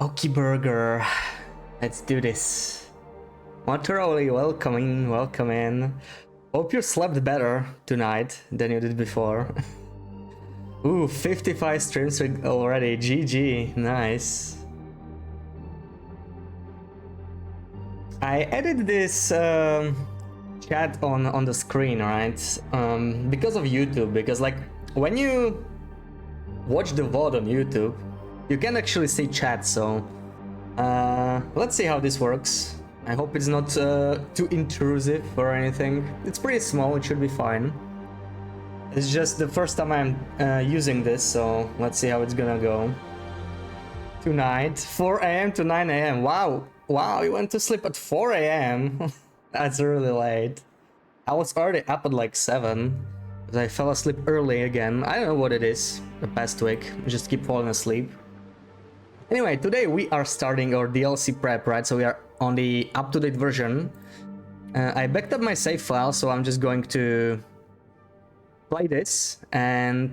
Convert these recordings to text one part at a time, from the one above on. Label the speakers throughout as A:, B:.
A: Okie Burger. Let's do this. Motoroli, welcome in, welcome in. Hope you slept better tonight than you did before. Ooh, 55 streams already. GG, nice. I added this chat on the screen, right? Because of YouTube, because like when you watch the VOD on YouTube, you can actually see chat, so let's see how this works. I hope it's not too intrusive or anything. It's pretty small, it should be fine. It's just the first time I'm using this, so let's see how it's gonna go. Tonight, 4 AM to 9 AM. Wow, wow, you went to sleep at 4 AM. That's really late. I was already up at like 7, but I fell asleep early again. I don't know what it is the past week. I just keep falling asleep. Anyway, today we are starting our DLC prep, right? So we are on the up-to-date version. I backed up my save file, so I'm just going to play this, and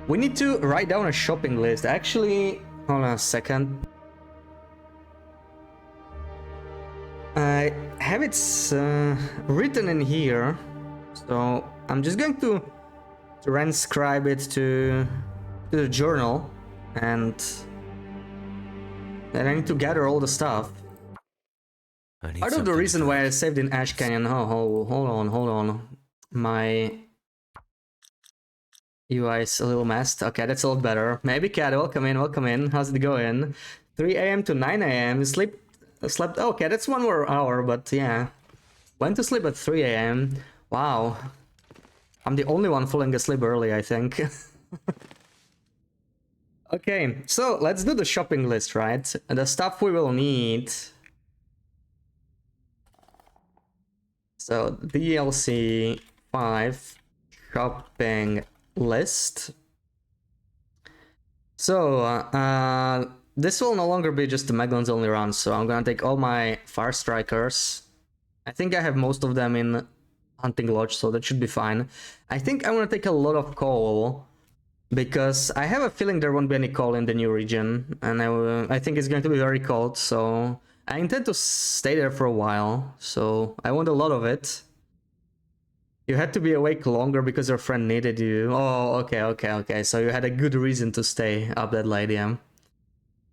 A: we need to write down a shopping list. Actually, hold on a second. I have it written in here, so I'm just going to transcribe it to the journal, and then I need to gather all the stuff. Part of the reason why I saved in Ash Canyon. Oh, hold on. My UI is a little messed. Okay, that's a lot better. Maybe Cat, welcome in. How's it going? 3 AM to 9 AM. Slept. Okay, that's 1 more hour, but yeah. Went to sleep at 3 AM. Wow. I'm the only one falling asleep early, I think. Okay, so let's do the shopping list, right? And the stuff we will need. So DLC 5 shopping list. So this will no longer be just the Megalon's only run, so I'm gonna take all my Fire Strikers. I think I have most of them in Hunting Lodge, so that should be fine. I think I want to take a lot of coal, because I have a feeling there won't be any coal in the new region, and I think it's going to be very cold, so I intend to stay there for a while, so I want a lot of it. You had to be awake longer because your friend needed you. Oh, okay. So you had a good reason to stay up that late, yeah.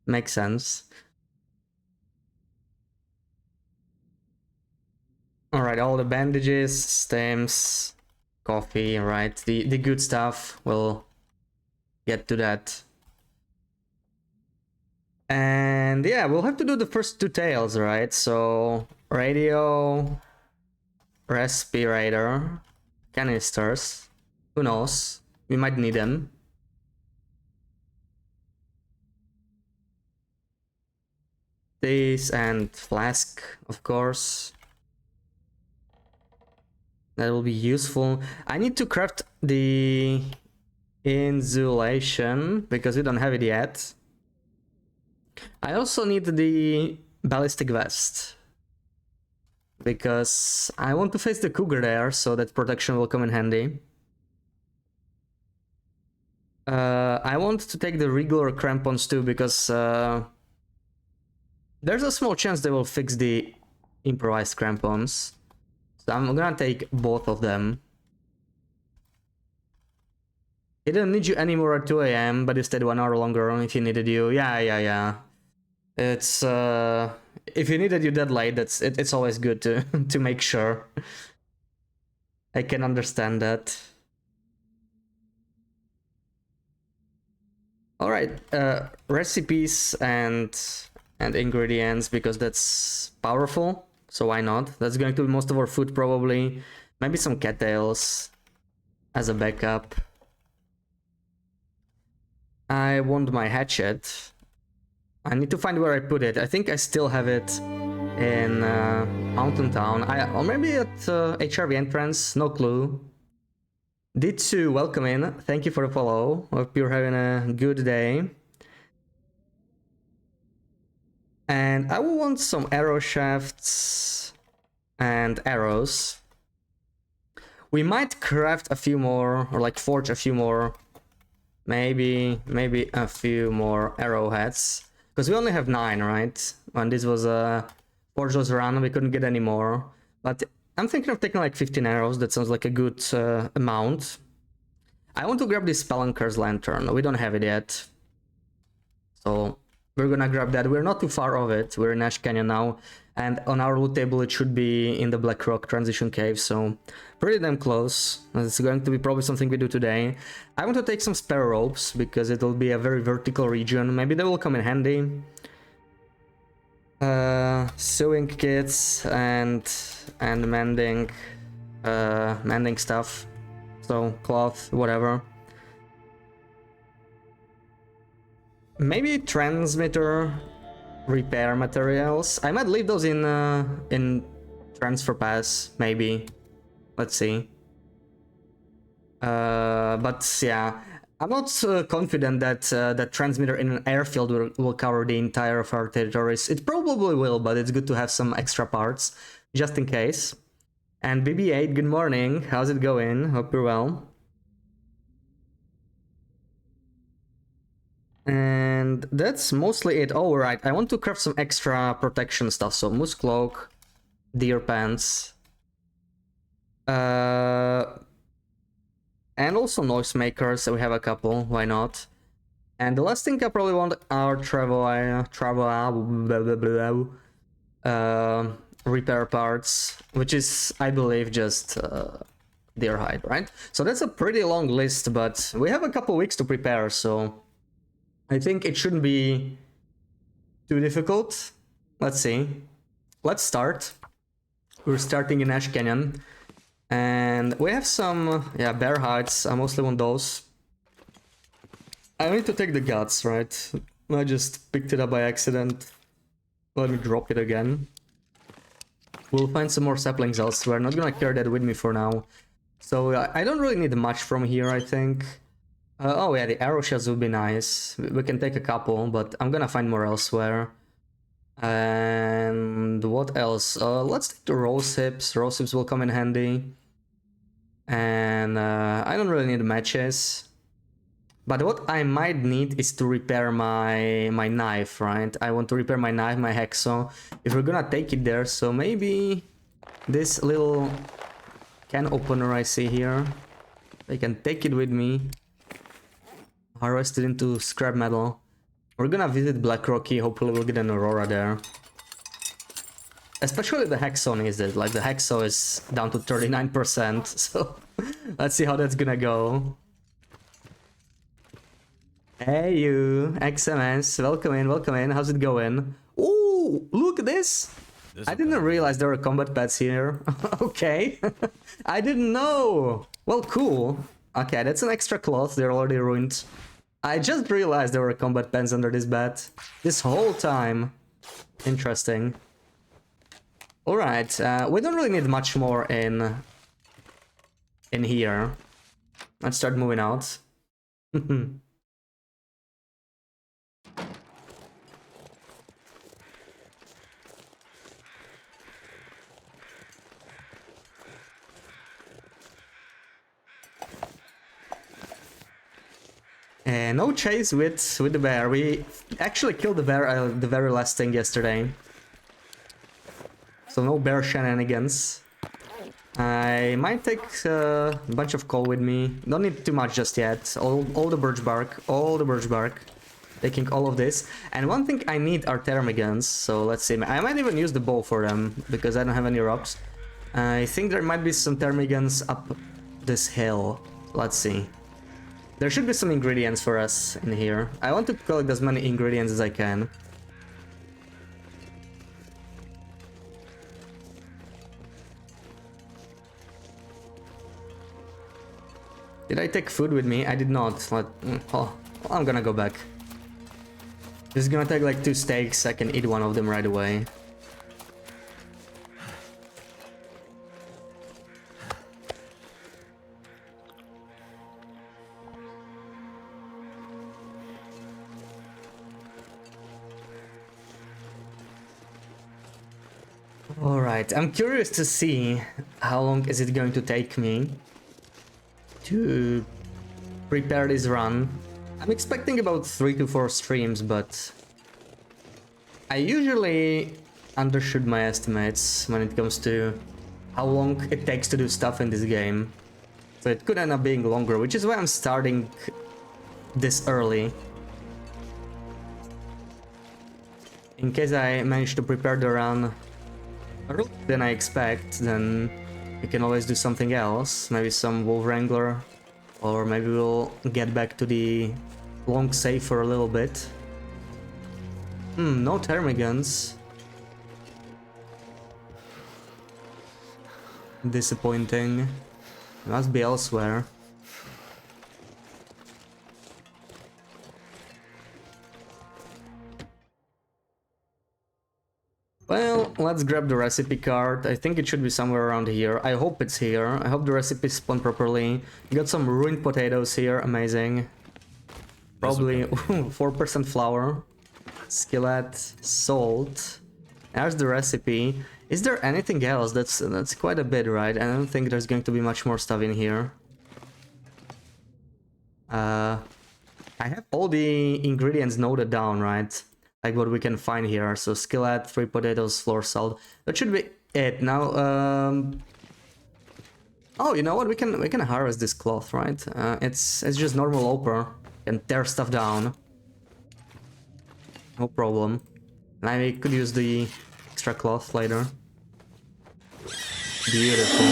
A: Makes sense. Alright, all the bandages, stems, coffee, right? The good stuff, we'll get to that. And yeah, we'll have to do the first two tails, right? So, radio, respirator, canisters. Who knows? We might need them. This and flask, of course. That will be useful. I need to craft the insulation because we don't have it yet. I also need the ballistic vest because I want to face the cougar there, so that protection will come in handy. I want to take the regular crampons too because there's a small chance they will fix the improvised crampons. So I'm gonna take both of them. He didn't need you anymore at 2 AM, but you stayed 1 hour longer if he needed you. Yeah. It's if you needed you that late, it's always good to to make sure. I can understand that. All right, recipes and ingredients, because that's powerful. So why not? That's going to be most of our food probably. Maybe some cattails as a backup. I want my hatchet. I need to find where I put it. I think I still have it in Mountain Town. Or maybe at HRV entrance, no clue. Ditsu, welcome in. Thank you for the follow. Hope you're having a good day. And I will want some arrow shafts and arrows. We might craft a few more, or like forge a few more. Maybe a few more arrowheads. Because we only have 9, right? When this was a forgeless run, we couldn't get any more. But I'm thinking of taking like 15 arrows. That sounds like a good amount. I want to grab this Spelunker's Lantern. We don't have it yet. So we're gonna grab that. We're not too far off it. We're in Ash Canyon now. And on our loot table, it should be in the Black Rock Transition Cave. So pretty damn close. It's going to be probably something we do today. I want to take some spare ropes because it'll be a very vertical region. Maybe they will come in handy. Sewing kits and mending stuff. So cloth, whatever. Maybe transmitter repair materials. I might leave those in transfer pass, maybe. Let's see. But yeah, I'm not confident that that transmitter in an airfield will cover the entire of our territories. It probably will, but it's good to have some extra parts just in case. And BB8, good morning. How's it going? Hope you're well. And that's mostly it. Oh, right. I want to craft some extra protection stuff. So moose cloak, deer pants, and also noisemakers. So we have a couple. Why not? And the last thing I probably want are repair parts, which is, I believe, just deer hide, right? So that's a pretty long list, but we have a couple weeks to prepare, so I think it shouldn't be too difficult. Let's see. Let's start. We're starting in Ash Canyon. And we have some, bear hides. I mostly want those. I need to take the guts, right? I just picked it up by accident. Let me drop it again. We'll find some more saplings elsewhere. Not gonna carry that with me for now. So I don't really need much from here, I think. Oh yeah, the arrow shells would be nice. We can take a couple, but I'm gonna find more elsewhere. And what else? Let's take the rose hips. Rose hips will come in handy. And I don't really need matches. But what I might need is to repair my knife, right? I want to repair my knife, my hacksaw. If we're gonna take it there, so maybe this little can opener I see here, I can take it with me. Harvest it into scrap metal. We're gonna visit Black Rocky, hopefully we'll get an Aurora there. Especially the hacksaw needs it, like the hacksaw is down to 39%, so let's see how that's gonna go. Hey you, XMS, welcome in, how's it going? Ooh, look at this! I didn't realize there were combat pads here. Okay, I didn't know! Well, cool. Okay, that's an extra cloth, they're already ruined. I just realized there were combat pens under this bed. This whole time. Interesting. Alright, we don't really need much more in here. Let's start moving out. No chase with the bear. We actually killed the bear the very last thing yesterday. So no bear shenanigans. I might take a bunch of coal with me. Don't need too much just yet. All the birch bark. Taking all of this. And one thing I need are ptarmigans. So let's see. I might even use the bow for them because I don't have any rocks. I think there might be some ptarmigans up this hill. Let's see. There should be some ingredients for us in here. I want to collect as many ingredients as I can. Did I take food with me? I did not. Oh, I'm gonna go back. This is gonna take like 2 steaks. I can eat one of them right away. Alright, I'm curious to see how long is it going to take me to prepare this run. I'm expecting about 3 to 4 streams, but I usually undershoot my estimates when it comes to how long it takes to do stuff in this game. So it could end up being longer, which is why I'm starting this early. In case I manage to prepare the run earlier than I expect, then we can always do something else. Maybe some Wolf Wrangler, or maybe we'll get back to the long save for a little bit. No ptarmigans. Disappointing. Must be elsewhere. Well, let's grab the recipe card. I think it should be somewhere around here. I hope it's here. I hope the recipe spawned properly. Got some ruined potatoes here. Amazing. Probably 4% flour. Skillet. Salt. There's the recipe. Is there anything else? That's quite a bit, right? I don't think there's going to be much more stuff in here. I have all the ingredients noted down, right? Like what we can find here. So skillet, 3 potatoes, flour, salt. That should be it. Now, oh, you know what? We can harvest this cloth, right? It's just normal Loper. Can tear stuff down. No problem. And I could use the extra cloth later. Beautiful.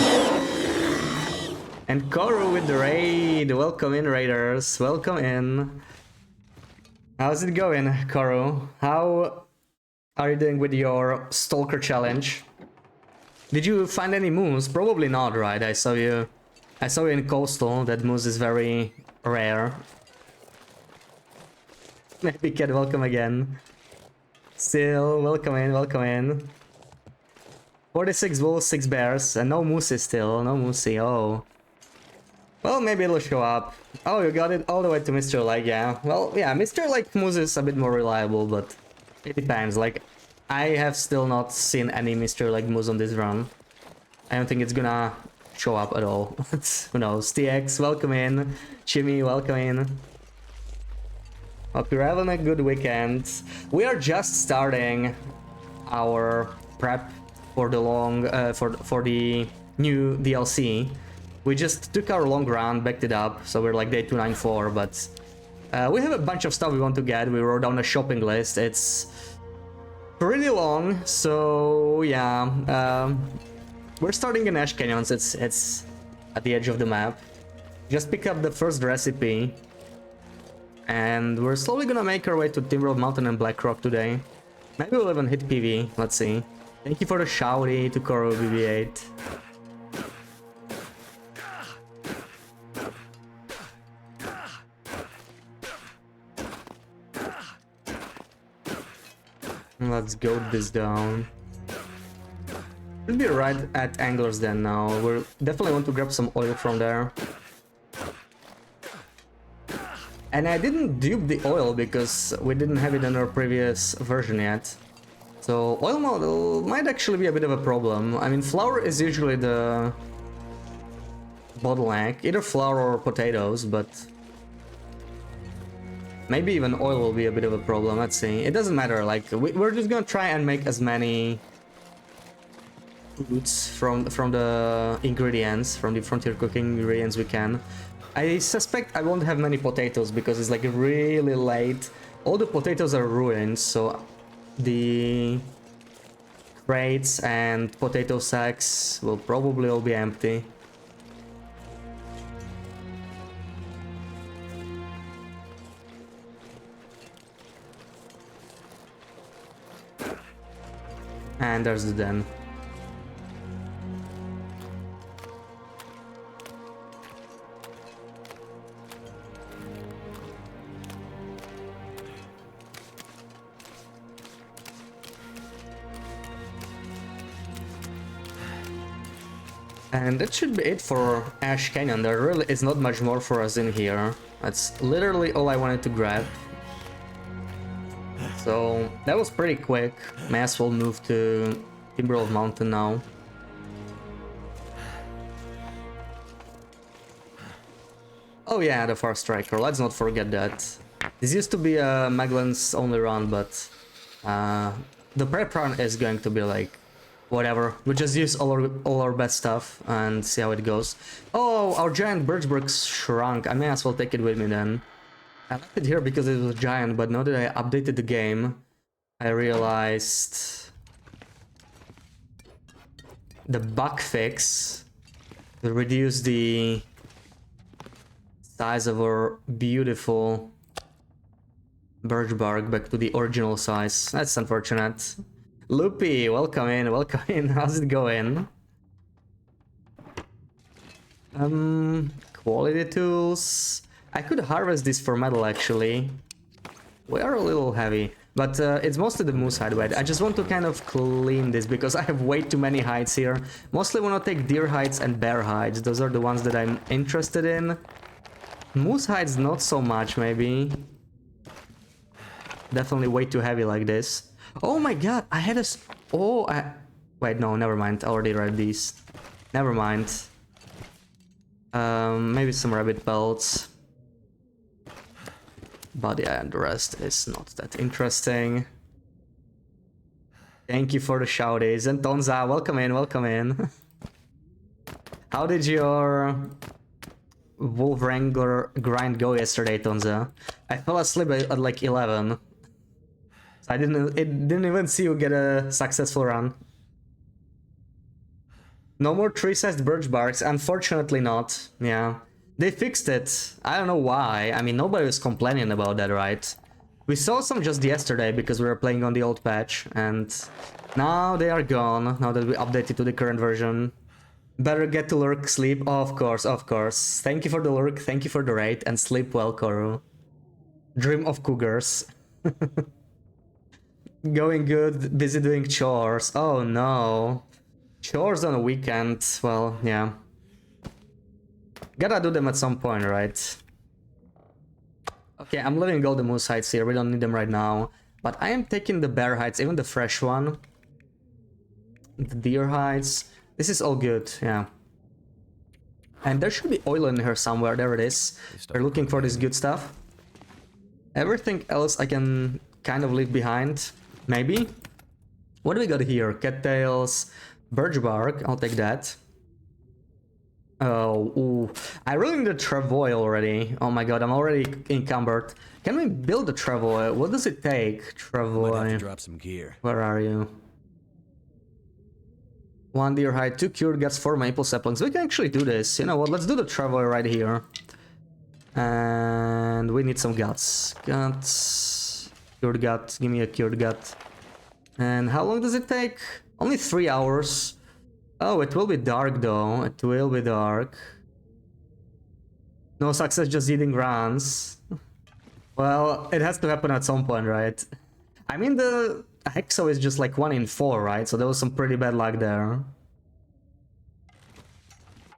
A: And Koru with the raid. Welcome in, raiders. Welcome in. How's it going, Koru? How are you doing with your Stalker challenge? Did you find any moose? Probably not, right? I saw you in Coastal. That moose is very rare. Maybe Cat, welcome again. Still, welcome in, welcome in. 46 wolves, 6 bears, and no Moosey still, no Moosey, oh. Well, maybe it'll show up. Oh, you got it all the way to Mr. Leg, yeah. Well, yeah, Mr. Leg Moose is a bit more reliable, but it depends. Like, I have still not seen any Mr. Leg Moose on this run. I don't think it's gonna show up at all. Who knows? TX, welcome in. Chimmy, welcome in. Hope you're having a good weekend. We are just starting our prep for the for the new DLC. We just took our long run, backed it up, so we're like day 294, but we have a bunch of stuff we want to get. We wrote down a shopping list. It's pretty long, so yeah. We're starting in Ash Canyons. It's at the edge of the map. Just pick up the first recipe, and we're slowly gonna make our way to Timberwolf Mountain and Blackrock today. Maybe we'll even hit PV. Let's see. Thank you for the shouty to Koro BB8. Let's go this down. Should be right at Anglers Den now. We definitely want to grab some oil from there. And I didn't dupe the oil because we didn't have it in our previous version yet. So oil model might actually be a bit of a problem. I mean, flour is usually the bottleneck, either flour or potatoes, but maybe even oil will be a bit of a problem. Let's see. It doesn't matter. Like we're just gonna try and make as many foods from the ingredients, from the frontier cooking ingredients we can. I suspect I won't have many potatoes because it's like really late. All the potatoes are ruined, so the crates and potato sacks will probably all be empty. And there's the den. And that should be it for Ash Canyon. There really is not much more for us in here. That's literally all I wanted to grab. So that was pretty quick. May as well move to Timberwolf Mountain now. Oh yeah, the Far Striker. Let's not forget that. This used to be a Maglan's only run, but the prep run is going to be like whatever. We just use all our best stuff and see how it goes. Oh, our giant birchbark shrunk. I may as well take it with me then. I left it here because it was giant, but now that I updated the game, I realized the bug fix will reduce the size of our beautiful birch bark back to the original size. That's unfortunate. Loopy, welcome in, welcome in. How's it going? Quality tools. I could harvest this for metal actually. We are a little heavy, but it's mostly the moose hide bed. I just want to kind of clean this because I have way too many hides here. Mostly want to take deer hides and bear hides. Those are the ones that I'm interested in. Moose hides not so much maybe. Definitely way too heavy like this. Oh my god, I had a... Wait, no, never mind. I already read these. Never mind. Maybe some rabbit pelts. But yeah, the rest is not that interesting. Thank you for the shouties. And Tonza, welcome in, welcome in. How did your Wolf Wrangler grind go yesterday, Tonza? I fell asleep at like 11. So it didn't even see you get a successful run. No more tree-sized birch barks, unfortunately not. Yeah. They fixed it. I don't know why. I mean, nobody was complaining about that, right? We saw some just yesterday because we were playing on the old patch, and now they are gone, now that we updated to the current version. Better get to lurk, sleep. Oh, of course, of course. Thank you for the lurk, thank you for the raid, and sleep well, Koru. Dream of cougars. Going good, busy doing chores. Oh no. Chores on a weekend, well, yeah. Gotta do them at some point, right? Okay, I'm leaving all the moose hides here, we don't need them right now. But I am taking the bear hides, even the fresh one. The deer hides. This is all good, yeah. And there should be oil in here somewhere, there it is. We're looking for this good stuff. Everything else I can kind of leave behind, maybe. What do we got here? Cattails, birch bark, I'll take that. Oh, ooh. I really need a travois already. Oh my god, I'm already encumbered. Can we build a travois? What does it take? Travois.
B: Might have to drop some gear.
A: Where are you? 1 deer hide, 2 cured guts, 4 maple saplings. We can actually do this. You know what? Let's do the travois right here. And we need some guts. Guts. Cured gut. Give me a cured gut. And how long does it take? Only 3 hours. Oh, it will be dark though. It will be dark. No success just eating runs. Well, it has to happen at some point, right? I mean, the Hexo is just like 1 in 4, right? So there was some pretty bad luck there.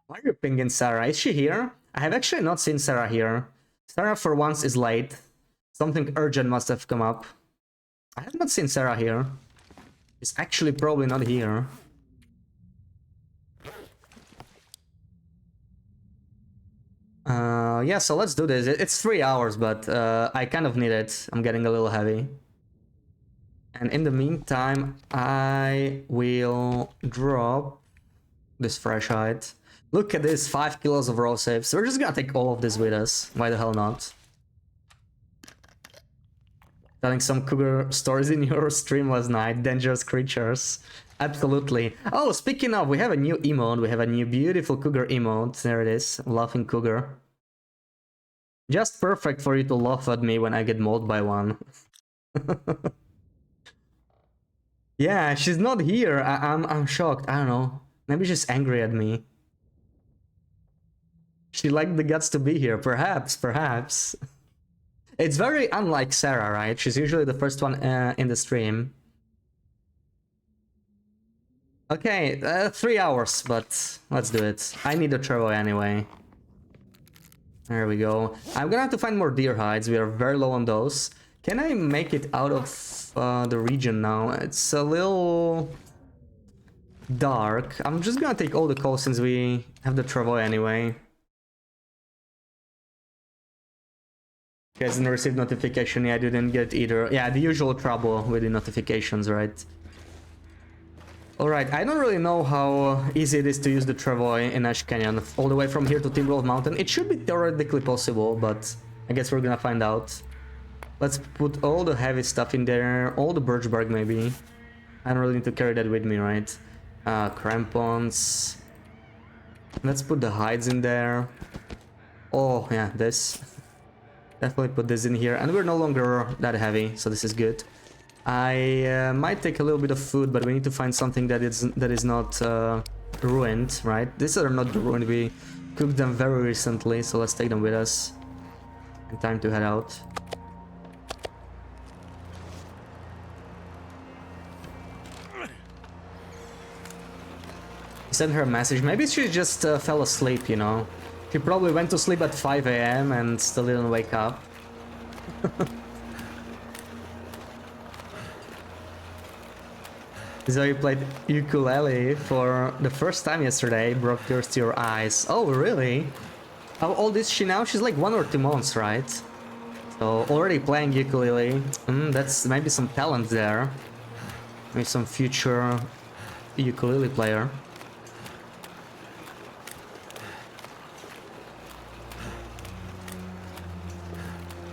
A: Why are you pinging Sarah? Is she here? I have actually not seen Sarah here. Sarah for once is late. Something urgent must have come up. I have not seen Sarah here. She's actually probably not here. Yeah, so let's do this. It's 3 hours, but I kind of need it. I'm getting a little heavy. And in the meantime, I will drop this fresh hide. Look at this, 5 kilos of raw saves. We're just gonna take all of this with us. Why the hell not? Telling some cougar stories in your stream last night. Dangerous creatures. Absolutely. Oh, speaking of, we have a new emote. We have a new beautiful cougar emote. There it is. Laughing cougar. Just perfect for you to laugh at me when I get mauled by one. Yeah, she's not here. I'm shocked. I don't know. Maybe she's angry at me. She liked the guts to be here. Perhaps, perhaps. It's very unlike Sarah, right? She's usually the first one in the stream. Okay, 3 hours, but let's do it. I need a travois anyway. There we go. I'm gonna have to find more deer hides. We are very low on those. Can I make it out of the region now? It's a little dark. I'm just gonna take all the coal since we have the travois anyway. You guys didn't receive notification. Yeah, I didn't get either. Yeah, the usual trouble with the notifications, right? Alright, I don't really know how easy it is to use the travois in Ash Canyon all the way from here to Timberwolf Mountain. It should be theoretically possible, but I guess we're gonna find out. Let's put all the heavy stuff in there, all the birch bark maybe. I don't really need to carry that with me, right? Crampons. Let's put the hides in there. Oh, yeah, this. Definitely put this in here, and we're no longer that heavy, so this is good. I might take a little bit of food, but we need to find something that is not ruined, right? These are not ruined. We cooked them very recently, so let's take them with us. And time to head out. Send her a message. Maybe she just fell asleep, you know. She probably went to sleep at 5 AM and still didn't wake up. Zoe played ukulele for the first time yesterday, brought tears to your eyes. Oh, really? How old is she now? She's like 1 or 2 months, right? So, already playing ukulele. That's maybe some talent there. Maybe some future ukulele player.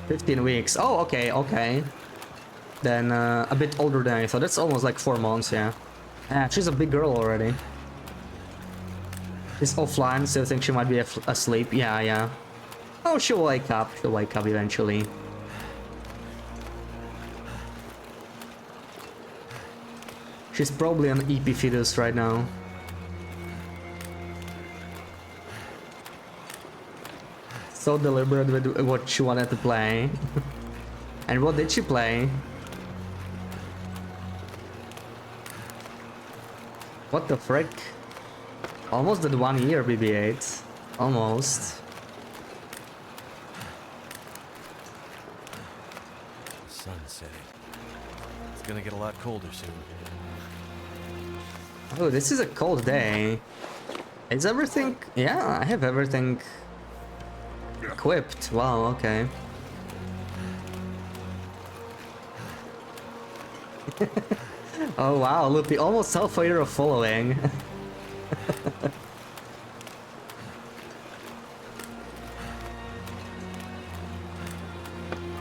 A: "15 weeks. Oh, okay, okay. Then a bit older than I thought. That's almost like 4 months, yeah. Yeah, she's a big girl already. She's offline, so I think she might be asleep. Yeah, yeah. Oh, she'll wake up. She'll wake up eventually. She's probably an EP fetus right now. So deliberate with what she wanted to play. And what did she play? What the frick? Almost at 1 year, BB-8. Almost.
B: The sun's setting. It's gonna get a lot colder soon.
A: Oh, this is a cold day. Is everything... Yeah, I have everything equipped. Wow, okay. Oh wow, look, the almost halfway of following.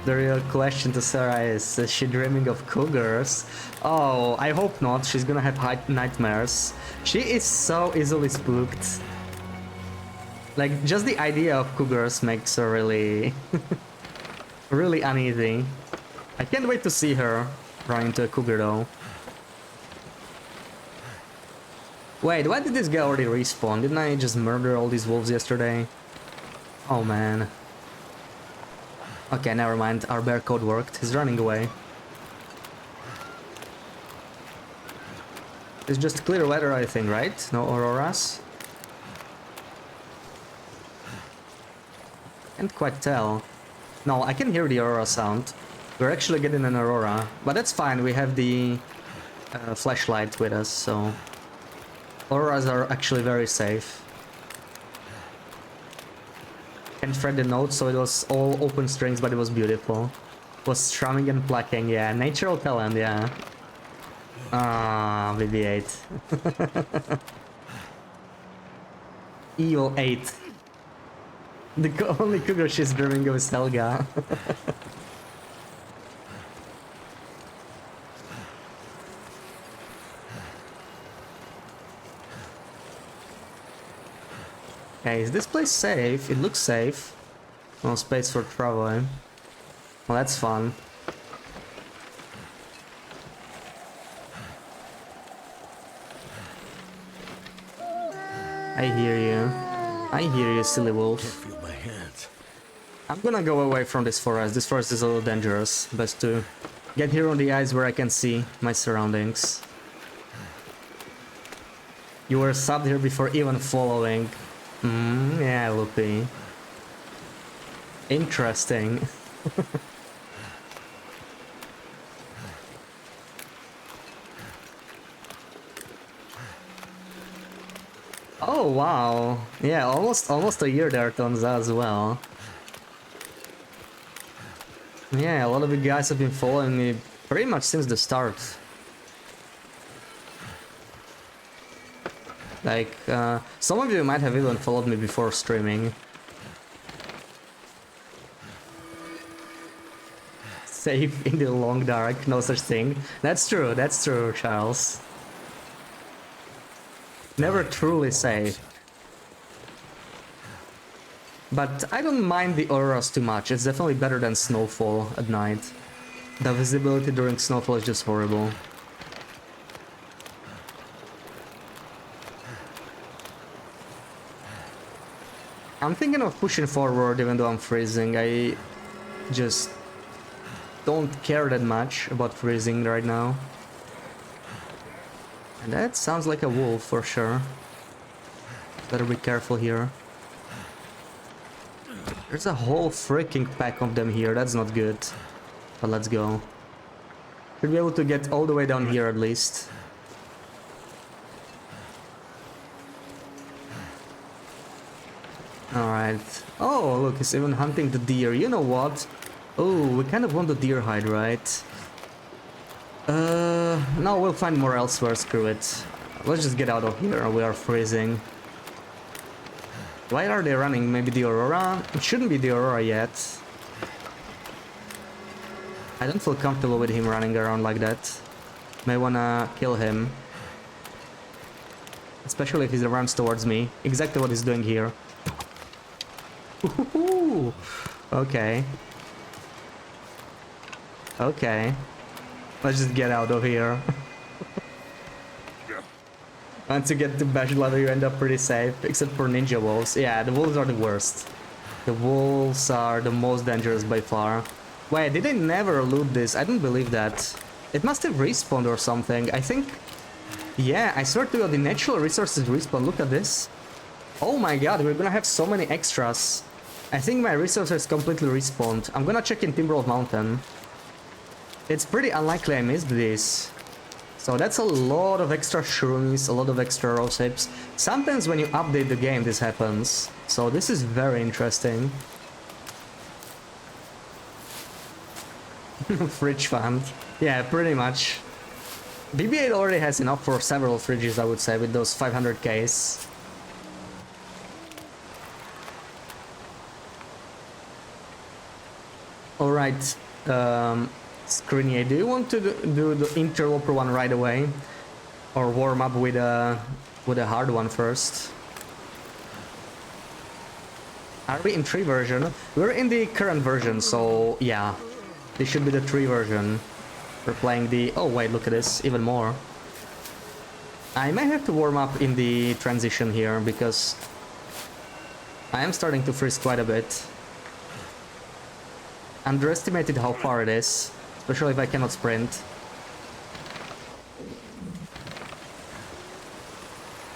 A: The real question to Sarah is she dreaming of cougars? Oh, I hope not, she's gonna have nightmares. She is so easily spooked. Like, just the idea of cougars makes her really... really uneasy. I can't wait to see her run into a cougar though. Wait, why did this guy already respawn? Didn't I just murder all these wolves yesterday? Oh man. Okay, never mind, our bear code worked. He's running away. It's just clear weather, I think, right? No auroras? Can't quite tell. No, I can hear the aurora sound. We're actually getting an aurora, but that's fine, we have the flashlight with us, so... Auroras are actually very safe. Can't thread the notes, so it was all open strings, but it was beautiful. It was strumming and plucking, yeah. Natural talent, yeah. Ah, BB-8. Evil 8. The only cougar she's dreaming of is Helga. Okay, is this place safe? It looks safe. No space for traveling. Well, that's fun. I hear you. I hear you, silly wolf.
B: Can't feel my hands.
A: I'm gonna go away from this forest. This forest is a little dangerous. Best to get here on the ice where I can see my surroundings. You were subbed here before even following. Yeah, Loopy. Interesting. Oh wow. Yeah, almost a year there turns out as well. Yeah, a lot of you guys have been following me pretty much since the start. Like, some of you might have even followed me before streaming. Safe in the long dark, no such thing. That's true, Charles. Never truly safe. But I don't mind the auroras too much, it's definitely better than snowfall at night. The visibility during snowfall is just horrible. I'm thinking of pushing forward even though I'm freezing. I just don't care that much about freezing right now. And that sounds like a wolf for sure. Better be careful here. There's a whole freaking pack of them here, that's not good. But let's go. Should be able to get all the way down here at least. Alright. Oh, look, he's even hunting the deer. You know what? Oh, we kind of want the deer hide, right? No, we'll find more elsewhere, screw it. Let's just get out of here, we are freezing. Why are they running? Maybe the Aurora? It shouldn't be the Aurora yet. I don't feel comfortable with him running around like that. May wanna kill him. Especially if he runs towards me. Exactly what he's doing here. Ooh, okay. Okay. Let's just get out of here. Once you get to badge level, you end up pretty safe, except for ninja wolves. Yeah, the wolves are the worst. The wolves are the most dangerous by far. Wait, did they never loot this? I don't believe that. It must have respawned or something. I think... Yeah, I swear to God, the natural resources respawn. Look at this. Oh my god, we're gonna have so many extras. I think my resources completely respawned. I'm gonna check in Timberwolf Mountain. It's pretty unlikely I missed this. So that's a lot of extra shrooms, a lot of extra rose hips. Sometimes when you update the game this happens. So this is very interesting. Fridge fund. Yeah, pretty much. BB-8 already has enough for several fridges, I would say, with those 500Ks. Alright, Screeny, do you want to do the interloper one right away? Or warm up with a hard one first? Are we in 3 version? We're in the current version, so yeah. This should be the 3 version. We're playing the... Oh wait, look at this, even more. I may have to warm up in the transition here, because I am starting to freeze quite a bit. Underestimated how far it is, especially if I cannot sprint.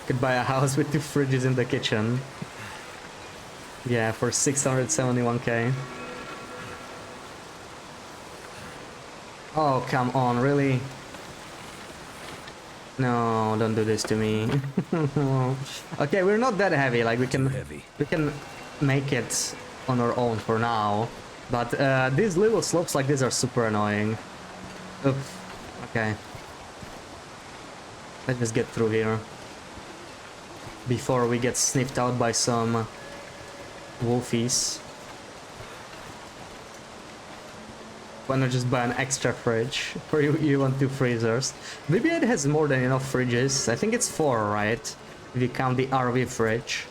A: Could buy a house with 2 fridges in the kitchen. Yeah, for 671k. Oh, come on, really? No, don't do this to me. Okay, we're not that heavy, like we can make it on our own for now. But these little slopes like this are super annoying. Oops. Okay. Let's just get through here before we get sniffed out by some wolfies. Why not just buy an extra fridge? For you want 2 freezers. Maybe it has more than enough fridges. I think it's 4, right? If you count the RV fridge.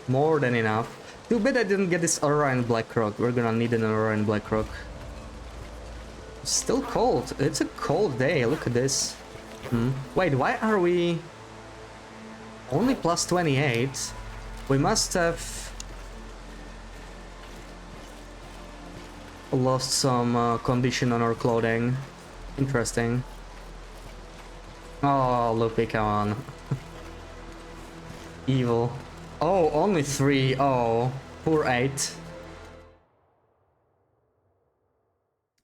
A: More than enough. Too bad I didn't get this Aurora and Blackrock. We're gonna need an Aurora and Blackrock. Still cold. It's a cold day. Look at this. Wait, why are we only plus 28? We must have lost some condition on our clothing. Interesting. Oh, Loopy, come on. Evil. Oh, only 3. Oh, poor 8.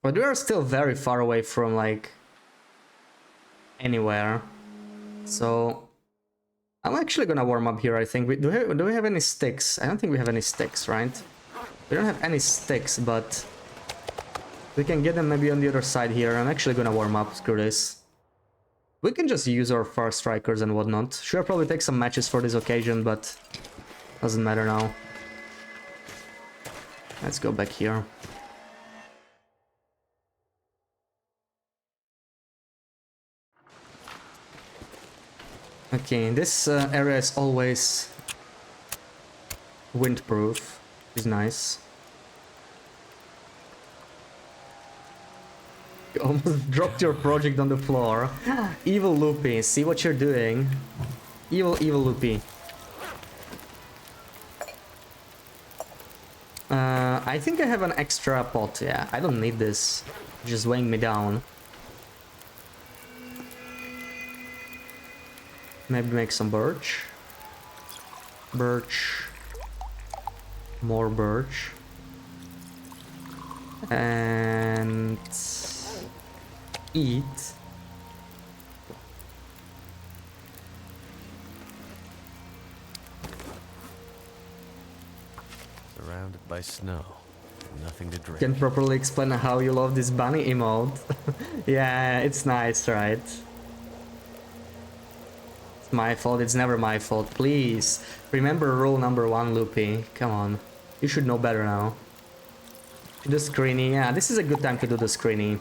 A: But we are still very far away from, like, anywhere. So, I'm actually gonna warm up here, I think. Do we have any sticks? I don't think we have any sticks, right? We don't have any sticks, but we can get them maybe on the other side here. I'm actually gonna warm up. Screw this. We can just use our far strikers and whatnot. Sure, probably take some matches for this occasion, but doesn't matter now. Let's go back here. Okay, this area is always windproof. Which is nice. You almost dropped your project on the floor. Evil Loopy, see what you're doing. Evil Loopy. I think I have an extra pot, yeah. I don't need this. It's just weighing me down. Maybe make some birch. Birch. More birch. And eat.
B: Surrounded by snow. Nothing to drink.
A: Can properly explain how you love this bunny emote. Yeah, it's nice, right? It's my fault, it's never my fault. Please, remember rule number 1, Loopy. Come on. You should know better now. The screeny, yeah, this is a good time to do the screeny.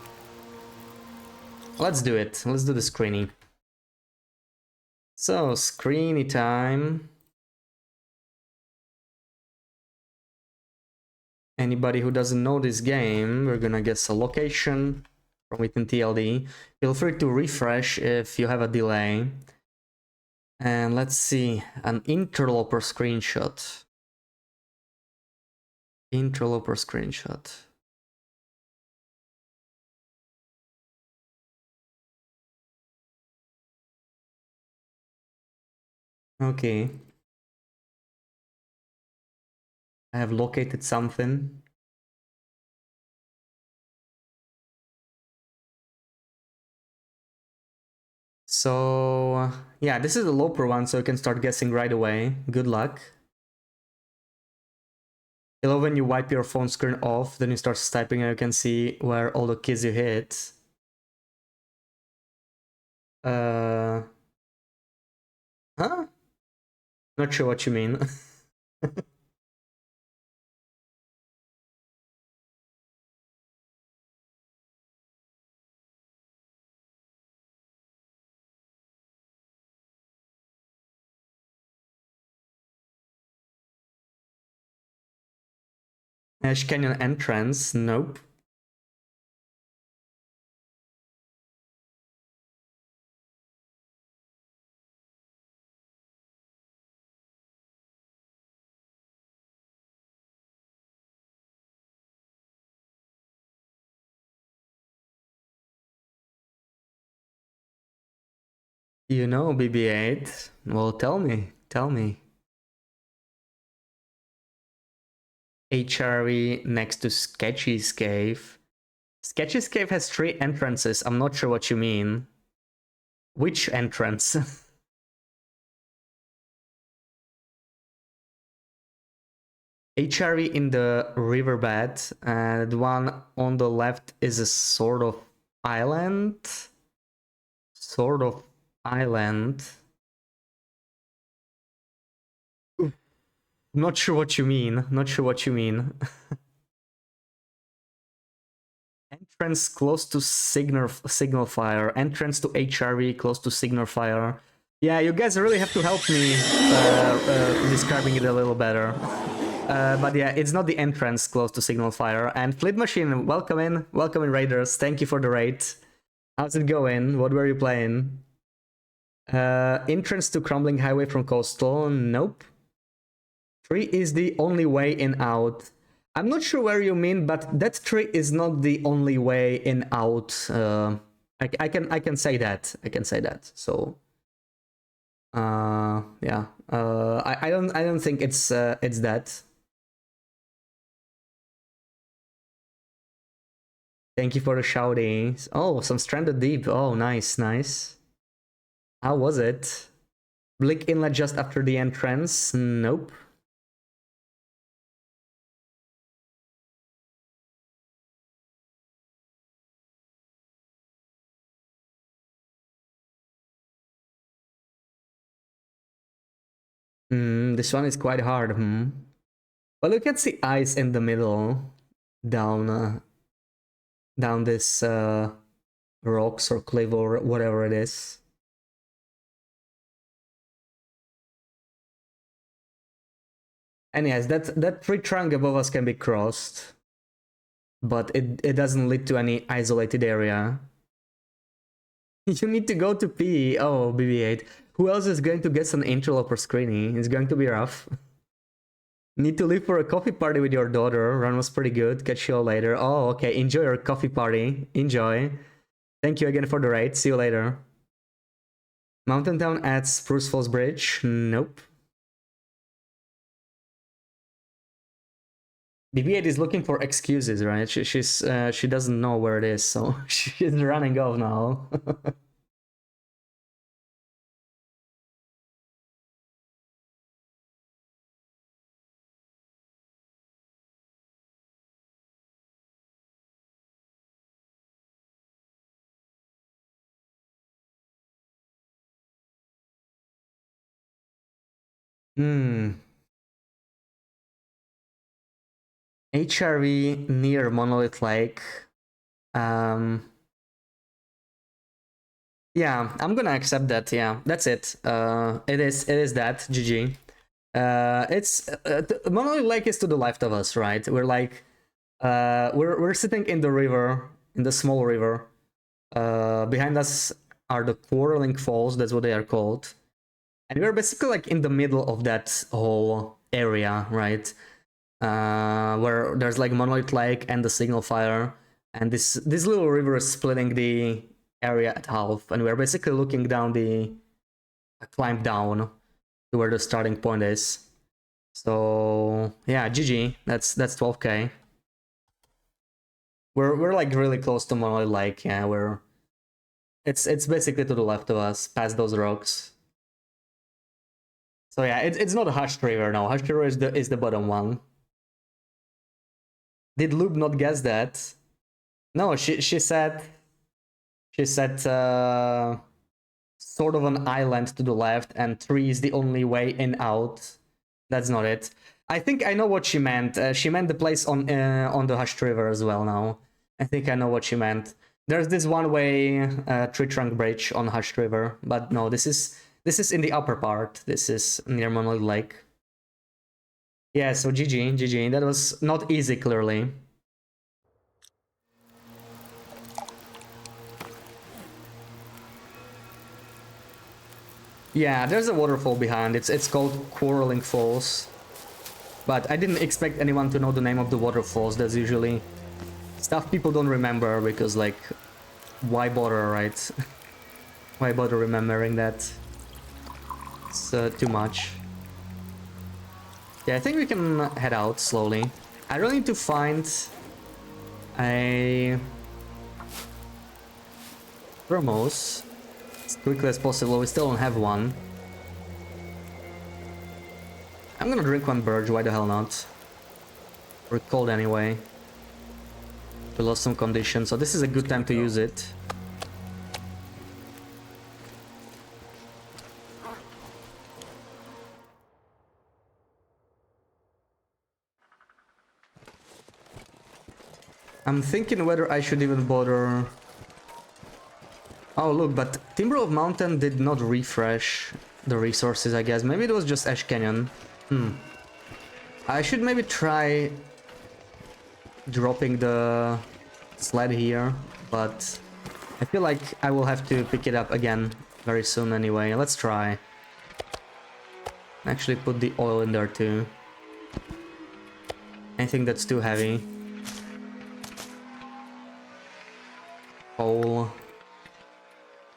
A: Let's do it. Let's do the screeny. So, screeny time. Anybody who doesn't know this game, we're gonna guess a location from within TLD. Feel free to refresh if you have a delay. And let's see, an interloper screenshot. Interloper screenshot. Okay. I have located something. So, yeah, this is the Loper one, so you can start guessing right away. Good luck. You know when you wipe your phone screen off, then you start typing and you can see where all the keys you hit. Uh... Huh? Not sure what you mean. Ash Canyon entrance? Nope. You know, BB-8. Well, tell me. Tell me. HRE next to Sketchy's Cave. Sketchy's Cave has 3 entrances. I'm not sure what you mean. Which entrance? HRE in the riverbed. The one on the left is a sort of island. Sort of island. Not sure what you mean. Not sure what you mean. Entrance close to signal fire. Entrance to HRE close to signal fire. Yeah, you guys really have to help me describing it a little better. But yeah, it's not the entrance close to signal fire. And Fleet Machine, welcome in Raiders. Thank you for the raid. How's it going? What were you playing? Entrance to Crumbling Highway from Coastal. Nope. 3 is the only way in out. I'm not sure where you mean, but that 3 is not the only way in out. I can say that. I can say that. So yeah. I don't think it's that. Thank you for the shoutings. Oh, some Stranded Deep. Oh, nice, nice. How was it? Blink Inlet just after the entrance? Nope. This one is quite hard. Well, you can see ice in the middle, down down this rocks or cliff or whatever it is. And yes, that tree trunk above us can be crossed, but it doesn't lead to any isolated area. You need to go to pee. Oh, BB-8. Who else is going to get some interloper screening? It's going to be rough. Need to leave for a coffee party with your daughter. Run was pretty good. Catch you all later. Oh, okay. Enjoy your coffee party. Enjoy. Thank you again for the raid. See you later. Mountain Town at Spruce Falls Bridge? Nope. BB-8 is looking for excuses, right? She doesn't know where it is, so she's running off now. HRV near Monolith Lake. Yeah, I'm gonna accept that. Yeah, that's it. It is that GG. It's Monolith Lake is to the left of us, right? We're like, we're sitting in the river, in the small river. Behind us are the Quarreling Falls. That's what they are called, and we're basically like in the middle of that whole area, right? Where there's like Monolith Lake and the Signal Fire, and this little river is splitting the area at half, and we're basically looking down the climb down. to where the starting point is. So yeah, GG. That's 12k. We're like really close to Monolith Lake. Yeah, it's basically to the left of us, past those rocks. So yeah, it's not a Hushed River now. Hushed River is the bottom one. Did Lube not guess that? No, she said sort of an island to the left, and 3 is the only way in out. That's not it. I think I know what she meant. She meant the place on the Hushed River as well now. I think I know what she meant. There's this one-way tree trunk bridge on Hushed River, but no, this is in the upper part. This is near Monolith Lake. Yeah, so GG. That was not easy, clearly. Yeah, there's a waterfall behind. It's called Quarreling Falls. But I didn't expect anyone to know the name of the waterfalls. That's usually stuff people don't remember because, like, why bother, right? Why bother remembering that? It's too much. Yeah, I think we can head out slowly. I really need to find a thermos as quickly as possible. We still don't have one. I'm gonna drink one Burge, why the hell not? We're cold anyway. We lost some condition, so this is a good time to use it. I'm thinking whether I should even bother... Oh look, but Timber of Mountain did not refresh the resources, I guess. Maybe it was just Ash Canyon. I should maybe try dropping the sled here, but I feel like I will have to pick it up again very soon anyway. Let's try. Actually put the oil in there too. I think that's too heavy. Coal.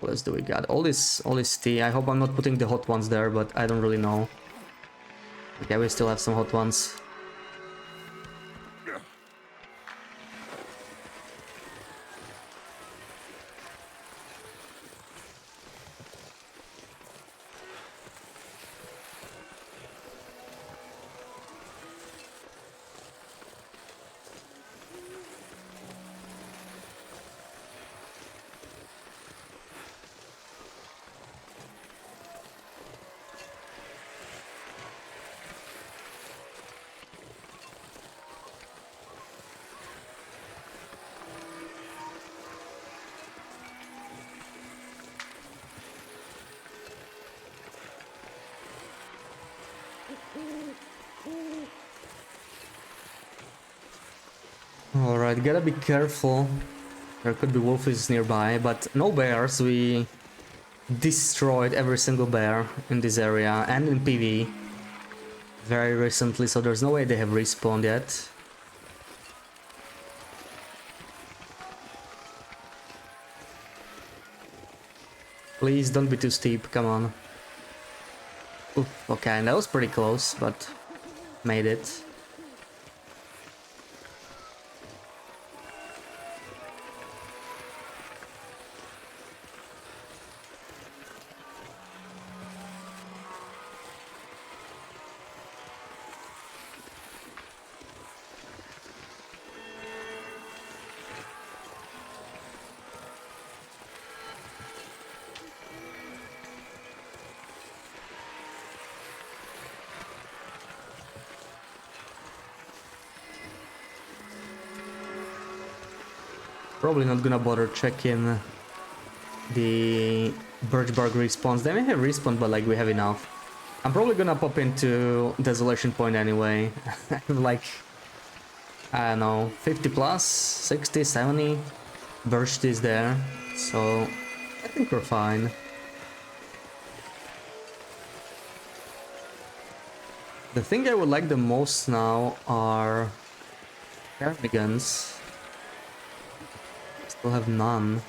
A: What else do we got? All this tea. I hope I'm not putting the hot ones there, but I don't really know. Okay, we still have some hot ones. Alright, gotta be careful. There could be wolfies nearby, but no bears. We destroyed every single bear in this area and in PV very recently, so there's no way they have respawned yet. Please don't be too steep, come on. Oof, okay, that was pretty close, but made it. Probably not gonna bother checking the Birchbark respawns. They may have respawned, but like we have enough. I'm probably gonna pop into Desolation Point anyway. I have like, I don't know, 50 plus, 60, 70 birch is there. So I think we're fine. The thing I would like the most now are Ptarmigans. Still have none.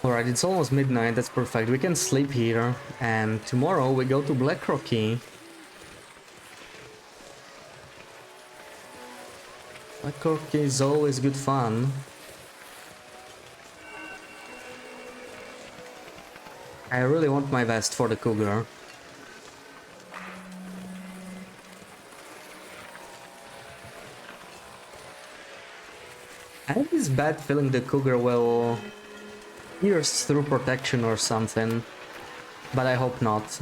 A: Alright, it's almost midnight, that's perfect. We can sleep here, and tomorrow we go to Black Rocky. Black Rocky is always good fun. I really want my vest for the cougar. I have this bad feeling the cougar will pierce through protection or something, but I hope not.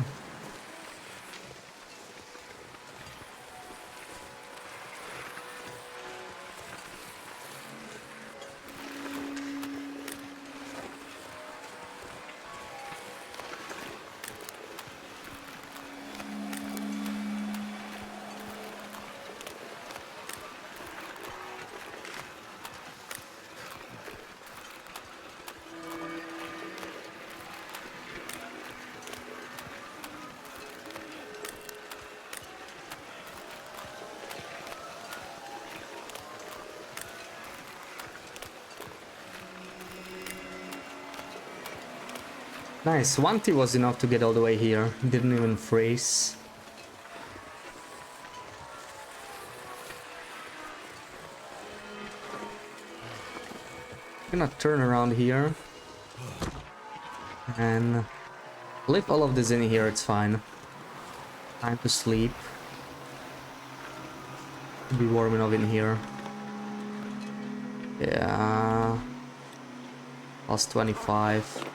A: Nice, 1T was enough to get all the way here, didn't even freeze. Gonna turn around here and leave all of this in here, it's fine. Time to sleep. Be warm enough in here. Yeah. Plus 25.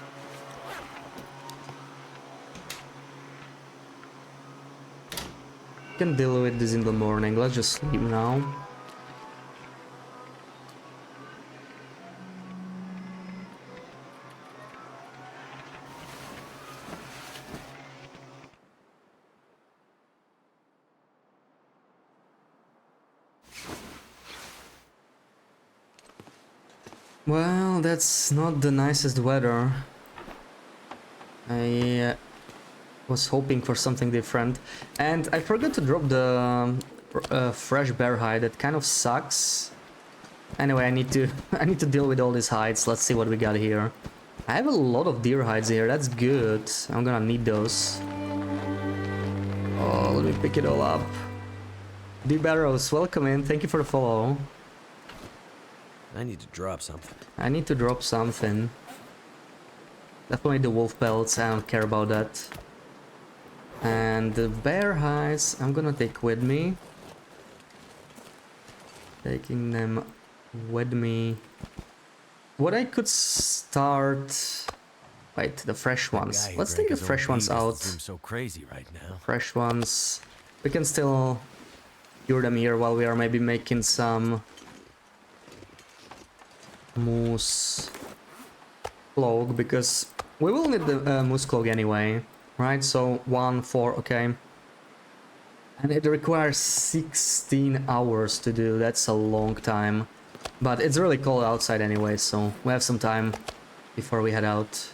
A: Can deal with this in the morning. Let's just sleep now. Well, that's not the nicest weather. I was hoping for something different, and I forgot to drop the fresh bear hide. That kind of sucks. Anyway, I need to I need to deal with all these hides. Let's see what we got here. I have a lot of deer hides here. That's good. I'm gonna need those. Oh, let me pick it all up. D Barrows, welcome in. Thank you for the follow.
B: I need to drop something.
A: I need to drop something. Definitely the wolf pelts. I don't care about that. And the bear hides I'm gonna take with me. Taking them with me. What I could start... Wait, the fresh ones. Let's take the fresh ones out.
B: So crazy right now.
A: Fresh ones. We can still cure them here while we are maybe making some moose cloak, because we will need the moose cloak anyway. Right, so 1, 4, okay. And it requires 16 hours to do, that's a long time. But it's really cold outside anyway, so we have some time before we head out.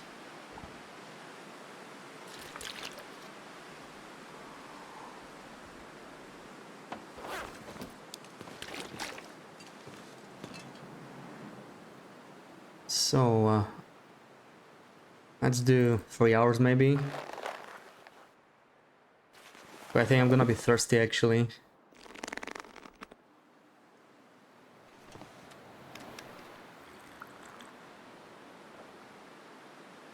A: So, let's do 3 hours maybe. But I think I'm gonna be thirsty actually.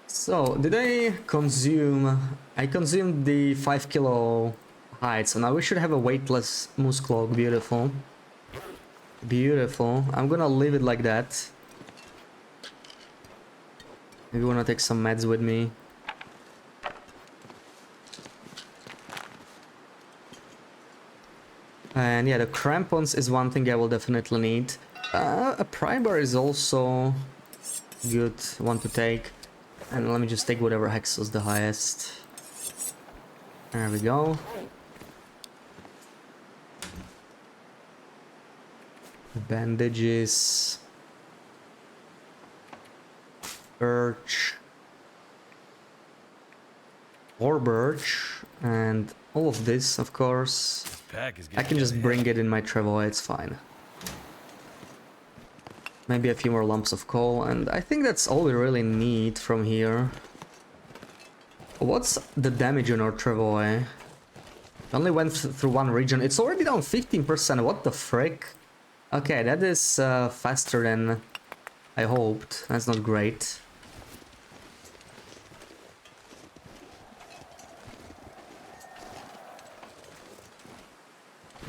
A: So, did I consume... I consumed the 5 kilo hide, so now we should have a weightless moose cloak. Beautiful. Beautiful. I'm gonna leave it like that. Maybe wanna take some meds with me. And yeah, the crampons is one thing I will definitely need. A pry bar is also good one to take. And let me just take whatever hex was the highest. There we go. Bandages. Birch. More birch. And all of this, of course. I can just bring it in my travois, it's fine. Maybe a few more lumps of coal, and I think that's all we really need from here. What's the damage on our Travoy? Only went through one region. It's already down 15%. What the frick? Okay, that is faster than I hoped. That's not great.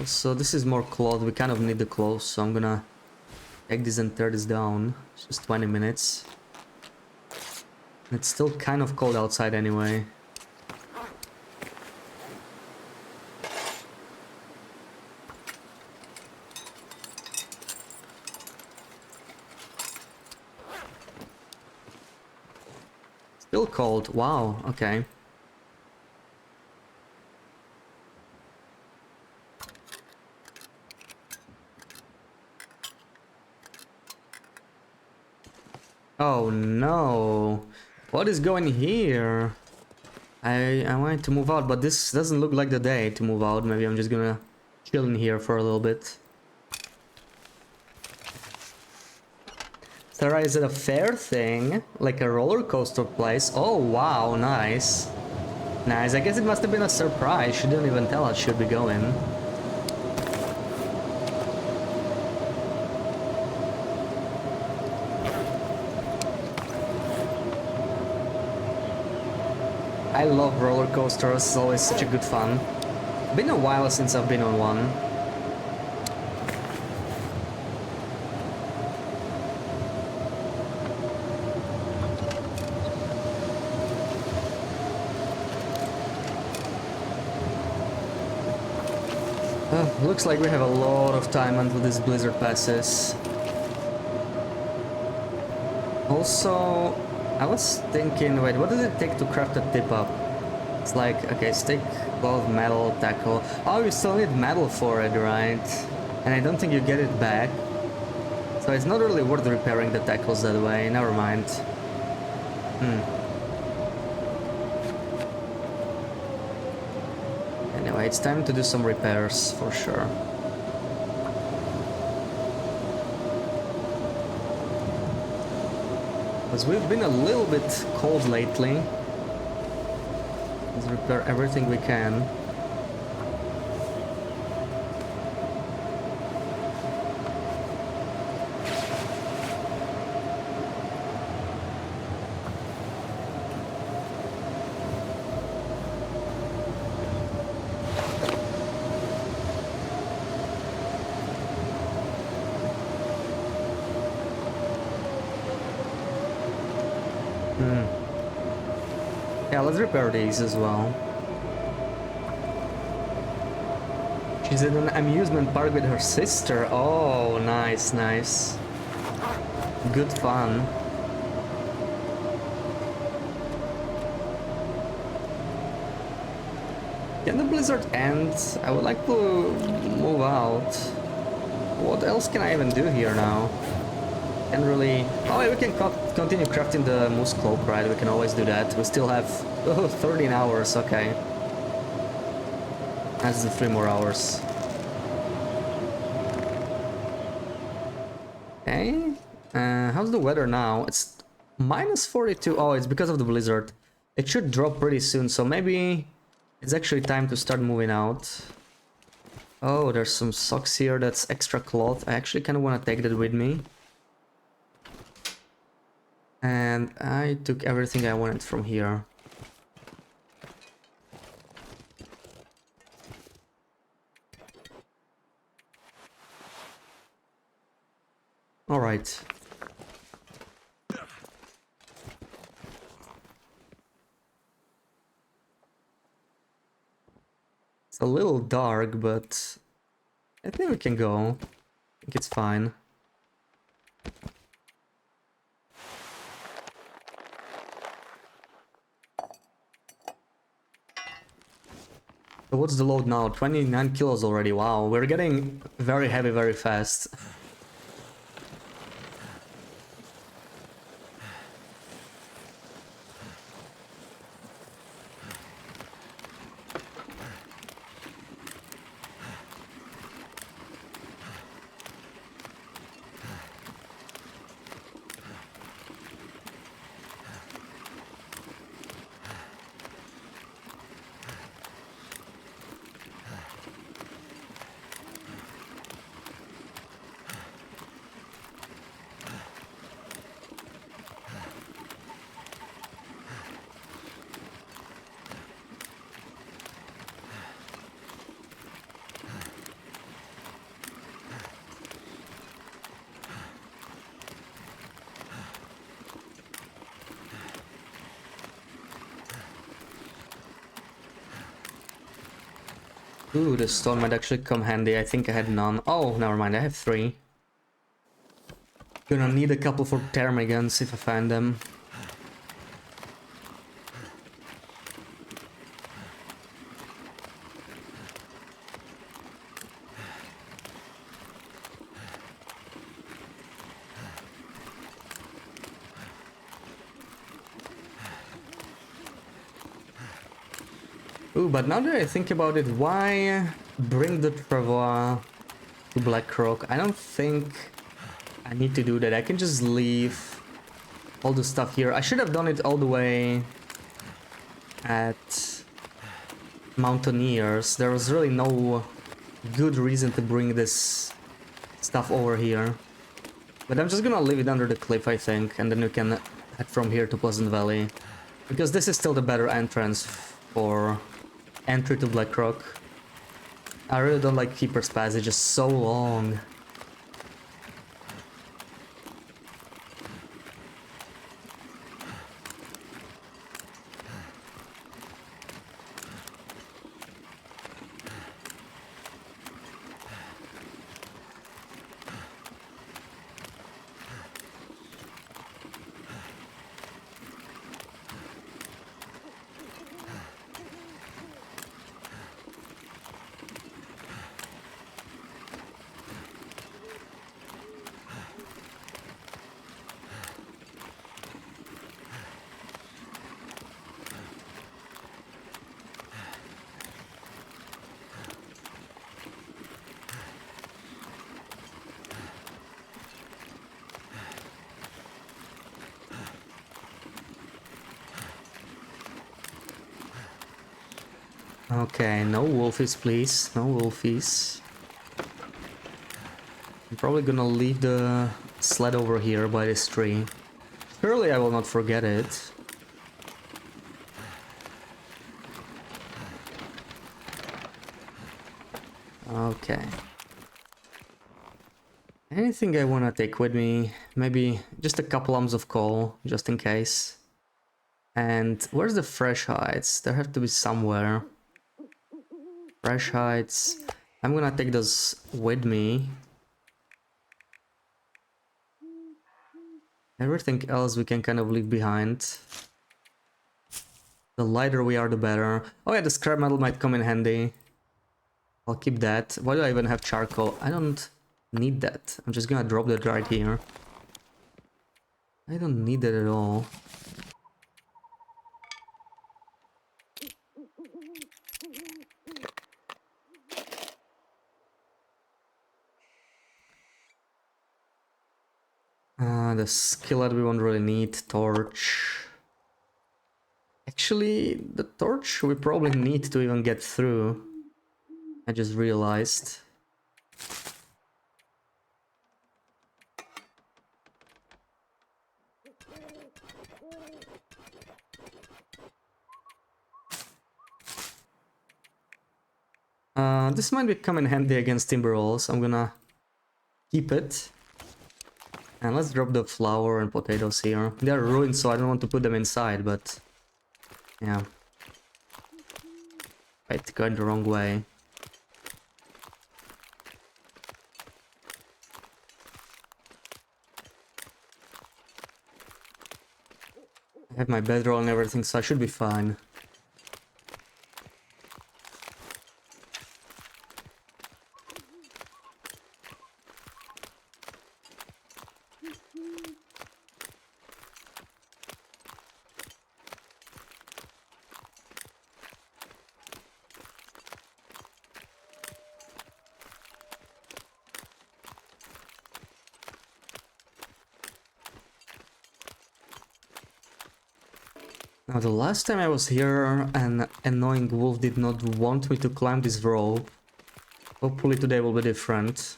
A: So this is more cloth. We kind of need the clothes, so I'm gonna take this and tear this down. It's just 20 minutes. It's still kind of cold outside anyway. Still cold. Wow, okay. Oh no. What is going here? I wanted to move out, but this doesn't look like the day to move out. Maybe I'm just gonna chill in here for a little bit. Sarah, is it a fair thing? Like a roller coaster place? Oh wow, nice. Nice, I guess it must have been a surprise. She didn't even tell us she'd be going. I love roller coasters, it's always such a good fun. Been a while since I've been on one. Looks like we have a lot of time until this blizzard passes. Also, I was thinking, wait, what does it take to craft a tip-up? It's like, okay, stick, cloth, metal, tackle. Oh, you still need metal for it, right? And I don't think you get it back. So it's not really worth repairing the tackles that way, never mind. Anyway, it's time to do some repairs, for sure. Because we've been a little bit cold lately. Let's repair everything we can. Yeah, let's repair these as well. She's in an amusement park with her sister. Oh, nice, nice. Good fun. Can the blizzard end? I would like to move out. What else can I even do here now? Can't really... Oh, we can continue crafting the moose cloak, right? We can always do that. We still have 13 hours, okay. That's the 3 more hours. Okay. How's the weather now? It's minus 42. Oh, it's because of the blizzard. It should drop pretty soon, so maybe it's actually time to start moving out. Oh, there's some socks here. That's extra cloth. I actually kind of want to take that with me. And I took everything I wanted from here. All right. It's a little dark, but I think we can go. I think it's fine. So what's the load now? 29 kilos already. Wow, we're getting very heavy very fast. Ooh, the stone might actually come handy. I think I had none. Oh, never mind, I have 3. Gonna need a couple for ptarmigans if I find them. Ooh, but now that I think about it, why bring the travois to Blackrock? I don't think I need to do that. I can just leave all the stuff here. I should have done it all the way at Mountaineers. There was really no good reason to bring this stuff over here. But I'm just gonna leave it under the cliff, I think, and then we can head from here to Pleasant Valley. Because this is still the better entrance for entry to Blackrock. I really don't like Keeper's Pass, it's just so long. Okay, no wolfies, please. No wolfies. I'm probably gonna leave the sled over here by this tree. Surely I will not forget it. Okay. Anything I wanna take with me? Maybe just a couple lumps of coal, just in case. And where's the fresh hides? There have to be somewhere. Fresh hides. I'm gonna take those with me. Everything else we can kind of leave behind. The lighter we are, the better. Oh yeah, the scrap metal might come in handy. I'll keep that. Why do I even have charcoal? I don't need that. I'm just gonna drop that right here. I don't need that at all. The skillet we won't really need. Torch. Actually, the torch we probably need to even get through. I just realized. This might be coming handy against timber walls. I'm gonna keep it. And let's drop the flour and potatoes here. They're ruined, so I don't want to put them inside, but... yeah. Right, going the wrong way. I have my bedroll and everything, so I should be fine. Now, the last time I was here, an annoying wolf did not want me to climb this rope. Hopefully today will be different.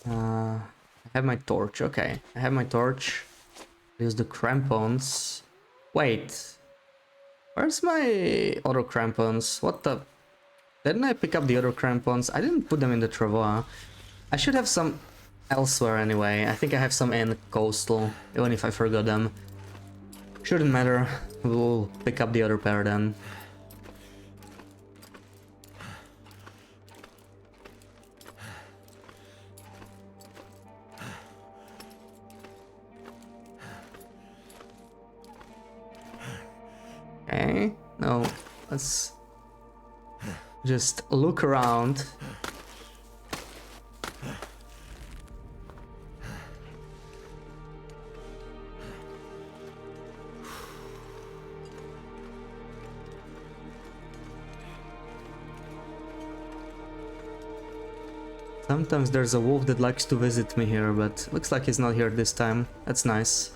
A: I have my torch, okay. I have my torch. Use the crampons. Wait. Where's my other crampons? What the... Didn't I pick up the other crampons? I didn't put them in the travois. I should have some elsewhere anyway. I think I have some in coastal, even if I forgot them. Shouldn't matter. We'll pick up the other pair then. Okay, no, let's just look around. Sometimes there's a wolf that likes to visit me here, but looks like he's not here this time. That's nice.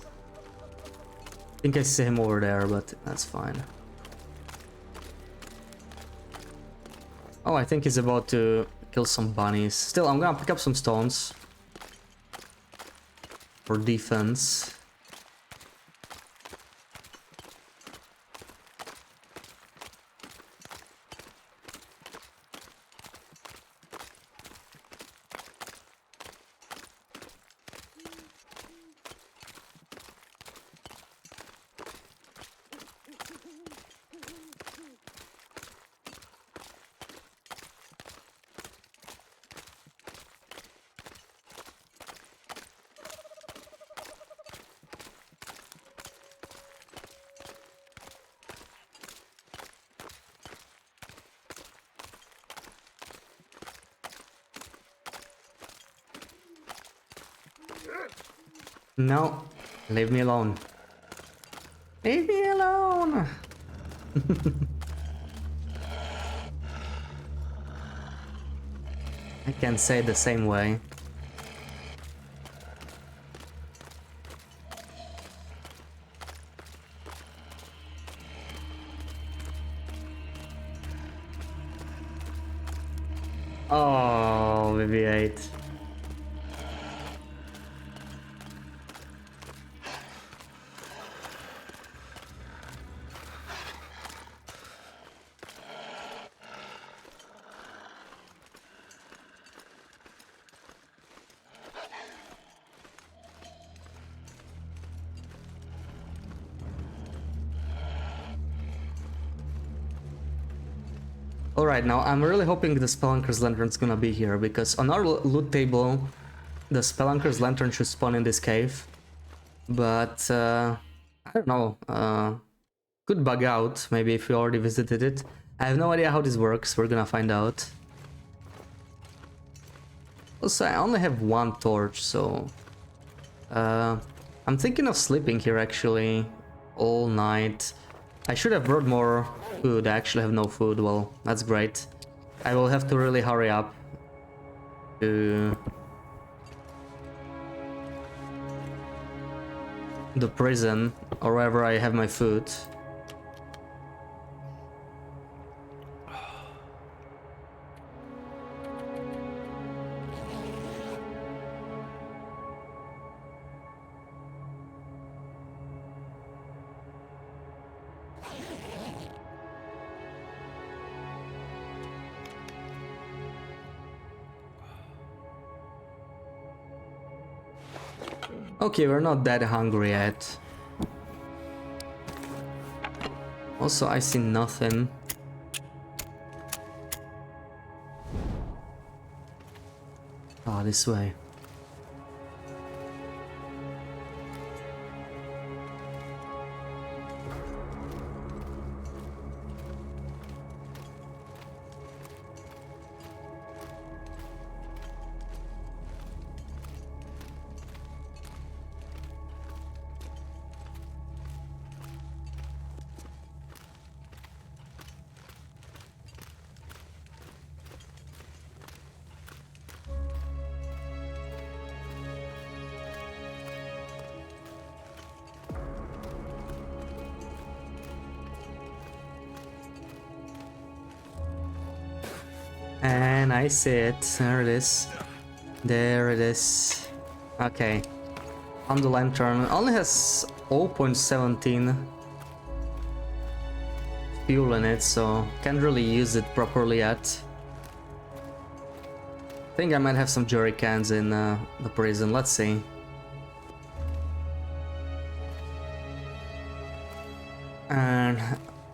A: I think I see him over there, but that's fine. Oh, I think he's about to kill some bunnies. Still, I'm gonna pick up some stones for defense. No, leave me alone. Leave me alone! I can say it the same way. Oh, BB-8. Alright, now I'm really hoping the Spelunker's Lantern's gonna be here, because on our loot table, the Spelunker's Lantern should spawn in this cave. But, I don't know, could bug out, maybe if we already visited it. I have no idea how this works, we're gonna find out. Also, I only have one torch, so... I'm thinking of sleeping here actually, all night. I should have brought more food. I actually have no food. Well, that's great. I will have to really hurry up to the prison or wherever I have my food. Okay, we're not that hungry yet. Also, I see nothing. Ah, this way. And I see it. There it is. There it is. Okay. On the lantern. Only has 0.17 fuel in it, so can't really use it properly yet. I think I might have some jerry cans in the prison, let's see. And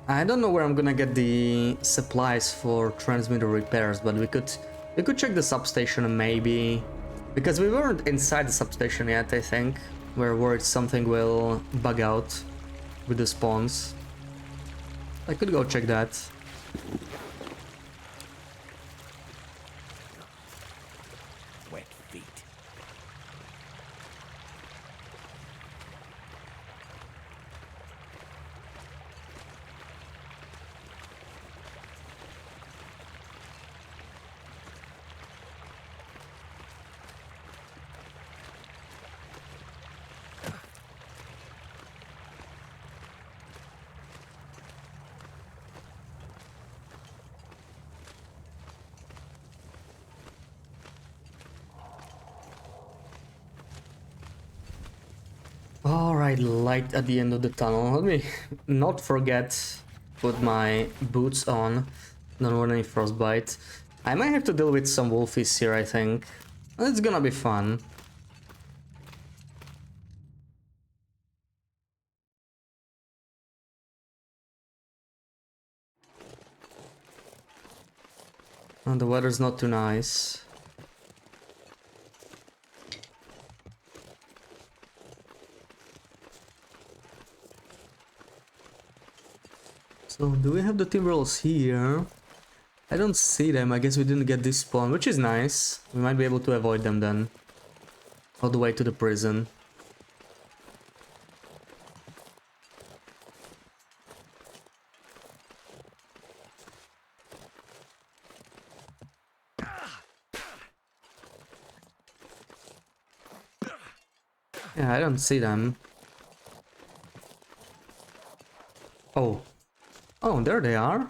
A: I don't know where I'm gonna get the supplies for transmitter repairs, but we could check the substation maybe, because we weren't inside the substation yet. I think we're worried something will bug out with the spawns. I could go check that.
B: Wet feet.
A: Alright, light at the end of the tunnel. Let me not forget put my boots on. Don't want any frostbite. I might have to deal with some wolfies here, I think. It's gonna be fun. And the weather's not too nice. So, do we have the timberwolves here? I don't see them. I guess we didn't get this spawn, which is nice. We might be able to avoid them then. All the way to the prison. Yeah, I don't see them. Oh. Oh, there they are.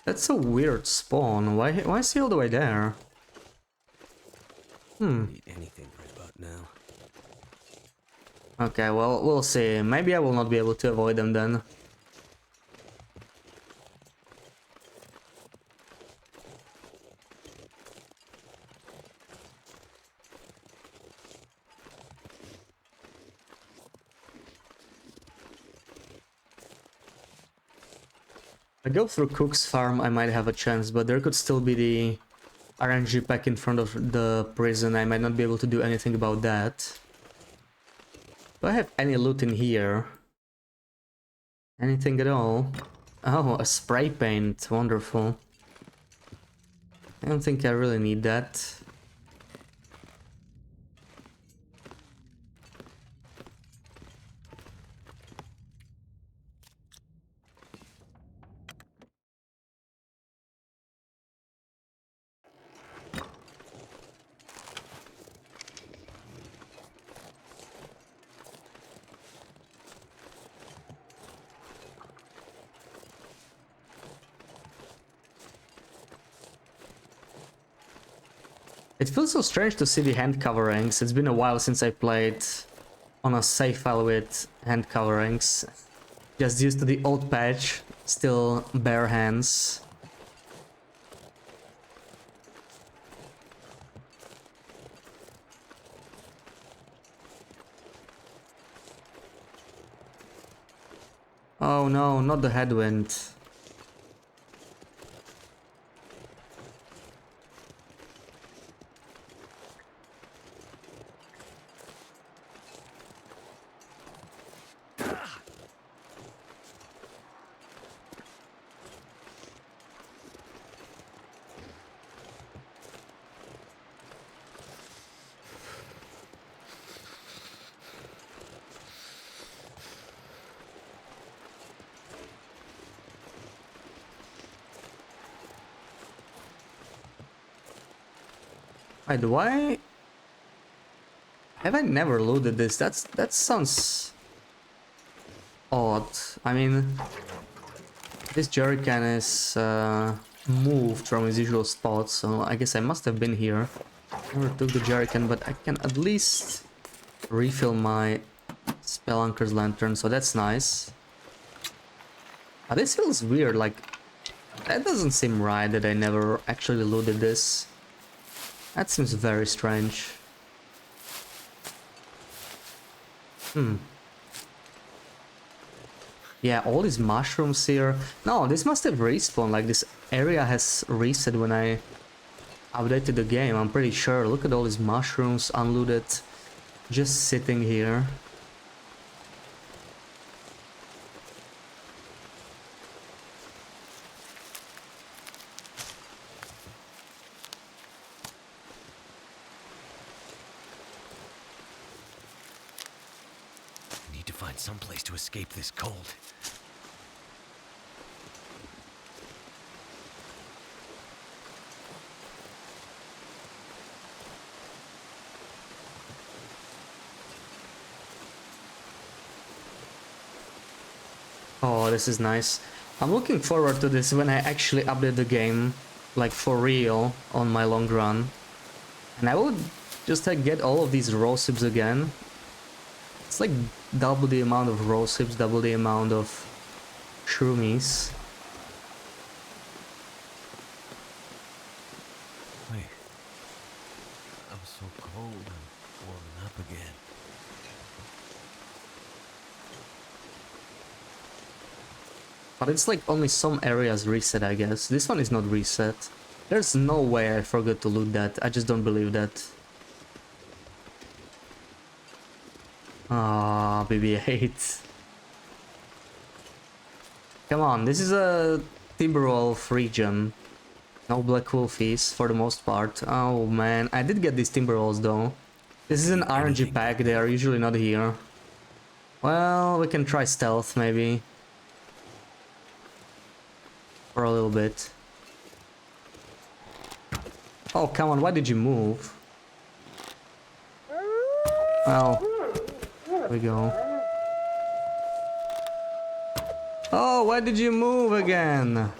A: That's a weird spawn. Why is he all the way there?
B: Eat anything right about now.
A: Okay, well, we'll see. Maybe I will not be able to avoid them then. If I go through Cook's farm, I might have a chance, but there could still be the RNG pack in front of the prison. I might not be able to do anything about that. Do I have any loot in here? Anything at all? Oh, a spray paint. Wonderful. I don't think I really need that. It feels so strange to see the hand coverings. It's been a while since I played on a save file with hand coverings. Just used to the old patch, still bare hands. Oh no, not the headwind. Wait, why have I never loaded this? That sounds odd. I mean, this jerrycan is moved from its usual spot, so I guess I must have been here. Never took the jerrycan, but I can at least refill my Spelunker's lantern, so that's nice. This feels weird, like, that doesn't seem right that I never actually looted this. That seems very strange. Yeah, all these mushrooms here. No, this must have respawned, like this area has reset when I updated the game, I'm pretty sure. Look at all these mushrooms unlooted, just sitting here.
B: I need to find some place to escape this cold.
A: Oh, this is nice. I'm looking forward to this when I actually update the game, like for real, on my long run. And I would just get all of these raw sips again. It's like double the amount of raw sips, double the amount of shroomies.
B: Wait. I'm so cold and warming up again.
A: But it's like only some areas reset, I guess. This one is not reset. There's no way I forgot to loot that. I just don't believe that. Ah, BB-8. Come on, this is a Timberwolf region. No Black Wolfies for the most part. Oh man, I did get these Timberwolves though. This is an RNG pack, they are usually not here. Well, we can try stealth maybe. For a little bit. Oh, come on, why did you move? Well, there we go. Oh, why did you move again?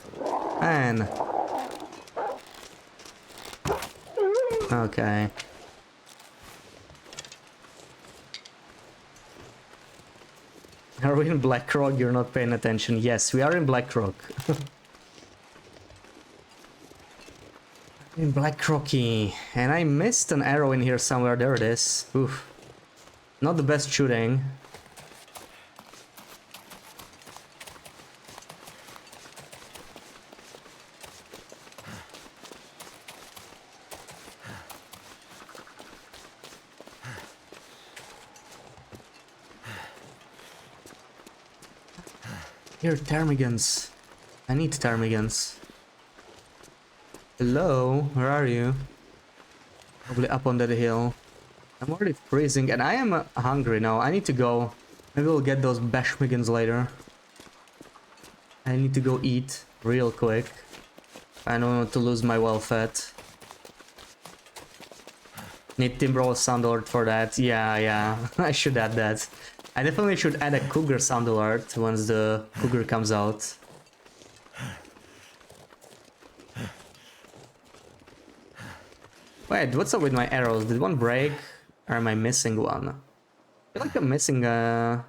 A: Man. Okay. Are we in Blackrock? You're not paying attention. Yes, we are in Blackrock. In Blackrocky. And I missed an arrow in here somewhere. There it is. Oof. Not the best shooting. Here, ptarmigans. I need ptarmigans. Hello, where are you? Probably up on that hill. I'm already freezing and I am hungry now. I need to go. Maybe we'll get those bashmigans later. I need to go eat real quick. I don't want to lose my well fat. Need Timberwolf sound alert for that. Yeah, I should add that. I definitely should add a cougar sound alert once the cougar comes out. Wait, what's up with my arrows? Did one break? Or am I missing one? I feel like I'm missing an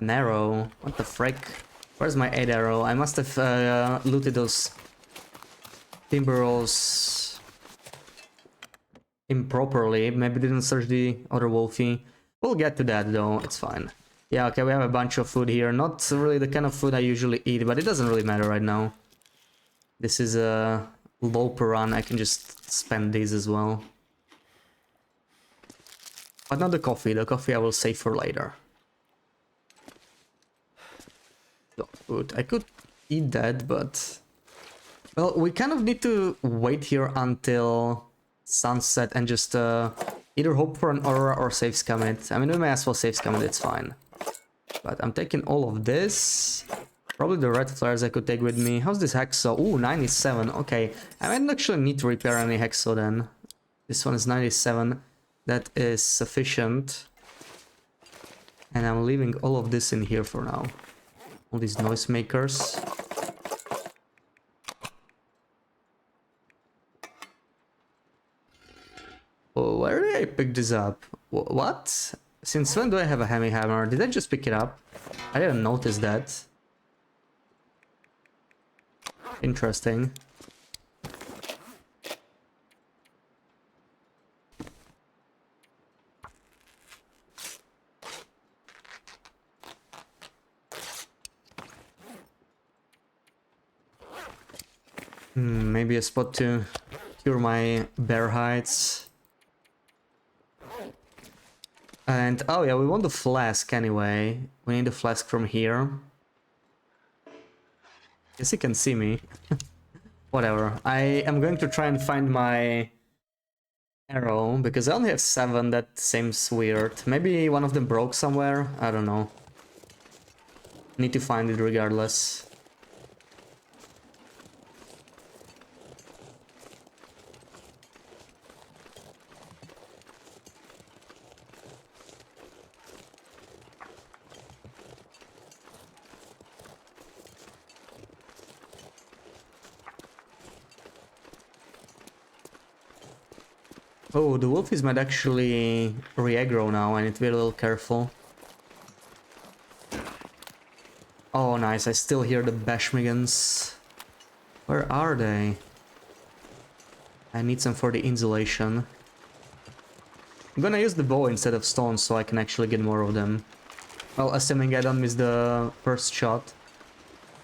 A: arrow. What the frick? Where's my 8 arrow? I must have looted those Timberwolves improperly. Maybe didn't search the other Wolfie. We'll get to that though, it's fine. Yeah, okay, we have a bunch of food here. Not really the kind of food I usually eat, but it doesn't really matter right now. This is a Loper run, I can just spend these as well. But not the coffee I will save for later. Dog food, I could eat that, but... Well, we kind of need to wait here until sunset and just either hope for an aurora or save scam it. I mean, we may as well save scam it, it's fine. But I'm taking all of this. Probably the red flares I could take with me. How's this hexo? Ooh, 97. Okay, I might actually need to repair any hexo then. This one is 97. That is sufficient. And I'm leaving all of this in here for now. All these noisemakers. Oh, where did I pick this up? What? Since when do I have a heavy hammer? Did I just pick it up? I didn't notice that. Interesting. Maybe a spot to cure my bear hides. And oh yeah, we want the flask anyway. We need the flask from here. Guess he can see me. Whatever. I am going to try and find my arrow because I only have 7. That seems weird. Maybe one of them broke somewhere. I don't know. Need to find it regardless. Oh, the wolfies might actually re-aggro now. I need to be a little careful. Oh, nice. I still hear the bashmigans. Where are they? I need some for the insulation. I'm gonna use the bow instead of stones so I can actually get more of them. Well, assuming I don't miss the first shot.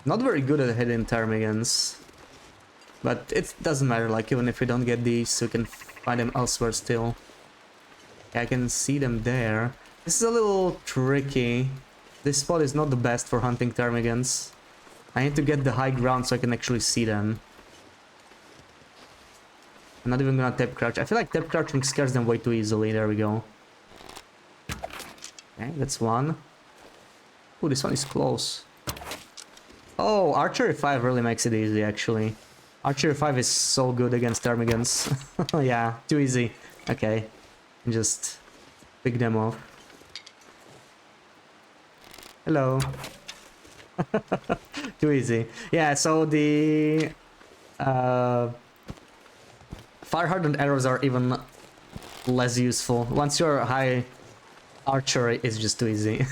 A: Not very good at hitting ptarmigans. But it doesn't matter, like, even if we don't get these, we can find them elsewhere still. Yeah, I can see them there. This is a little tricky. This spot is not the best for hunting ptarmigans. I need to get the high ground so I can actually see them. I'm not even gonna tap crouch. I feel like tap crouching scares them way too easily. There we go. Okay, that's one. Ooh, this one is close. Oh, Archery 5 really makes it easy, actually. Archery 5 is so good against ptarmigans. Yeah, too easy. Okay, just pick them off. Hello. Too easy. Yeah, so the fire-hardened arrows are even less useful. Once you're high archery, it's just too easy.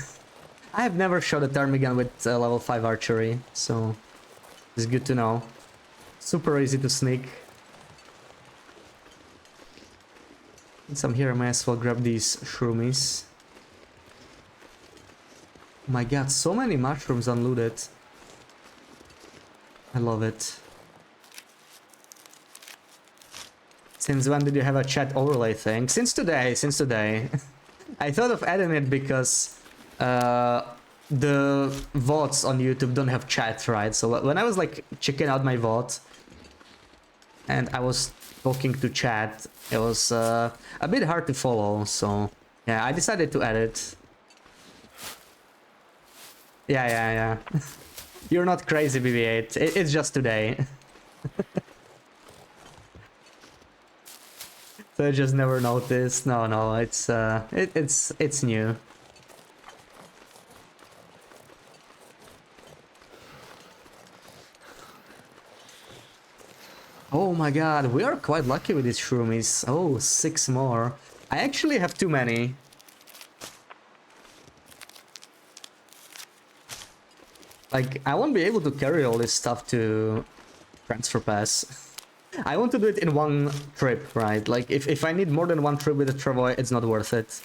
A: I have never shot a ptarmigan with level 5 archery, so it's good to know. Super easy to sneak. Since I'm here, I might as well grab these shroomies. Oh my god, so many mushrooms unlooted. I love it. Since when did you have a chat overlay thing? Since today, since today. I thought of adding it because the VODs on YouTube don't have chat, right? So when I was like checking out my VOD and I was talking to chat, it was a bit hard to follow, so yeah, I decided to add it. Yeah. You're not crazy, BB8. It's just today. So I just never noticed. No, it's new. Oh my god, we are quite lucky with these shroomies. Oh, 6 more. I actually have too many. Like, I won't be able to carry all this stuff to transfer pass. I want to do it in one trip, right? Like, if I need more than one trip with the Travoy, it's not worth it.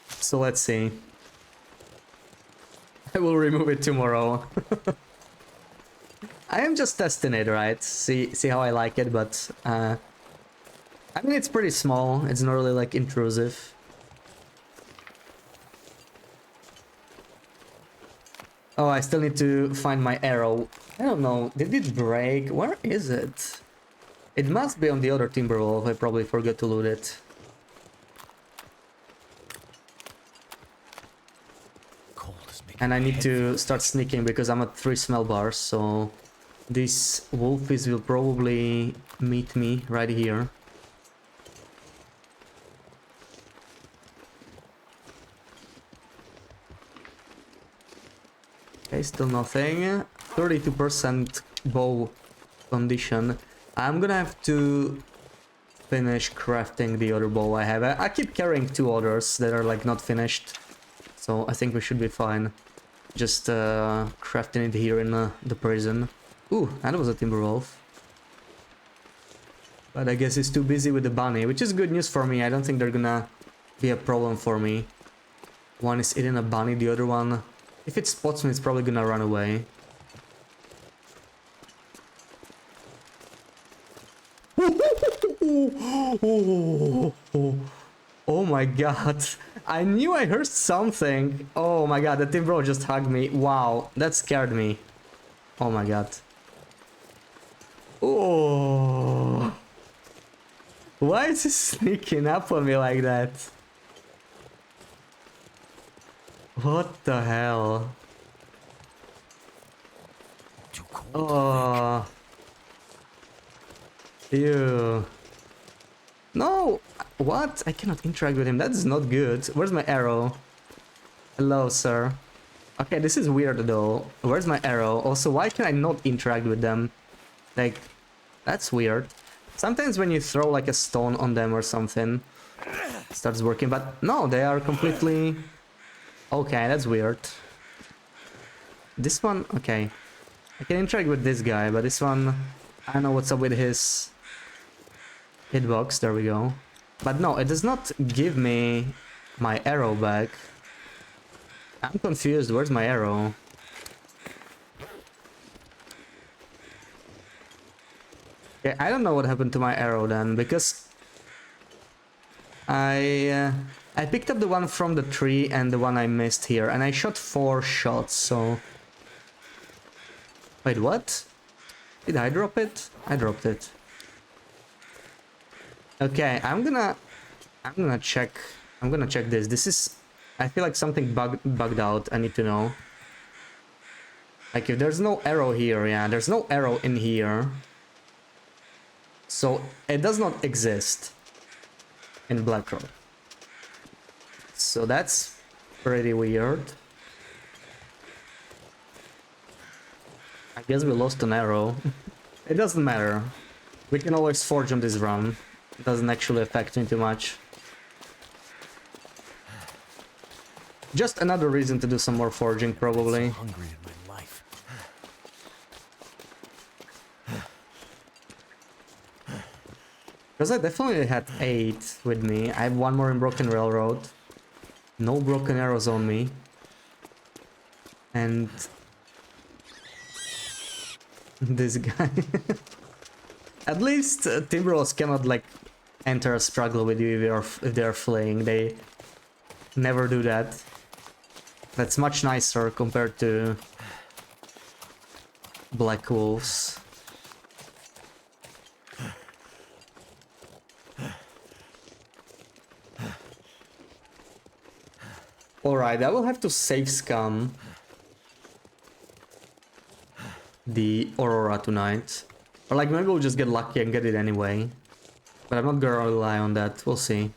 A: So let's see. I will remove it tomorrow. I am just testing it, right? See how I like it, but I mean, it's pretty small. It's not really like intrusive. Oh, I still need to find my arrow. I don't know. Did it break? Where is it? It must be on the other Timberwolf. I probably forgot to loot it. And I need to start sneaking because I'm at 3 smell bars, so these wolfies will probably meet me right here. Okay, still nothing. 32% bow condition. I'm gonna have to finish crafting the other bow I have. I keep carrying 2 others that are like not finished, so I think we should be fine. Just crafting it here in the prison. Ooh, that was a timber wolf. But I guess he's too busy with the bunny, which is good news for me. I don't think they're gonna be a problem for me. One is eating a bunny, the other one, if it spots me, it's probably gonna run away. Oh my god. I knew I heard something. Oh my god, the timber wolf just hugged me. Wow, that scared me. Oh my god. Oh. Why is he sneaking up on me like that? What the hell?
B: Too cold.
A: Oh. Ew. No! What? I cannot interact with him. That is not good. Where's my arrow? Hello, sir. Okay, this is weird though. Where's my arrow? Also, why can I not interact with them? Like, that's weird. Sometimes when you throw like a stone on them or something, it starts working, but no, they are completely... Okay, that's weird. This one, okay. I can interact with this guy, but this one, I don't know what's up with his hitbox. There we go. But no, it does not give me my arrow back. I'm confused. Where's my arrow? Okay, I don't know what happened to my arrow then, because I picked up the one from the tree and the one I missed here, and I shot 4 shots, so... Wait, what? Did I drop it? I dropped it. Okay, I'm gonna check this. This is... I feel like something bugged out. I need to know. Like, if there's no arrow here, yeah, there's no arrow in here. So, it does not exist in Blackrock. So that's pretty weird. I guess we lost an arrow. It doesn't matter. We can always forge on this run. It doesn't actually affect me too much. Just another reason to do some more forging, probably.
B: I'm so hungry in my life.
A: Because I definitely had 8 with me. I have 1 more in Broken Railroad. No broken arrows on me. And... this guy. At least Timberwolves cannot, like, enter a struggle with you if they're fleeing. They never do that. That's much nicer compared to Black Wolves. Alright, I will have to save scum the Aurora tonight. Or like maybe we'll just get lucky and get it anyway. But I'm not gonna rely on that, we'll see.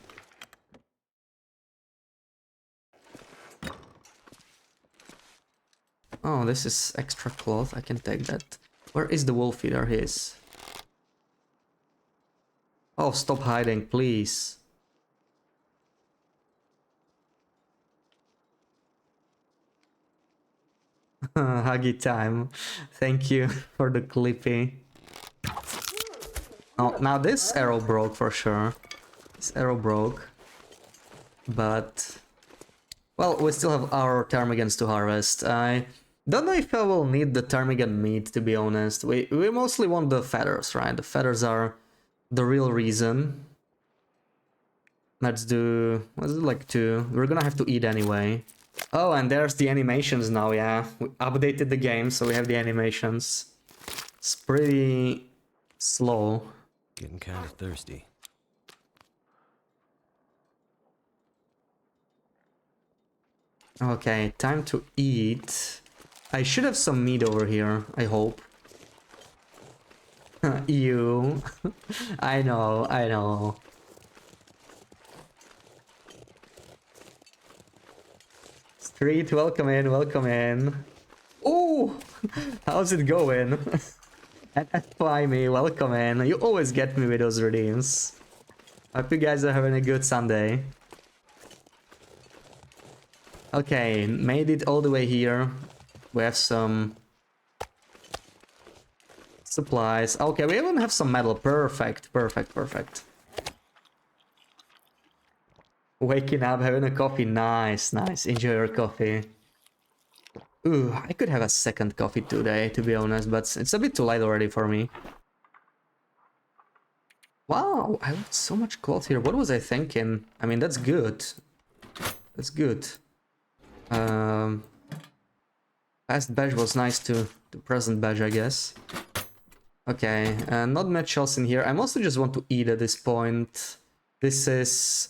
A: Oh, this is extra cloth, I can take that. Where is the wolf feeder? He is. Oh, stop hiding, please. Huggy time. Thank you for the clippy. Oh, now this arrow broke for sure. This arrow broke. But... well, we still have our ptarmigans to harvest. I don't know if I will need the ptarmigan meat, to be honest. We mostly want the feathers, right? The feathers are the real reason. Let's do like 2. We're gonna have to eat anyway. Oh, and there's the animations now, yeah. We updated the game, so we have the animations. It's pretty slow.
B: Getting kind of thirsty.
A: Okay, time to eat. I should have some meat over here, I hope. Ew. I know, I know. Street, welcome in, welcome in. Oh, how's it going? Fly me, welcome in. You always get me with those redeems. Hope you guys are having a good Sunday. Okay, made it all the way here. We have some Supplies. Okay, we even have some metal. Perfect, perfect, perfect. Waking up, having a coffee. Nice, nice. Enjoy your coffee. Ooh, I could have a second coffee today, to be honest, but it's a bit too late already for me. Wow, I have so much gold here. What was I thinking? I mean, that's good. That's good. Past badge was nice to the present badge, I guess. Okay, not much else in here. I mostly just want to eat at this point. This is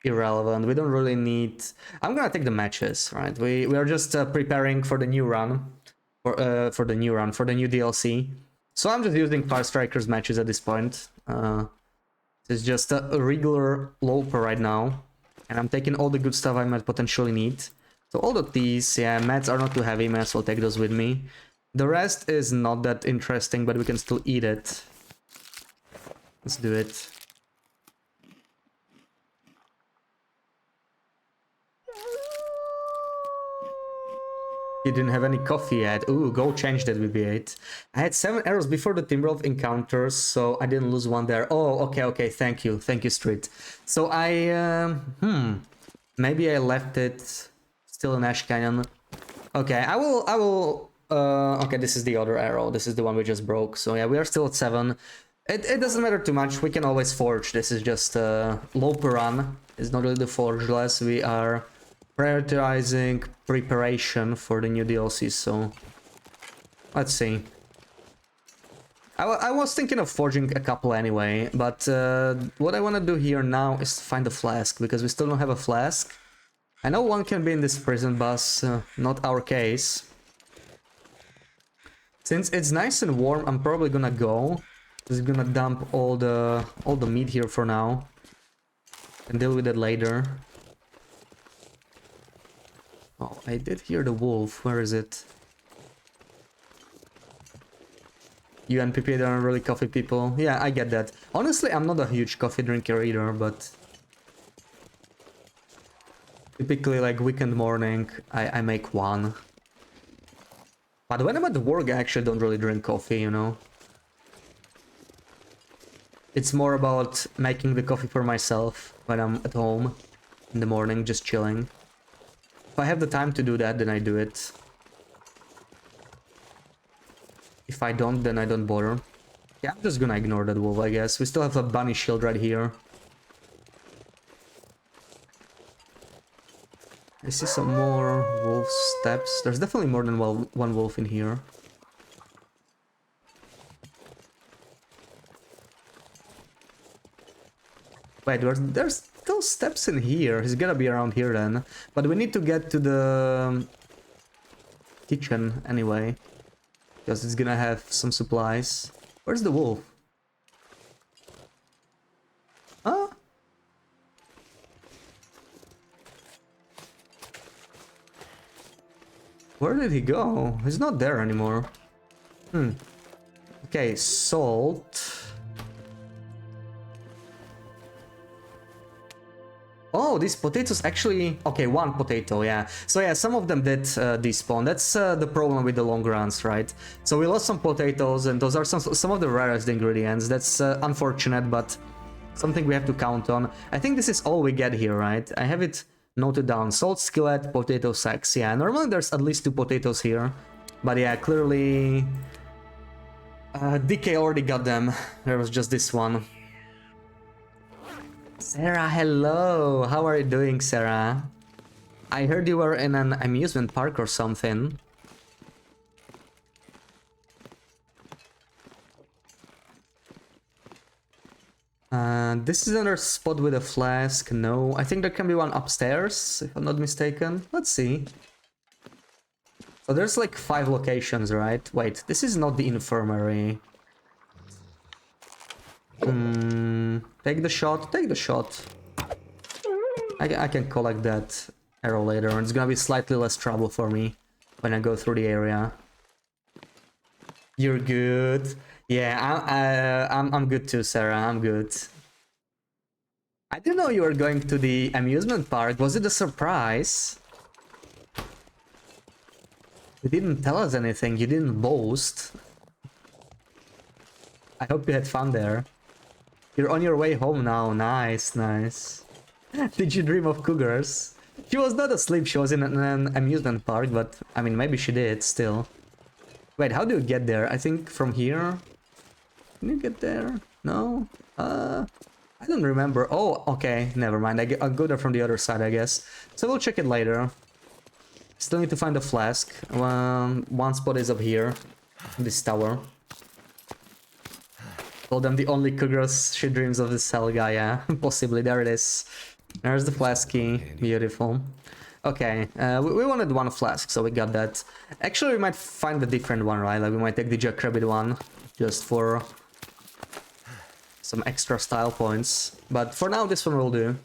A: irrelevant. We don't really need... I'm gonna take the matches, right? We are just preparing for the new run. For the new DLC. So I'm just using Fire Strikers matches at this point. It's just a regular Loper right now. And I'm taking all the good stuff I might potentially need. So all of these, yeah, mats are not too heavy, might as well take those with me. The rest is not that interesting, but we can still eat it. Let's do it. You didn't have any coffee yet. Ooh, go change that with V8. I had 7 arrows before the Timberwolf encounters, so I didn't lose one there. Oh, okay, thank you, Street. So maybe I left it still in Ash Canyon. Okay, I will, okay, this is the other arrow. This is the one we just broke. So yeah, we are still at 7. It doesn't matter too much. We can always forge. This is just a Loper run. It's not really the forgeless. We are prioritizing preparation for the new DLC, so let's see. I was thinking of forging a couple anyway, but what I want to do here now is find a flask, because we still don't have a flask. I know one can be in this prison bus, not our case. Since it's nice and warm, I'm probably gonna go. Just gonna dump all the meat here for now and deal with it later. Oh, I did hear the wolf. Where is it? You and PP aren't really coffee people. Yeah, I get that. Honestly, I'm not a huge coffee drinker either, but typically, like weekend morning, I make one. But when I'm at work, I actually don't really drink coffee, you know? It's more about making the coffee for myself when I'm at home in the morning, just chilling. If I have the time to do that, then I do it. If I don't, then I don't bother. Yeah, I'm just gonna ignore that wolf, I guess. We still have a bunny shield right here. I see some more wolf steps. There's definitely more than one wolf in here. Wait, there's still steps in here. He's gonna be around here then. But we need to get to the kitchen anyway. Because it's gonna have some supplies. Where's the wolf? Huh? Where did he go? He's not there anymore. Okay, salt. Oh, these potatoes actually... Okay, one potato, yeah. So yeah, some of them did despawn. That's the problem with the long runs, right? So we lost some potatoes, and those are some of the rarest ingredients. That's unfortunate, but something we have to count on. I think this is all we get here, right? I have it noted down. Salt skillet, potato sacks. Yeah, normally there's at least 2 potatoes here. But yeah, clearly... DK already got them. There was just this one. Sarah, hello! How are you doing, Sarah? I heard you were in an amusement park or something. This is another spot with a flask. No, I think there can be one upstairs, if I'm not mistaken. Let's see. So there's like 5 locations, right? Wait, this is not the infirmary. Take the shot, take the shot. I can collect that arrow later, and it's gonna be slightly less trouble for me when I go through the area. You're good. Yeah, I'm good too, Sarah. I'm good. I didn't know you were going to the amusement park. Was it a surprise? You didn't tell us anything. You didn't boast. I hope you had fun there. You're on your way home now. Nice, nice. Did you dream of cougars? She was not asleep, she was in an amusement park, but I mean, maybe she did still. Wait, how do you get there? I think from here? Can you get there? No? I don't remember. Oh, okay, never mind. I'll go there from the other side, I guess. So we'll check it later. Still need to find the flask. One spot is up here, this tower. Told them the only cougars she dreams of is Selga, yeah. Possibly, there it is. There's the flask key, beautiful. Okay, we wanted one flask, so we got that. Actually, we might find a different one, right? Like, we might take the Jackrabbit one, just for some extra style points. But for now, this one will do.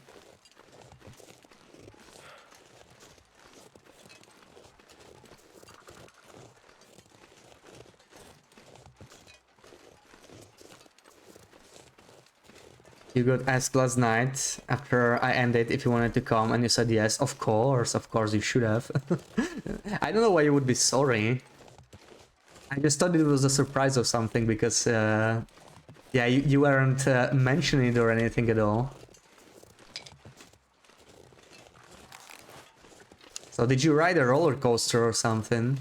A: You got asked last night after I ended if you wanted to come, and you said yes. Of course you should have. I don't know why you would be sorry. I just thought it was a surprise or something because, yeah, you weren't mentioning it or anything at all. So did you ride a roller coaster or something?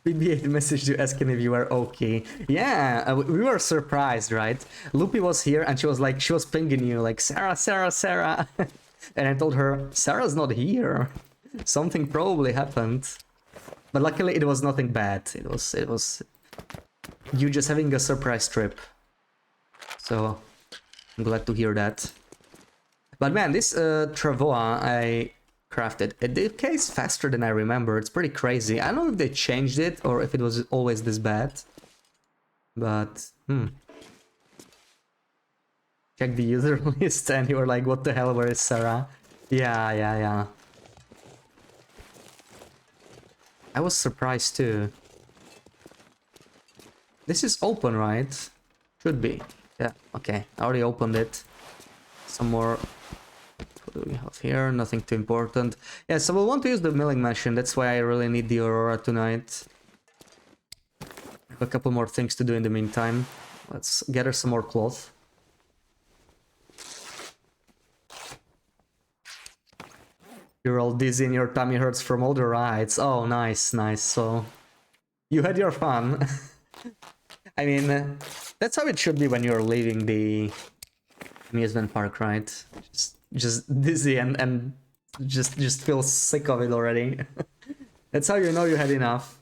A: BB8 messaged you asking if you were okay. Yeah, we were surprised, right? Loopy was here and she was pinging you like, Sarah, Sarah, Sarah. And I told her, Sarah's not here. Something probably happened. But luckily it was nothing bad. It was you just having a surprise trip. So I'm glad to hear that. But man, this Travois I crafted, it decays faster than I remember. It's pretty crazy. I don't know if they changed it or if it was always this bad. But, check the user list and you were like, what the hell, where is Sarah? Yeah. I was surprised too. This is open, right? Should be. Yeah, okay. I already opened it. Some more. What do we have here? Nothing too important. Yeah, so we'll want to use the milling machine. That's why I really need the Aurora tonight. A couple more things to do in the meantime. Let's gather some more cloth. You're all dizzy and your tummy hurts from all the rides. Oh, nice, nice. So you had your fun. I mean, that's how it should be when you're leaving the amusement park, right? Just dizzy and just feel sick of it already. That's how you know you had enough.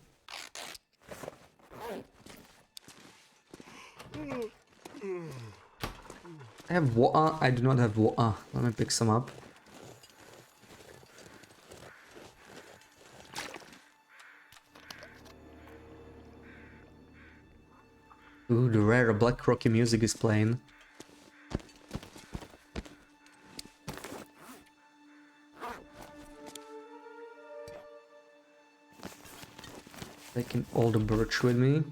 A: I have water. I do not have water. Let me pick some up. Ooh, the rare Black Rocky music is playing. Taking all the birch with me.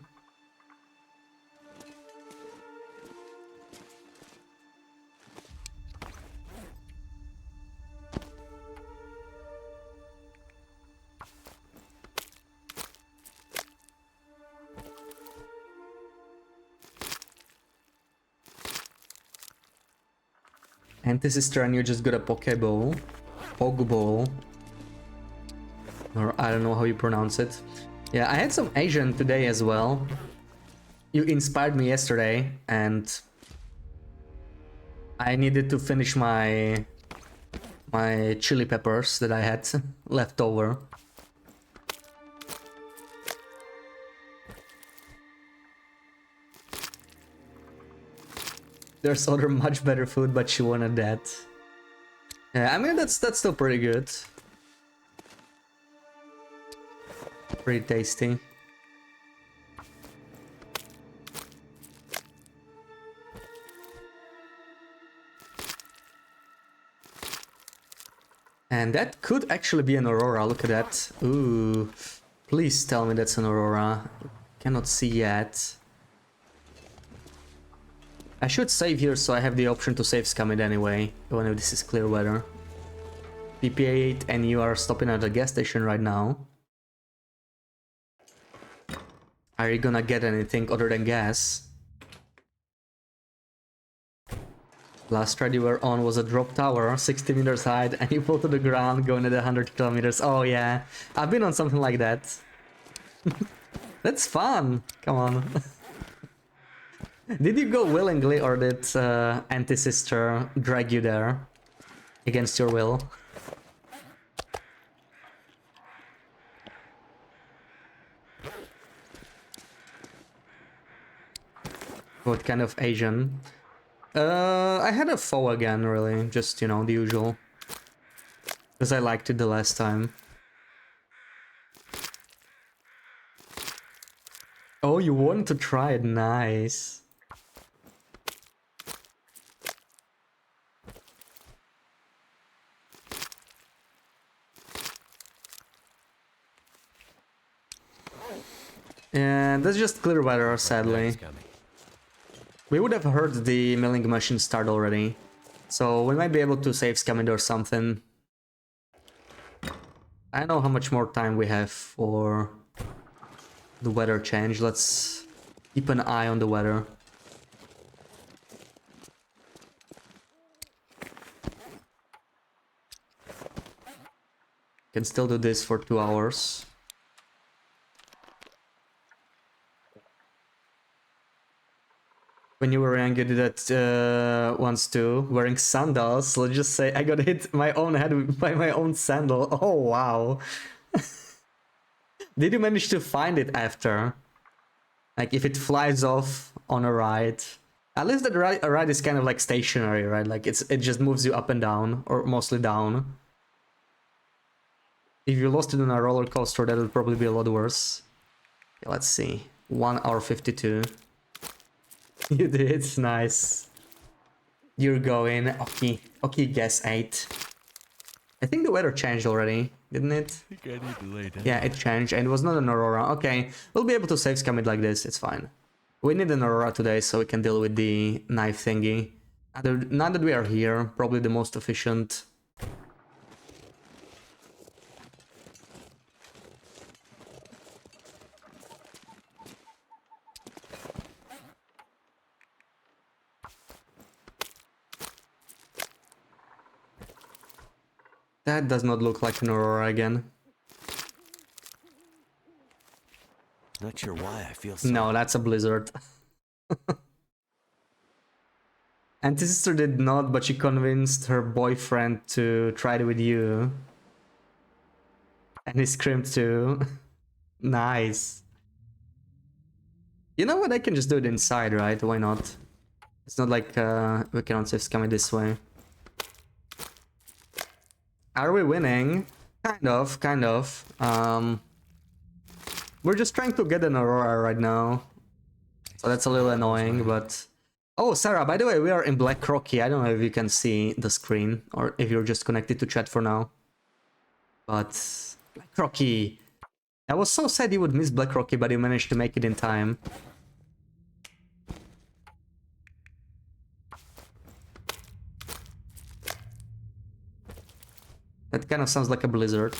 A: And this is turn, you just got a Pokeball. Pokeball. Or I don't know how you pronounce it. Yeah, I had some Asian today as well. You inspired me yesterday and I needed to finish my chili peppers that I had left over. There's other much better food, but she wanted that. Yeah, I mean that's still pretty good. Pretty tasty. And that could actually be an Aurora, look at that. Ooh, please tell me that's an Aurora. Cannot see yet. I should save here so I have the option to save Scamid anyway, even if this is clear weather. PPA8 and you are stopping at a gas station right now. Are you gonna get anything other than gas? Last ride you were on was a drop tower, 60 meters high, and you fall to the ground going at 100 kilometers. Oh yeah, I've been on something like that. That's fun! Come on. Did you go willingly or did Anti-Sister drag you there? Against your will? What kind of Asian? I had a foe again, really. Just, you know, the usual. Because I liked it the last time. Oh, you wanted to try it? Nice. And that's just clear weather, sadly. We would have heard the milling machine start already. So we might be able to save Scamid or something. I don't know how much more time we have for the weather change. Let's keep an eye on the weather. Can still do this for 2 hours. When you were young, you did that once too, wearing sandals. Let's just say I got hit my own head by my own sandal. Oh, wow. Did you manage to find it after? Like, if it flies off on a ride? At least a ride is kind of like stationary, right? Like, it just moves you up and down, or mostly down. If you lost it on a roller coaster, that would probably be a lot worse. Okay, let's see. 1 hour 52. You did, nice. You're going. Okay, okay, guess 8. I think the weather changed already, didn't it?
B: I think I need to lay down.
A: Yeah, it changed, and it was not an aurora. Okay, we'll be able to save Scamid like this, it's fine. We need an aurora today so we can deal with the knife thingy. Now that we are here, probably the most efficient. That does not look like an aurora again.
B: Not sure why I feel so.
A: No, that's a blizzard. Anti-Sister did not, but she convinced her boyfriend to try it with you. And he screamed too. Nice. You know what, I can just do it inside, right? Why not? It's not like we cannot save Scammy this way. Are we winning? Kind of, kind of. We're just trying to get an Aurora right now. So that's a little annoying, but... Oh, Sarah, by the way, we are in Black Rocky. I don't know if you can see the screen, or if you're just connected to chat for now. But... Black Rocky! I was so sad you would miss Black Rocky, but you managed to make it in time. That kind of sounds like a blizzard.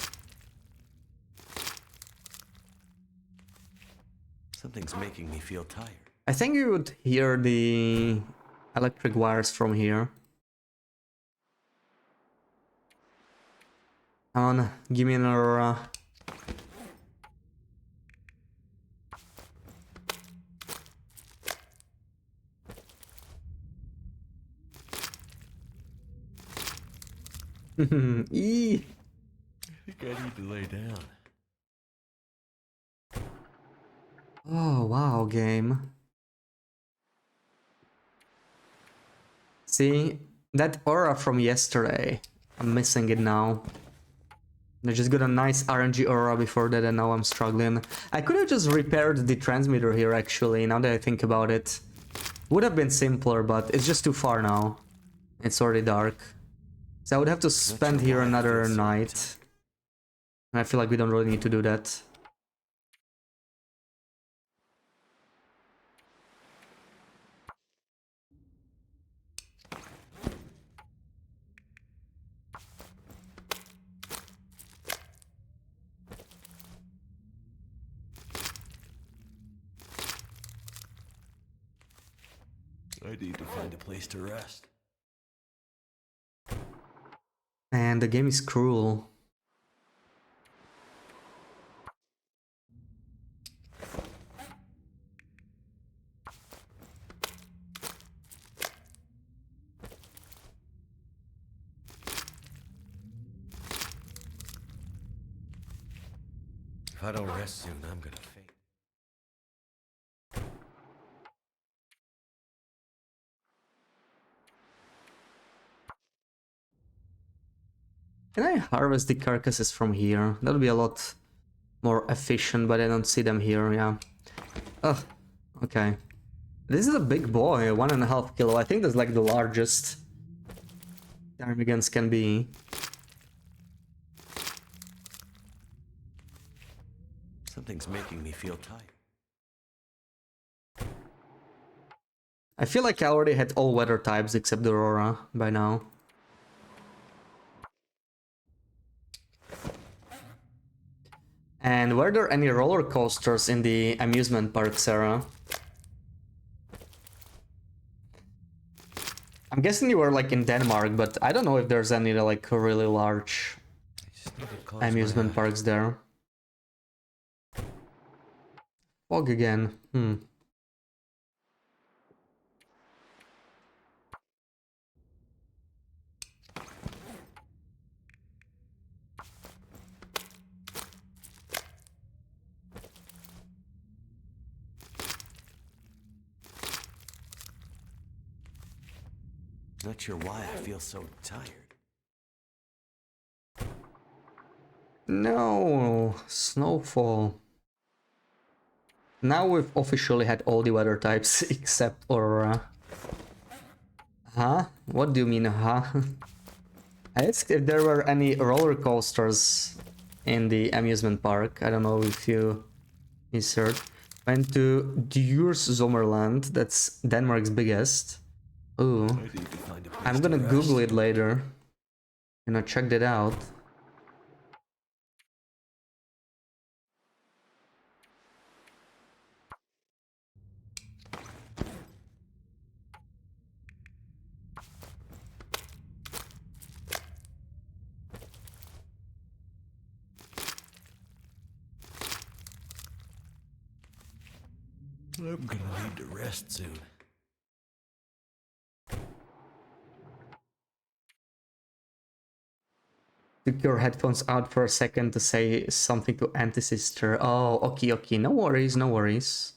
B: Something's making me feel tired.
A: I think you would hear the electric wires from here. Come on, give me an Aurora. Eee.
B: I think I need to lay down.
A: Oh, wow, game. See, that aura from yesterday, I'm missing it now. I just got a nice RNG aura before that and now I'm struggling. I could have just repaired the transmitter here actually, now that I think about it. Would have been simpler, but it's just too far now. It's already dark. So I would have to spend here another night. And I feel like we don't really need to do that.
B: I need to find a place to rest.
A: And the game is cruel.
B: If I don't rest soon, I'm gonna faint.
A: Can I harvest the carcasses from here? That would be a lot more efficient, but I don't see them here, yeah. Ugh, okay. This is a big boy, 1.5 kilo. I think that's like the largest ptarmigans can be.
B: Something's making me feel tired.
A: I feel like I already had all weather types except the Aurora by now. And were there any roller coasters in the amusement park, Sarah? I'm guessing you were like in Denmark, but I don't know if there's any like really large
B: I just need to close my
A: amusement
B: eyes.
A: parks there. Fog again.
B: Not sure why I feel so tired.
A: No, snowfall. Now we've officially had all the weather types except Aurora. Huh? What do you mean, huh? I asked if there were any roller coasters in the amusement park. I don't know if you misheard. Went to Djurs Sommerland, that's Denmark's biggest. Ooh,
B: I need to find a place
A: I'm
B: to
A: gonna
B: rest.
A: Google it later. Check that out.
B: I'm gonna need to rest soon.
A: Took your headphones out for a second to say something to Anti-Sister. Oh, okay, no worries, no worries.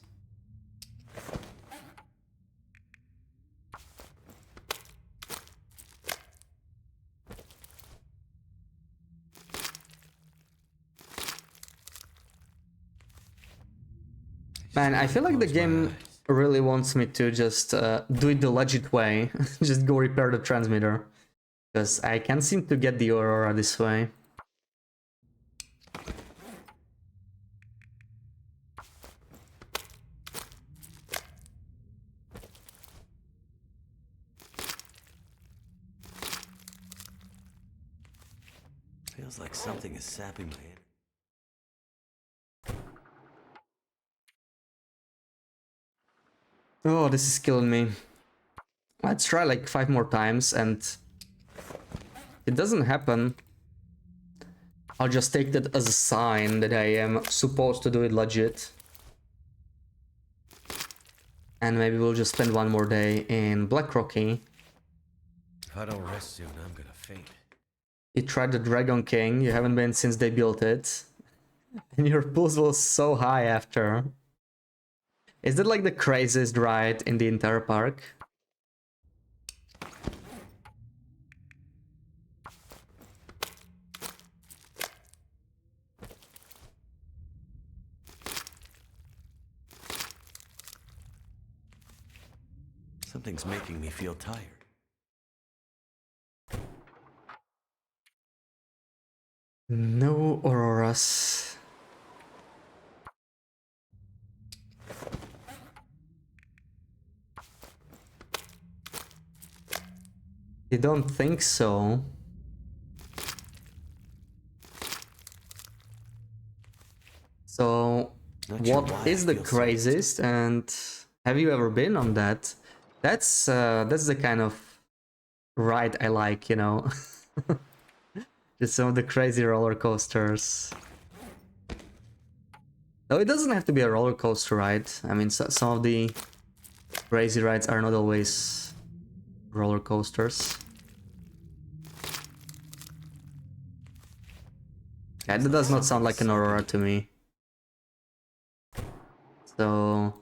A: Man, I feel like the game really wants me to just do it the legit way. Just go repair the transmitter. Because I can't seem to get the Aurora this way.
B: Feels like something is sapping my energy.
A: Oh, this is killing me. Let's try like 5 more times, and it doesn't happen. I'll just take that as a sign that I am supposed to do it legit. And maybe we'll just spend 1 more day in Black Rocky.
B: If I don't rest soon, I'm gonna faint.
A: You tried the Dragon King, you haven't been since they built it. And your pulse was so high after. Is that like the craziest ride in the entire park?
B: Something's making me feel tired.
A: No Auroras. You don't think so? So,
B: Not sure
A: what
B: why
A: is
B: I
A: the
B: feel so
A: craziest, and have you ever been on that? That's the kind of ride I like, you know. Just some of the crazy roller coasters. No, it doesn't have to be a roller coaster ride. I mean, some of the crazy rides are not always roller coasters. Yeah, that does not sound like an Aurora to me. So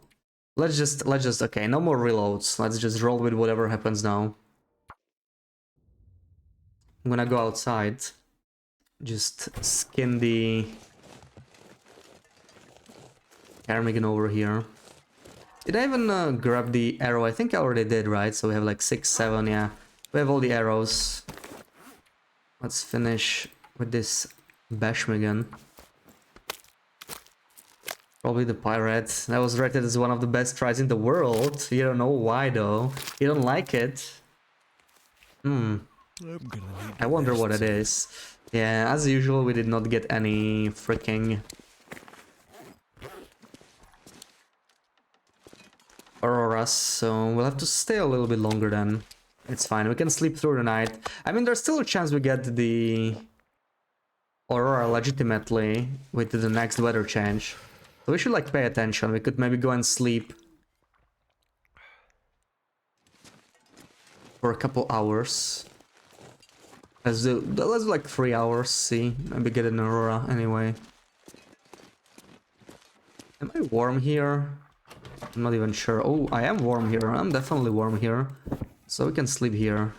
A: let's just okay, no more reloads. Let's just roll with whatever happens now. I'm gonna go outside. Just skin the Ptarmigan over here. Did I even grab the arrow? I think I already did, right? So we have like 6, 7, yeah. We have all the arrows. Let's finish with this Bashmigan. Probably the pirate. That was rated as one of the best tries in the world. You don't know why though. You don't like it. I wonder what it is. Yeah, as usual, we did not get any freaking Auroras, so we'll have to stay a little bit longer then. It's fine, we can sleep through the night. I mean, there's still a chance we get the Aurora legitimately with the next weather change. So we should like pay attention. We could maybe go and sleep for a couple hours. Let's do like 3 hours, see? Maybe get an Aurora anyway. Am I warm here? I'm not even sure. Oh, I am warm here. I'm definitely warm here. So we can sleep here.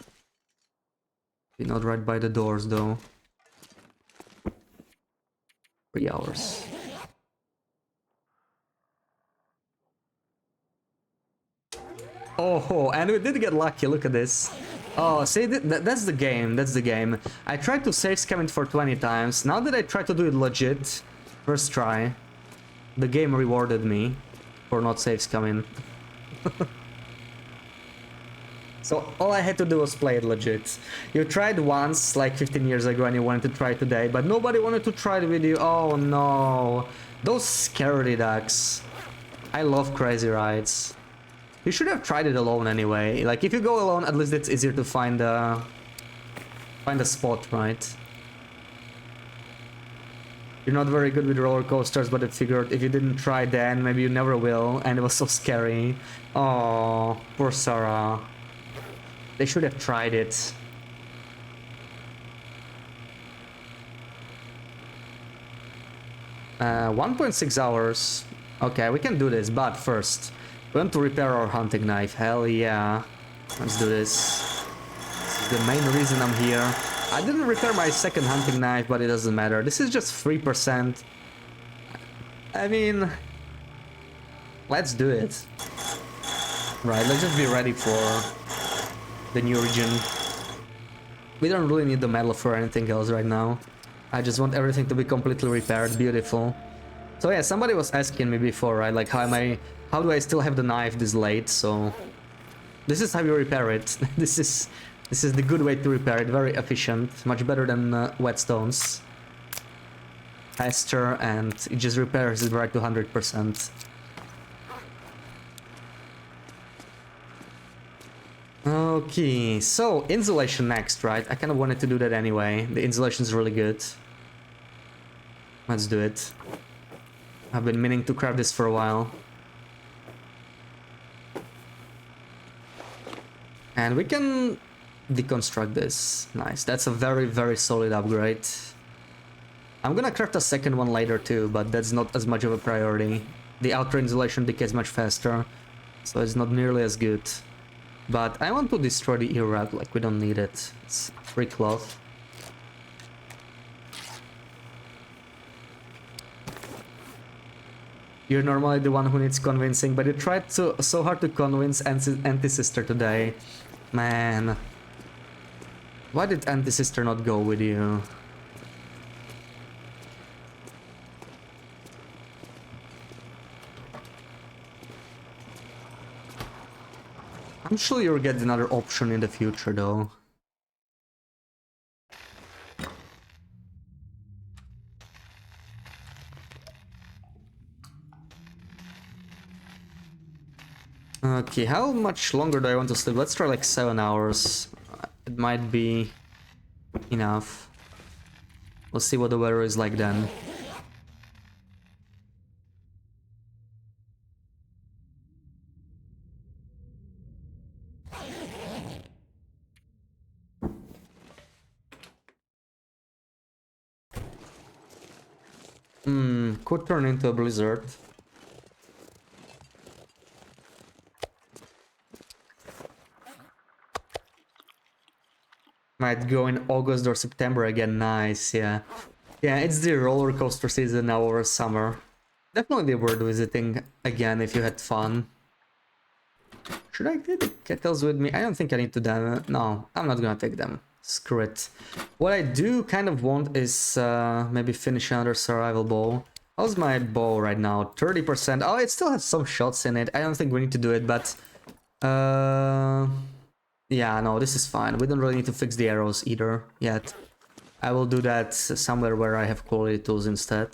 A: Be not right by the doors though. 3 hours. Oh, and we did get lucky. Look at this. Oh, see, that's the game. That's the game. I tried to save scam it for 20 times. Now that I try to do it legit, first try, the game rewarded me for not save scamming. So all I had to do was play it legit. You tried once, like 15 years ago, and you wanted to try today, but nobody wanted to try it with you. Oh no. Those scaredy ducks. I love crazy rides. You should have tried it alone anyway. Like, if you go alone, at least it's easier to find a spot, right? You're not very good with roller coasters, but I figured if you didn't try then, maybe you never will, and it was so scary. Oh, poor Sarah. They should have tried it. Uh, 1.6 hours. Okay, we can do this, but first, we want to repair our hunting knife. Hell yeah. Let's do this. This is the main reason I'm here. I didn't repair my second hunting knife, but it doesn't matter. This is just 3%. I mean, let's do it. Right, let's just be ready for the new region. We don't really need the medal for anything else right now. I just want everything to be completely repaired. Beautiful. So yeah, somebody was asking me before, right? Like, how do I still have the knife this late? So this is how you repair it. This is the good way to repair it. Very efficient, much better than whetstones. Faster, and it just repairs it right to 100%. Okay, so insulation next, right? I kind of wanted to do that anyway. The insulation is really good. Let's do it. I've been meaning to craft this for a while. And we can deconstruct this. Nice. That's a very, very solid upgrade. I'm gonna craft a second one later too, but that's not as much of a priority. The outer insulation decays much faster, so it's not nearly as good. But I want to destroy the earrug, like we don't need it. It's free cloth. You're normally the one who needs convincing, but you tried so hard to convince Anti-Sister today. Man. Why did Anti-Sister not go with you? I'm sure you'll get another option in the future though. Okay, how much longer do I want to sleep? Let's try like 7 hours. It might be enough. We'll see what the weather is like then. Could turn into a blizzard. Might go in August or September again. Nice, yeah. Yeah, it's the roller coaster season now over summer. Definitely worth visiting again if you had fun. Should I take the kettles with me? I don't think I need to them. No, I'm not gonna take them. Screw it. What I do kind of want is maybe finish another survival bow. How's my bow right now? 30%. Oh, it still has some shots in it. I don't think we need to do it, but... yeah, no, this is fine. We don't really need to fix the arrows either yet. I will do that somewhere where I have quality tools instead.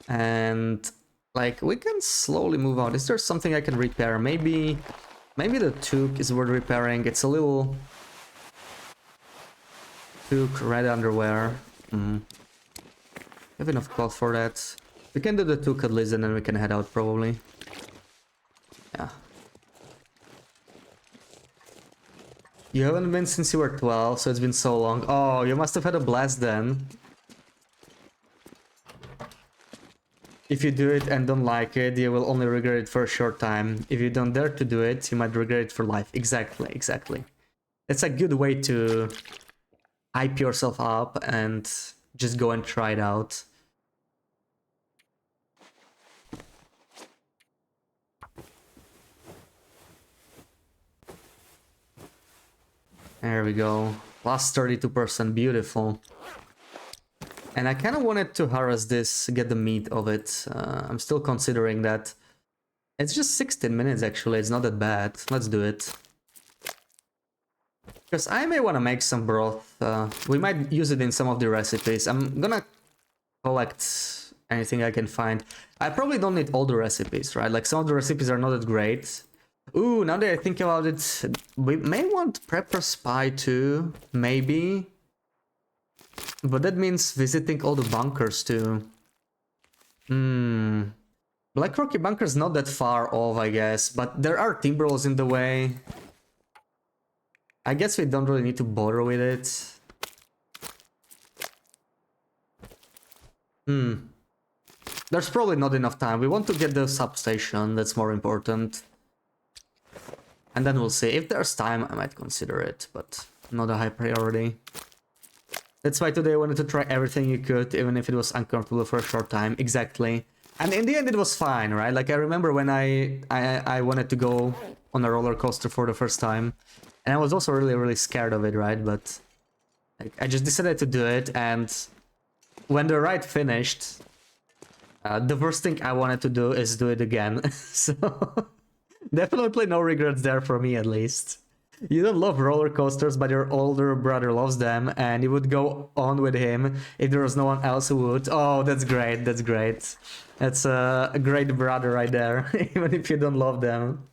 A: And... like, we can slowly move on. Is there something I can repair? Maybe the toque is worth repairing. It's a little... toque, red underwear. Have enough cloth for that. We can do the toque at least and then we can head out probably. Yeah. You haven't been since you were 12, so it's been so long. Oh, you must have had a blast then. If you do it and don't like it, you will only regret it for a short time. If you don't dare to do it, you might regret it for life. Exactly, exactly. It's a good way to hype yourself up and just go and try it out. There we go. Plus 32%, beautiful. And I kind of wanted to harass this, get the meat of it. I'm still considering that. It's just 16 minutes actually, it's not that bad. Let's do it. Because I may want to make some broth. We might use it in some of the recipes. I'm gonna collect anything I can find. I probably don't need all the recipes, right? Like some of the recipes are not that great. Ooh, now that I think about it, we may want Prepper Spy too, maybe. But that means visiting all the bunkers too. Black Rocky Bunker's not that far off, I guess, but there are timberwolves in the way. I guess we don't really need to bother with it. There's probably not enough time. We want to get the substation, that's more important. And then we'll see. If there's time, I might consider it, but not a high priority. That's why today I wanted to try everything you could, even if it was uncomfortable for a short time. Exactly. And in the end it was fine, right? Like I remember when I wanted to go on a roller coaster for the first time. And I was also really scared of it, right? But like, I just decided to do it, and when the ride finished, the first thing I wanted to do is do it again. So definitely no regrets there for me, at least. You don't love roller coasters, but your older brother loves them, and you would go on with him if there was no one else who would. Oh, that's great, that's great. That's a great brother right there, even if you don't love them.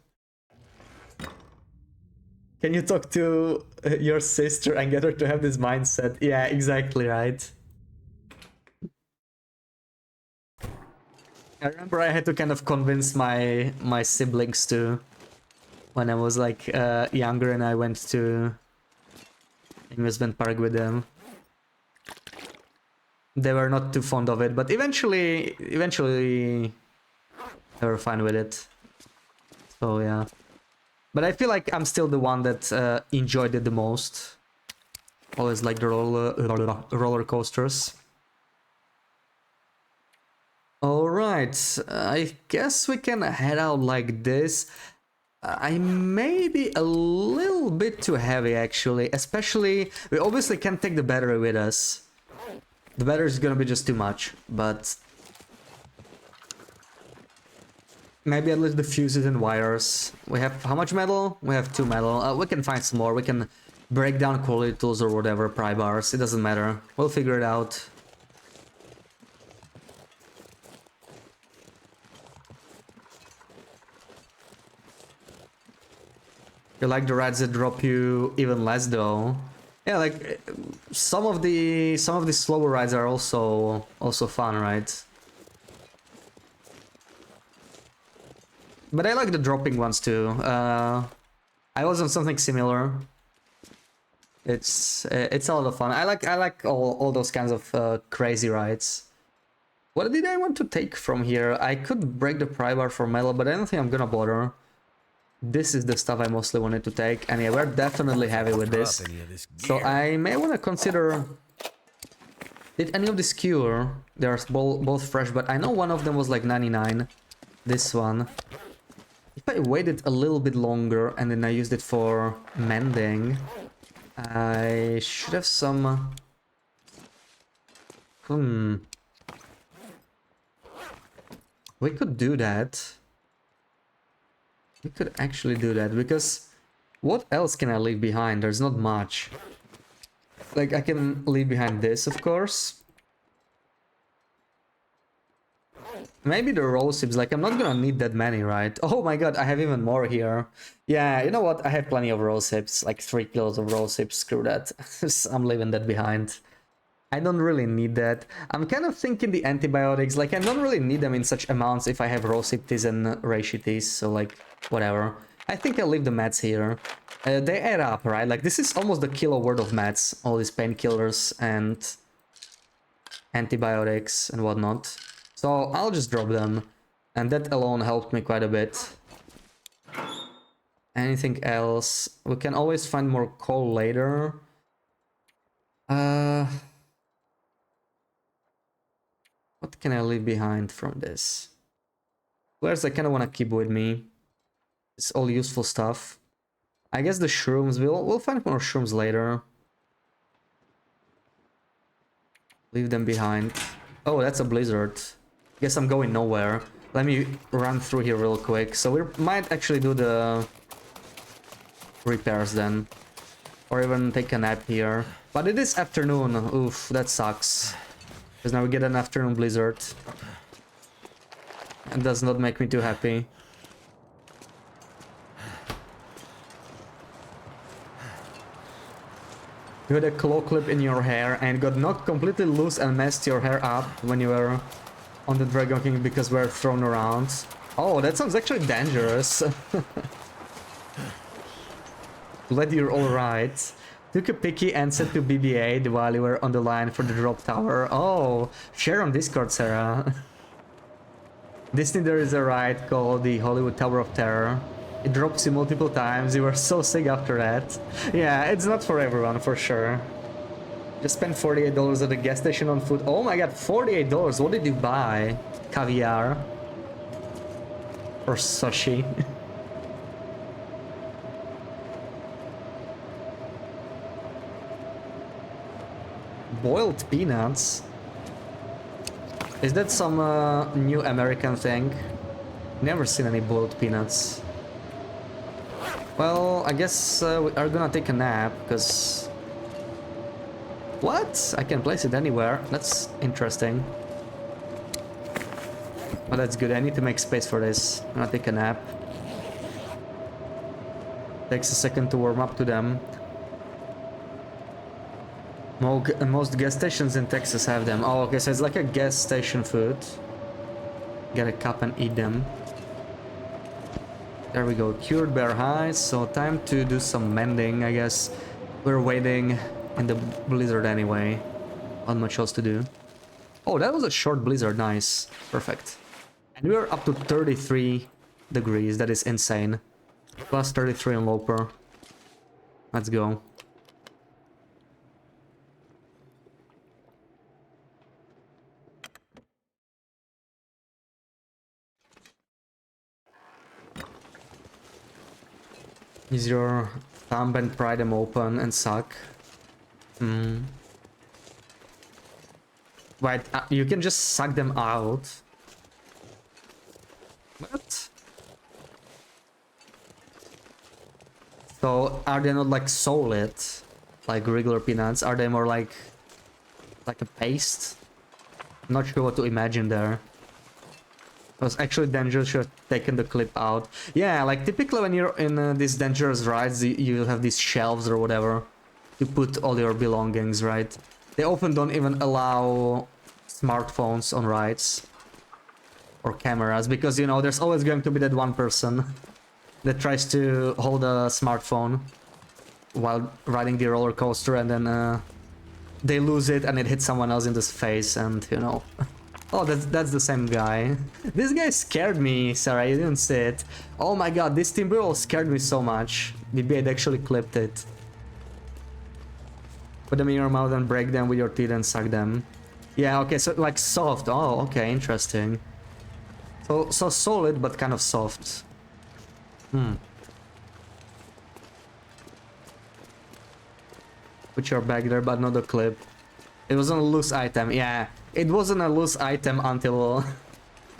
A: Can you talk to your sister and get her to have this mindset? Yeah, exactly, right. I remember I had to kind of convince my siblings too. When I was like younger and I went to amusement park with them. They were not too fond of it, but eventually they were fine with it. So yeah. But I feel like I'm still the one that enjoyed it the most. Always like the roller coasters. Alright, I guess we can head out like this. I may be a little bit too heavy actually, especially we obviously can't take the battery with us. The battery is gonna be just too much, but maybe at least the fuses and wires. We have how much metal? We have 2 metal. We can find some more. We can break down quality tools or whatever, pry bars. It doesn't matter. We'll figure it out. You like the rides that drop you even less though. Yeah, like some of the slower rides are also fun, right? But I like the dropping ones too. I was on something similar. It's a lot of fun. I like all those kinds of crazy rides. What did I want to take from here? I could break the pry bar for metal, but I don't think I'm gonna bother. This is the stuff I mostly wanted to take, and yeah, we're definitely heavy with
B: Drop
A: this.
B: any of this
A: So
B: gear.
A: I may want to consider... Did any of this cure? They're both fresh, but I know one of them was like 99. This one. If I waited a little bit longer and then I used it for mending, I should have some... We could do that. We could actually do that, because what else can I leave behind? There's not much. Like, I can leave behind this, of course. Maybe the roll sips, like, I'm not gonna need that many, right? Oh my god, I have even more here. Yeah, you know what? I have plenty of roll sips, like 3 kilos of roll sips, screw that. I'm leaving that behind. I don't really need that. I'm kind of thinking the antibiotics, like, I don't really need them in such amounts if I have Rosiptis and Reichitis, so like, whatever. I think I'll leave the meds here. They add up, right? Like, this is almost a kilo worth of meds, all these painkillers and antibiotics and whatnot. So I'll just drop them, and that alone helped me quite a bit. Anything else? We can always find more coal later. What can I leave behind from this? Flares I kind of want to keep with me. It's all useful stuff. I guess the shrooms, we'll find more shrooms later. Leave them behind. Oh, that's a blizzard. Guess I'm going nowhere. Let me run through here real quick. So we might actually do the repairs then. Or even take a nap here. But it is afternoon. Oof, that sucks. Because now we get an afternoon blizzard. It does not make me too happy. You had a claw clip in your hair and got knocked completely loose and messed your hair up when you were on the Dragon King because we were thrown around. Oh, that sounds actually dangerous. Glad you're alright. Took a picky and said to BB-8 while you were on the line for the drop tower. Oh, share on Discord, Sarah. Disney, there is a ride called the Hollywood Tower of Terror. It drops you multiple times, you were so sick after that. Yeah, it's not for everyone, for sure. Just spent $48 at the gas station on food. Oh my god, $48! What did you buy? Caviar? Or sushi? Boiled peanuts? Is that some new American thing? Never seen any boiled peanuts. Well, I guess we are gonna take a nap, because... What? I can place it anywhere. That's interesting. But that's good. I need to make space for this. I'm gonna take a nap. Takes a second to warm up to them. Most gas stations in Texas have them. Oh, okay, so it's like a gas station food. Get a cup and eat them. There we go, cured bear hides, so time to do some mending, I guess. We're waiting in the blizzard anyway. Not much else to do. Oh, that was a short blizzard, nice. Perfect. And we're up to 33 degrees, that is insane. Plus 33 on Loper. Let's go. Use your thumb and pry them open and suck. Wait, you can just suck them out. What? So, are they not like solid? Like regular peanuts? Are they more like a paste? I'm not sure what to imagine there. It was actually dangerous, should have taken the clip out. Yeah, like typically when you're in these dangerous rides, you have these shelves or whatever to put all your belongings, right? They often don't even allow smartphones on rides or cameras because, you know, there's always going to be that one person that tries to hold a smartphone while riding the roller coaster, and then they lose it and it hits someone else in the face, and you know. Oh, that's the same guy. This guy scared me, Sarah, you didn't see it. Oh my god, this Timberwolf scared me so much. Maybe I'd actually clipped it. Put them in your mouth and break them with your teeth and suck them. Yeah, okay, so like soft. Oh, okay, interesting. So solid, but kind of soft. Put your bag there, but not a clip. It wasn't a loose item. Yeah, it wasn't a loose item until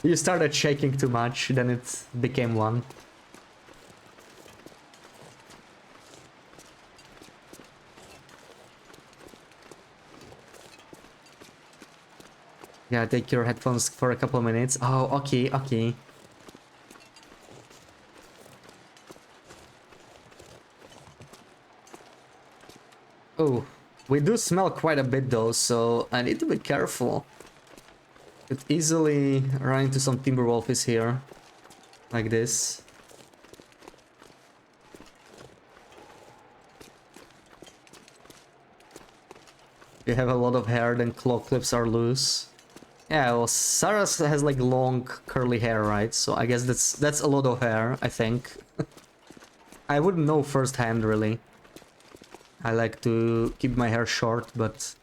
A: you started shaking too much, then it became one. Yeah, take your headphones for a couple of minutes. Oh, okay, okay. Oh, we do smell quite a bit though, so I need to be careful. Could easily run into some Timberwolfies here. Like this. You have a lot of hair, then claw clips are loose. Yeah, well, Sarah has like long curly hair, right? So I guess that's a lot of hair, I think. I wouldn't know firsthand, really. I like to keep my hair short, but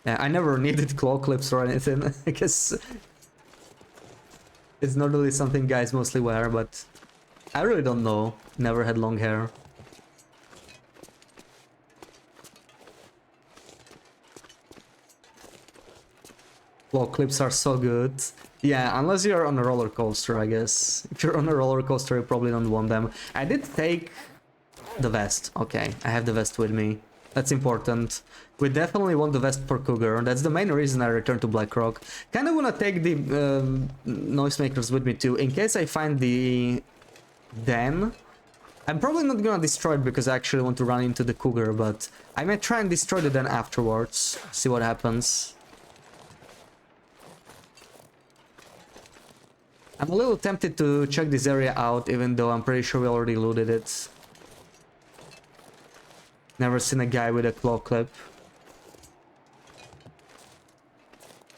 A: yeah, I never needed claw clips or anything. I guess it's not really something guys mostly wear, but I really don't know. Never had long hair. Claw clips are so good. Yeah, unless you're on a roller coaster, I guess. If you're on a roller coaster, you probably don't want them. I did take the vest. Okay, I have the vest with me. That's important. We definitely want the vest for Cougar. That's the main reason I returned to Blackrock. Kinda wanna take the noisemakers with me too, in case I find the den. I'm probably not gonna destroy it because I actually want to run into the Cougar, but I may try and destroy the den afterwards. See what happens. I'm a little tempted to check this area out, even though I'm pretty sure we already looted it. Never seen a guy with a claw clip.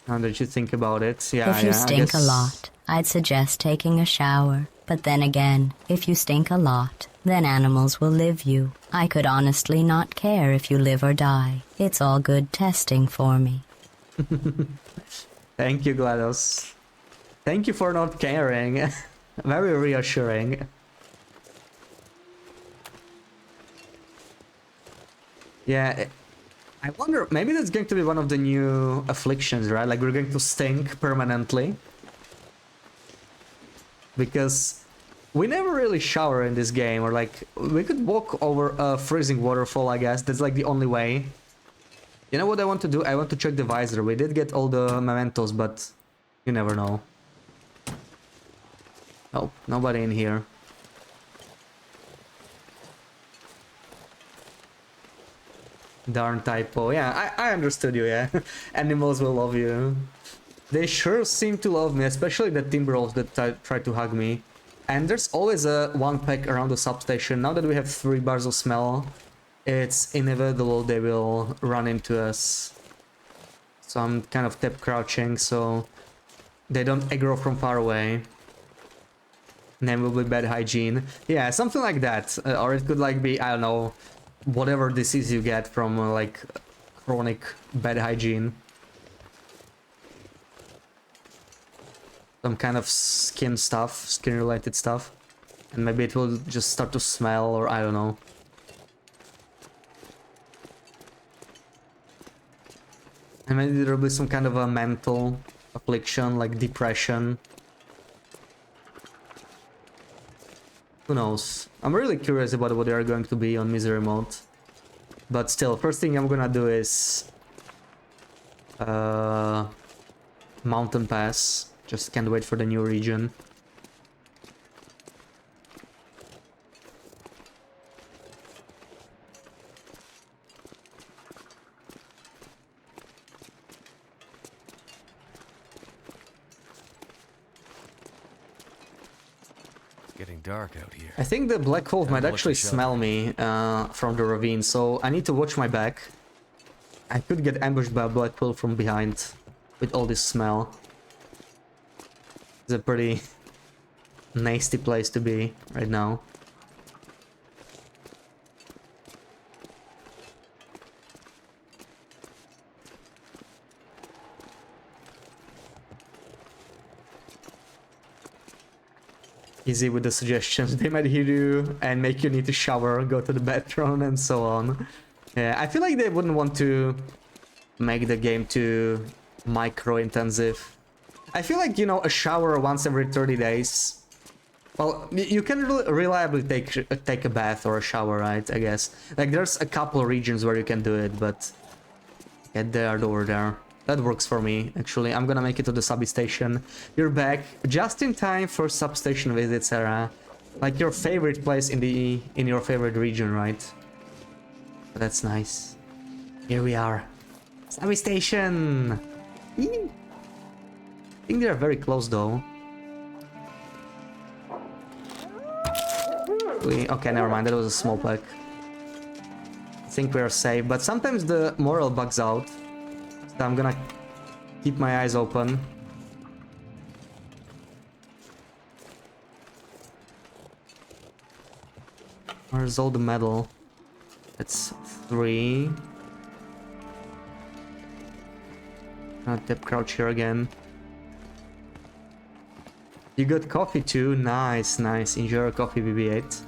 A: Now that you think about it, yeah,
C: If you
A: yeah,
C: stink a lot, I'd suggest taking a shower. But then again, if you stink a lot, then animals will live you. I could honestly not care if you live or die. It's all good testing for me.
A: Thank you, GLaDOS. Thank you for not caring. Very reassuring. Yeah, I wonder, maybe that's going to be one of the new afflictions, right? Like we're going to stink permanently. Because we never really shower in this game, or like, we could walk over a freezing waterfall, I guess. That's like the only way. You know what I want to do? I want to check the visor. We did get all the mementos, but you never know. Oh, nobody in here. Darn typo. Yeah, I understood you, yeah. Animals will love you. They sure seem to love me, especially the Timberwolves that try to hug me. And there's always a one pack around the substation. Now that we have 3 bars of smell, it's inevitable they will run into us. So I'm kind of tap crouching so they don't aggro from far away. Name will be bad hygiene. Yeah, something like that. Or it could like be, I don't know, whatever disease you get from like chronic bad hygiene. Some kind of skin stuff, skin related stuff. And maybe it will just start to smell, or I don't know. And maybe there will be some kind of a mental affliction, like depression. Who knows? I'm really curious about what they are going to be on Misery Mode. But still, first thing I'm gonna do is... Mountain Pass. Just can't wait for the new region.
B: It's getting dark out here.
A: I think the black wolf
B: Time
A: might
B: to look
A: actually
B: for shelter.
A: smell me from the ravine, so I need to watch my back. I could get ambushed by a black wolf from behind with all this smell. It's a pretty nasty place to be right now. Easy with the suggestions. They might hear you and make you need to shower, go to the bathroom, and so on. Yeah, I feel like they wouldn't want to make the game too micro-intensive. I feel like, you know, a shower once every 30 days. Well, you can reliably take a bath or a shower, right? I guess. Like, there's a couple regions where you can do it, but get there over there. That works for me, actually. I'm gonna make it to the substation. You're back just in time for substation visit, Sarah. Like your favorite place in your favorite region, right? That's nice. Here we are. Substation! Eee. I think they're very close though. Okay, never mind, that was a small pack. I think we're safe, but sometimes the morale bugs out. So I'm gonna keep my eyes open. Where's all the metal? That's 3. Tap crouch here again. You got coffee too? Nice, nice. Enjoy your coffee, BB8.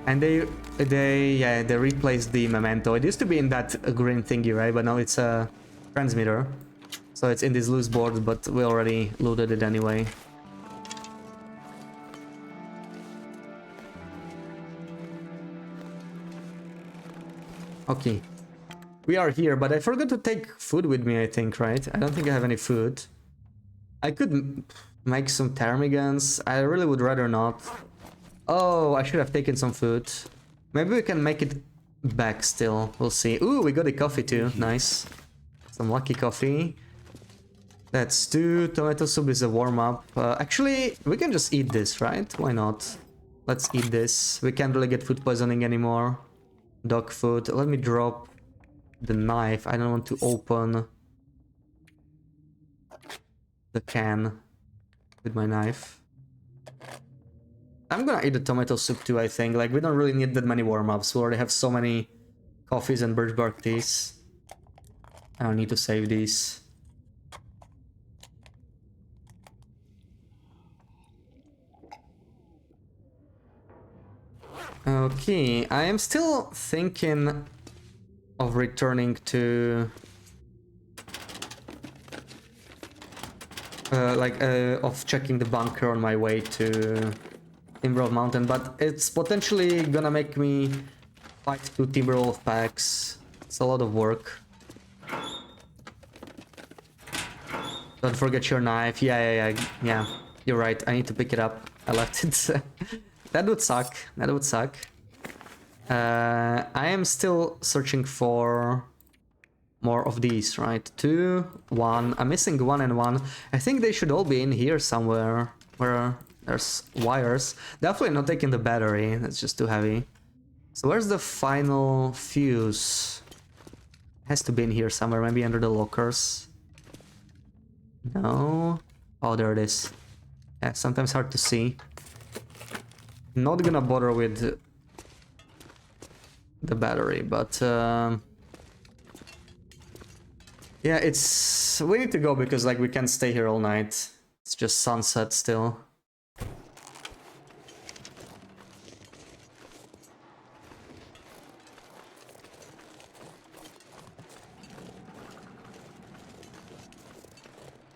A: And they replaced the memento. It used to be in that green thingy, right? But now it's a transmitter. So it's in these loose boards, but we already looted it anyway. Okay. We are here, but I forgot to take food with me, I think, right? I don't think I have any food. I could make some ptarmigans. I really would rather not. Oh, I should have taken some food. Maybe we can make it back still. We'll see. Ooh, we got a coffee too. Nice. Some lucky coffee. That's 2. Tomato soup is a warm-up. Actually, we can just eat this, right? Why not? Let's eat this. We can't really get food poisoning anymore. Dog food. Let me drop the knife. I don't want to open the can with my knife. I'm gonna eat the tomato soup too, I think. Like, we don't really need that many warm-ups. We already have so many coffees and birch bark teas. I don't need to save these. Okay, I am still thinking of returning to... of checking the bunker on my way to Timberwolf Mountain, but it's potentially gonna make me fight 2 Timberwolf packs. It's a lot of work. Don't forget your knife. Yeah. You're right. I need to pick it up. I left it. That would suck. That would suck. I am still searching for more of these, right? 2, 1. I'm missing 1 and 1. I think they should all be in here somewhere where there's wires. Definitely not taking the battery. That's just too heavy. So where's the final fuse? Has to be in here somewhere. Maybe under the lockers. No. Oh, there it is. Yeah, sometimes hard to see. Not gonna bother with the battery, but yeah, it's... we need to go because like we can't stay here all night. It's just sunset still.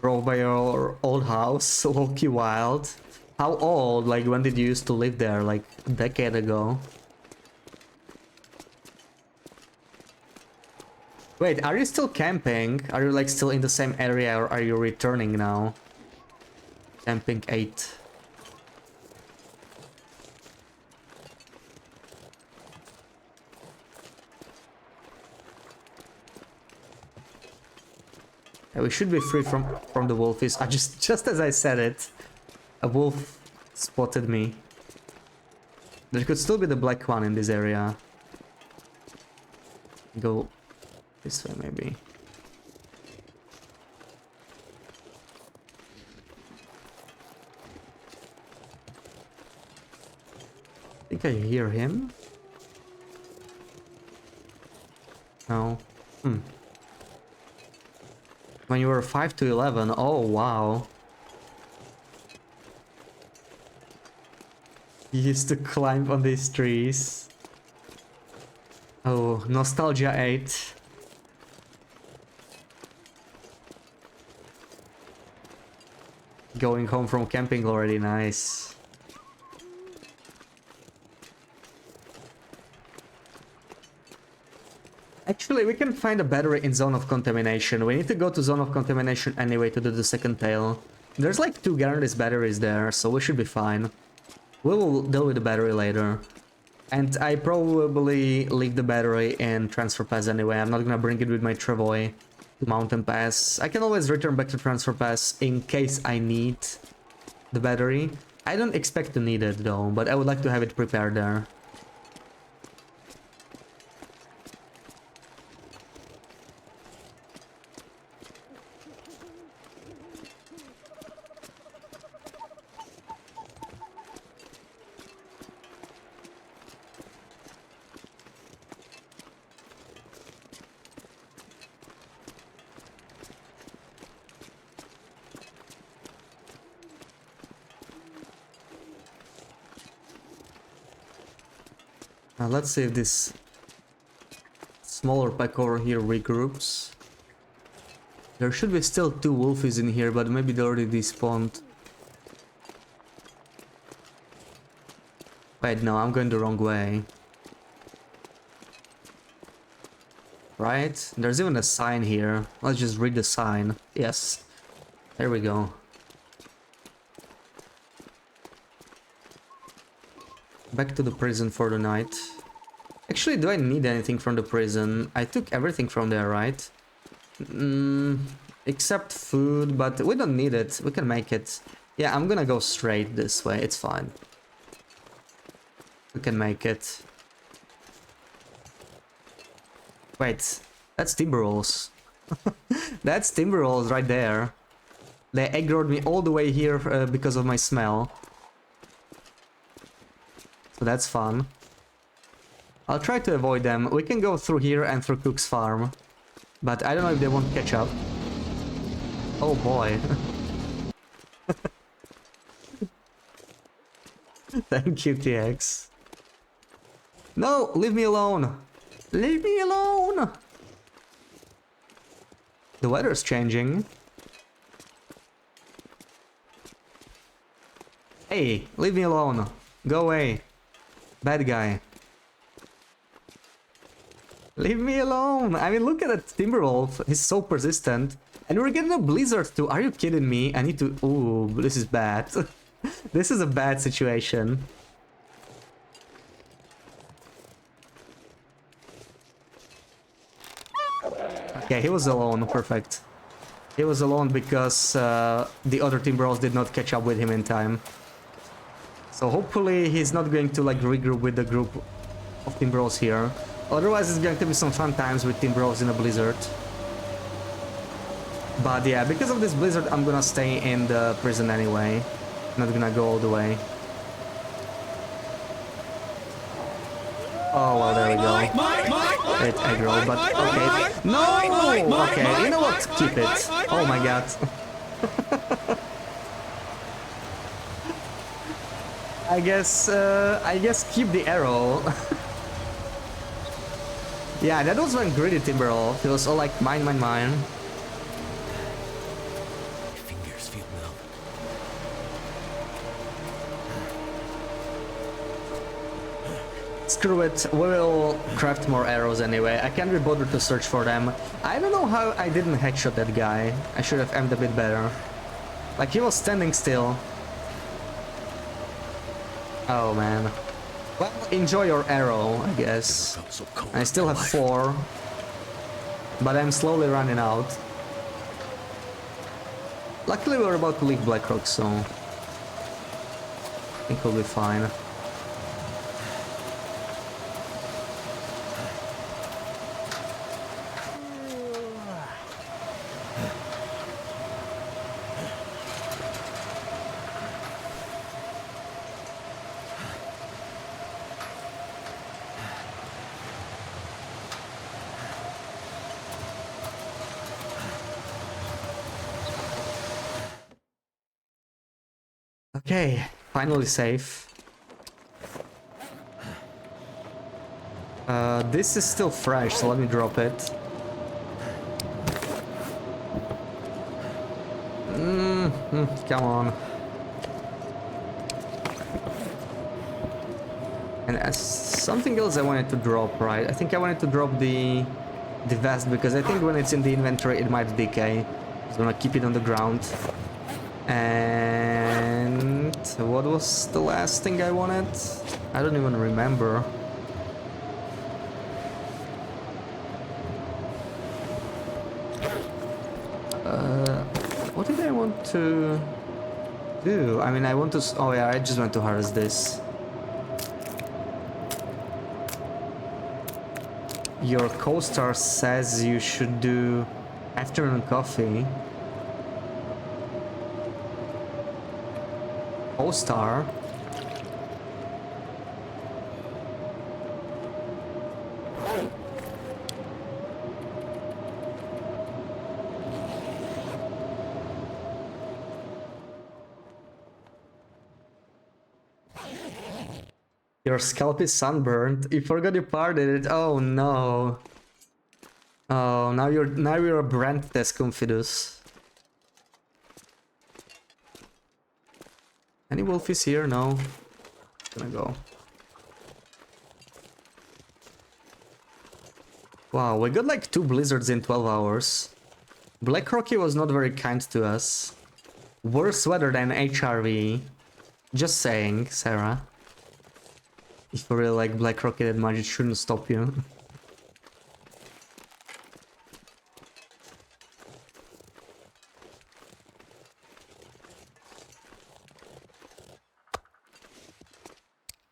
A: Drove by your old house, low-key wild. How old? Like, when did you used to live there? Like, a decade ago? Wait, are you still camping? Are you, like, still in the same area, or are you returning now? Camping 8. Yeah, we should be free from the wolfies. I just as I said it, a wolf spotted me. There could still be the black one in this area. Go this way maybe. I think I hear him. No. When you were 5 to 11, oh wow. You used to climb on these trees. Oh, Nostalgia 8. Going home from camping already, nice. Actually, we can find a battery in zone of contamination. We need to go to zone of contamination anyway to do the second tail. There's like 2 guaranteed batteries there, so we should be fine. We will deal with the battery later. And I probably leave the battery in Transfer Pass anyway. I'm not gonna bring it with my Travoy to Mountain Pass. I can always return back to Transfer Pass in case I need the battery. I don't expect to need it though, but I would like to have it prepared there. Now let's see if this smaller pack over here regroups. There should be still 2 wolfies in here, but maybe they already despawned. Wait, no, I'm going the wrong way. Right? There's even a sign here. Let's just read the sign. Yes. There we go. Back to the prison for the night. Actually, do I need anything from the prison? I took everything from there, right? Except food, but we don't need it. We can make it. Yeah, I'm gonna go straight this way. It's fine. We can make it. Wait, that's timber rolls. That's timber rolls right there. They aggroed me all the way here because of my smell. So that's fun. I'll try to avoid them. We can go through here and through Cook's farm. But I don't know if they won't catch up. Oh boy. Thank you, TX. No, leave me alone. Leave me alone. The weather's changing. Hey, leave me alone. Go away. Bad guy. Leave me alone. I mean, look at that Timberwolf. He's so persistent. And we're getting a blizzard too. Are you kidding me? I need to... Ooh, this is bad. This is a bad situation. Okay, he was alone. Perfect. He was alone because the other Timberwolves did not catch up with him in time. So hopefully he's not going to like regroup with the group of Timberwolves here. Otherwise it's going to be some fun times with Timberwolves in a blizzard. But yeah, because of this blizzard I'm gonna stay in the prison anyway. Not gonna go all the way. Oh well, there we go. It aggro, but okay. No! Okay, you know what? Keep it. Oh my god. I guess keep the arrow. Yeah, that was one greedy Timberwolf. It was all like mine, mine, mine.
B: My fingers feel numb.
A: Screw it, we will craft more arrows anyway. I can't be bothered to search for them. I don't know how I didn't headshot that guy. I should have aimed a bit better. Like he was standing still. Oh man. Well, enjoy your arrow, I guess.
B: Felt so cold
A: I
B: in
A: still
B: my
A: have
B: life.
A: 4. But I'm slowly running out. Luckily we're about to leave Blackrock, so I think we'll be fine. Okay, finally safe. This is still fresh, so let me drop it. Come on. And as something else I wanted to drop, right? I think I wanted to drop the vest because I think when it's in the inventory it might decay. I'm just gonna keep it on the ground. And what was the last thing I wanted? I don't even remember. What did I want to do? I mean, I want to... Oh yeah, I just want to harvest this. Your co-star says you should do afternoon coffee. Co-star? Your scalp is sunburned. You forgot you parted it. Oh no. Oh, now you're a brand test confidus. Any wolfies here? No. Gonna go. Wow, we got like 2 blizzards in 12 hours. Black Rocky was not very kind to us. Worse weather than HRV. Just saying, Sarah. If you really like Black Rocky that much, it shouldn't stop you.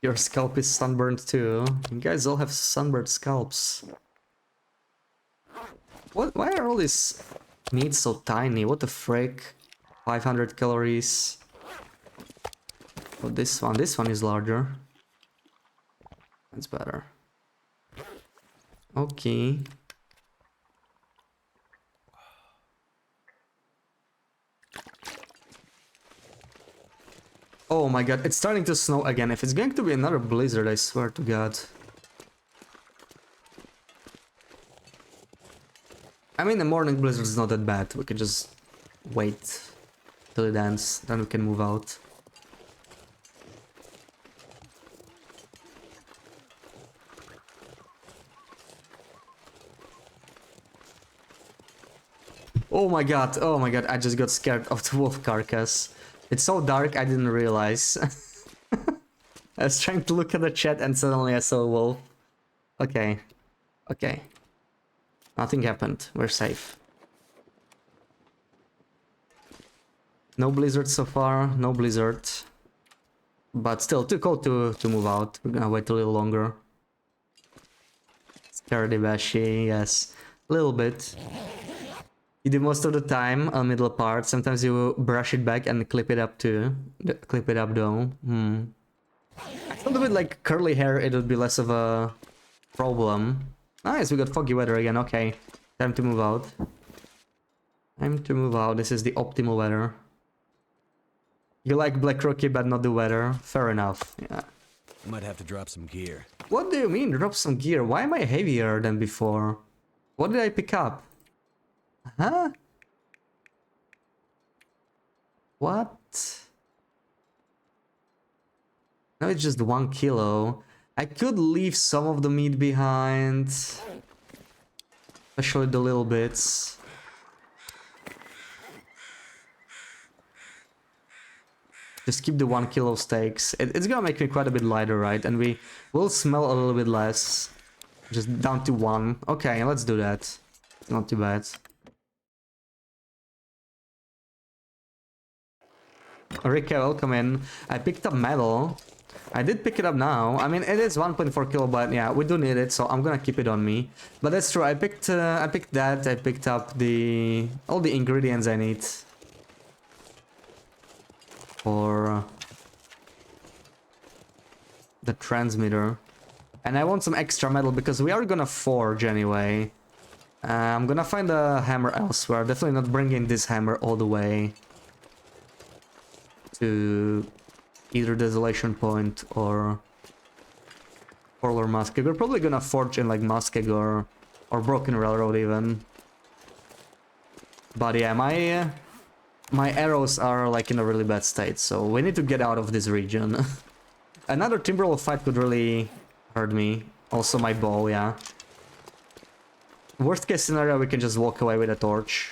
A: Your scalp is sunburned too. You guys all have sunburned scalps. What? Why are all these meats so tiny? What the frick? 500 calories. Oh, this one is larger. That's better. Okay. Oh my god, it's starting to snow again. If it's going to be another blizzard, I swear to god. I mean, the morning blizzard is not that bad. We can just wait till it ends, then we can move out. Oh my god, I just got scared of the wolf carcass. It's so dark, I didn't realize. I was trying to look at the chat and suddenly I saw a wolf. Okay. Okay. Nothing happened. We're safe. No blizzard so far, no blizzard. But still, too cold to move out. We're gonna wait a little longer. Scaredy bashy, yes. A little bit. You do most of the time on middle part. Sometimes you brush it back and clip it up too. Clip it up though. I thought with like curly hair it would be less of a problem. Nice, we got foggy weather again. Okay, time to move out. Time to move out. This is the optimal weather. You like Black Rocky but not the weather. Fair enough. Yeah.
B: Might have to drop some gear.
A: What do you mean drop some gear? Why am I heavier than before? What did I pick up? Huh? What? No, it's just 1 kilo. I could leave some of the meat behind. Especially the little bits. just keep the 1 kilo steaks. It's gonna make me quite a bit lighter, right? And we will smell a little bit less. Just down to 1. Okay, let's do that. Not too bad. Rika, welcome in. I picked up metal. I did pick it up now. I mean, it is 1.4 kilo, but yeah, we do need it, so I'm gonna keep it on me. But that's true. I picked that. I picked up all the ingredients I need for the transmitter. And I want some extra metal because we are gonna forge anyway. I'm gonna find a hammer elsewhere. Definitely not bringing this hammer all the way to either Desolation Point or Muskeg. We're probably gonna forge in like Muskeg or Broken Railroad even. But yeah, my arrows are like in a really bad state, so we need to get out of this region. Another Timberwolf fight could really hurt me. Also my bow, yeah. Worst case scenario, we can just walk away with a torch.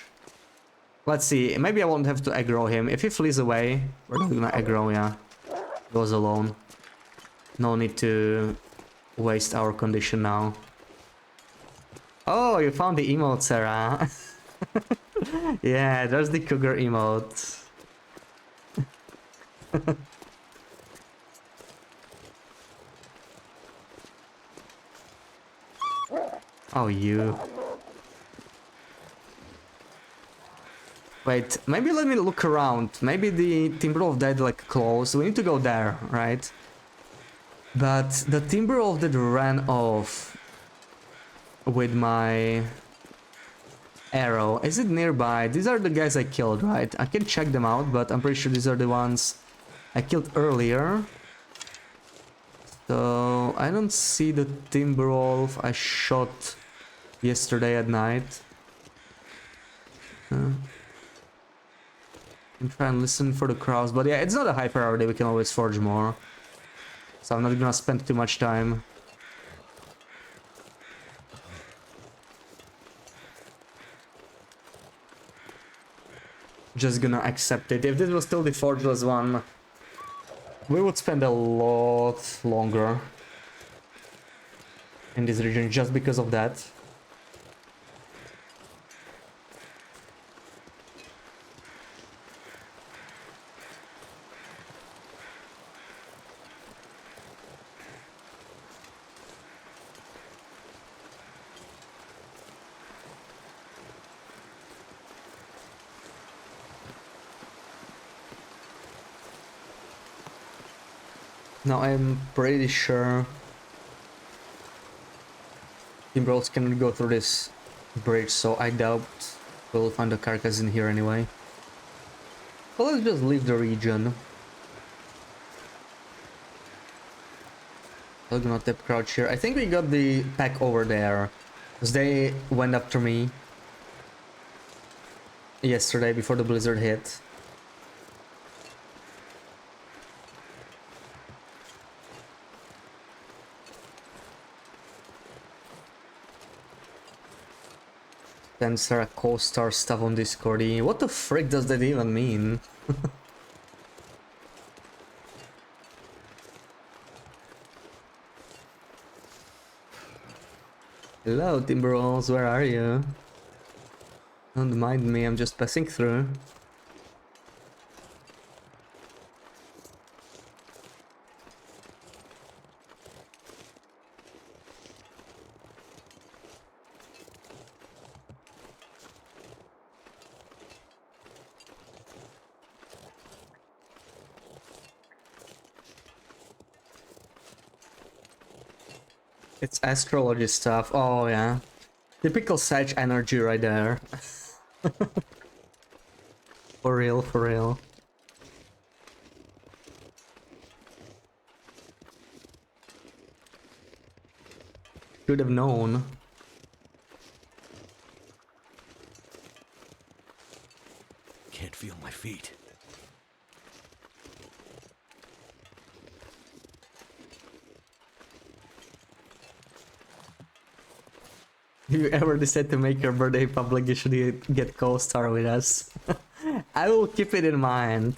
A: Let's see, maybe I won't have to aggro him. If he flees away, we're not gonna aggro, yeah. Goes alone. No need to waste our condition now. Oh, you found the emote, Sarah. Yeah, there's the cougar emote. Oh, you. Wait, maybe let me look around. Maybe the Timberwolf died like close. We need to go there, right? But the Timberwolf that ran off with my arrow, is it nearby? These are the guys I killed, right? I can check them out, but I'm pretty sure these are the ones I killed earlier. So I don't see the Timberwolf I shot yesterday at night. And try and listen for the crowds, but yeah, it's not a high priority. We can always forge more, so I'm not gonna spend too much time. Just gonna accept it. If this was still the forgeless one, we would spend a lot longer in this region just because of that. Now I'm pretty sure Timberwolves cannot go through this bridge, so I doubt we'll find a carcass in here anyway. So let's just leave the region. I'm gonna tap crouch here. I think we got the pack over there, because they went after me yesterday before the blizzard hit. Then Sarah co-star stuff on Discord. What the frick does that even mean? Hello, Timberwolves, where are you? Don't mind me, I'm just passing through. It's astrology stuff. Oh yeah, typical Sag energy right there. For real, for real. Should have known.
B: Can't feel my feet.
A: If you ever decide to make your birthday public, you should get co-star with us. I will keep it in mind.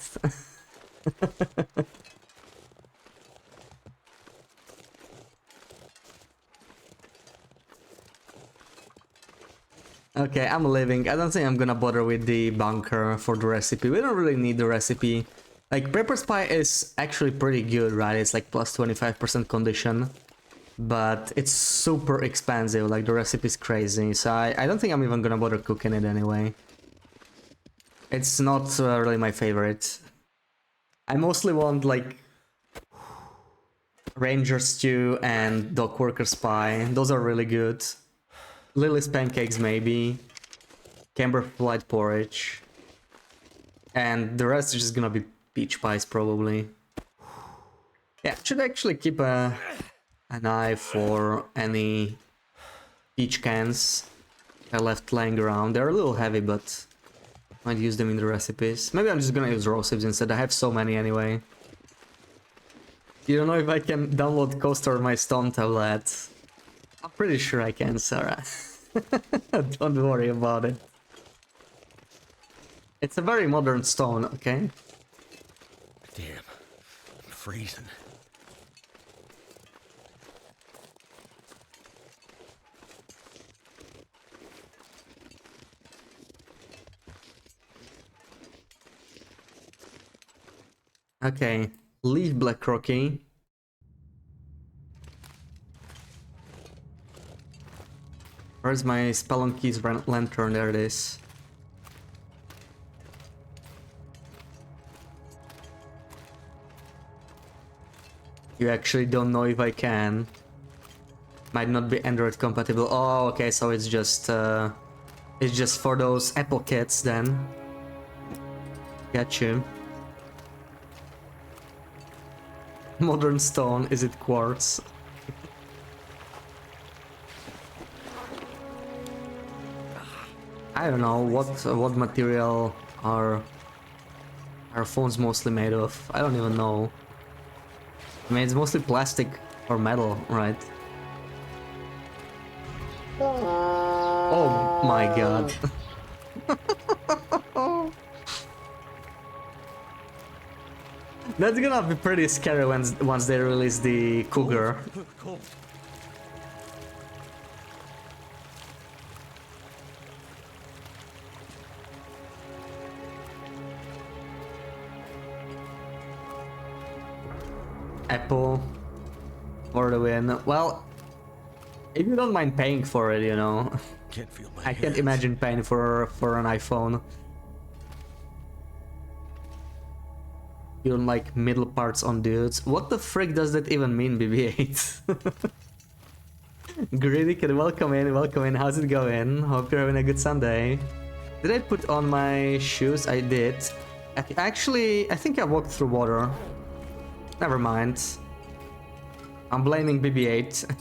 A: Okay, I'm leaving. I don't think I'm gonna bother with the bunker for the recipe. We don't really need the recipe. Like, Prepper's Pie is actually pretty good, right? It's like plus 25% condition. But it's super expensive, like the recipe's crazy. So I don't think I'm even gonna bother cooking it anyway. It's not really my favorite. I mostly want like Ranger Stew and Dog Worker's Pie. Those are really good. Lily's Pancakes maybe. Camber Flight Porridge. And the rest is just gonna be peach pies probably. Yeah, should actually keep an eye for any peach cans I left laying around. They're a little heavy, but might use them in the recipes. Maybe I'm just gonna use raw sieves instead. I have so many anyway. You don't know if I can download Coaster on my stone tablet. I'm pretty sure I can, Sarah. Don't worry about it. It's a very modern stone, okay?
B: Damn, I'm freezing.
A: Okay, leave Black Rocky. Where's my Spelunky's lantern? There it is. You actually don't know if I can. Might not be Android compatible. Oh, okay, so it's just for those Apple kids then. Gotcha. Modern stone, is it quartz? I don't know what material are our phones mostly made of. I don't even know. I mean, it's mostly plastic or metal, right? Oh my god. That's gonna be pretty scary once they release the Cougar.
B: Cold.
A: Apple for the win. Well, if you don't mind paying for it, you know.
B: Can't feel my
A: I can't
B: hands.
A: imagine paying for an iPhone. You don't like middle parts on dudes. What the frick does that even mean, BB-8? Greedy kid, welcome in, welcome in. How's it going? Hope you're having a good Sunday. Did I put on my shoes? I did. Actually, I think I walked through water. Never mind. I'm blaming BB-8.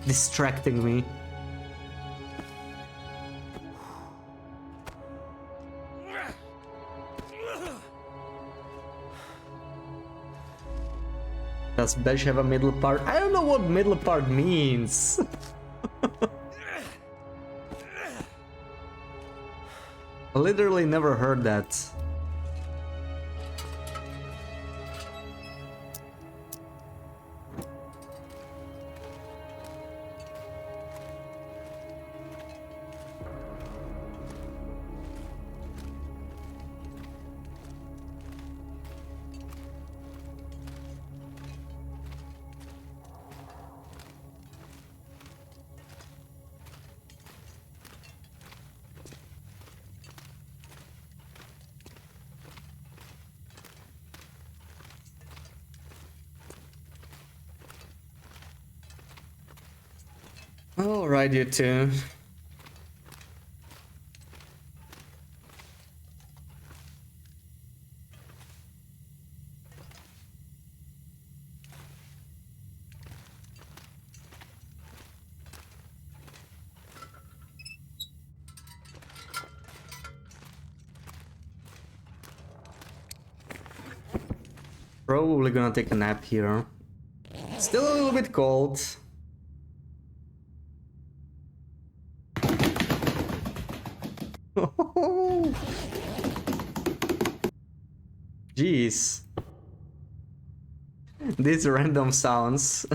A: Distracting me. Does Besh have a middle part? I don't know what middle part means. I literally never heard that. Alright, you two. Probably gonna take a nap here. Still a little bit cold. Jeez. These random sounds.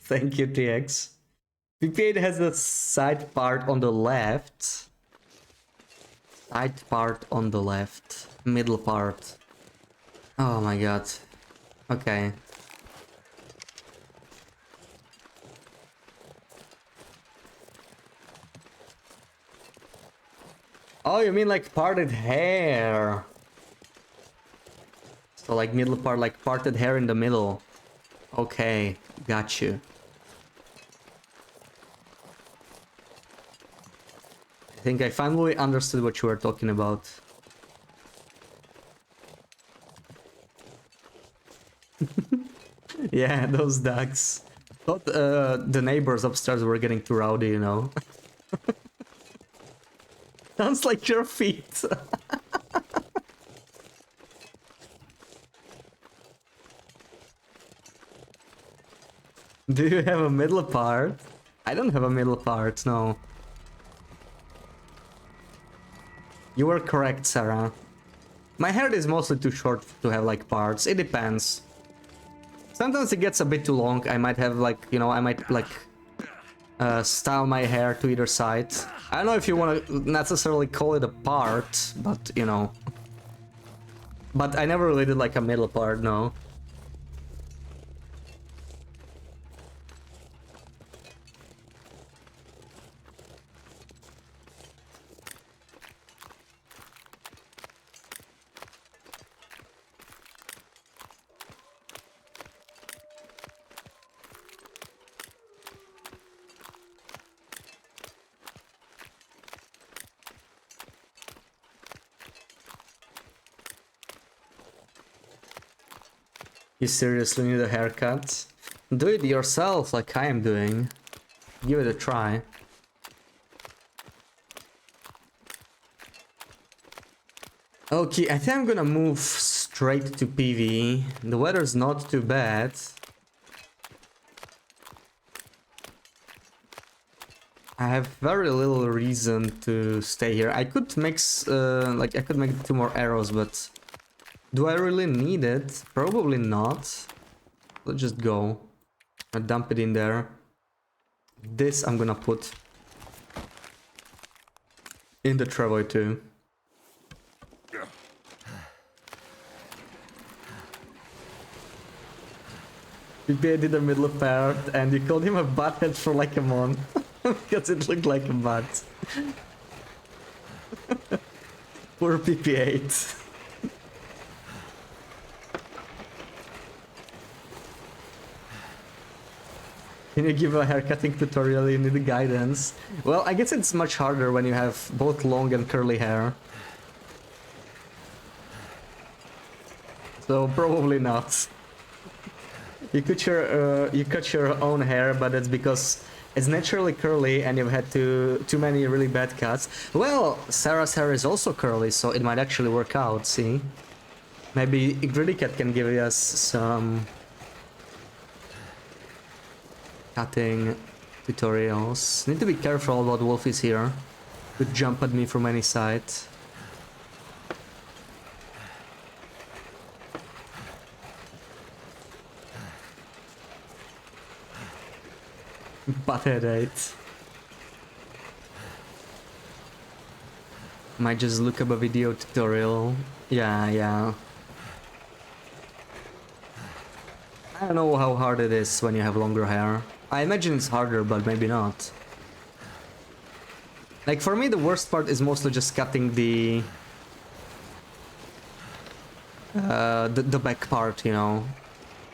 A: Thank you, TX. PP8 has the side part on the left. Side part on the left. Middle part. Oh my god. Okay. Oh, you mean like parted hair? So like middle part, like parted hair in the middle. Okay, got you. I think I finally understood what you were talking about. Yeah, those ducks. Thought the neighbors upstairs were getting too rowdy, you know. Sounds like your feet. Do you have a middle part? I don't have a middle part, no. You were correct, Sarah. My hair is mostly too short to have like parts. It depends. Sometimes it gets a bit too long. I might have like, you know, I might like style my hair to either side. I don't know if you want to necessarily call it a part, but you know. But I never really did like a middle part, no. You seriously need a haircut? Do it yourself like I am doing. Give it a try. Okay, I think I'm gonna move straight to PV. The weather's not too bad. I have very little reason to stay here. I could mix, like I could make 2 more arrows, but do I really need it? Probably not. Let's just go. I dump it in there. This I'm gonna put in the travoy too. PPA did a middle part and you called him a butthead for like a month. Because it looked like a butt. Poor PP8. Can you give a haircutting tutorial? You need guidance. Well, I guess it's much harder when you have both long and curly hair. So probably not. You cut your own hair, but that's because it's naturally curly and you've had too many really bad cuts. Well, Sarah's hair is also curly, so it might actually work out, see? Maybe Gritty Cat can give us some cutting tutorials. Need to be careful about Wolfies here. Could jump at me from any side. Butthead 8. Might just look up a video tutorial. Yeah. I don't know how hard it is when you have longer hair. I imagine it's harder, but maybe not. Like for me, the worst part is mostly just cutting the back part, you know,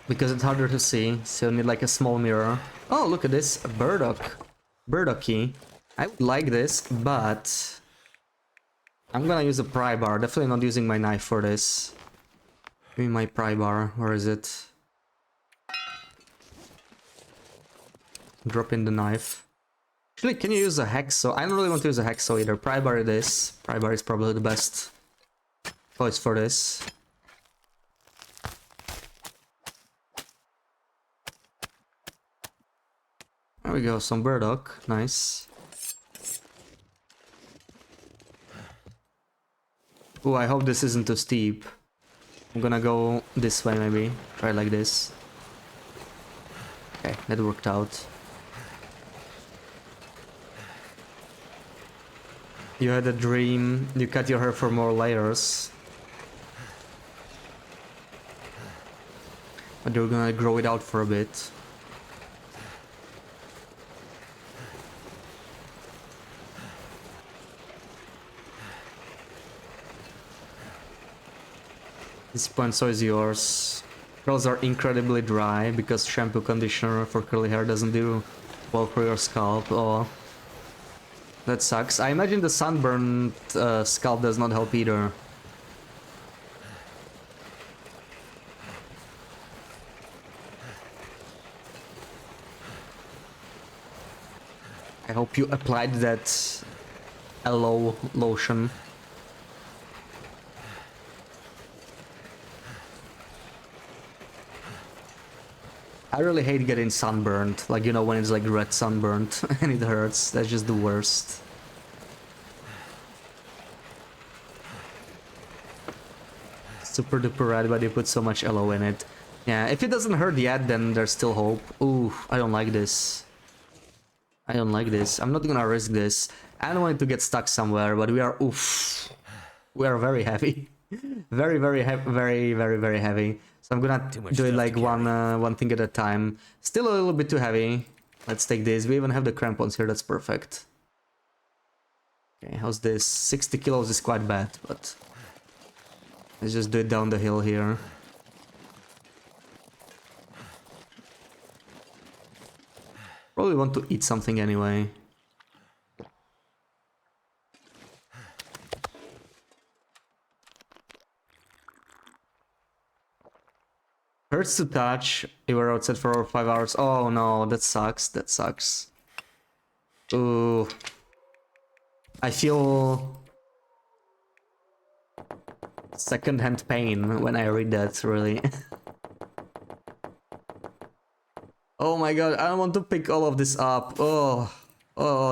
A: because it's harder to see. So you need like a small mirror. Oh, look at this, a burdocky. I would like this, but I'm gonna use a pry bar. Definitely not using my knife for this. Give me my pry bar. Where is it? Drop in the knife. Actually, can you use a hacksaw? I don't really want to use a hacksaw either. Pry bar it is. Pry bar is probably the best choice for this. There we go, some burdock. Nice. Oh, I hope this isn't too steep. I'm gonna go this way maybe. Try like this. Okay, that worked out. You had a dream, you cut your hair for more layers. But you're gonna grow it out for a bit. This poncho is yours. Curls are incredibly dry because shampoo conditioner for curly hair doesn't do well for your scalp. Oh, that sucks. I imagine the sunburned scalp does not help either. I hope you applied that aloe lotion. I really hate getting sunburned, like, you know, when it's like red sunburned and it hurts. That's just the worst. Super duper red, but you put so much aloe in it. Yeah, if it doesn't hurt yet, then there's still hope. Ooh, I don't like this. I don't like this. I'm not gonna risk this. I don't want it to get stuck somewhere, but we are, oof. We are very heavy. Very heavy. So I'm gonna do it like one thing at a time. Still a little bit too heavy. Let's take this. We even have the crampons here. That's perfect. Okay, how's this? 60 kilos is quite bad, but let's just do it down the hill here. Probably want to eat something anyway. Hurts to touch. You were outside for over 5 hours. Oh no, that sucks. That sucks. Ooh. I feel second-hand pain when I read that, really. Oh my god, I don't want to pick all of this up. Oh,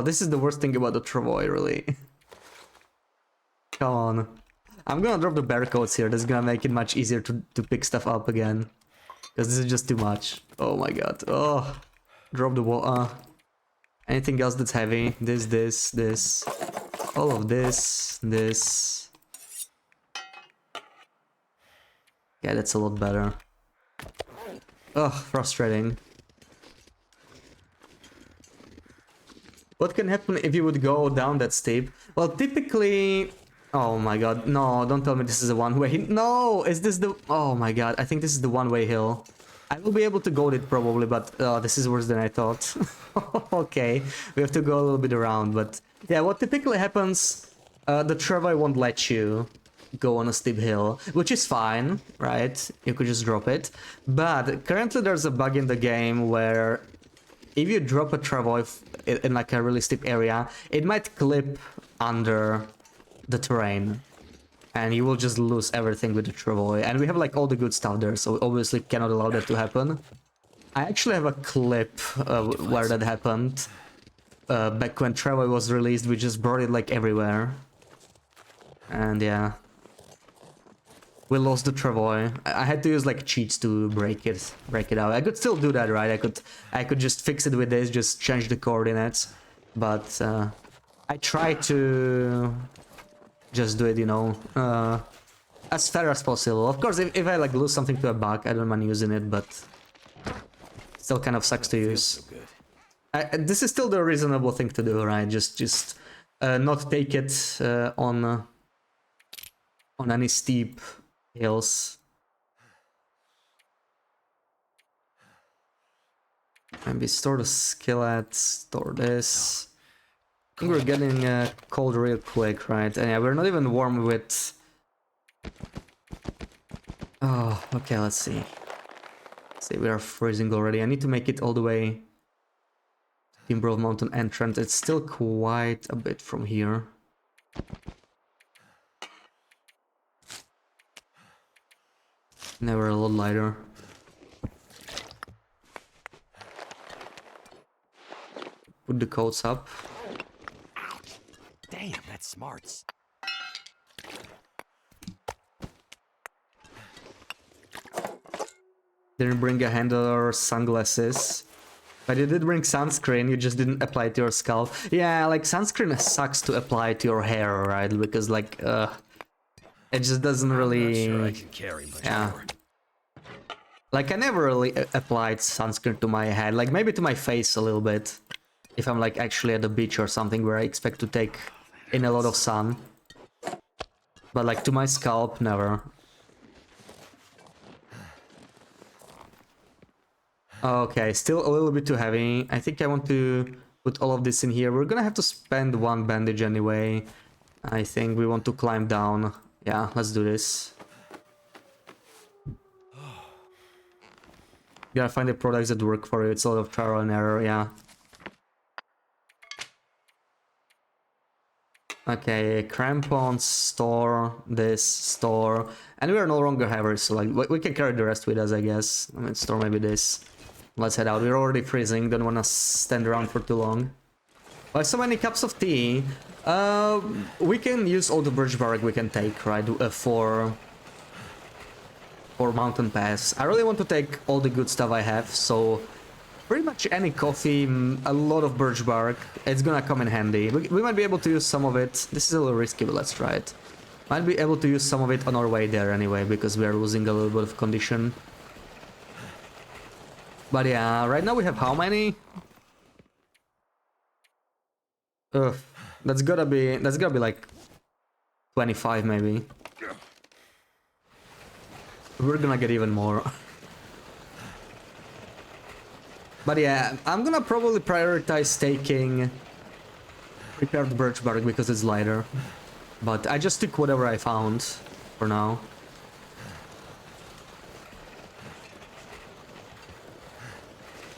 A: this is the worst thing about the Travoy, really. Come on. I'm gonna drop the barcodes here. That's gonna make it much easier to pick stuff up again. Because this is just too much. Oh my god. Oh. Drop the wall. Anything else that's heavy? This. All of this. Yeah, that's a lot better. Ugh, frustrating. What can happen if you would go down that steep? Well, typically... Oh my god, no, don't tell me this is a one-way... No! Is this the... Oh my god, I think this is the one-way hill. I will be able to go it probably, but this is worse than I thought. Okay, we have to go a little bit around, but... Yeah, what typically happens... the Travoy won't let you go on a steep hill, which is fine, right? You could just drop it. But currently there's a bug in the game where... If you drop a Travoy in like a really steep area, it might clip under the terrain. And you will just lose everything with the Travoy. And we have like all the good stuff there, so obviously cannot allow that to happen. I actually have a clip where that happened. Back when Travoy was released, we just brought it like everywhere. And yeah. We lost the Travoy. I had to use like cheats to break it out. I could still do that, right? I could just fix it with this, just change the coordinates. But I try to just do it, you know, as fair as possible. Of course, if I like lose something to a bug, I don't mind using it, but still kind of sucks to use. This is still the reasonable thing to do, right? Just not take it on any steep hills. Maybe store the skillet, store this. I think we're getting cold real quick, right? And yeah, we're not even warm with... Oh, okay, let's see. See, we are freezing already. I need to make it all the way to Timberwolf Mountain entrance. It's still quite a bit from here. Never a lot lighter. Put the coats up.
B: Damn, that's smarts.
A: Didn't bring a handle or sunglasses. But you did bring sunscreen, you just didn't apply it to your scalp. Yeah, like sunscreen sucks to apply to your hair, right? Because like, it just doesn't really...
B: I'm not sure I can carry much
A: Yeah.
B: more.
A: Like I never really applied sunscreen to my head, like maybe to my face a little bit. If I'm like actually at the beach or something where I expect to take in a lot of sun. But like to my scalp, never. Okay, still a little bit too heavy. I think I want to put all of this in here. We're gonna have to spend one bandage anyway. I think we want to climb down. Yeah, let's do this. You gotta find the products that work for you. It's a lot of trial and error, yeah. Okay, crampons, store, this, store. And we are no longer heavy, so like we can carry the rest with us, I guess. I mean, store maybe this. Let's head out. We're already freezing, don't wanna stand around for too long. Why so many cups of tea? We can use all the birch bark we can take, right, for mountain pass. I really want to take all the good stuff I have, so pretty much any coffee, a lot of birch bark, it's gonna come in handy. We might be able to use some of it. This is a little risky, but let's try it. Might be able to use some of it on our way there anyway, because we are losing a little bit of condition. But yeah, right now we have how many? Ugh, that's gotta be like 25 maybe. We're gonna get even more. But yeah, I'm gonna probably prioritize taking prepared birch bark because it's lighter. But I just took whatever I found for now.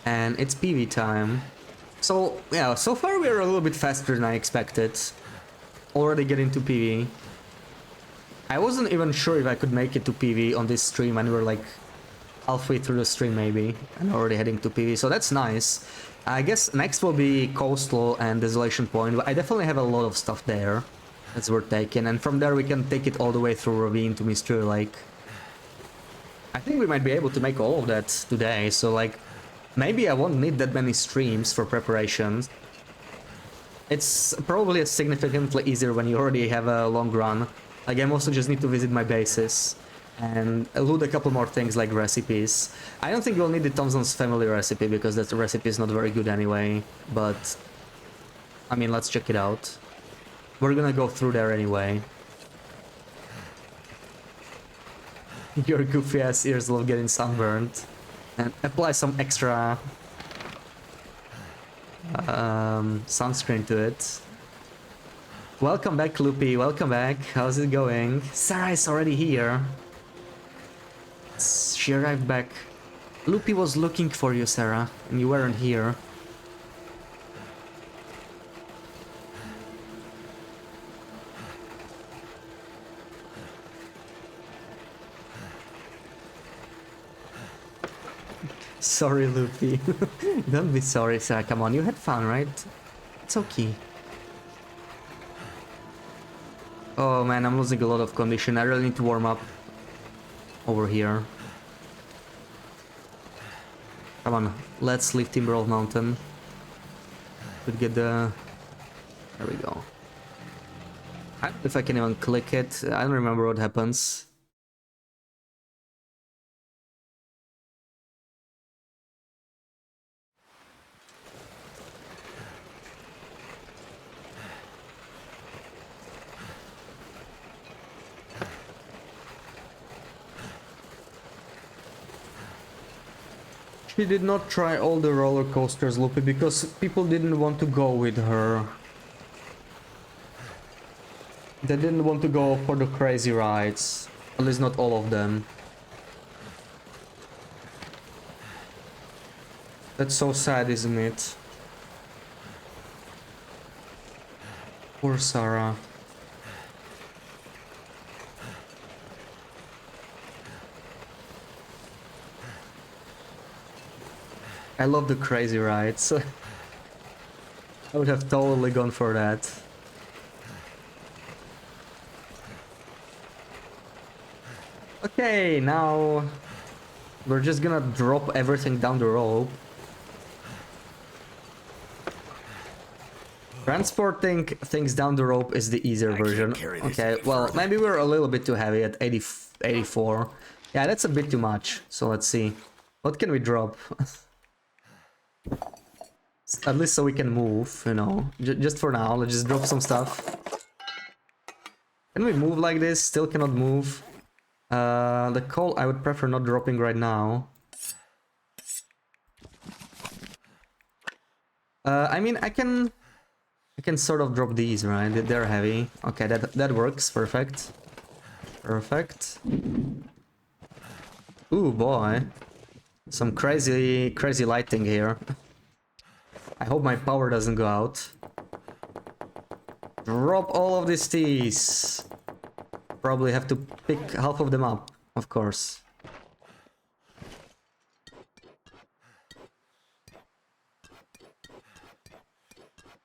A: And it's PV time. So yeah, so far we're a little bit faster than I expected. Already getting to PV. I wasn't even sure if I could make it to PV on this stream, and we're like halfway through the stream maybe, and already heading to PV, so that's nice. I guess next will be Coastal and Desolation Point. I definitely have a lot of stuff there that's worth taking, and from there we can take it all the way through Ravine to Mystery Lake. I think we might be able to make all of that today, so like maybe I won't need that many streams for preparations. It's probably significantly easier when you already have a long run. Like I mostly just need to visit my bases and loot a couple more things like recipes. I don't think we'll need the Thompson's family recipe because that recipe is not very good anyway, but I mean, let's check it out. We're gonna go through there anyway. Your goofy ass ears love getting sunburned. And apply some extra sunscreen to it. Welcome back, Loopy, welcome back. How's it going? Sarah is already here. She arrived back. Loopy was looking for you, Sarah, and you weren't here. Sorry, Loopy. Don't be sorry, Sarah. Come on, you had fun, right? It's okay. Oh man, I'm losing a lot of condition. I really need to warm up over here. Come on, let's leave Timberwolf Mountain. Could get the... There we go. I don't know if I can even click it. I don't remember what happens. She did not try all the roller coasters, Loopy, because people didn't want to go with her. They didn't want to go for the crazy rides. At least not all of them. That's so sad, isn't it? Poor Sarah. I love the crazy rides. I would have totally gone for that. Okay, now we're just gonna drop everything down the rope. Transporting things down the rope is the easier version.
B: carry this
A: Okay,
B: any
A: well,
B: further.
A: maybe we're a little bit too heavy at 80, 84. Yeah, that's a bit too much. So let's see. What can we drop? At least so we can move, you know. Just for now, let's just drop some stuff. Can we move like this? Still cannot move. The coal I would prefer not dropping right now. I mean, I can sort of drop these, right? They're heavy. Okay, that works. Perfect. Perfect. Ooh, boy. Some crazy lighting here. I hope my power doesn't go out. Drop all of these teas. Probably have to pick half of them up, of course.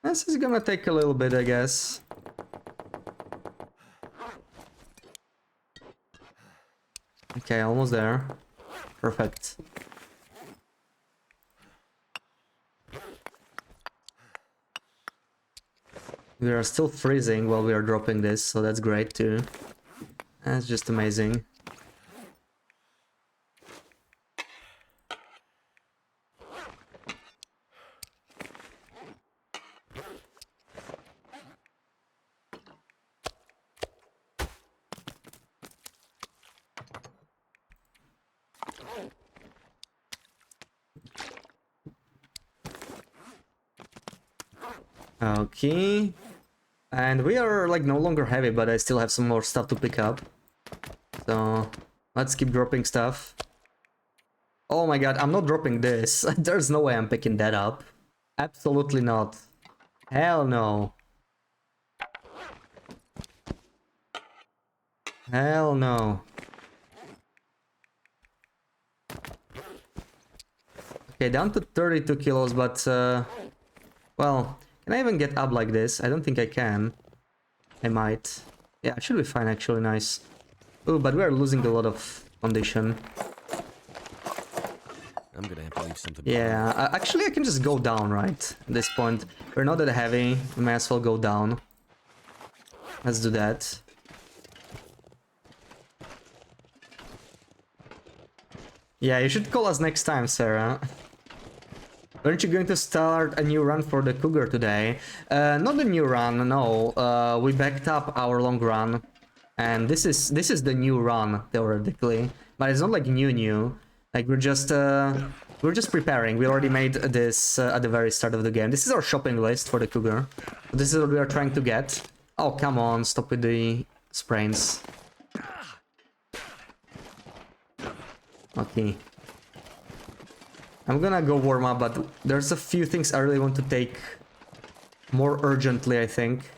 A: This is gonna take a little bit, I guess. Okay, almost there. Perfect. We are still freezing while we are dropping this, so that's great too. That's just amazing. Okay. And we are like no longer heavy, but I still have some more stuff to pick up. So let's keep dropping stuff. Oh my god, I'm not dropping this. There's no way I'm picking that up. Absolutely not. Hell no. Hell no. Okay, down to 32 kilos, but well, can I even get up like this? I don't think I can. I might. Yeah, it should be fine actually, nice. Oh, but we are losing a lot of condition.
B: I'm gonna have to leave something.
A: Yeah, actually I can just go down, right? At this point. We're not that heavy, we may as well go down. Let's do that. Yeah, you should call us next time, Sarah. Aren't you going to start a new run for the Cougar today? Not a new run, no. We backed up our long run. And this is the new run, theoretically. But it's not like new. Like we're just preparing. We already made this at the very start of the game. This is our shopping list for the Cougar. This is what we are trying to get. Oh, come on, stop with the sprains. Okay. I'm gonna go warm up, but there's a few things I really want to take more urgently, I think.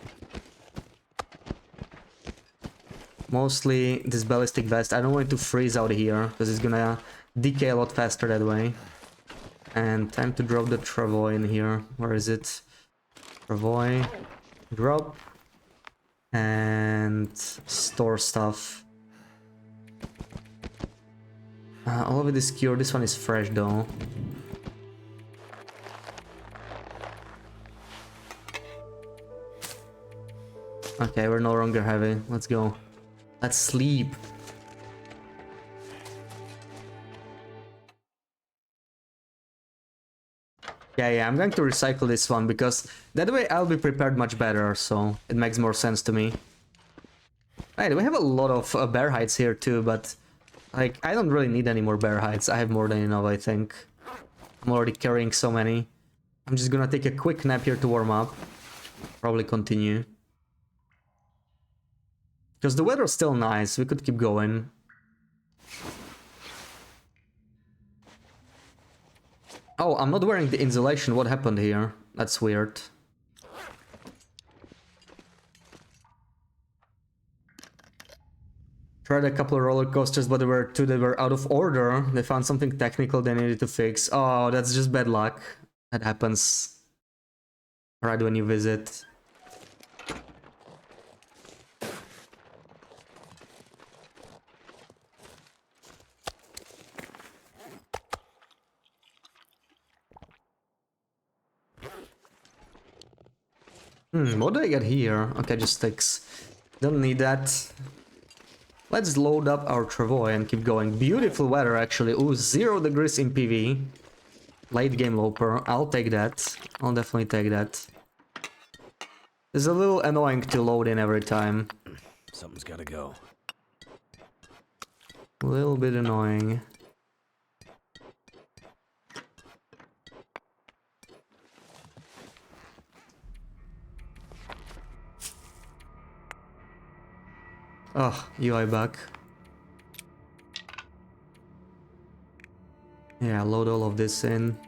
A: Mostly this ballistic vest. I don't want it to freeze out here, because it's gonna decay a lot faster that way. And time to drop the travois in here. Where is it? Travois. Drop. And store stuff. All of it is cured. This one is fresh though. Okay, we're no longer heavy. Let's go. Let's sleep. Yeah, I'm going to recycle this one because that way I'll be prepared much better, so it makes more sense to me. Right, we have a lot of bear hides here too, but like I don't really need any more bear hides. I have more than enough, I think. I'm already carrying so many. I'm just gonna take a quick nap here to warm up. Probably continue. Because the weather's still nice, we could keep going. Oh, I'm not wearing the insulation. What happened here? That's weird. Tried a couple of roller coasters, but there were two that were out of order. They found something technical they needed to fix. Oh, that's just bad luck. That happens right when you visit. What do I get here? Okay, just sticks. Don't need that. Let's load up our travois and keep going. Beautiful weather, actually. Ooh, 0 degrees in PV. Late game Loper. I'll take that. I'll definitely take that. It's a little annoying to load in every time.
B: Something's gotta go.
A: A little bit annoying. Oh, UI bug. Yeah, load all of this in.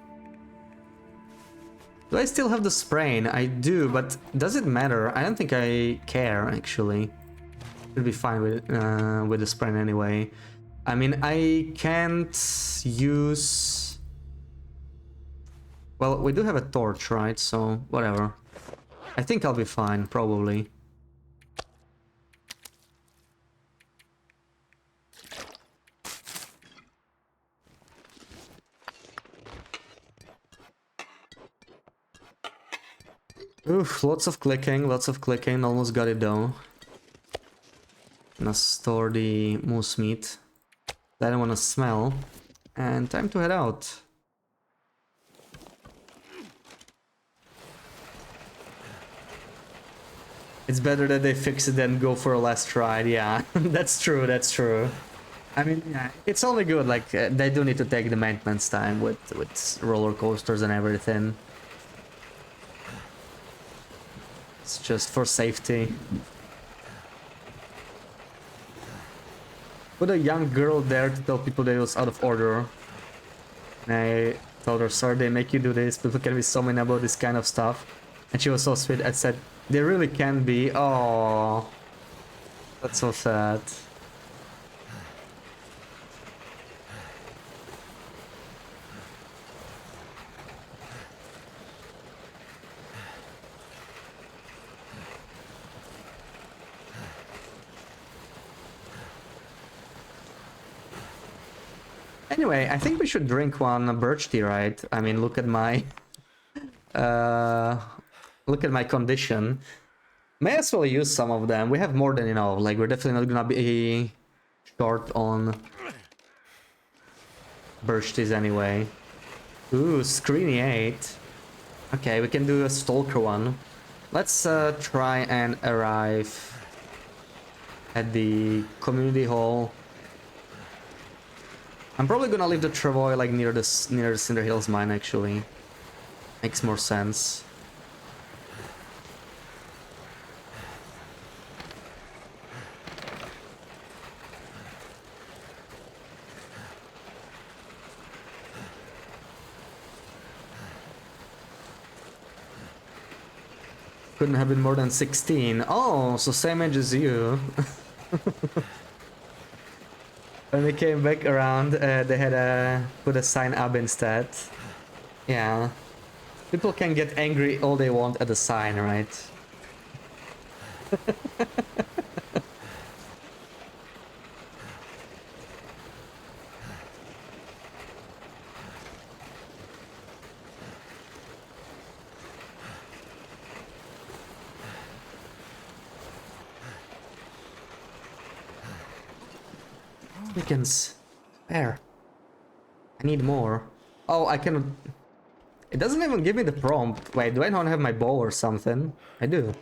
A: Do I still have the sprain? I do, but does it matter? I don't think I care, actually. Should be fine with the sprain anyway. I mean, I can't use... Well, we do have a torch, right? So, whatever. I think I'll be fine, probably. Oof, lots of clicking, almost got it though. Gonna store the moose meat that I wanna smell. And time to head out. It's better that they fix it than go for a last ride, yeah. That's true, that's true. I mean, yeah, it's only good, like, they do need to take the maintenance time with roller coasters and everything. It's just for safety. Put a young girl there to tell people that it was out of order. And I told her, sorry they make you do this, people can be so mean about this kind of stuff. And she was so sweet and said, they really can be. Oh, that's so sad. Anyway, I think we should drink one birch tea, right? I mean, look at my condition. May as well use some of them. We have more than enough. Like, we're definitely not gonna be short on birch teas anyway. Ooh, Screeny 8. Okay, we can do a stalker one. Let's try and arrive at the community hall. I'm probably gonna leave the travois like near the Cinder Hills mine, actually. Makes more sense. Couldn't have been more than 16. Oh, so same age as you. When we came back around, they had put a sign up instead. Yeah. People can get angry all they want at the sign, right? Chickens. Where? I need more. Oh, I cannot... It doesn't even give me the prompt. Wait, do I not have my bow or something? I do.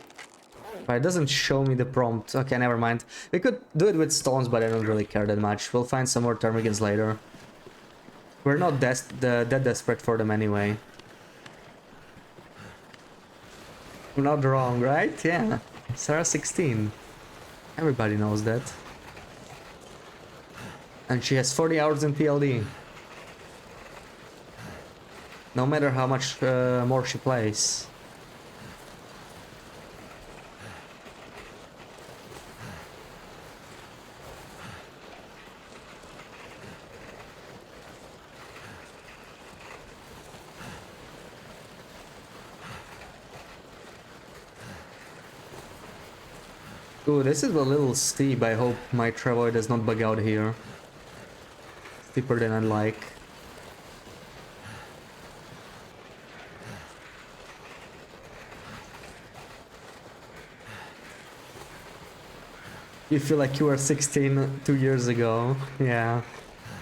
A: But it doesn't show me the prompt. Okay, never mind. We could do it with stones, but I don't really care that much. We'll find some more ptarmigans later. We're not that desperate for them anyway. I'm not wrong, right? Yeah. Sarah 16. Everybody knows that. And she has 40 hours in PLD. No matter how much more she plays. Ooh, this is a little steep. I hope my travois does not bug out here. Steeper than I'd like. You feel like you were 16 2 years ago. Yeah.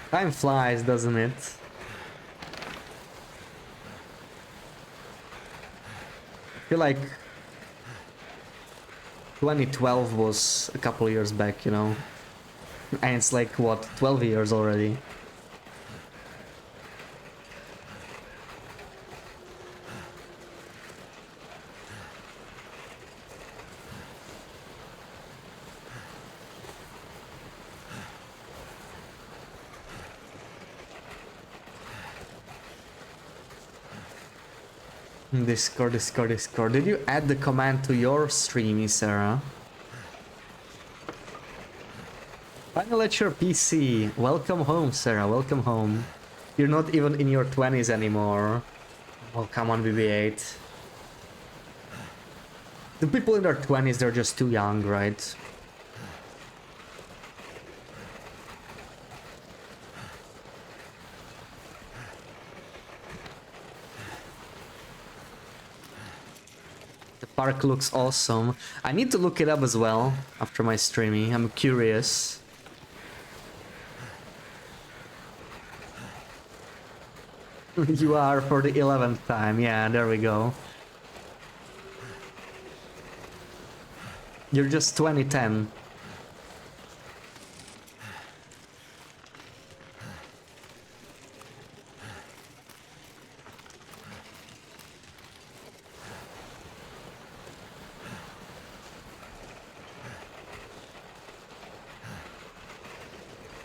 A: Time flies, doesn't it? I feel like 2012 was a couple years back, you know? And it's like, what, 12 years already? Discord, Discord, Discord. Did you add the command to your stream, Sarah? Finally at your PC. Welcome home, Sarah. Welcome home. You're not even in your 20s anymore. Oh, come on, BB-8. The people in their 20s, they're just too young, right? The park looks awesome. I need to look it up as well after my streaming. I'm curious. You are for the 11th time. Yeah, there we go. You're just 2010.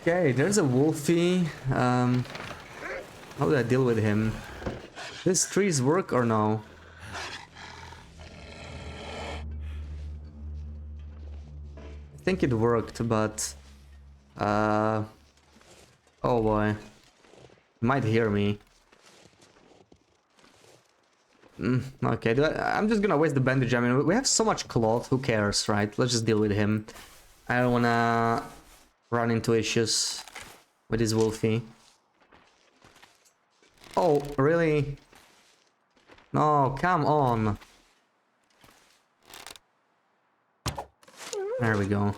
A: Okay, there's a wolfie. How do I deal with him? Does trees work or no? I think it worked, but oh boy, he might hear me. Okay, I'm just gonna waste the bandage. I mean, we have so much cloth. Who cares, right? Let's just deal with him. I don't wanna run into issues with this wolfie. Oh, really? No, come on. There we go.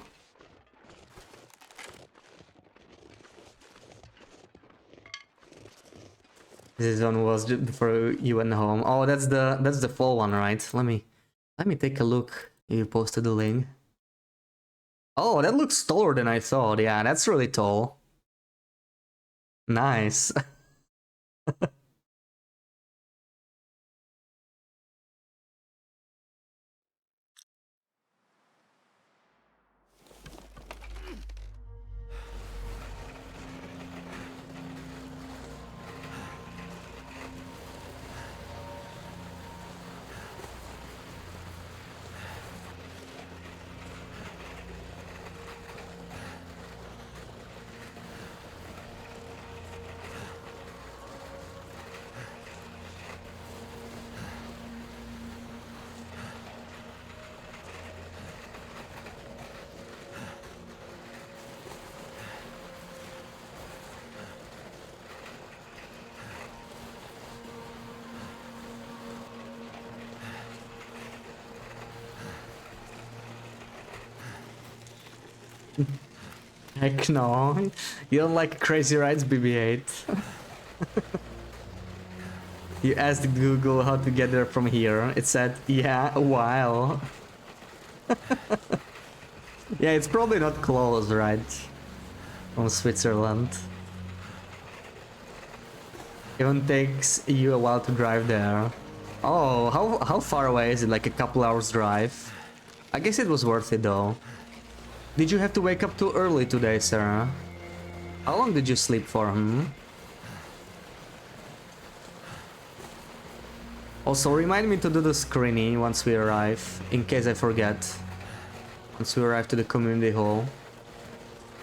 A: This one was just before you went home. Oh, that's the fall one, right? Let me take a look. You posted the link. Oh, that looks taller than I thought. Yeah, that's really tall. Nice. Heck no. You don't like crazy rides, BB-8. You asked Google how to get there from here. It said, yeah, a while. Yeah, it's probably not close, right? From Switzerland. Even takes you a while to drive there. Oh, how far away is it? Like a couple hours drive? I guess it was worth it though. Did you have to wake up too early today, Sarah? How long did you sleep for, Also, remind me to do the screening once we arrive, in case I forget. Once we arrive to the community hall.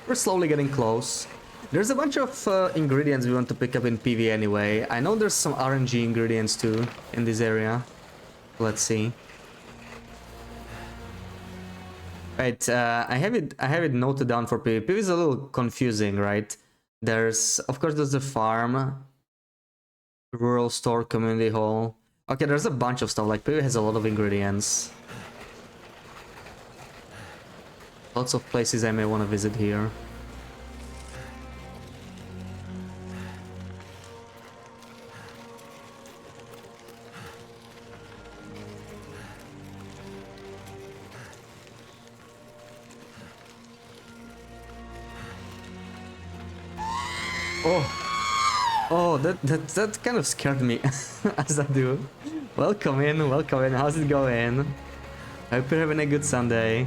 A: We're slowly getting close. There's a bunch of ingredients we want to pick up in PV anyway. I know there's some RNG ingredients too in this area. Let's see. Right, I have it noted down for PV. PV is a little confusing, right? Of course, there's the farm, rural store, community hall. Okay, there's a bunch of stuff. Like PV has a lot of ingredients. Lots of places I may want to visit here. Oh, that kind of scared me, as I do. Welcome in, welcome in. How's it going? Hope you're having a good Sunday.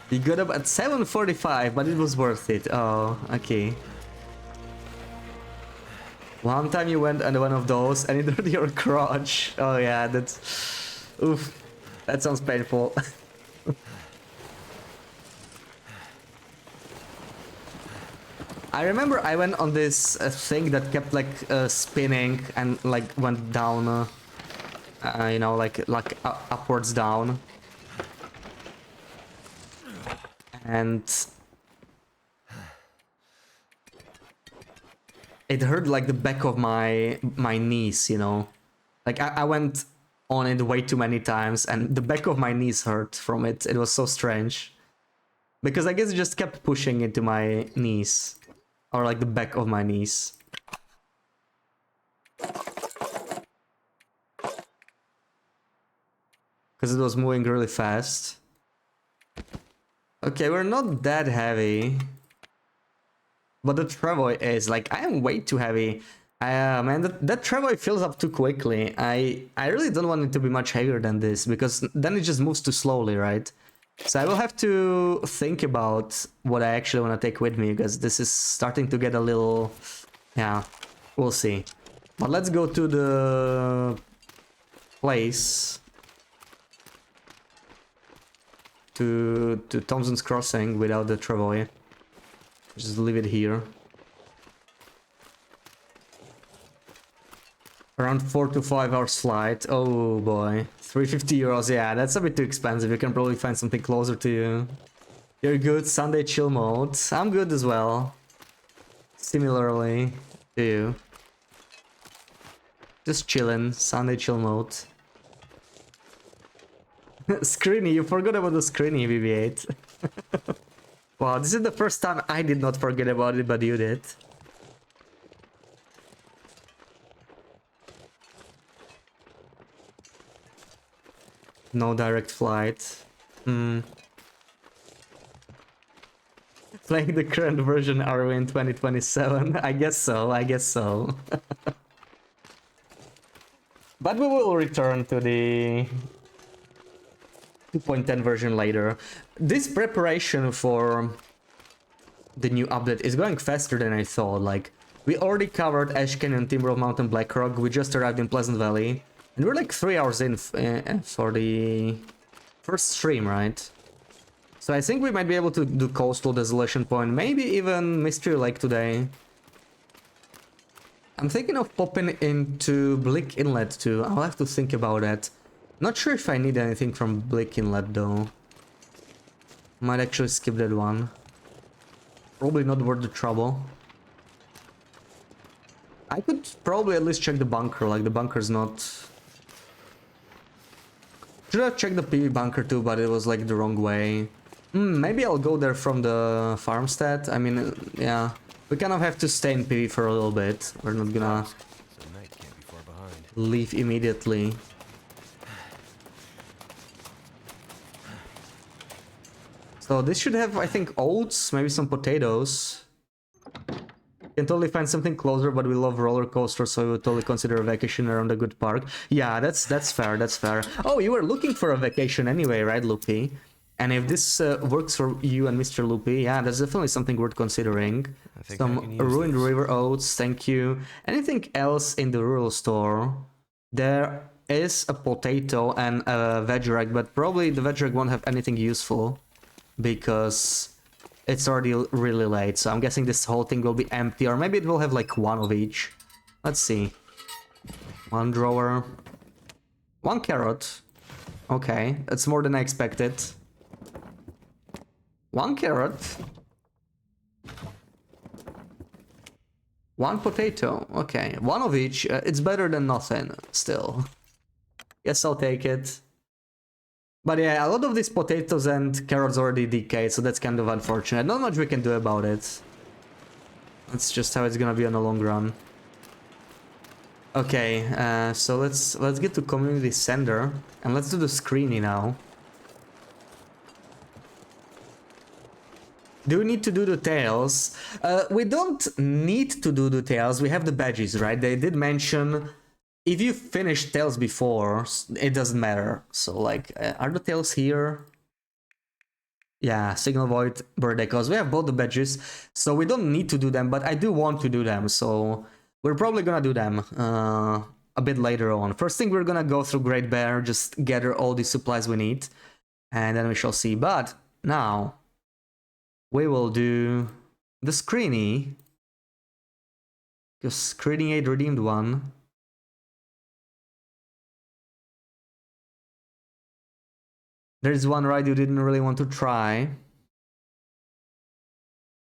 A: You got up at 7:45, but it was worth it. Oh, okay. One time you went on one of those and it hurt your crotch. Oh yeah, that's... Oof. That sounds painful. I remember I went on this thing that kept like spinning and like went down, you know, like upwards down. And it hurt like the back of my knees, you know. Like I went on it way too many times and the back of my knees hurt from it. It was so strange. Because I guess it just kept pushing into my knees. Or like the back of my knees. Because it was moving really fast. Okay, we're not that heavy. But the travoy is, like, I am way too heavy. Man, that travoy fills up too quickly. I really don't want it to be much heavier than this, because then it just moves too slowly, right? So I will have to think about what I actually want to take with me, because this is starting to get a little... Yeah, we'll see. But let's go to the place. To Thompson's Crossing without the travoy. Just leave it here. Around 4 to 5 hours flight. Oh boy. 350 euros. Yeah, that's a bit too expensive. You can probably find something closer to you. You're good. Sunday chill mode. I'm good as well. Similarly to you. Just chillin'. Sunday chill mode. Screeny. You forgot about the Screeny, BB8. Wow, this is the first time I did not forget about it, but you did. No direct flight. Playing the current version, are we in 2027? I guess so, I guess so. But we will return to the 2.10 version later. This preparation for the new update is going faster than I thought. Like, we already covered Ash Canyon, Timber Mountain, Blackrock. We just arrived in Pleasant Valley. And we're like 3 hours in for the first stream, right? So I think we might be able to do Coastal Desolation Point, maybe even Mystery Lake today. I'm thinking of popping into Blick Inlet too. I'll have to think about that. Not sure if I need anything from Blick Inlet though. Might actually skip that one. Probably not worth the trouble. I could probably at least check the bunker, like the bunker's not... Should have checked the PV bunker too, but it was like the wrong way. Maybe I'll go there from the farmstead. I mean, yeah. We kind of have to stay in PV for a little bit. We're not gonna leave immediately. So this should have, I think, oats, maybe some potatoes. Can totally find something closer, but we love roller coasters, so we would totally consider a vacation around a good park. Yeah, that's fair, that's fair. Oh, you were looking for a vacation anyway, right, Loopy? And if this works for you and Mr. Loopy, yeah, that's definitely something worth considering. Some ruined river oats, thank you. Anything else in the rural store? There is a potato and a veg rack, but probably the veg rack won't have anything useful because it's already really late, so I'm guessing this whole thing will be empty, or maybe it will have like one of each. Let's see. One drawer. One carrot. Okay, that's more than I expected. One carrot. One potato. Okay, one of each. It's better than nothing, still. Yes, I'll take it. But yeah, a lot of these potatoes and carrots already decayed, so that's kind of unfortunate. Not much we can do about it. That's just how it's gonna be on the long run. Okay, so let's get to community center and let's do the screeny now. Do we need to do the tails? We don't need to do the tails. We have the badges, right? They did mention if you finish tails before, it doesn't matter. So like, are the tails here? Yeah, Signal Void, Birthday, because we have both the badges, so we don't need to do them, but I do want to do them, so we're probably gonna do them a bit later on. First thing, we're gonna go through Great Bear, just gather all the supplies we need, and then we shall see. But now, we will do the Screeny, because Screeny 8 redeemed one. There's one ride you didn't really want to try.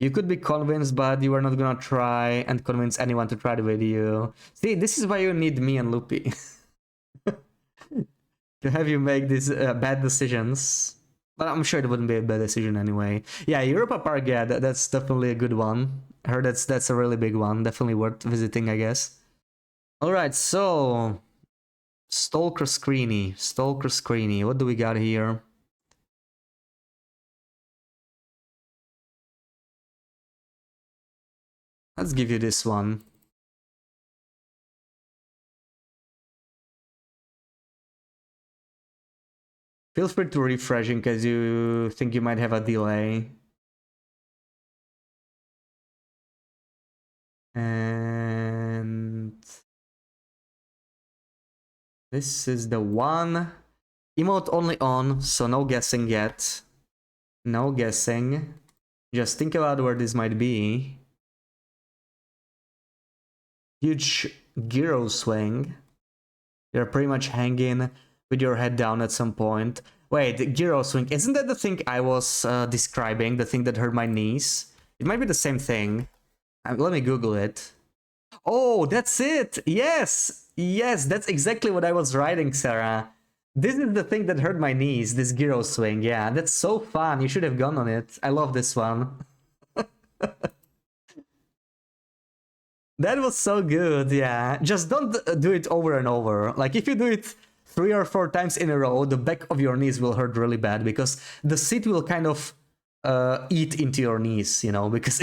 A: You could be convinced, but you are not gonna try and convince anyone to try it with you. See, this is why you need me and Loopy. To have you make these bad decisions. But I'm sure it wouldn't be a bad decision anyway. Yeah, Europa Park, yeah, that's definitely a good one. I heard that's a really big one. Definitely worth visiting, I guess. Alright, so... Stalker Screeny. What do we got here? Let's give you this one. Feel free to refresh in case you think you might have a delay. And this is the one. Emote only on, so no guessing yet. No guessing. Just think about where this might be. Huge gyro swing. You're pretty much hanging with your head down at some point. Wait, gyro swing. Isn't that the thing I was describing? The thing that hurt my knees? It might be the same thing. Let me Google it. Oh, that's it! Yes! Yes, that's exactly what I was writing, Sarah. This is the thing that hurt my knees, this gyro swing. Yeah, that's so fun. You should have gone on it. I love this one. That was so good, yeah. Just don't do it over and over. Like, if you do it 3 or 4 times in a row, the back of your knees will hurt really bad because the seat will kind of eat into your knees, you know, because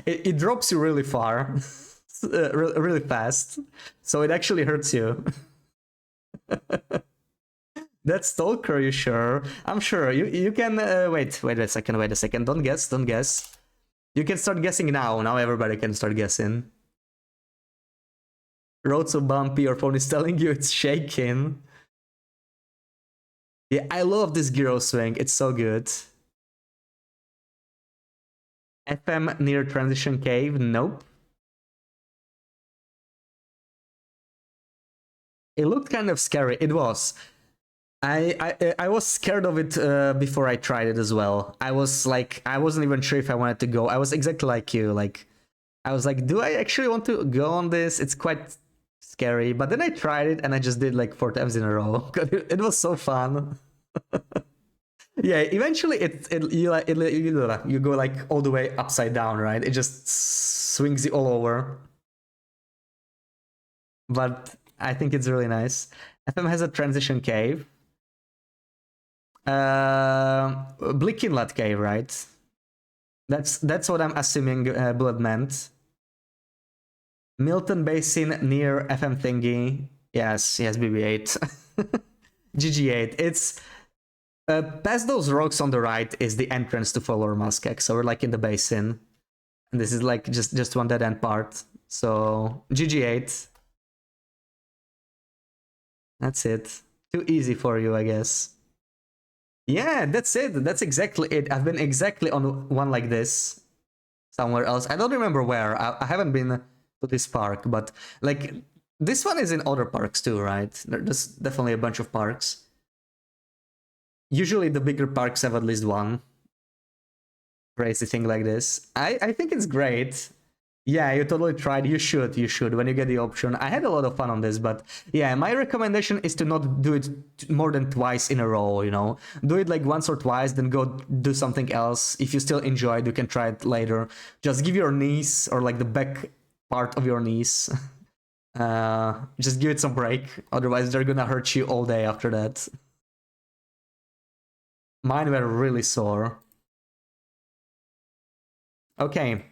A: it drops you really far, really fast. So it actually hurts you. That's Stalker, you sure? I'm sure. You can, wait a second. Don't guess. You can start guessing now. Now everybody can start guessing. Road so bumpy, your phone is telling you it's shaking. Yeah, I love this gyro swing. It's so good. FM near Transition Cave? Nope. It looked kind of scary. It was. I was scared of it before I tried it as well. I was like, I wasn't even sure if I wanted to go. I was exactly like you. Like, I was like, do I actually want to go on this? It's quite scary. But then I tried it and I just did like 4 times in a row. It was so fun. Yeah, eventually you go like all the way upside down, right? It just swings you all over. But I think it's really nice. FM has a transition cave. Bleak Inlet cave, right? That's what I'm assuming Blood meant. Milton Basin near FM thingy. Yes, BB8. GG8. It's past those rocks on the right is the entrance to Follower Muskeg, so we're like in the basin. And this is like just one dead end part. So GG8. That's it. Too easy for you, I guess. Yeah, that's it. That's exactly it. I've been exactly on one like this somewhere else. I don't remember where. I haven't been to this park, but like this one is in other parks too, right? There's definitely a bunch of parks. Usually the bigger parks have at least one crazy thing like this. I think it's great. Yeah, you totally tried. You should when you get the option. I had a lot of fun on this, but yeah, my recommendation is to not do it more than twice in a row, you know. Do it like once or twice, then go do something else. If you still enjoy it, you can try it later. Just give your knees or like the back part of your knees. Just give it some break. Otherwise, they're gonna hurt you all day after that. Mine were really sore. Okay.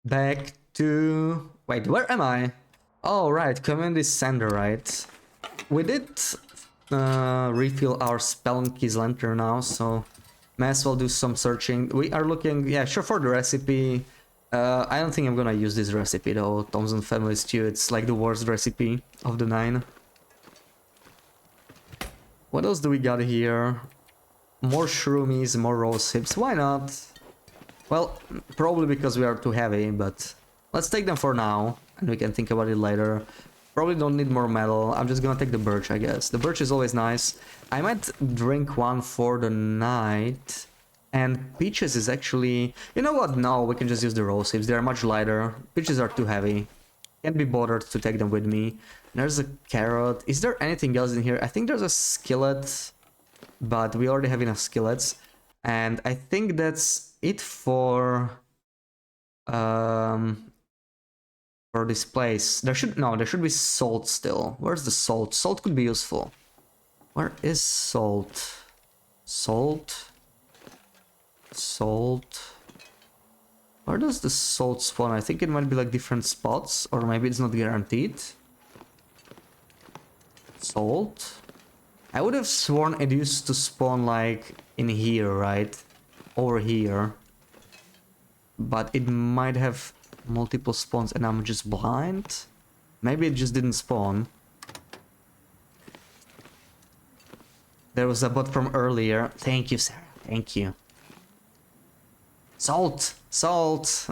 A: Back to... Wait, where am I? Oh, right, community center, right? We did refill our Spelunky's lantern now, so may as well do some searching. We are looking, yeah, sure, for the recipe. I don't think I'm gonna use this recipe though, Thompson Family Stew. It's like the worst recipe of the 9. What else do we got here? More shroomies, more rose hips. Why not? Well, probably because we are too heavy, but let's take them for now, and we can think about it later. Probably don't need more metal. I'm just gonna take the birch, I guess. The birch is always nice. I might drink one for the night. And peaches is actually... You know what? No, we can just use the rose hips. They are much lighter. Peaches are too heavy. Can't be bothered to take them with me. There's a carrot. Is there anything else in here? I think there's a skillet, but we already have enough skillets. And I think that's it for this place. There should be salt still. Where's the salt? Salt could be useful. Where is salt? Salt. Where does the salt spawn? I think it might be like different spots, or maybe it's not guaranteed. Salt. I would have sworn it used to spawn like in here, right? Over here. But it might have multiple spawns and I'm just blind. Maybe it just didn't spawn. There was a bot from earlier. Thank you, Sarah. Thank you. Salt! Salt!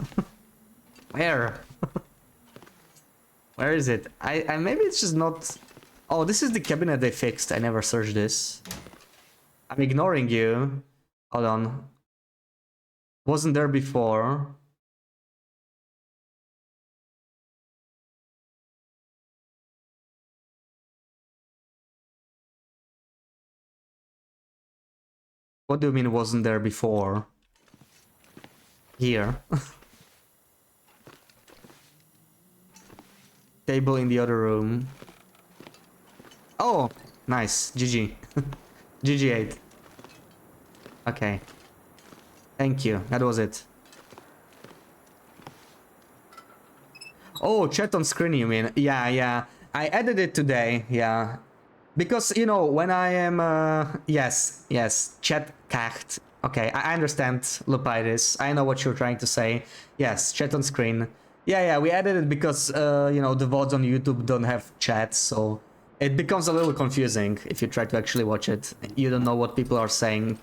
A: Where? Where is it? I maybe it's just not... Oh, this is the cabinet they fixed. I never searched this. I'm ignoring you. Hold on. Wasn't there before. What do you mean wasn't there before? Here. Table in the other room. Oh, nice. GG. GG8. Okay. Thank you. That was it. Oh, chat on screen, you mean? Yeah. I added it today, yeah. Because, you know, when I am... yes, chat cacht. Okay, I understand, Lupaitis. I know what you're trying to say. Yes, chat on screen. Yeah, we added it because, you know, the VODs on YouTube don't have chat, so... It becomes a little confusing if you try to actually watch it. You don't know what people are saying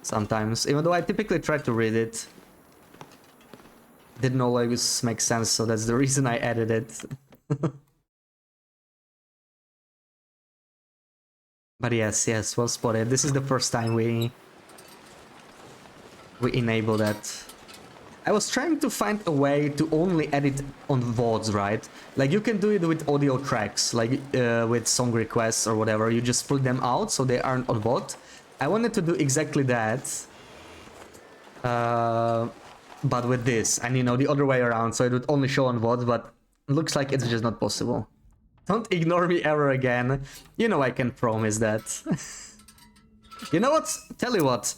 A: sometimes, even though I typically try to read it. Didn't always make sense, so that's the reason I added it. But yes, well spotted. This is the first time we enable that. I was trying to find a way to only edit on VODs, right? Like you can do it with audio tracks, like with song requests or whatever. You just split them out so they aren't on VOD. I wanted to do exactly that, but with this, and you know, the other way around, so it would only show on VOD, but looks like it's just not possible. Don't ignore me ever again. You know I can promise that. You know what? Tell you what.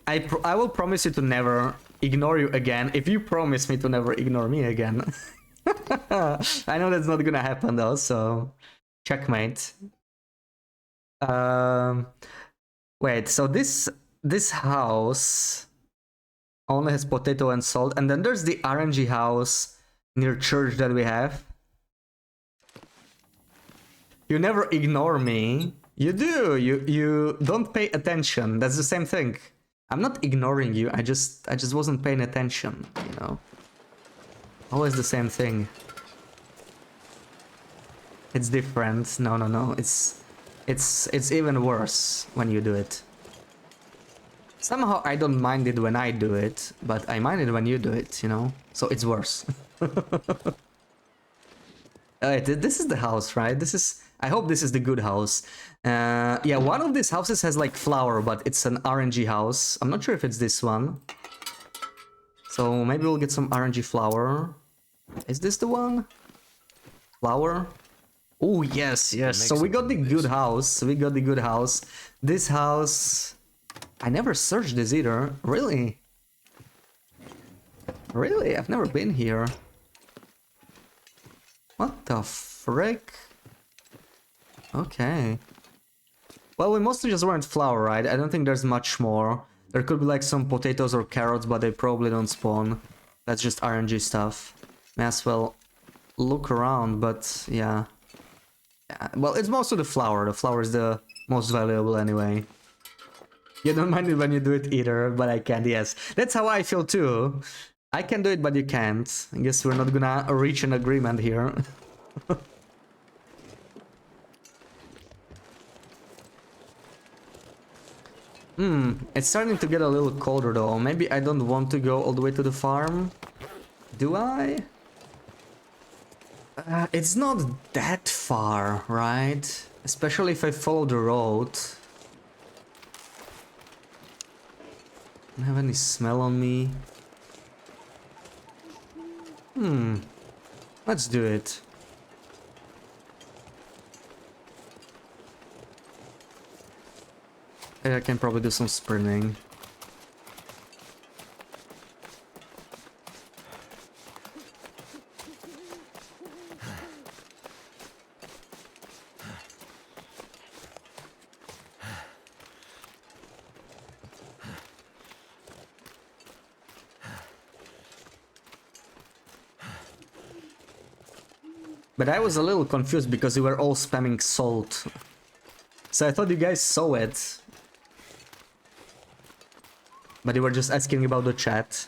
A: I will promise you to never ignore you again if you promise me to never ignore me again. I know that's not gonna happen though, so checkmate. Wait, so this house only has potato and salt, and then there's the RNG house near church that we have. You never ignore me. You do. You don't pay attention. That's the same thing. I'm not ignoring you. I just wasn't paying attention, you know. Always the same thing. It's different. No. It's even worse when you do it. Somehow I don't mind it when I do it, but I mind it when you do it, you know? So it's worse. Alright, this is the house, right? This is... I hope this is the good house. Yeah, one of these houses has like flower, but it's an RNG house. I'm not sure if it's this one. So maybe we'll get some RNG flower. Is this the one? Flower? Oh, yes, yes. So we got the good house. We got the good house. This house... I never searched this either. Really? Really? I've never been here. What the frick? Okay. Well, we mostly just went flower, right? I don't think there's much more. There could be like some potatoes or carrots, but they probably don't spawn. That's just RNG stuff. May as well look around, but yeah. Well, it's mostly the flower. The flower is the most valuable anyway. You don't mind it when you do it either, but I can, yes. That's how I feel too. I can do it, but you can't. I guess we're not gonna reach an agreement here. It's starting to get a little colder though. Maybe I don't want to go all the way to the farm. Do I? It's not that far, right? Especially if I follow the road. Don't have any smell on me. Let's do it. I can probably do some sprinting. But I was a little confused because you were all spamming salt. So I thought you guys saw it. But you were just asking about the chat.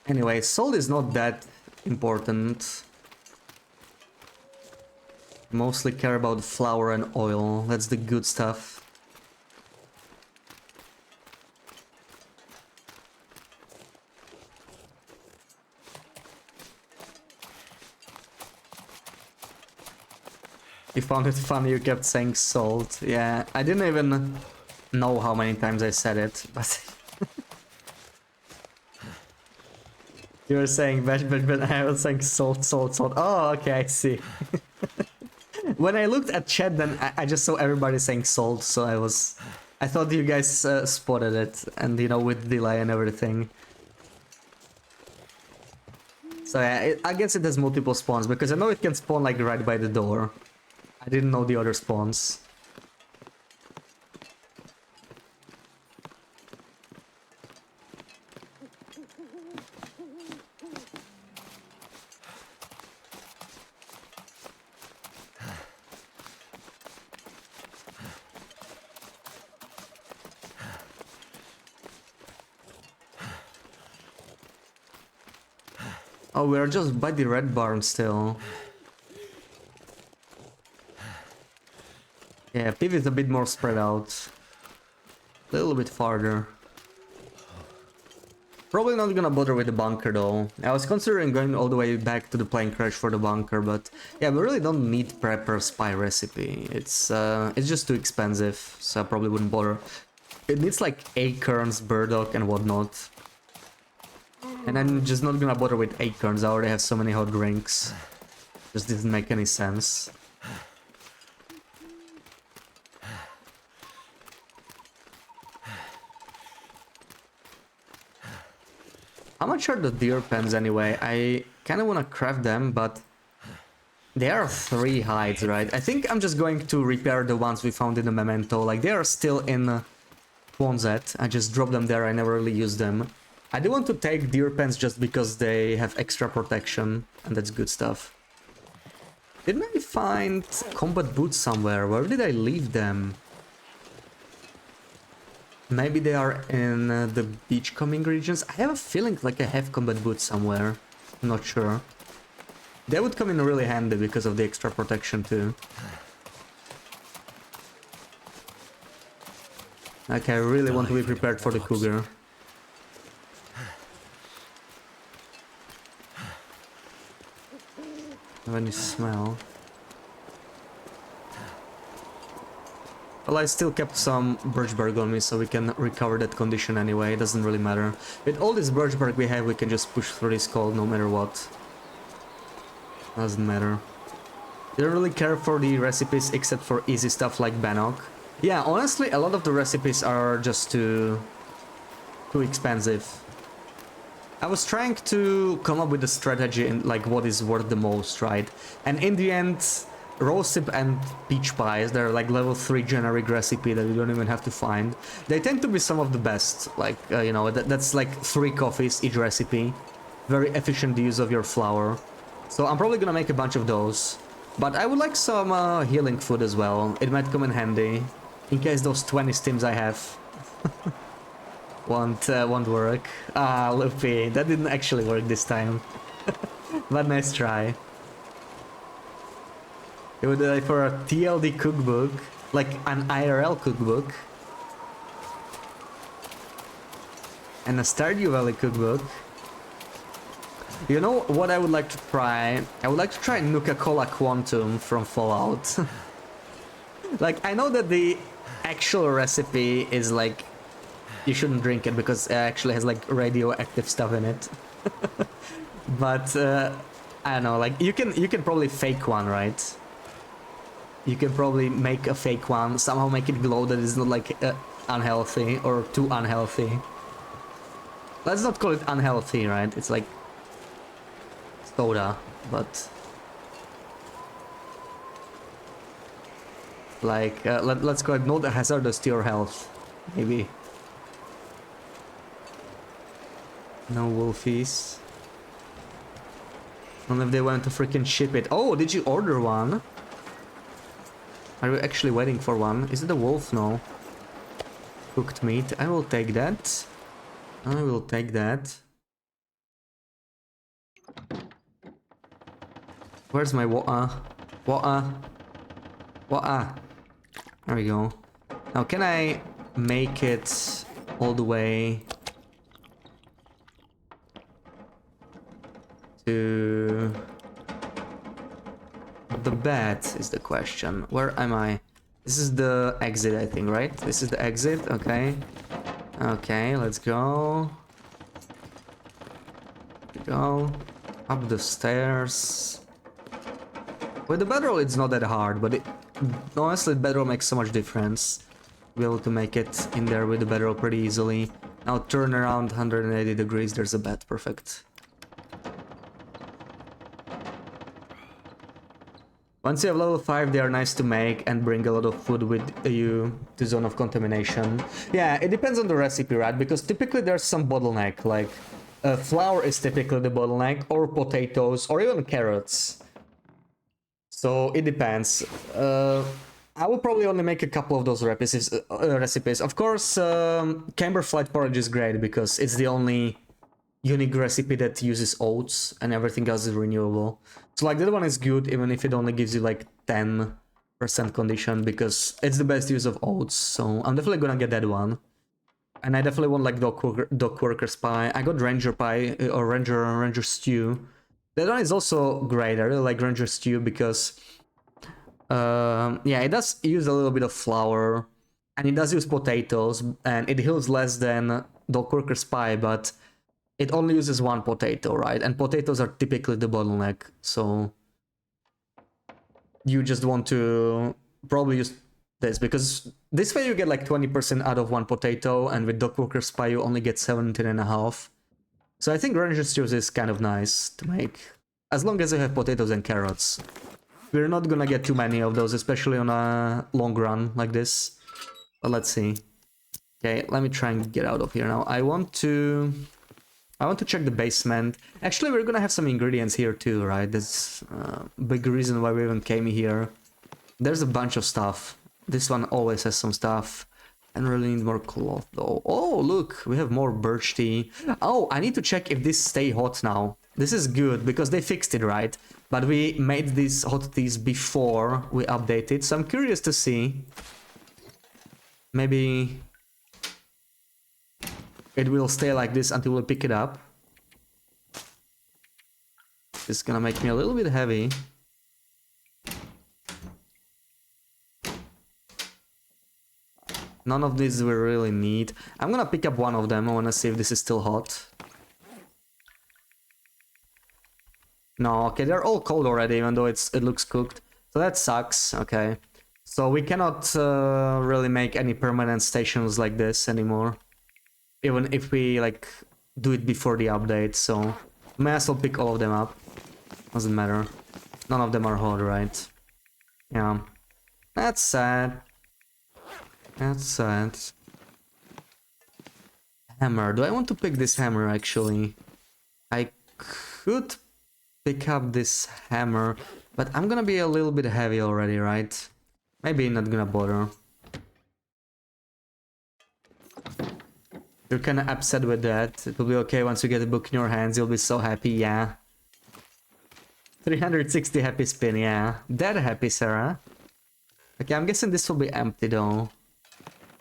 A: Anyway, salt is not that important. Mostly care about flour and oil. That's the good stuff. You found it funny you kept saying salt. Yeah, I didn't even know how many times I said it, but... You were saying but I was saying salt, salt, salt. Oh, okay, I see. When I looked at chat, then I just saw everybody saying salt, so I thought you guys spotted it, and you know, with delay and everything. So yeah, I guess it has multiple spawns, because I know it can spawn like right by the door. I didn't know the other spawns. Oh, we're just by the red barn still. Yeah, PV is a bit more spread out. A little bit farther. Probably not gonna bother with the bunker though. I was considering going all the way back to the plane crash for the bunker, but yeah, we really don't need prepper spy recipe. It's just too expensive, so I probably wouldn't bother. It needs like acorns, burdock and whatnot. And I'm just not gonna bother with acorns, I already have so many hot drinks. Just didn't make any sense. How much are the deer pens anyway? I kinda wanna craft them, but they are 3 hides, right? I think I'm just going to repair the ones we found in the memento. Like, they are still in Quonset. I just dropped them there, I never really used them. I do want to take deer pens just because they have extra protection, and that's good stuff. Didn't I find combat boots somewhere? Where did I leave them? Maybe they are in the beachcombing regions. I have a feeling like I have combat boots somewhere. I'm not sure. They would come in really handy because of the extra protection too. Like, I really want to be prepared for the cougar. When you smell. Well, I still kept some birchbark on me, so we can recover that condition anyway. It doesn't really matter. With all this birchbark we have, we can just push through this cold no matter what. Doesn't matter. You don't really care for the recipes except for easy stuff like bannock. Yeah, honestly, a lot of the recipes are just too expensive. I was trying to come up with a strategy in like what is worth the most, right? And in the end, rosehip and peach pies, they're like level 3 generic recipe that you don't even have to find. They tend to be some of the best, like, you know, that's like 3 coffees each recipe. Very efficient use of your flour. So I'm probably gonna make a bunch of those. But I would like some healing food as well. It might come in handy. In case those 20 stims I have won't work. Ah, Loopy, that didn't actually work this time. But nice try. It would for a TLD cookbook, like an IRL cookbook, and a Stardew Valley cookbook. You know what I would like to try? I would like to try Nuka-Cola Quantum from Fallout. Like, I know that the actual recipe is like, you shouldn't drink it because it actually has like radioactive stuff in it. But I don't know, like you can probably fake one, right? You can probably make a fake one, somehow make it glow that is not like unhealthy or too unhealthy. Let's not call it unhealthy, right? It's like soda, but like let's call it not hazardous to your health, maybe. No wolfies. I don't know if they want to freaking ship it. Oh, did you order one? Are you actually waiting for one? Is it a wolf? No. Cooked meat. I will take that. I will take that. Where's my water? Water. Water. There we go. Now, can I make it all the way to the bed is the question. Where am I? This is the exit, I think, right? This is the exit, okay. Okay, let's go. Go up the stairs. With the bedroll, it's not that hard, but honestly, the bedroll makes so much difference. Be able to make it in there with the bedroll pretty easily. Now turn around 180 degrees, there's a bed, perfect. Once you have level 5, they are nice to make and bring a lot of food with you to zone of contamination. Yeah, it depends on the recipe, right? Because typically there's some bottleneck, like flour is typically the bottleneck, or potatoes, or even carrots. So it depends. I will probably only make a couple of those recipes. Of course, camber flight porridge is great because it's the only unique recipe that uses oats and everything else is renewable. So like that one is good even if it only gives you like 10% condition because it's the best use of oats. So I'm definitely gonna get that one. And I definitely want like dog worker's pie. I got ranger pie or ranger stew. That one is also great. I really like ranger stew because yeah, it does use a little bit of flour and it does use potatoes and it heals less than dog worker's pie, but it only uses one potato, right? And potatoes are typically the bottleneck, so you just want to probably use this, because this way you get like 20% out of one potato, and with Dog Walker's Pie you only get 17.5. So I think Ranger Stews is kind of nice to make, as long as you have potatoes and carrots. We're not gonna get too many of those, especially on a long run like this. But let's see. Okay, let me try and get out of here now. I want to check the basement. Actually, we're gonna have some ingredients here too, right? That's a big reason why we even came here. There's a bunch of stuff. This one always has some stuff. I really need more cloth though. Oh, look, we have more birch tea. Oh, I need to check if this stay hot now. This is good because they fixed it, right? But we made these hot teas before we updated, so I'm curious to see. Maybe it will stay like this until we pick it up. It's gonna make me a little bit heavy. None of these we really need. I'm gonna pick up one of them. I wanna see if this is still hot. No, okay, they're all cold already, even though it looks cooked. So that sucks, okay. So we cannot really make any permanent stations like this anymore. Even if we, like, do it before the update, so... May as well pick all of them up. Doesn't matter. None of them are hot, right? Yeah. That's sad. That's sad. Hammer. Do I want to pick this hammer, actually? I could pick up this hammer, but I'm gonna be a little bit heavy already, right? Maybe not gonna bother. You're kinda upset with that. It will be okay once you get the book in your hands, you'll be so happy, yeah. 360 happy spin, yeah. That happy, Sarah. Okay, I'm guessing this will be empty though.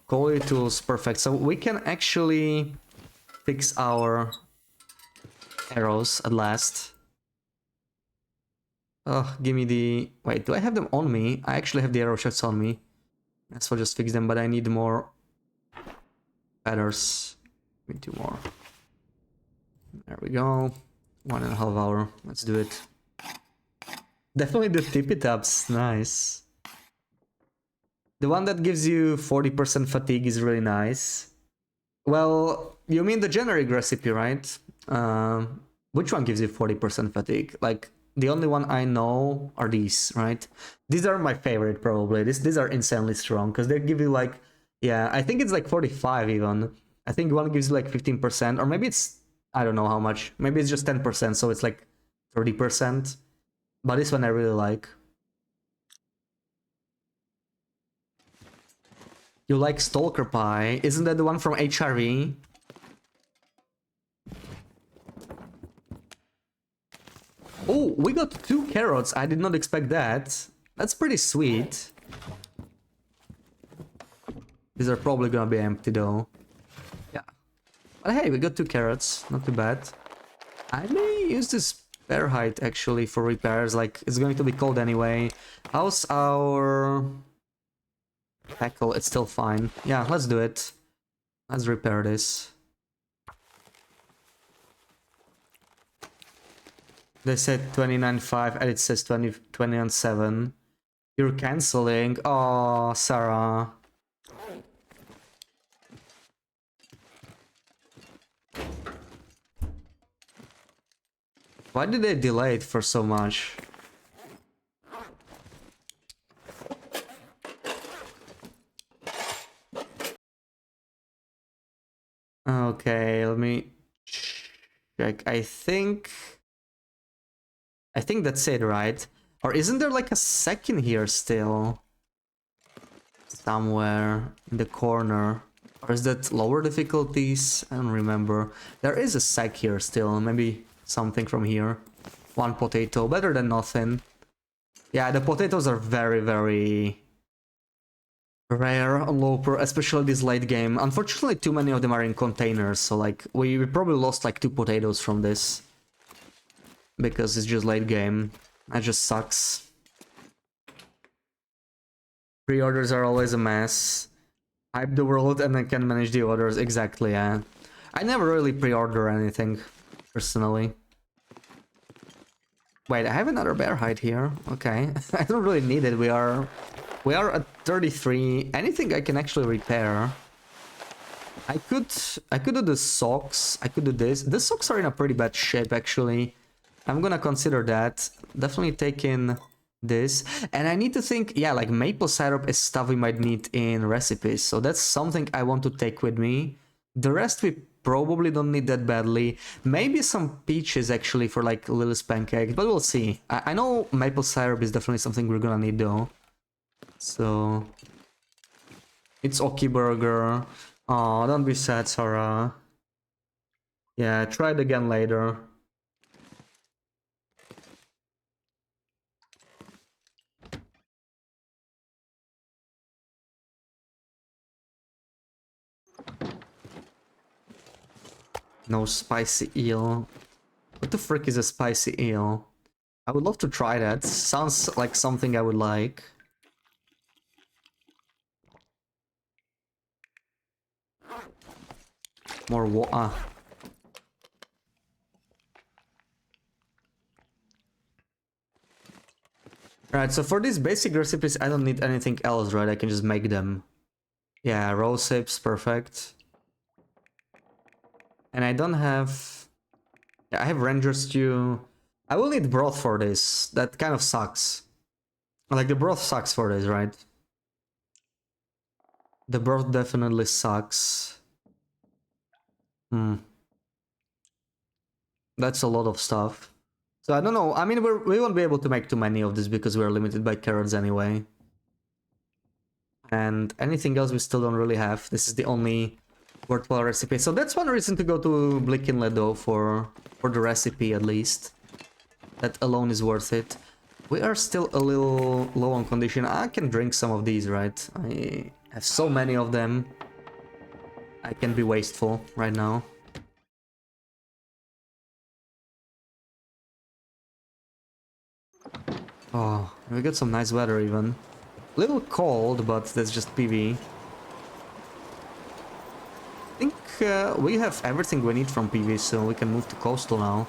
A: Quality tools, perfect. So we can actually fix our arrows at last. Oh, give me the... Wait, do I have them on me? I actually have the arrow shots on me. That's why I'll just fix them, but I need more feathers. Give me 2 more. There we go. 1.5 hour. Let's do it. Definitely the tippy taps. Nice. The one that gives you 40% fatigue is really nice. Well, you mean the generic recipe, right? Which one gives you 40% fatigue? Like, the only one I know are these, right? These are my favorite, probably. These are insanely strong, because they give you, like... Yeah, I think it's like 45 even. I think one gives you like 15%, or maybe it's... I don't know how much. Maybe it's just 10%, so it's like 30%. But this one I really like. You like Stalker Pie? Isn't that the one from HRV? Oh, we got 2 carrots. I did not expect that. That's pretty sweet. These are probably gonna be empty though. Yeah. But hey, we got 2 carrots. Not too bad. I may use this bear hide actually for repairs. Like, it's going to be cold anyway. How's our... tackle? It's still fine. Yeah, let's do it. Let's repair this. They said 29.5 and it says 29.7. You're canceling. Oh, Sarah. Why did they delay it for so much? Okay, let me check. I think that's it, right? Or isn't there like a second here still? Somewhere in the corner. Or is that lower difficulties? I don't remember. There is a sack here still. Maybe something from here. 1 potato. Better than nothing. Yeah, the potatoes are very, very rare on Loper, especially this late game. Unfortunately, too many of them are in containers, so like we probably lost like 2 potatoes from this. Because it's just late game. That just sucks. Pre-orders are always a mess. Hype the world and then can manage the orders. Exactly, yeah. I never really pre-order anything, personally. Wait, I have another bear hide here. Okay. I don't really need it. We are at 33. Anything I can actually repair. I could do the socks. I could do this. The socks are in a pretty bad shape, actually. I'm gonna consider that. Definitely take in this. And I need to think, yeah, like maple syrup is stuff we might need in recipes. So that's something I want to take with me. The rest we probably don't need that badly. Maybe some peaches actually for like Lily's pancakes, but we'll see. I know maple syrup is definitely something we're gonna need though. So... It's Oki Burger. Oh, don't be sad, Sarah. Yeah, try it again later. No spicy eel. What the frick is a spicy eel? I would love to try that. Sounds like something I would like. More Right, so for these basic recipes, I don't need anything else, right? I can just make them. Yeah, rose hips, perfect. And I don't have... Yeah, I have ranger stew. I will need broth for this. That kind of sucks. Like, the broth sucks for this, right? The broth definitely sucks. Hmm. That's a lot of stuff. So I don't know. I mean, we won't be able to make too many of this because we're limited by carrots anyway. And anything else we still don't really have. This is the only worthwhile recipe. So that's one reason to go to Blickinle though for the recipe at least. That alone is worth it. We are still a little low on condition. I can drink some of these, right? I have so many of them. I can be wasteful right now. Oh, we got some nice weather even. A little cold, but that's just PV. I think we have everything we need from PV, so we can move to coastal now.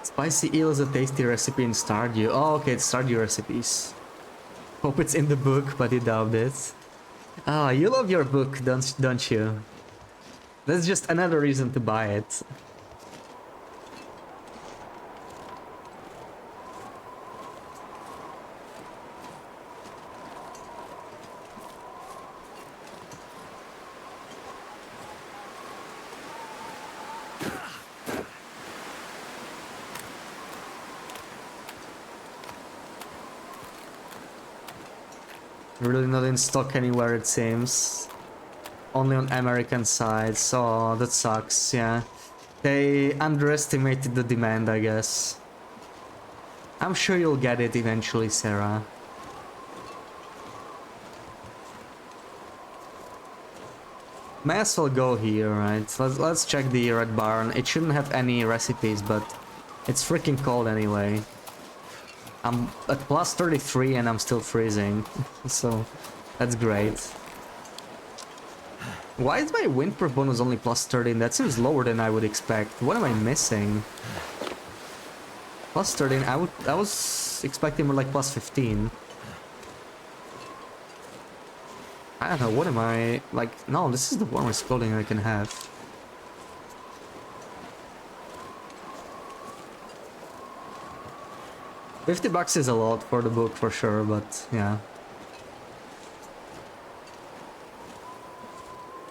A: Spicy eel is a tasty recipe in Stardew. Oh, okay, it's Stardew recipes. Hope it's in the book, but you doubt it. Ah, you love your book, don't you? That's just another reason to buy it. Really not in stock anywhere, it seems. Only on American side, so that sucks, yeah. They underestimated the demand, I guess. I'm sure you'll get it eventually, Sarah. May as well go here, right? Let's check the red barn. It shouldn't have any recipes, but it's freaking cold anyway. I'm at plus 33 and I'm still freezing, so that's great. Why is my windproof bonus only plus 13? That seems lower than I would expect. What am I missing? Plus 13, I was expecting more like plus 15. I don't know, what am I... Like, no, this is the warmest clothing I can have. $50 is a lot for the book for sure, but yeah.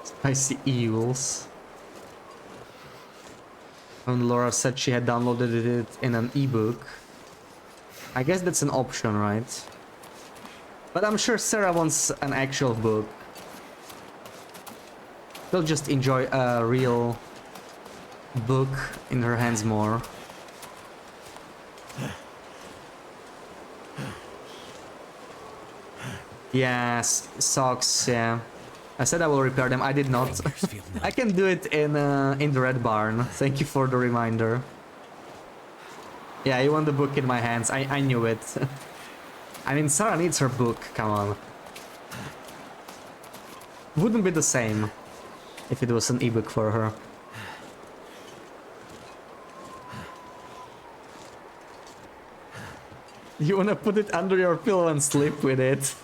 A: Spicy eels. And Laura said she had downloaded it in an ebook. I guess that's an option, right? But I'm sure Sarah wants an actual book. She'll just enjoy a real book in her hands more. Yes, socks, yeah. I said I will repair them, I did not. I can do it in the red barn. Thank you for the reminder. Yeah, you want the book in my hands, I knew it. I mean, Sarah needs her book, come on. Wouldn't be the same if it was an ebook for her. You wanna put it under your pillow and sleep with it?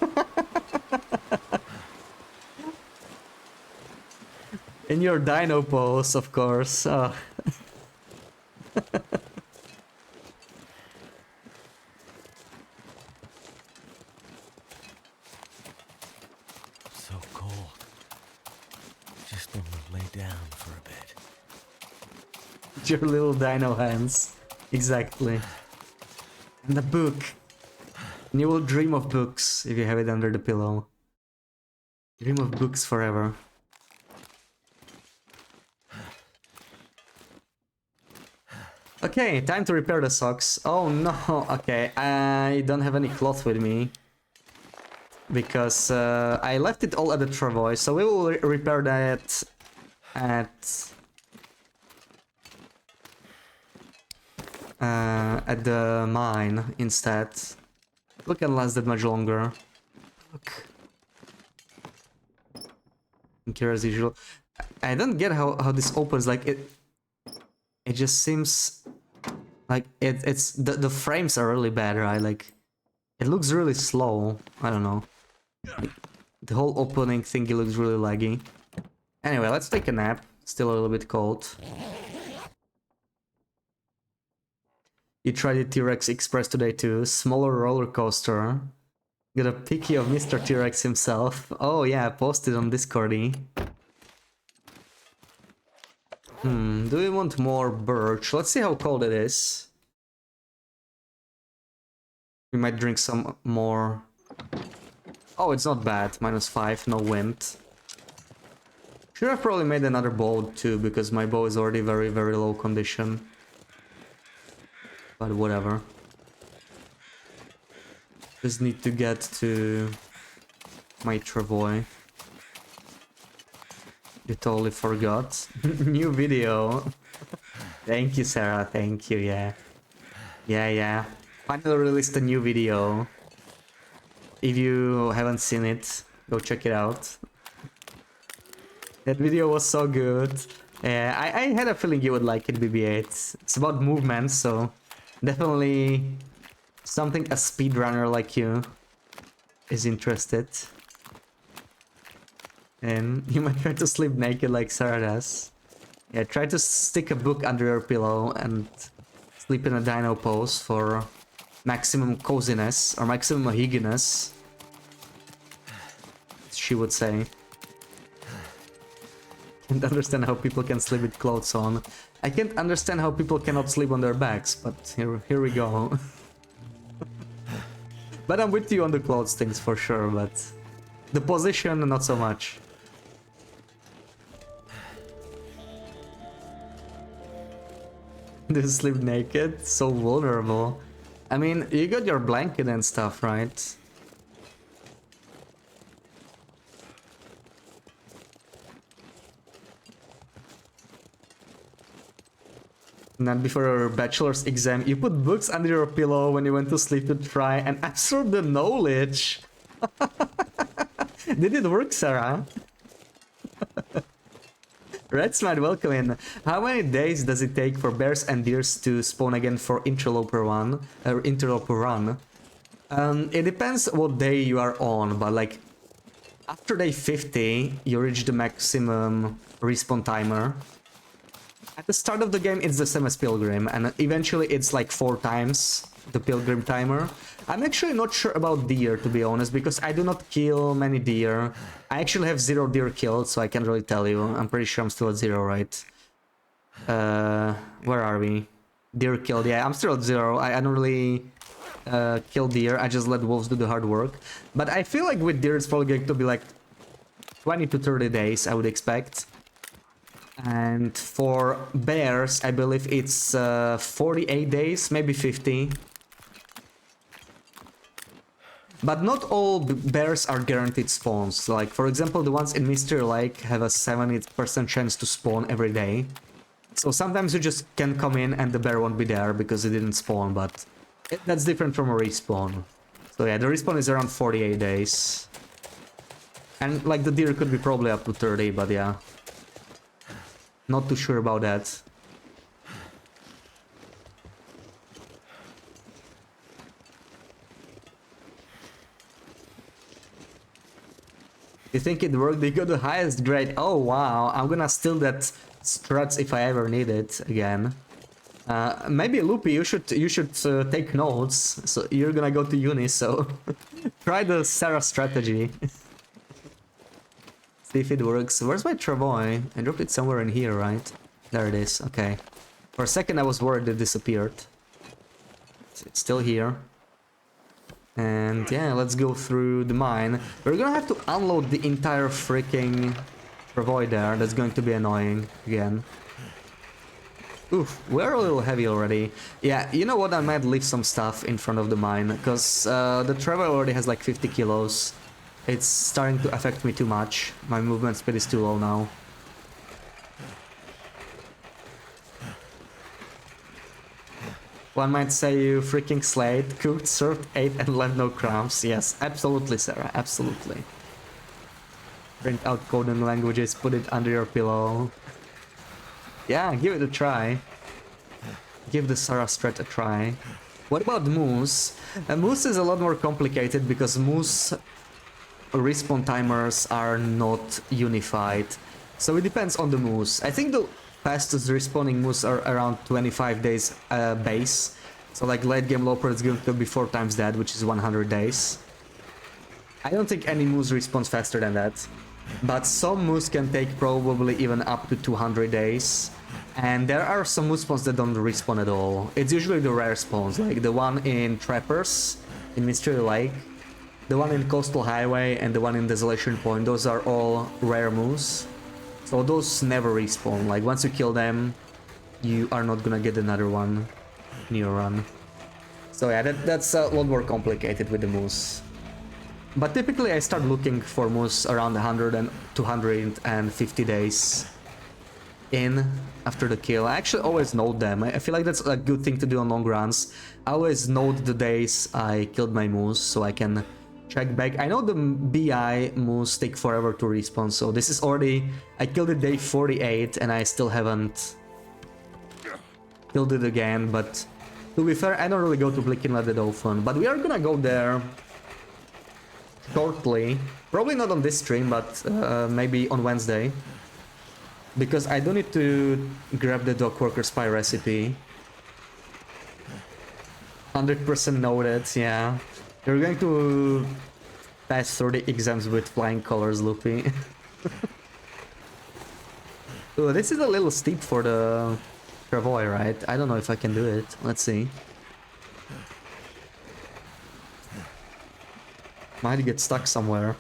A: In your dino pose, of course. Oh.
B: So cold. Just want to lay down for a bit.
A: Your little dino hands. Exactly. And a book. And you will dream of books if you have it under the pillow. Dream of books forever. Okay, time to repair the socks. Oh no, okay, I don't have any cloth with me. because I left it all at the travois, so we will repair that at the mine instead. Look, can last that much longer. Look. Here as usual. I don't get how this opens. Like it just seems like it's the frames are really bad, right? Like it looks really slow. I don't know. Like, the whole opening thingy looks really laggy. Anyway, let's take a nap. Still a little bit cold. You tried the T-Rex Express today too. Smaller roller coaster. Got a picky of Mr. T-Rex himself. Oh yeah, posted on Discordy. Do we want more birch? Let's see how cold it is. We might drink some more. Oh, it's not bad. -5, no wind. Should have probably made another bow too, because my bow is already very, very low condition. But whatever. Just need to get to my travois. You totally forgot. New video. Thank you, Sarah. Thank you. Yeah. Yeah. Finally released a new video. If you haven't seen it, go check it out. That video was so good. Yeah, I had a feeling you would like it, BB8. It's about movement, so definitely something a speedrunner like you is interested. And you might try to sleep naked like Sarah does. Yeah, try to stick a book under your pillow and sleep in a dino pose for maximum coziness or maximum mohigginess, she would say. Can't understand how people can sleep with clothes on. I can't understand how people cannot sleep on their backs, but here we go. But I'm with you on the clothes things for sure, but the position, not so much. To sleep naked, so vulnerable. I mean, you got your blanket and stuff, right? Not before your bachelor's exam, you put books under your pillow when you went to sleep to try and absorb the knowledge. Did it work, Sarah? Red Smite, welcome in. How many days does it take for bears and deers to spawn again for Interloper run? It depends what day you are on, but like after day 50, you reach the maximum respawn timer. At the start of the game, it's the same as Pilgrim, and eventually it's like 4 times the Pilgrim timer. I'm actually not sure about deer, to be honest, because I do not kill many deer. I actually have 0 deer killed, so I can't really tell you. I'm pretty sure I'm still at 0, right? Where are we? Deer killed, yeah, I'm still at 0. I don't really kill deer, I just let wolves do the hard work. But I feel like with deer it's probably going to be like 20 to 30 days, I would expect. And for bears, I believe it's 48 days, maybe 50. But not all bears are guaranteed spawns. Like, for example, the ones in Mystery Lake have a 70% chance to spawn every day. So sometimes you just can come in and the bear won't be there because it didn't spawn, but that's different from a respawn. So yeah, the respawn is around 48 days. And like the deer could be probably up to 30, but yeah. Not too sure about that. You think it worked? They got the highest grade. Oh wow, I'm gonna steal that struts if I ever need it again. Maybe Loopy, you should take notes. So you're gonna go to uni, so try the Sarah strategy. See if it works. Where's my travois? I dropped it somewhere in here, right? There it is. Okay. For a second I was worried it disappeared. It's still here. And yeah, let's go through the mine. We're gonna have to unload the entire freaking travois there. That's going to be annoying again. Oof, we're a little heavy already. Yeah, you know what? I might leave some stuff in front of the mine, because the travois already has like 50 kilos. It's starting to affect me too much. My movement speed is too low now. One might say you freaking slayed, cooked, served, ate, and left no crumbs. Yes, absolutely, Sarah, absolutely. Print out coding languages, put it under your pillow. Yeah, give it a try. Give the Sarah strat a try. What about Moose? Moose is a lot more complicated because Moose respawn timers are not unified. So it depends on the Moose. I think the fastest respawning Moose are around 25 days base. So like late game Loper is going to be 4 times that, which is 100 days. I don't think any Moose respawns faster than that. But some Moose can take probably even up to 200 days. And there are some Moose spawns that don't respawn at all. It's usually the rare spawns, like the one in Trappers, in Mystery Lake, the one in Coastal Highway, and the one in Desolation Point. Those are all rare Moose. So those never respawn. Like once you kill them, you are not gonna get another one in your run. So yeah, that's a lot more complicated with the Moose. But typically I start looking for Moose around 100 and 250 days in after the kill. I actually always note them. I feel like that's a good thing to do on long runs. I always note the days I killed my Moose so I can check back. I know the BI Moose take forever to respawn, so this is already... I killed it day 48 and I still haven't killed it again, but to be fair, I don't really go to Blickinlet that often. But we are gonna go there shortly. Probably not on this stream, but maybe on Wednesday. Because I do need to grab the Dog Worker Spy recipe. 100% noted, yeah. You're going to pass through the exams with flying colors, Loopy. Ooh, this is a little steep for the Travoy, right? I don't know if I can do it. Let's see. Might get stuck somewhere.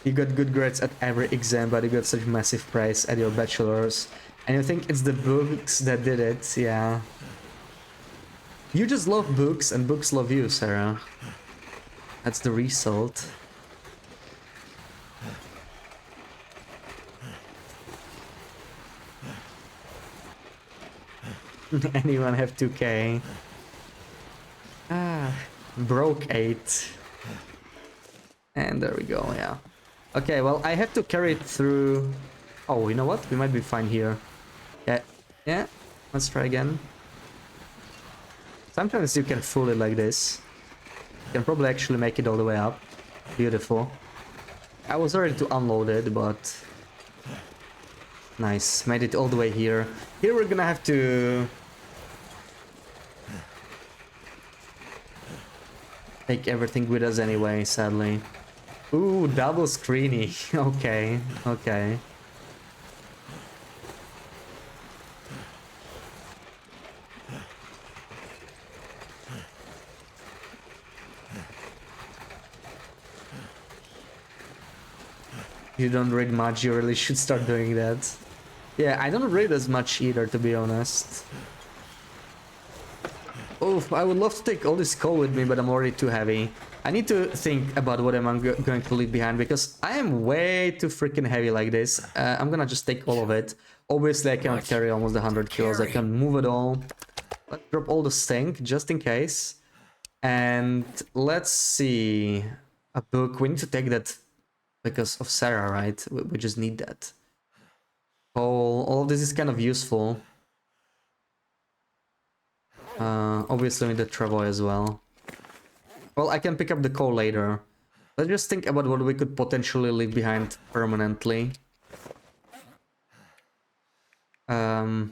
A: You got good grades at every exam, but you got such massive praise at your bachelor's. And you think it's the books that did it, yeah. You just love books, and books love you, Sarah. That's the result. Anyone have 2k? Ah, broke 8. And there we go, yeah. Okay, well, I have to carry it through... Oh, you know what? We might be fine here. Yeah, let's try again. Sometimes you can fool it like this. You can probably actually make it all the way up. Beautiful. I was ready to unload it, but... Nice, made it all the way here. Here we're gonna have to... take everything with us anyway, sadly. Ooh, double screeny. Okay, okay. You don't read much, you really should start doing that. Yeah, I don't read as much either, to be honest. Oof, I would love to take all this coal with me, but I'm already too heavy. I need to think about what I'm going to leave behind, because I am way too freaking heavy like this. I'm gonna just take all of it. Obviously, I cannot carry almost 100 kilos. I can move it all. Let's drop all the stink, just in case. And let's see... A book. We need to take that because of Sarah, right? We just need that. All of this is kind of useful. Obviously we need the Travoy as well. Well, I can pick up the coal later. Let's just think about what we could potentially leave behind permanently. Crampons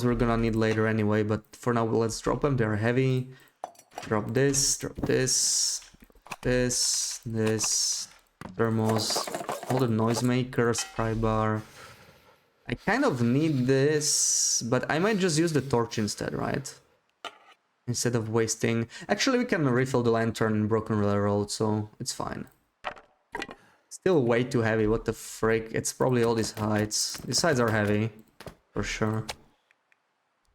A: we're gonna need later anyway, but for now let's drop them. They're heavy. Drop this, this, thermos, all the noisemakers, pry bar. I kind of need this, but I might just use the torch instead, right? Instead of wasting... Actually, we can refill the lantern in Broken Railroad, so it's fine. Still way too heavy, what the frick? It's probably all these hides. These hides are heavy, for sure.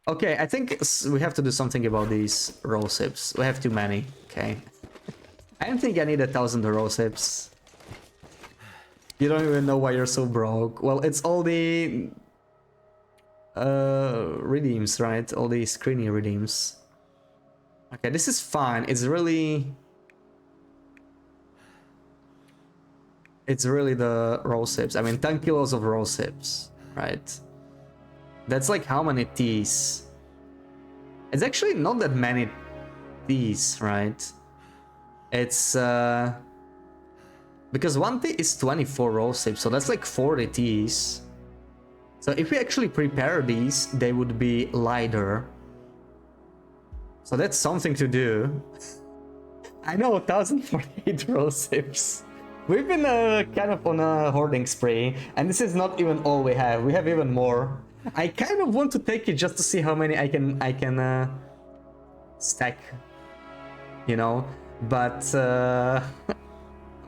A: Okay, I think we have to do something about these roll sips. We have too many. Okay. I don't think I need 1,000 roll sips. You don't even know why you're so broke. Well, it's all the redeems, right? All the screeny redeems. Okay, this is fine. It's really the roll sips. I mean, 10 kilos of roll sips, right? That's like how many teas? It's actually not that many teas, right? It's because one tea is 24 roll sips, so that's like 40 teas. So if we actually prepare these, they would be lighter. So that's something to do. I know, 1,048 roll sips. We've been kind of on a hoarding spree, and this is not even all we have. We have even more. I kind of want to take it just to see how many I can stack, you know. But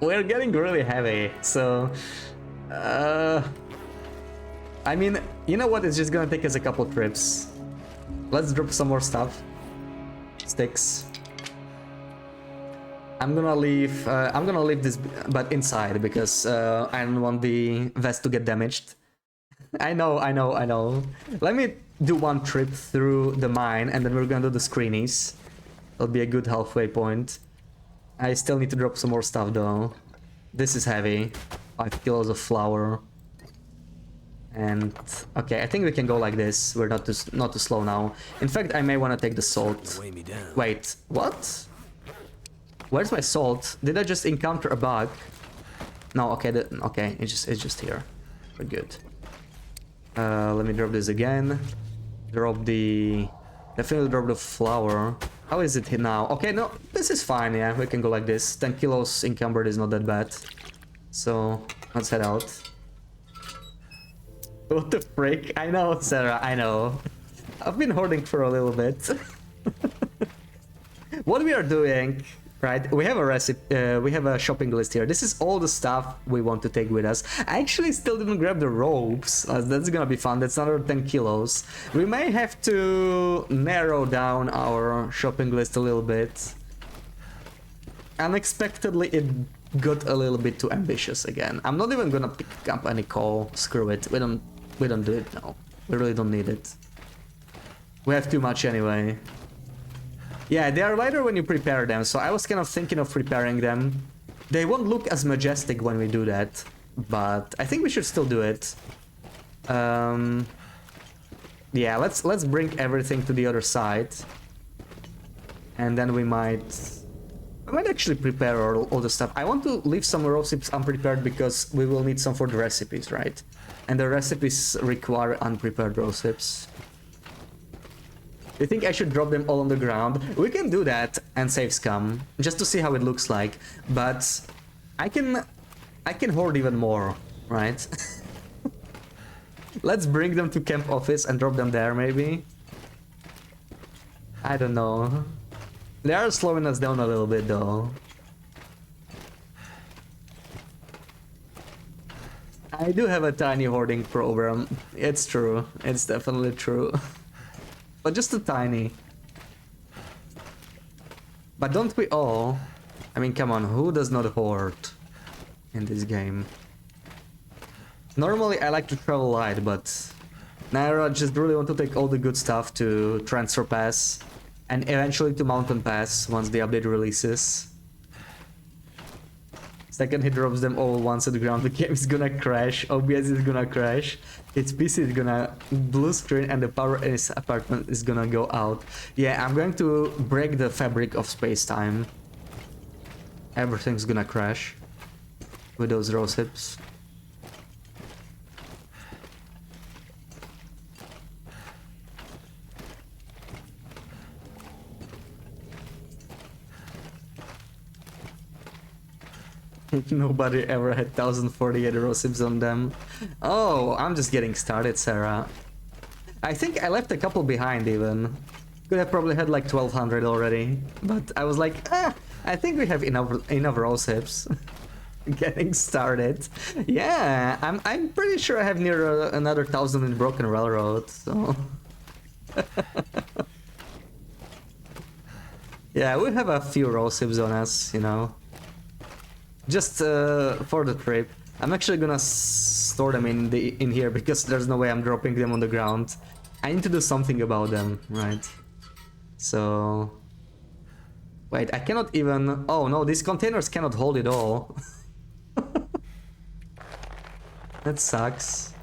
A: we're getting really heavy, so I mean, you know what? It's just gonna take us a couple trips. Let's drop some more stuff. Sticks. I'm gonna leave this, but inside, because I don't want the vest to get damaged. I know. Let me do one trip through the mine, and then we're gonna do the screenies. That'll be a good halfway point. I still need to drop some more stuff though. This is heavy. 5 kilos of flour. And okay, I think we can go like this. We're not too slow now. In fact, I may want to take the salt. Wait, what? Where's my salt? Did I just encounter a bug? No, okay, okay, it's just here. We're good. Let me drop this again. Definitely drop the flour. How is it here now? Okay, no, this is fine, yeah, we can go like this. 10 kilos encumbered is not that bad. So, let's head out. What the frick? I know, Sarah, I know. I've been hoarding for a little bit. What we are doing, right? We have a recipe, we have a shopping list here. This is all the stuff we want to take with us. I actually still didn't grab the ropes. That's gonna be fun. That's another 10 kilos. We may have to narrow down our shopping list a little bit. Unexpectedly, it got a little bit too ambitious again. I'm not even gonna pick up any coal. Screw it. We don't do it now. We really don't need it. We have too much anyway. Yeah, they are lighter when you prepare them, so I was kind of thinking of preparing them. They won't look as majestic when we do that, but I think we should still do it. Yeah, let's bring everything to the other side, and then we might actually prepare all the stuff. I want to leave some recipes unprepared because we will need some for the recipes, right? And the recipes require unprepared recipes. You think I should drop them all on the ground? We can do that and save scum, just to see how it looks like. But I can hoard even more, right? Let's bring them to camp office and drop them there, maybe. I don't know. They are slowing us down a little bit, though. I do have a tiny hoarding program. It's true. It's definitely true. But just a tiny. But don't we all? I mean, come on, who does not hoard in this game? Normally I like to travel light, but now I just really want to take all the good stuff to Transfer Pass and eventually to Mountain Pass once the update releases. Second he drops them all once at the ground, the game is gonna crash, OBS is gonna crash, its PC is gonna blue screen, and the power in his apartment is gonna go out. Yeah, I'm going to break the fabric of space-time. Everything's gonna crash with those rose hips. Nobody ever had 1,048 rosips on them. Oh, I'm just getting started, Sarah. I think I left a couple behind even. Could have probably had like 1,200 already. But I was like, I think we have enough rosips. Getting started. Yeah, I'm pretty sure I have near another 1,000 in Broken Railroad, so... Yeah, we have a few raw sips on us, you know. Just for the trip. I'm actually gonna store them in here because there's no way I'm dropping them on the ground. I need to do something about them, right? So... Wait, I cannot even... Oh no, these containers cannot hold it all. That sucks.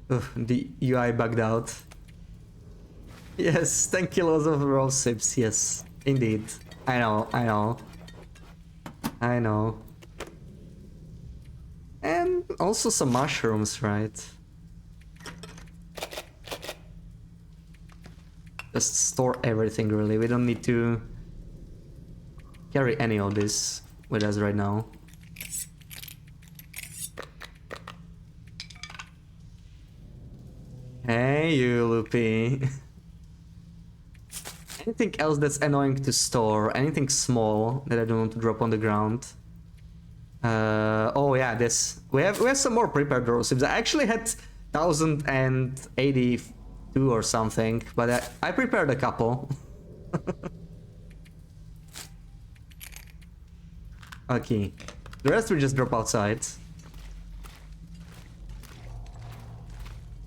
A: Ugh, the UI bugged out. Yes, 10 kilos of raw sips, yes. Indeed. I know, I know. I know. And also some mushrooms, right? Just store everything, really. We don't need to carry any of this with us right now. Hey, you, Loopy. Anything else that's annoying to store? Anything small that I don't want to drop on the ground? Oh yeah, this. We have some more prepared raw sips. I actually had 1082 or something, but I prepared a couple. Okay, the rest we just drop outside.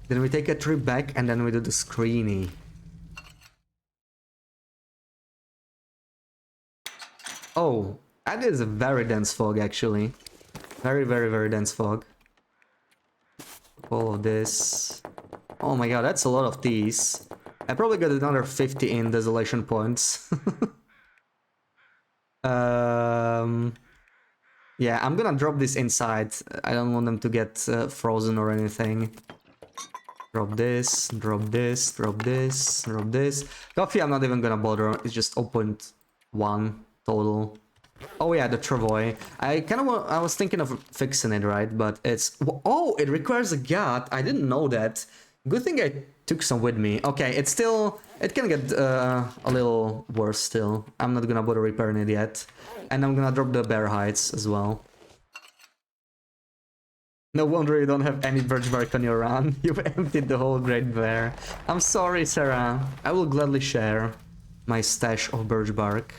A: Then we take a trip back and then we do the screeny. Oh, that is a very dense fog actually. Very, very, very dense fog. All of this. Oh my god, that's a lot of these. I probably got another 50 in desolation points. Yeah, I'm gonna drop this inside. I don't want them to get frozen or anything. Drop this, drop this, drop this, drop this. Coffee I'm not even gonna bother, it's just 0.1 total. Oh yeah, the travoy. I was thinking of fixing it, right? But it's... Oh, it requires a gut. I didn't know that. Good thing I took some with me. Okay, it's still... It can get a little worse still. I'm not gonna bother repairing it yet. And I'm gonna drop the bear hides as well. No wonder you don't have any birch bark on your run. You've emptied the whole Great Bear. I'm sorry, Sarah. I will gladly share my stash of birch bark.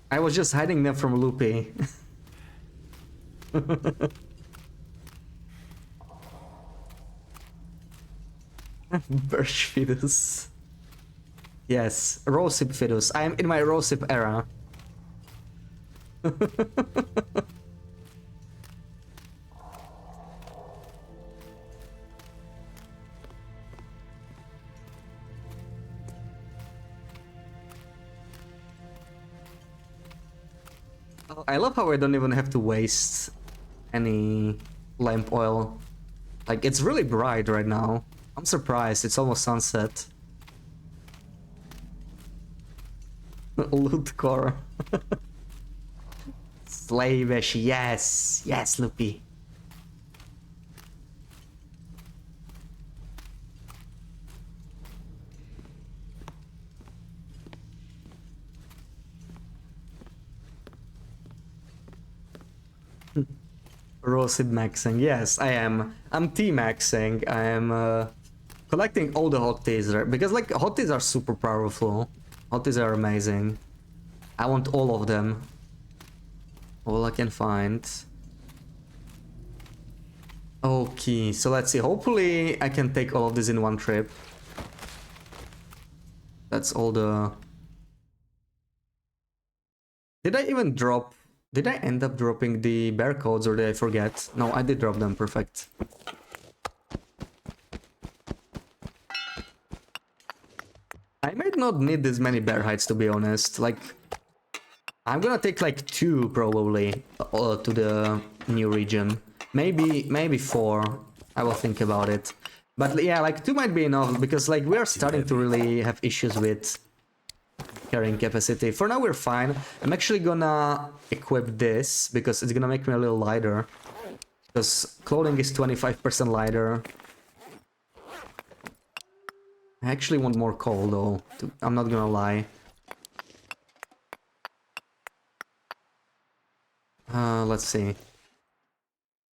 A: I was just hiding them from Loopy. Birch fetus. Yes, Rosip fetus. I am in my Rosip era. I love how I don't even have to waste any lamp oil. Like, it's really bright right now. I'm surprised, it's almost sunset. Loot core. Slavish, yes! Yes, Loopy. Rosib maxing, yes, I am. I'm T-maxing. I am collecting all the hotties, right? Because like hotties are super powerful. Hotties are amazing. I want all of them. All I can find. Okay, so let's see. Hopefully I can take all of this in one trip. That's all the... Did I even drop... Did I end up dropping the bear codes or did I forget? No, I did drop them, perfect. I might not need this many bear hides to be honest, like... I'm gonna take like 2 probably to the new region. Maybe 4, I will think about it. But yeah, like 2 might be enough because like we are starting to really have issues with carrying capacity. For now we're fine. I'm actually gonna equip this because it's gonna make me a little lighter. Because clothing is 25% lighter. I actually want more coal though, I'm not gonna lie. Let's see.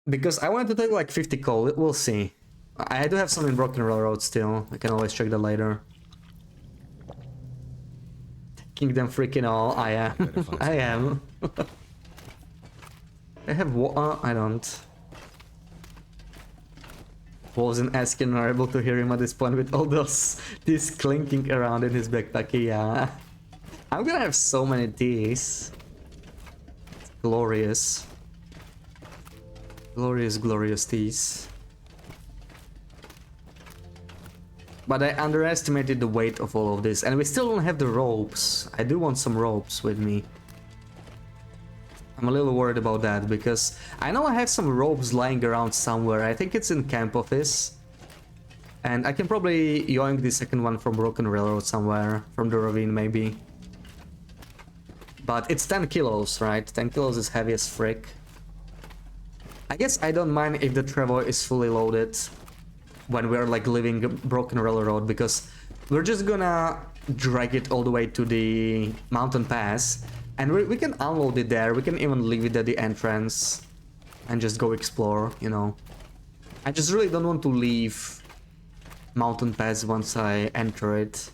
A: Because I wanted to take like 50 coal, we'll see. I do have some in Broken Railroad still, I can always check that later. Taking them freaking all, I am. I am. I have I don't. Wasn't asking are able to hear him at this point with all this clinking around in his backpack, yeah. I'm gonna have so many teas. It's glorious. Glorious, glorious teas. But I underestimated the weight of all of this, and we still don't have the ropes. I do want some ropes with me. I'm a little worried about that, because I know I have some ropes lying around somewhere. I think it's in camp office. And I can probably yoink the second one from Broken Railroad somewhere, from the ravine maybe. But it's 10 kilos, right? 10 kilos is heavy as frick. I guess I don't mind if the Trevor is fully loaded when we're like leaving Broken Railroad, because we're just gonna drag it all the way to the mountain pass, and we can unload it there. We can even leave it at the entrance and just go explore, you know. I just really don't want to leave mountain pass once I enter it.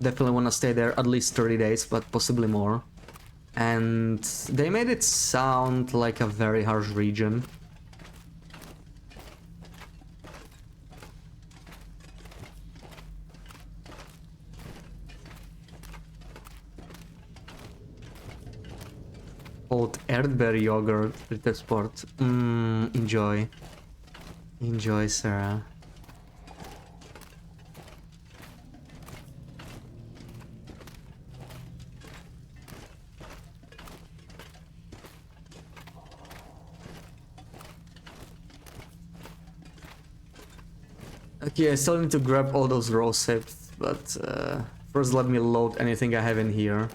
A: Definitely want to stay there at least 30 days, but possibly more. And they made it sound like a very harsh region. Old Erdbeer yogurt, Ritter Sport. Enjoy. Enjoy, Sarah. Okay, I still need to grab all those raw sips, but first let me load anything I have in here.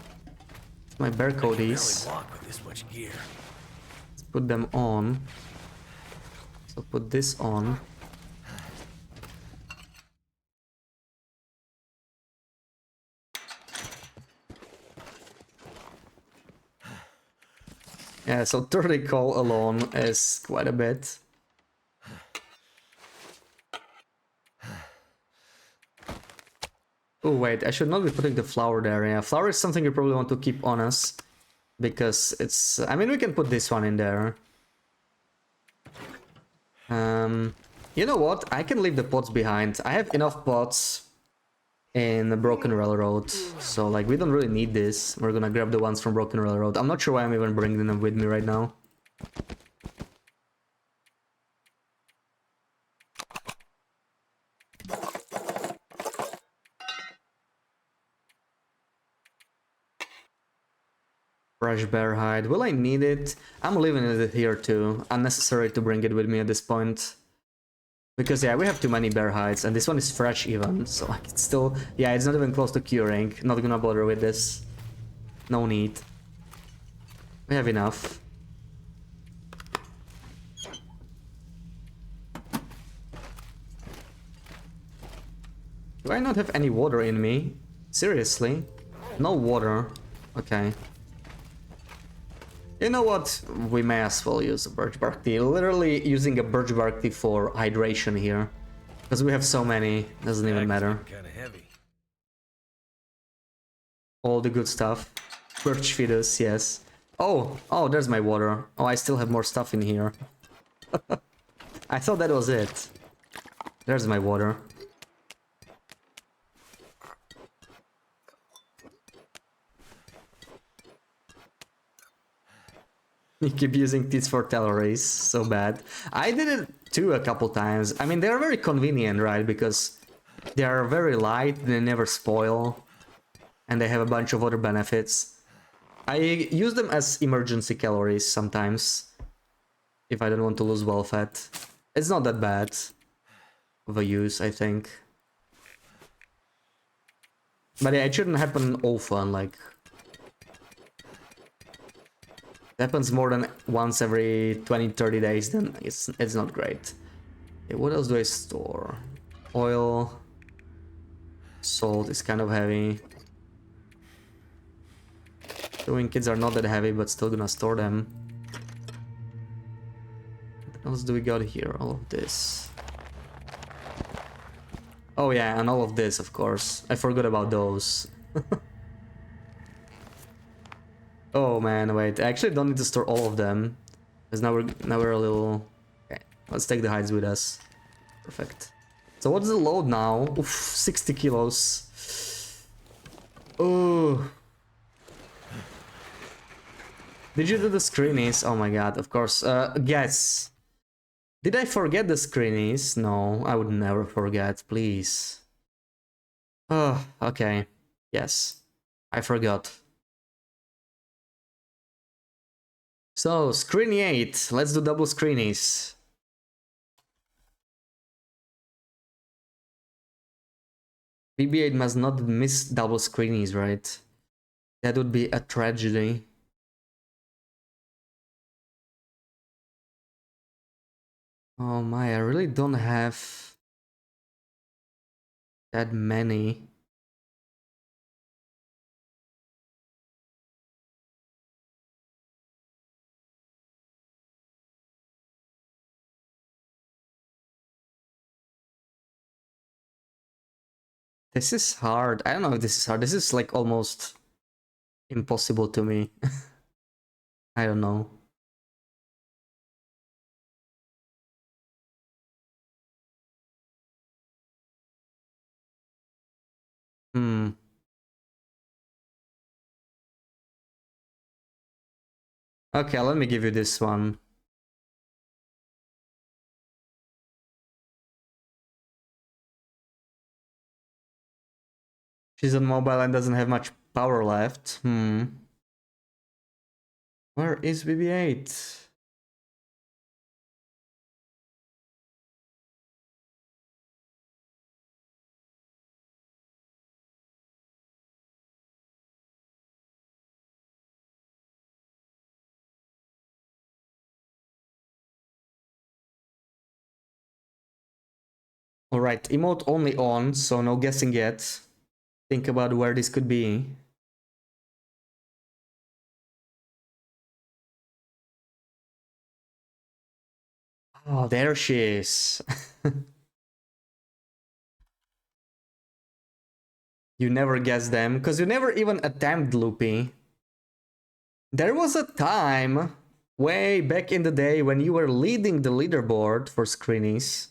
A: It's my bear coaties. Let's put them on. So put this on. Yeah, so 30 coal alone is quite a bit. Oh wait, I should not be putting the flour there. Yeah, flour is something you probably want to keep on us, because it's... I mean, we can put this one in there. You know what? I can leave the pots behind. I have enough pots in the Broken Railroad, so like we don't really need this. We're gonna grab the ones from Broken Railroad. I'm not sure why I'm even bringing them with me right now. Fresh bear hide. Will I need it? I'm leaving it here too. Unnecessary to bring it with me at this point. Because yeah, we have too many bear hides, and this one is fresh even, so like it's still... Yeah, it's not even close to curing. Not gonna bother with this. No need. We have enough. Do I not have any water in me? Seriously? No water. Okay. You know what? We may as well use a birch bark tea. Literally using a birch bark tea for hydration here. Because we have so many, doesn't even matter.
B: Kinda heavy.
A: All the good stuff. Birch fetus, yes. Oh, there's my water. Oh, I still have more stuff in here. I thought that was it. There's my water. You keep using these for calories, so bad. I did it too a couple times. I mean, they're very convenient, right? Because they are very light, they never spoil, and they have a bunch of other benefits. I use them as emergency calories sometimes, if I don't want to lose well fat. It's not that bad of a use, I think. But yeah, it shouldn't happen often, like... It happens more than once every 20-30 days, then it's not great. Okay, what else do I store? Oil. Salt is kind of heavy. Doing kids are not that heavy, but still gonna store them. What else do we got here? All of this. Oh yeah, and all of this, of course. I forgot about those. Oh man, wait. I actually don't need to store all of them. Because now we're a little... Okay, let's take the hides with us. Perfect. So what's the load now? Oof, 60 kilos. Oh. Did you do the screenies? Oh my god, of course. Guess. Did I forget the screenies? No, I would never forget, please. Oh, okay. Yes, I forgot. So, screeny 8. Let's do double screenies. BB-8 must not miss double screenies, right? That would be a tragedy. Oh my, I really don't have that many. This is hard. I don't know if this is hard. This is like almost impossible to me. I don't know. Hmm. Okay, let me give you this one. She's on mobile and doesn't have much power left. Where is BB-8? Alright, emote only on, so no guessing yet. Think about where this could be. Oh, there she is. You never guess them, because you never even attempt Loopy. There was a time, way back in the day, when you were leading the leaderboard for screenies.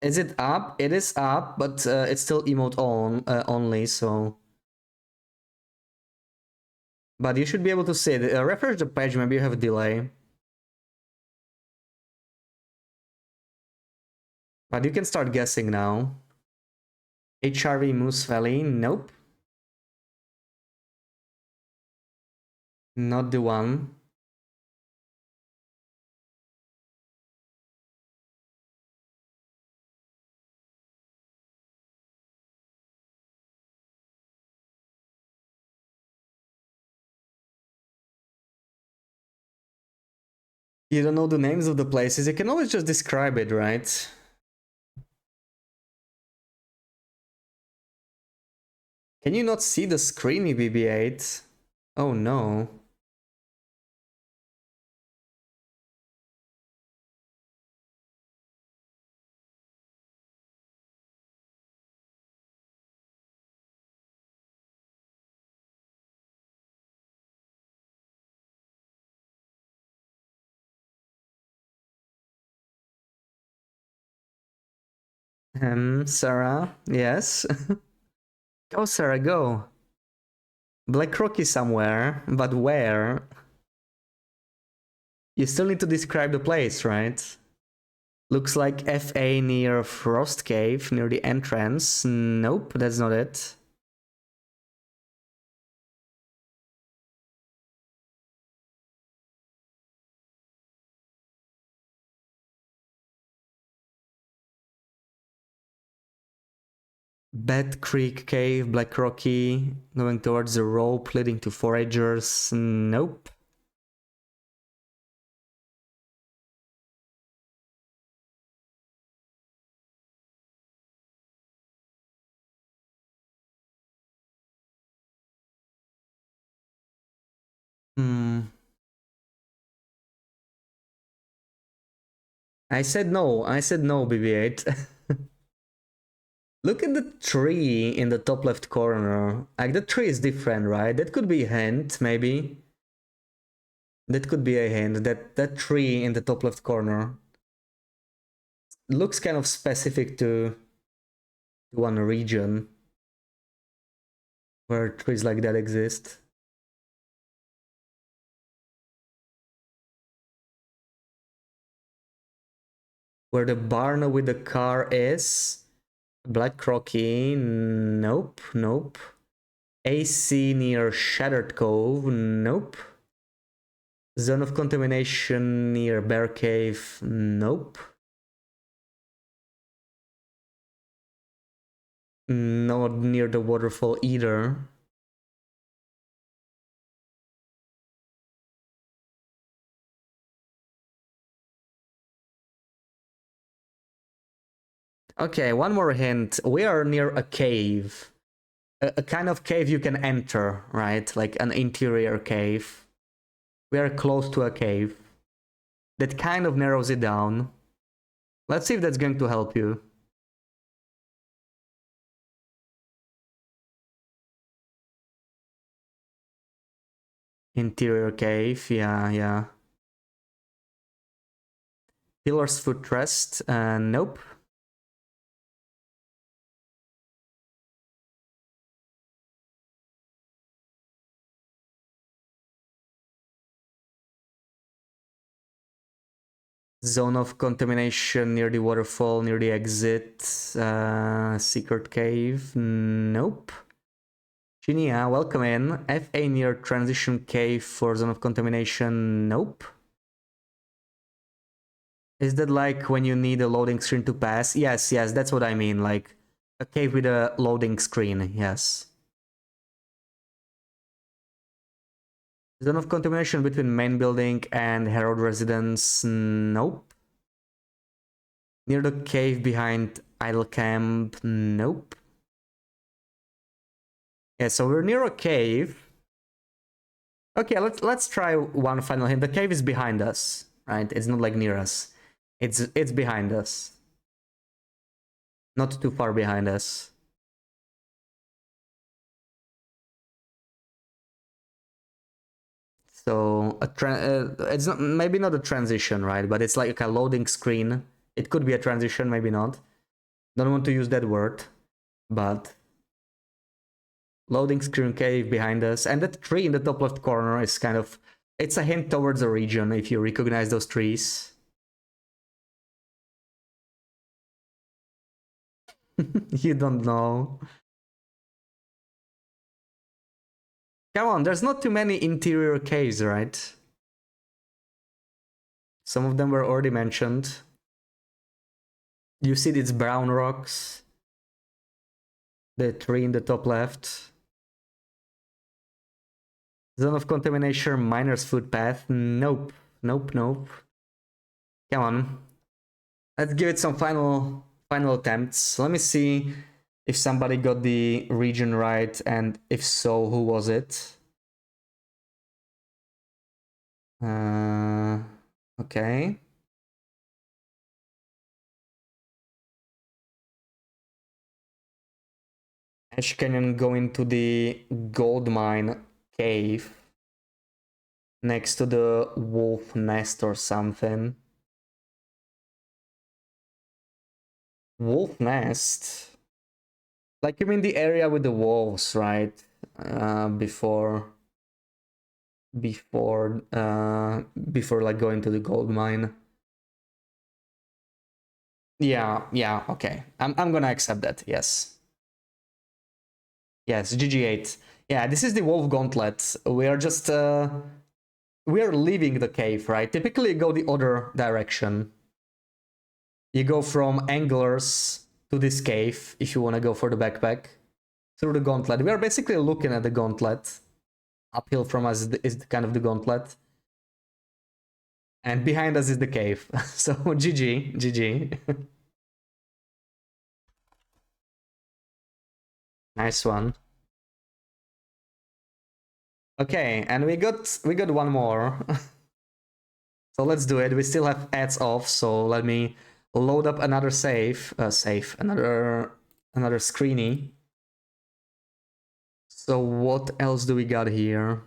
A: Is it up? It is up, but it's still emote on only, so... But you should be able to see it. Refresh the page, maybe you have a delay. But you can start guessing now. HRV Moose Valley, nope. Not the one. You don't know the names of the places, you can always just describe it, right? Can you not see the screeny BB-8? Oh no. Sarah, yes. Go, Sarah, go. Black Rocky somewhere, but where? You still need to describe the place, right? Looks like FA near Frost Cave, near the entrance. Nope, that's not it. Bat Creek Cave, Black Rocky, going towards the rope leading to Foragers. Nope. Hmm. I said no. I said no, BB-8. Look at the tree in the top left corner. Like, the tree is different, right? That could be a hint, maybe. That could be a hint. That tree in the top left corner looks kind of specific to one region where trees like that exist. Where the barn with the car is. Black Crocky, nope, nope. AC near Shattered Cove, nope. Zone of contamination near Bear Cave, nope. Not near the waterfall either. Okay, one more hint. We are near a cave. A kind of cave you can enter, right? Like an interior cave. We are close to a cave. That kind of narrows it down. Let's see if that's going to help you. Interior cave, yeah. Pillar's footrest, nope. Zone of contamination near the waterfall, near the exit. Secret cave, nope. Chinia, welcome in. FA near transition cave for zone of contamination, nope. Is that like when you need a loading screen to pass? Yes, that's what I mean. Like a cave with a loading screen, yes. Zone of contamination between main building and Herald residence, nope. Near the cave behind idle camp, nope. Yeah, so we're near a cave. Okay, let's try one final hint. The cave is behind us, right? It's not like near us. It's behind us. Not too far behind us. So it's not, maybe not a transition, right? But it's like a loading screen. It could be a transition, maybe not. Don't want to use that word, but loading screen cave behind us, and that tree in the top left corner is kind of, it's a hint towards the region if you recognize those trees. You don't know. Come on, there's not too many interior caves, right? Some of them were already mentioned. You see these brown rocks. The tree in the top left. Zone of contamination, miner's footpath. Nope. Nope. Come on. Let's give it some final attempts. Let me see if somebody got the region right, and if so, who was it? Okay. Ash Canyon going to the gold mine cave next to the wolf nest or something. Wolf nest? Like, you mean the area with the wolves, right? Before like going to the gold mine. Yeah, okay. I'm gonna accept that, yes. Yes, GG8. Yeah, this is the wolf gauntlet. We are just we are leaving the cave, right? Typically you go the other direction. You go from anglers to this cave if you want to go for the backpack through the gauntlet. We are basically looking at the gauntlet. Uphill from us is kind of the gauntlet. And behind us is the cave. So GG. Nice one. Okay, and we got one more. So let's do it. We still have ads off, so let me load up another another screeny. So what else do we got here?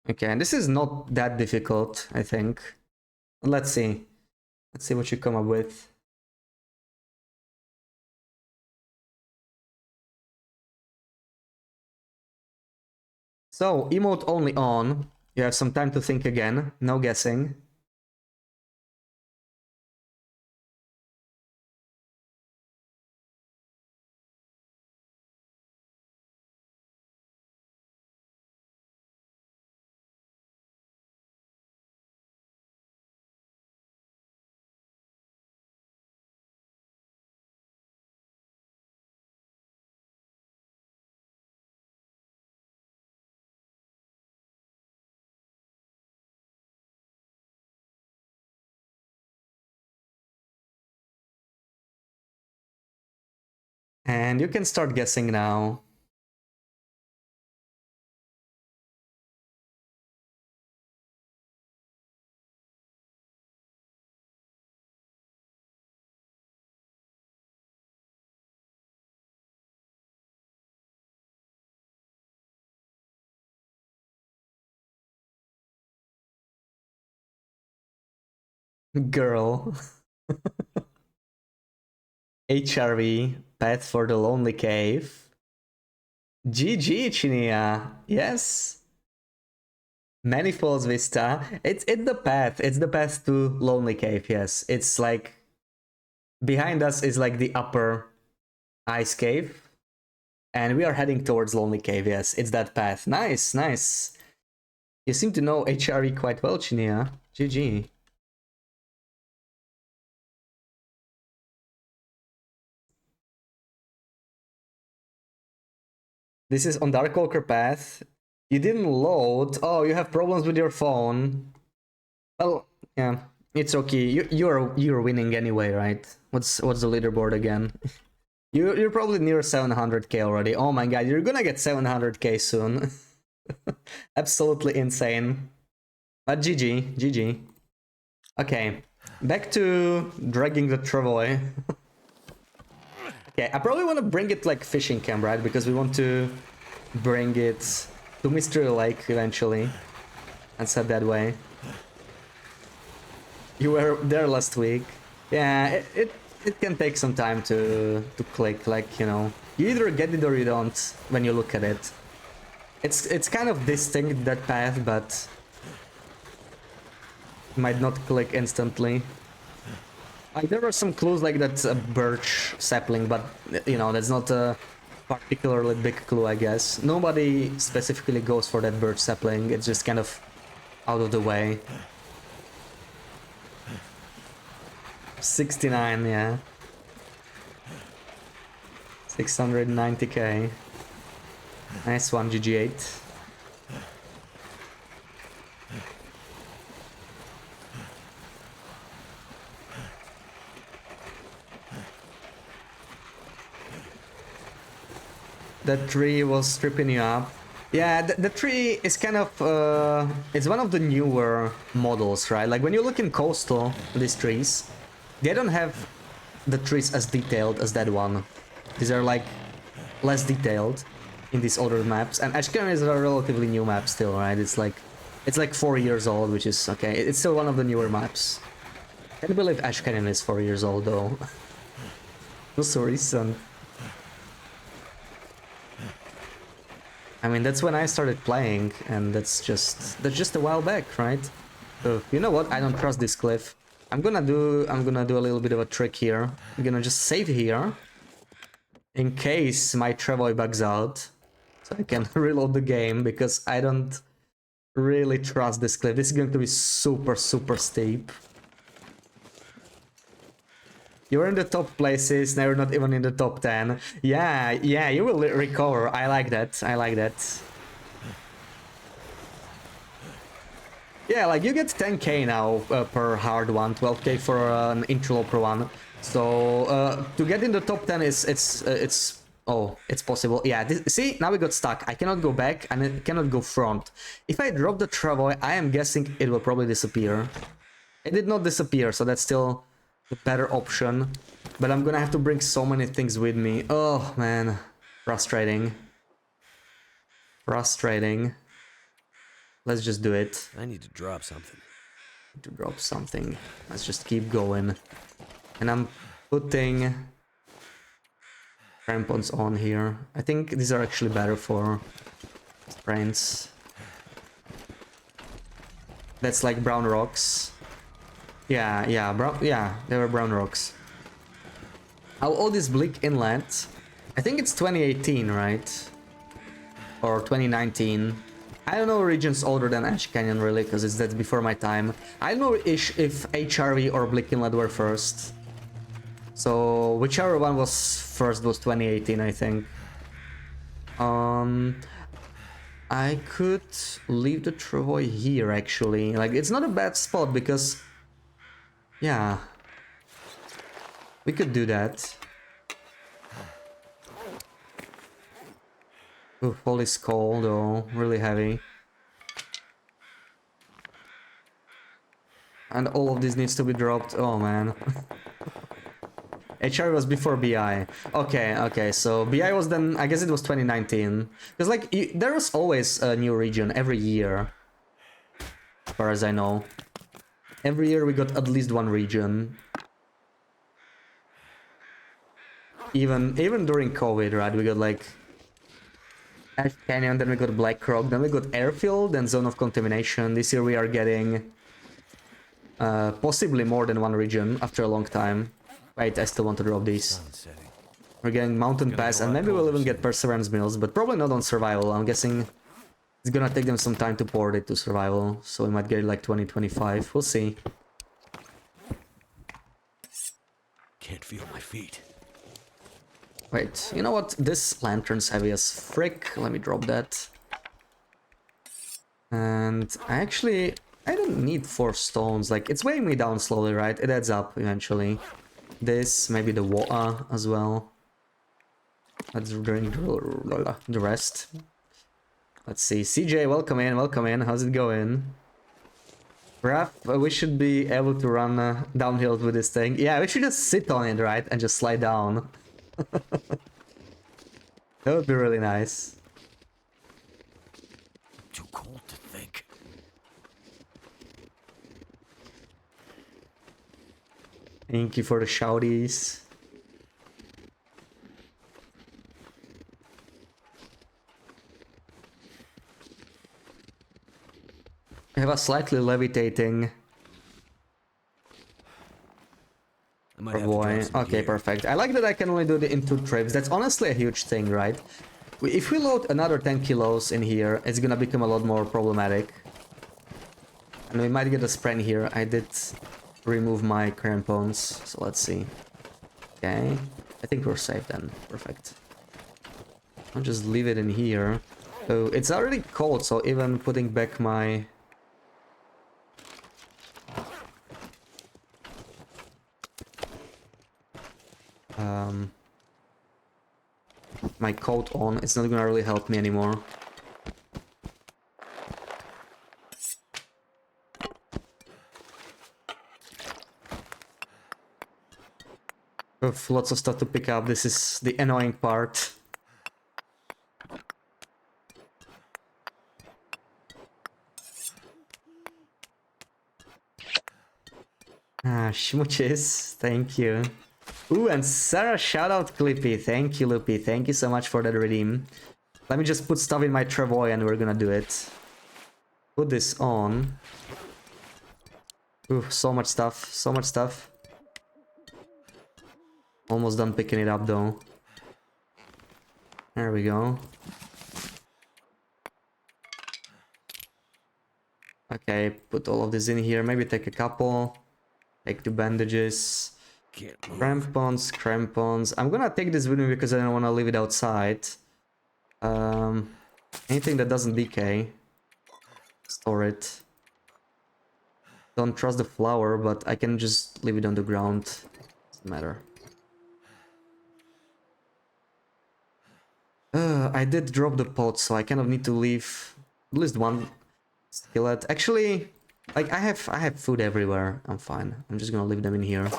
A: Okay, and this is not that difficult, I think. Let's see. Let's see what you come up with. So, emote only on. You have some time to think again. No guessing. And you can start guessing now. Girl. HRV, Path for the Lonely Cave. GG, Chinia. Yes. Manifolds Vista. It's the path. It's the path to Lonely Cave, yes. It's like behind us is like the upper ice cave. And we are heading towards Lonely Cave, yes. It's that path. Nice, nice. You seem to know HRE quite well, Chinia. GG. This is on Darkwalker path. You didn't load. Oh, you have problems with your phone. Well, yeah, it's okay. You're winning anyway, right? What's the leaderboard again? You're probably near 700k already. Oh my god, you're gonna get 700k soon. Absolutely insane. But GG. Okay, back to dragging the travoy. Okay, I probably want to bring it like fishing camp, right? Because we want to bring it to Mystery Lake eventually. And said that way. You were there last week. Yeah, it can take some time to click, like, you know. You either get it or you don't when you look at it. It's kind of distinct, that path, but might not click instantly. Like, there were some clues like that birch sapling, but you know, that's not a particularly big clue, I guess. Nobody specifically goes for that birch sapling, it's just kind of out of the way. 69, yeah. 690k. Nice one, GG8. That tree was stripping you up. Yeah, the tree is kind of it's one of the newer models, right? Like when you look in Coastal, these trees, they don't have the trees as detailed as that one. These are like less detailed in these older maps, and Ashcan is a relatively new map still, right? It's like 4 years old, which is okay. It's still one of the newer maps. Can't believe Ash Canyon is 4 years old though. It was so recent. I mean, that's when I started playing, and that's just a while back, right? So, you know what? I don't trust this cliff. I'm gonna do a little bit of a trick here. I'm gonna just save here in case my Travoy bugs out, so I can reload the game, because I don't really trust this cliff. This is going to be super steep. You're in the top places, now you're not even in the top 10. Yeah, you will recover. I like that. Yeah, like you get 10k now per hard one, 12k for an interloper one. So to get in the top 10 is it's possible. Yeah, see, now we got stuck. I cannot go back and I cannot go front. If I drop the travoy, I am guessing it will probably disappear. It did not disappear, so that's still the better option. But I'm gonna have to bring so many things with me. Oh man, frustrating. Frustrating. Let's just do it.
B: I need to drop something.
A: To drop something. Let's just keep going. And I'm putting crampons on here. I think these are actually better for sprains. That's like brown rocks. Yeah, they were brown rocks. How old is Bleak Inlet? I think it's 2018, right? Or 2019. I don't know regions older than Ash Canyon really, because that's before my time. I don't know if HRV or Bleak Inlet were first. So whichever one was first was 2018, I think. I could leave the travoy here actually. Like, it's not a bad spot because, yeah, we could do that. Ooh, holy skull though, really heavy. And all of this needs to be dropped. Oh man. HR was before BI. Okay, so BI was then, I guess it was 2019. Because like, there was always a new region every year. As far as I know. Every year we got at least one region. Even during COVID, right? We got like Ash Canyon, then we got Black Rock, then we got Airfield and Zone of Contamination. This year we are getting possibly more than one region after a long time. Wait, I still want to drop these. We're getting Mountain Pass and maybe we'll even get Perseverance Mills, but probably not on Survival. I'm guessing it's gonna take them some time to port it to Survival, so we might get it like 2025. We'll see.
B: Can't feel my feet.
A: Wait, you know what? This lantern's heavy as frick. Let me drop that. And I don't need 4 stones. Like, it's weighing me down slowly, right? It adds up eventually. This, maybe the water as well. Let's drink the rest. Let's see. CJ, welcome in. How's it going? Raph, we should be able to run downhill with this thing. Yeah, we should just sit on it, right? And just slide down. That would be really nice.
B: Too cold to think.
A: Thank you for the shouties. I have a slightly levitating. Oh boy. Okay, perfect. I like that I can only do it in 2 trips. That's honestly a huge thing, right? If we load another 10 kilos in here, it's gonna become a lot more problematic. And we might get a sprain here. I did remove my crampons, so let's see. Okay, I think we're safe then. Perfect. I'll just leave it in here. Oh, it's already cold, so even putting back my... my coat on, it's not gonna really help me anymore. With lots of stuff to pick up, this is the annoying part. Ah, smooches, thank you. Ooh, and Sarah, shout out Clippy. Thank you, Loopy. Thank you so much for that redeem. Let me just put stuff in my travoy and we're gonna do it. Put this on. Ooh, so much stuff, so much stuff. Almost done picking it up though. There we go. Okay, put all of this in here. Maybe take a couple. Take 2 bandages. Crampons. I'm gonna take this with me because I don't want to leave it outside. Anything that doesn't decay, store it. Don't trust the flower, but I can just leave it on the ground. Doesn't matter. I did drop the pot, so I kind of need to leave at least one skillet. Actually, like I have food everywhere. I'm fine. I'm just gonna leave them in here.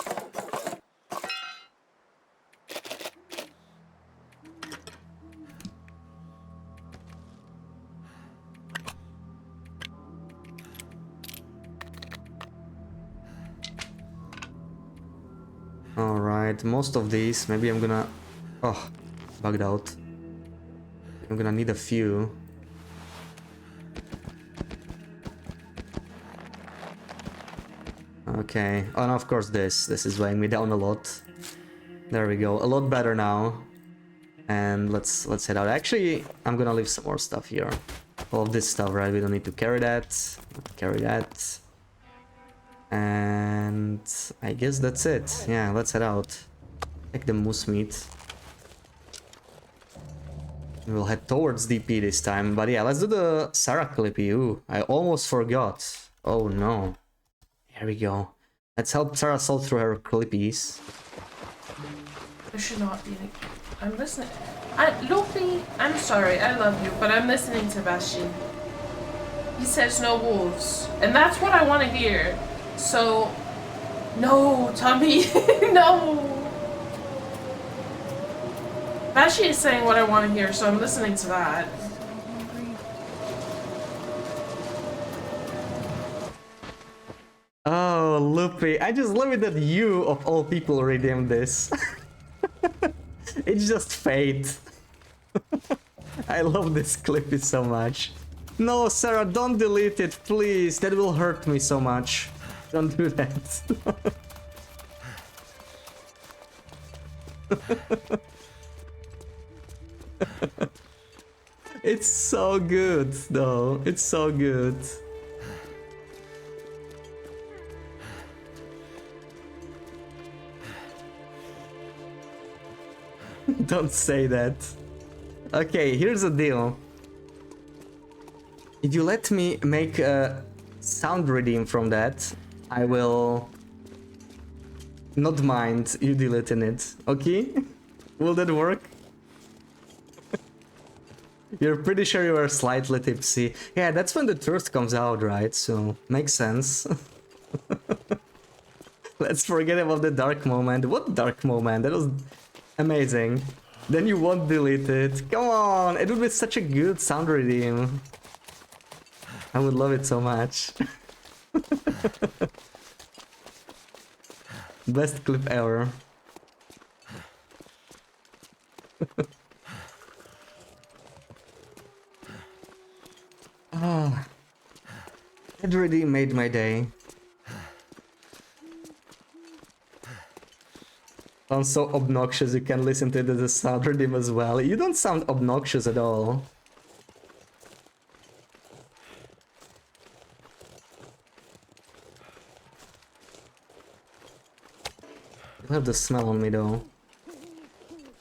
A: Alright, most of these, maybe I'm gonna... Oh, bugged out. I'm gonna need a few. Okay, oh, and of course this is weighing me down a lot. There we go, a lot better now. And let's head out. Actually, I'm gonna leave some more stuff here. All of this stuff, right? We don't need to carry that. Carry that. And I guess that's it. Yeah, let's head out. Take the moose meat. We'll head towards DP this time. But yeah, let's do the Sarah Clippy. Ooh, I almost forgot. Oh no. Here we go. Let's help Sarah sort through her Clippies.
D: There should not be any... I'm listening. Lopi, I'm sorry, I love you, but I'm listening to Bashi. He says no wolves. And that's what I want to hear. So... No, Tommy. No! Bashi is saying what I want to hear, so I'm listening to that.
A: Oh, Loopy, I just love it that you, of all people, redeemed this. It's just fate. I love this Clippy so much. No, Sarah, don't delete it, please. That will hurt me so much. Don't do that. It's so good, though. It's so good. Don't say that. Okay, here's the deal. If you let me make a sound redeem from that, I will not mind you deleting it. Okay? Will that work? You're pretty sure you are slightly tipsy. Yeah, that's when the truth comes out, right? So, makes sense. Let's forget about the dark moment. What dark moment? That was amazing. Then you won't delete it. Come on, it would be such a good sound redeem. I would love it so much. Best clip ever. Ah, it really made my day. Sounds so obnoxious, you can listen to it as a sound redeem as well. You don't sound obnoxious at all. You have the smell on me though.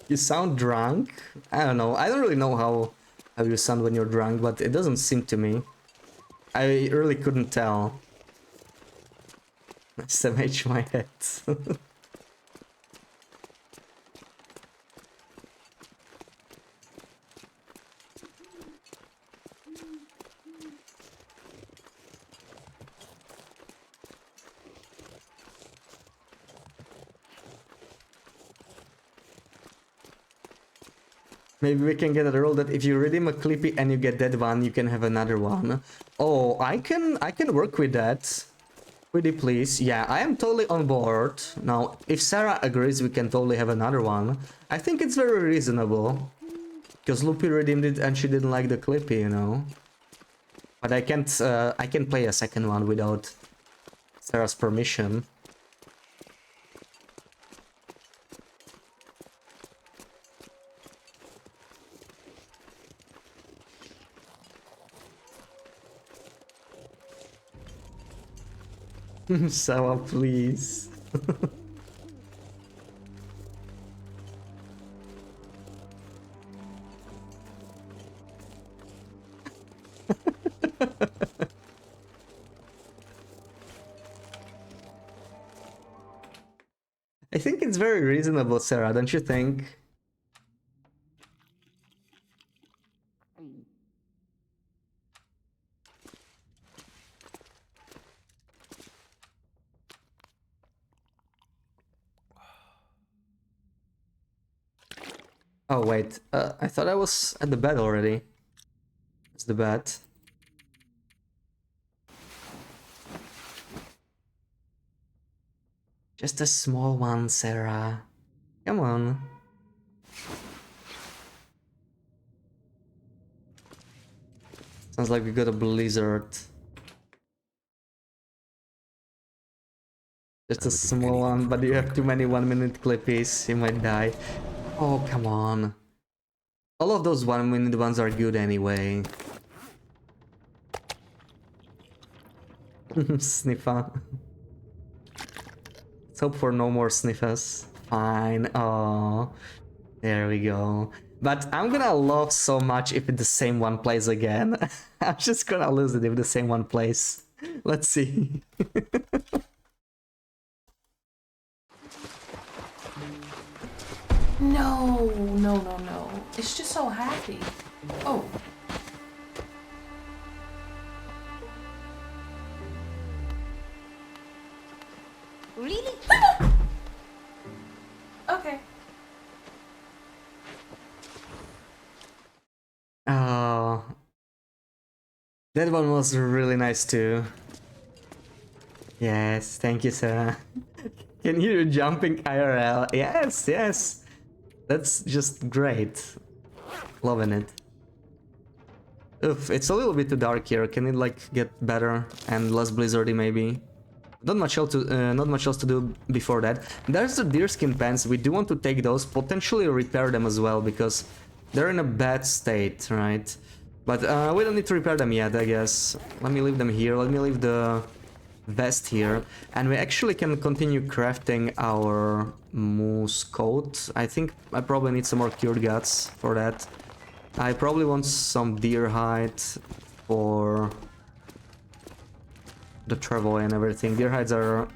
A: You sound drunk? I don't know. I don't really know how you sound when you're drunk, but it doesn't seem to me. I really couldn't tell. SMH my head. Maybe we can get a rule that if you redeem a Clippy and you get that one, you can have another one. Oh, I can work with that. Pretty please. Yeah, I am totally on board. Now, if Sarah agrees, we can totally have another one. I think it's very reasonable. Because Loopy redeemed it and she didn't like the Clippy, you know. But I can play a second one without Sarah's permission. Sarah, please. I think it's very reasonable, Sarah, don't you think? Oh wait, I thought I was at the bed already. It's the bed. Just a small one, Sarah. Come on. Sounds like we got a blizzard. Just a small one, but you have too many 1-minute clippies, you might die. Oh, come on. All of those 1-minute ones are good anyway. Sniffer. Let's hope for no more sniffers. Fine. Oh, there we go. But I'm gonna love so much if the same one plays again. I'm just gonna lose it if the same one plays. Let's see.
D: No, no, no, no. It's just so happy. Oh.
E: Really?
D: Okay.
A: Oh, that one was really nice too. Yes, thank you, Sarah. Can hear you jumping IRL. Yes, yes. That's just great. Loving it. Oof, it's a little bit too dark here. Can it like get better and less blizzardy maybe? Not much else to do before that. There's the deerskin pants. We do want to take those, potentially repair them as well because they're in a bad state, right? But we don't need to repair them yet, I guess. Let me leave them here. Let me leave the vest here, and we actually can continue crafting our moose coat. I think I probably need some more cured guts for that. I probably want some deer hide for the travel and everything. Deer hides are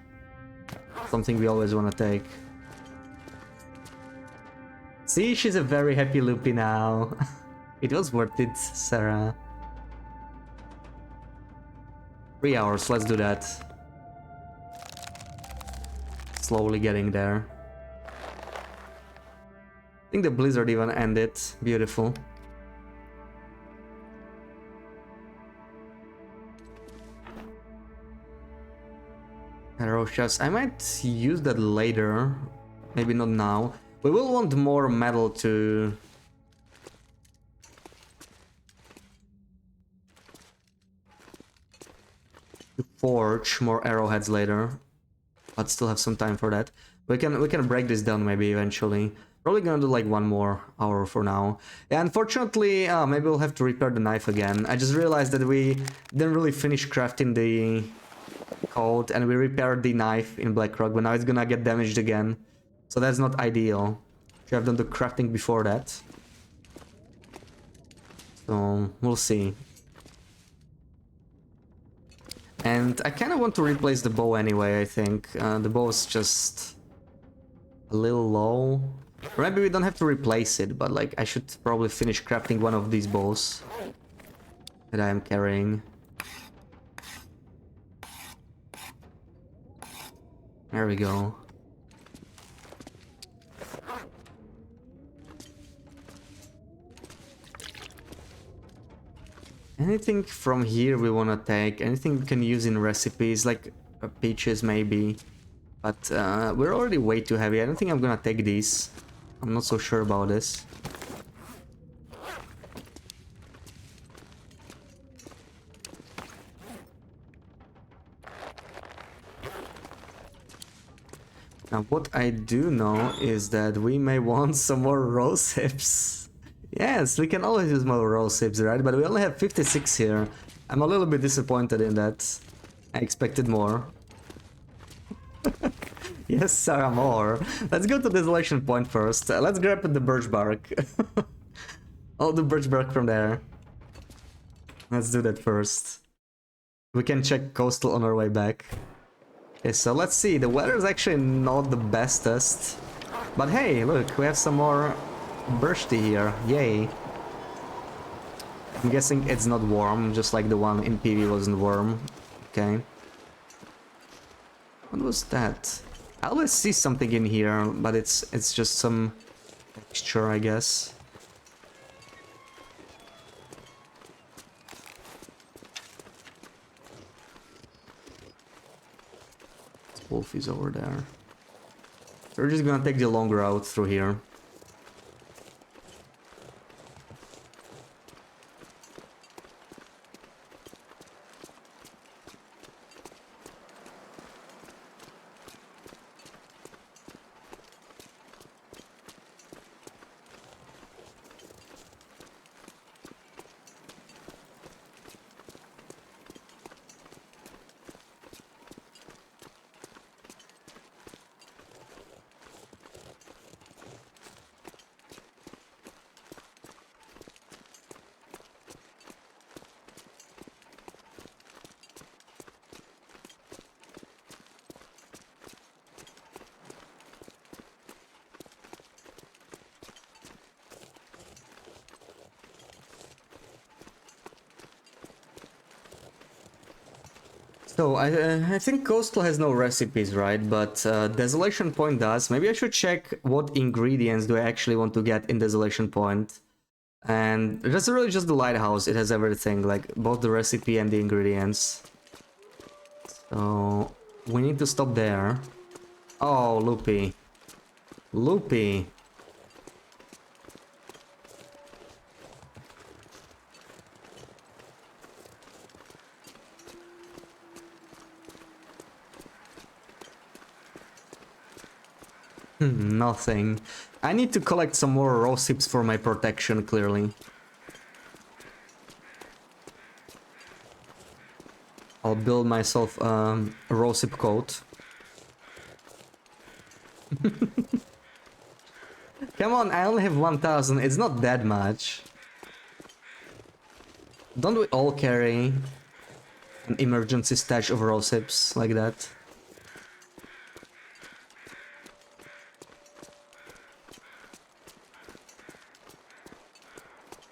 A: something we always want to take. See, she's a very happy Loopy now. It was worth it, Sarah. 3 hours, let's do that. Slowly getting there. I think the blizzard even ended. Beautiful. Arrow shafts. I might use that later. Maybe not now. We will want more metal to forge more arrowheads later, but still have some time for that. We can break this down maybe eventually. Probably gonna do like 1 more hour for now. Yeah, unfortunately, maybe we'll have to repair the knife again. I just realized that we didn't really finish crafting the coat, and we repaired the knife in Blackrock, but now it's gonna get damaged again. So that's not ideal. Should have done the crafting before that. So we'll see. And I kind of want to replace the bow anyway, I think. The bow is just a little low. Or maybe we don't have to replace it, but like I should probably finish crafting one of these bows that I am carrying. There we go. Anything from here we want to take, anything we can use in recipes, like peaches maybe. But we're already way too heavy. I don't think I'm gonna take these. I'm not so sure about this. Now what I do know is that we may want some more rose hips. Yes, we can always use more rose hips, right? But we only have 56 here. I'm a little bit disappointed in that. I expected more. Yes, Sarah, more. Let's go to the selection point first. Let's grab the birch bark. All the birch bark from there. Let's do that first. We can check coastal on our way back. Okay, so let's see. The weather is actually not the bestest. But hey, look, we have some more bursty here. Yay. I'm guessing it's not warm, just like the one in PV wasn't warm. Okay. What was that? I always see something in here, but it's just some texture, I guess. Wolf is over there. So we're just gonna take the long route through here. So, I think Coastal has no recipes, right? But Desolation Point does. Maybe I should check what ingredients do I actually want to get in Desolation Point. And that's really just the lighthouse. It has everything, like both the recipe and the ingredients. So, we need to stop there. Oh, Loopy. Loopy. Nothing. I need to collect some more raw sips for my protection, clearly. I'll build myself a raw sip coat. Come on, I only have 1000. It's not that much. Don't we all carry an emergency stash of raw sips like that?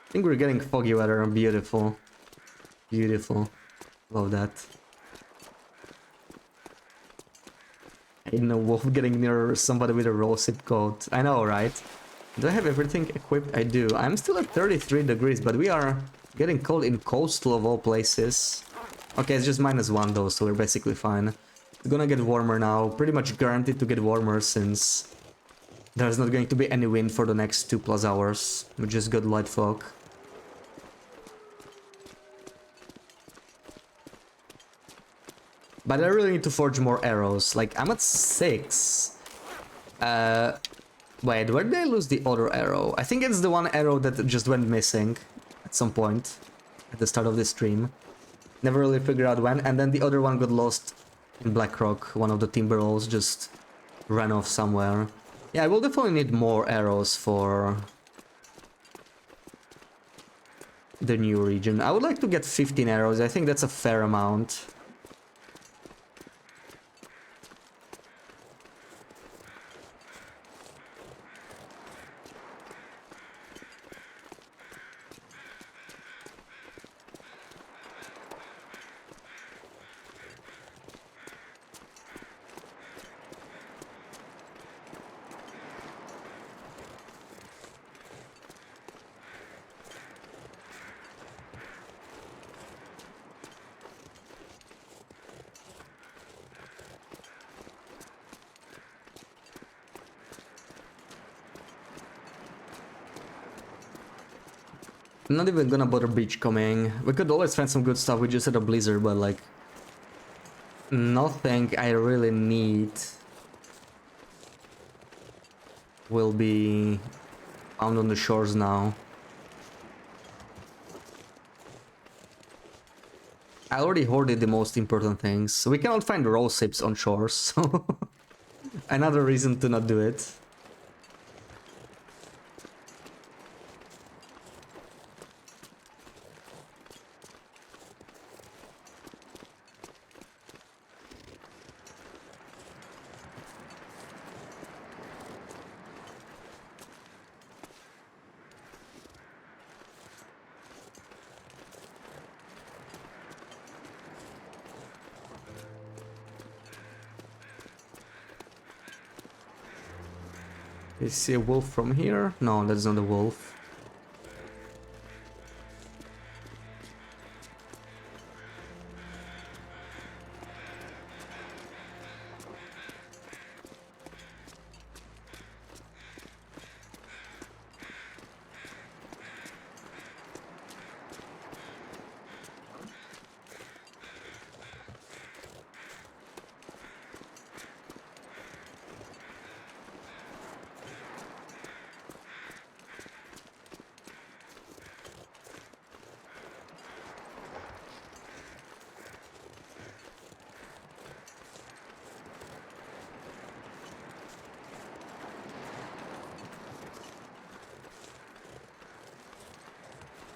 A: I think we're getting foggy weather. Beautiful. Beautiful. Love that. I know wolf getting near somebody with a raw sip coat. I know, right? Do I have everything equipped? I do. I'm still at 33 degrees, but we are getting cold in Coastal of all places. Okay, it's just -1 though, so we're basically fine. It's gonna get warmer now. Pretty much guaranteed to get warmer since there's not going to be any wind for the next 2+ hours. We just got light fog. But I really need to forge more arrows. Like, I'm at 6. Wait, where did I lose the other arrow? I think it's the one arrow that just went missing at some point at the start of the stream. Never really figured out when, and then the other one got lost in Blackrock. One of the timber rolls just ran off somewhere. Yeah, I will definitely need more arrows for the new region. I would like to get 15 arrows. I think that's a fair amount. I'm not even gonna bother beach coming. We could always find some good stuff. We just had a blizzard, but like nothing I really need will be found on the shores now. I already hoarded the most important things. We cannot find raw sips on shores, so another reason to not do it. You see a wolf from here? No, that's not a wolf.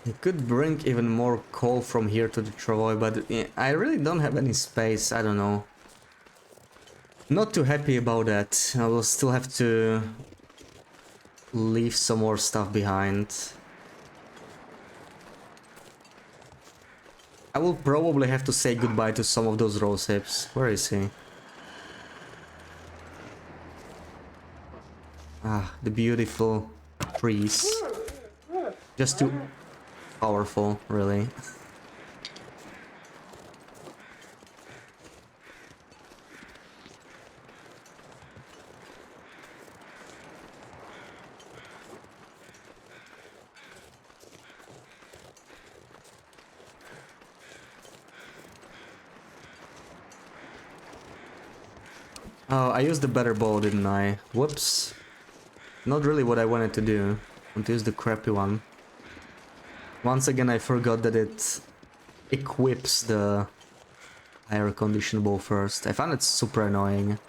A: You could bring even more coal from here to the Troy, but I really don't have any space, I don't know. Not too happy about that. I will still have to leave some more stuff behind. I will probably have to say goodbye to some of those rose hips. Where is he? Ah, the beautiful trees. Just too powerful, really. Oh, I used the better bow, didn't I? Whoops. Not really what I wanted to do. I want to use the crappy one. Once again, I forgot that it equips the higher condition bow first. I found it super annoying.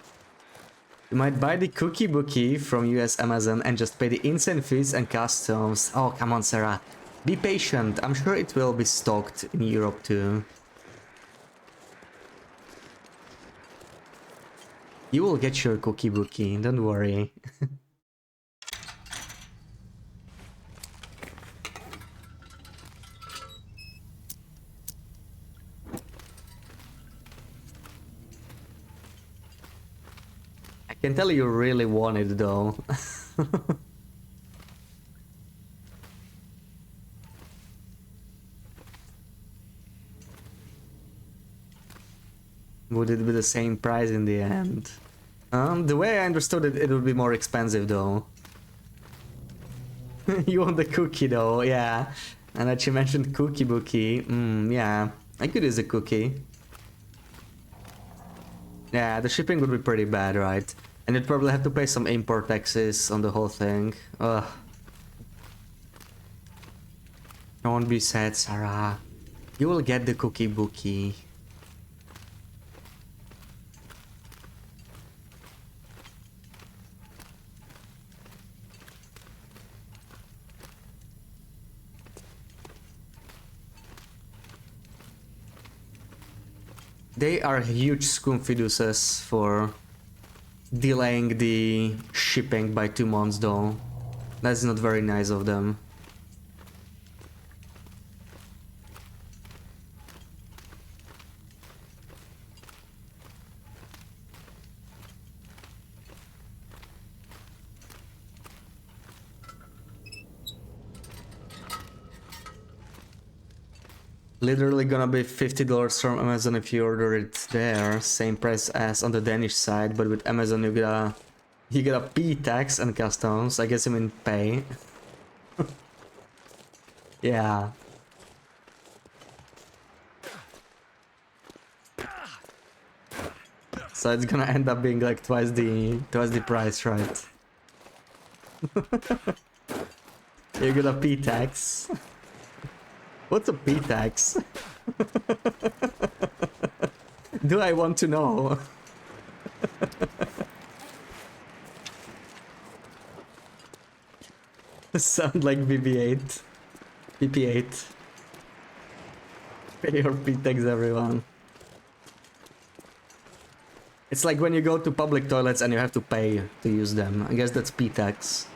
A: You might buy the cookie bookie from US Amazon and just pay the insane fees and customs. Oh, come on, Sarah. Be patient. I'm sure it will be stocked in Europe too. You will get your cookie bookie, don't worry. I can tell you really want it though. Would it be the same price in the end? The way I understood it, it would be more expensive though. You want the cookie though, yeah. And that you mentioned cookie bookie. Yeah, I could use a cookie. Yeah, the shipping would be pretty bad, right? And you'd probably have to pay some import taxes on the whole thing. Ugh. Don't be sad, Sarah. You will get the cookie bookie. They are huge scoomfiduses for delaying the shipping by 2 months though. That's not very nice of them. Literally gonna be $50 from Amazon if you order it there. Same price as on the Danish side, but with Amazon you get a P tax and customs. I guess you mean pay. Yeah. So it's gonna end up being like twice the price, right? You get a P tax. What's a P tax? Do I want to know? Sound like BB8. PP8. Pay your P tax, everyone. It's like when you go to public toilets and you have to pay to use them. I guess that's P tax.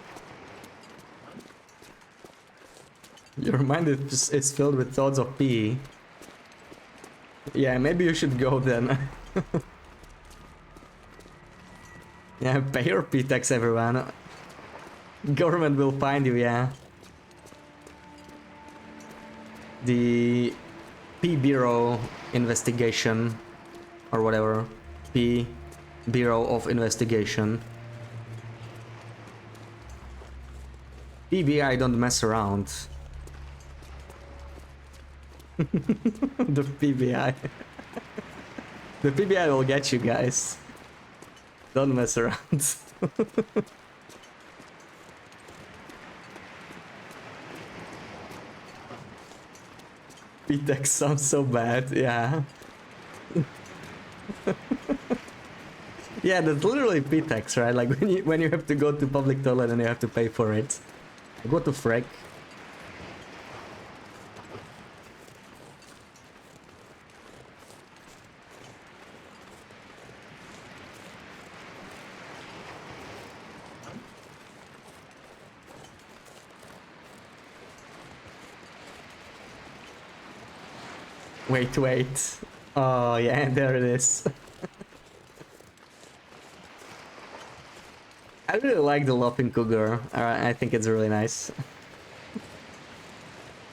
A: Your mind is filled with thoughts of pee. Yeah, maybe you should go then. Yeah, pay your P tax, everyone. Government will find you, yeah. The P Bureau investigation or whatever. P Bureau of Investigation. PBI don't mess around. The PBI. The PBI will get you guys. Don't mess around. PTEX sounds so bad, yeah. Yeah, that's literally PTEX, right? Like when you have to go to public toilet and you have to pay for it. Go to frick. Wait. Oh, yeah, there it is. I really like the Lopping Cougar. I think it's really nice.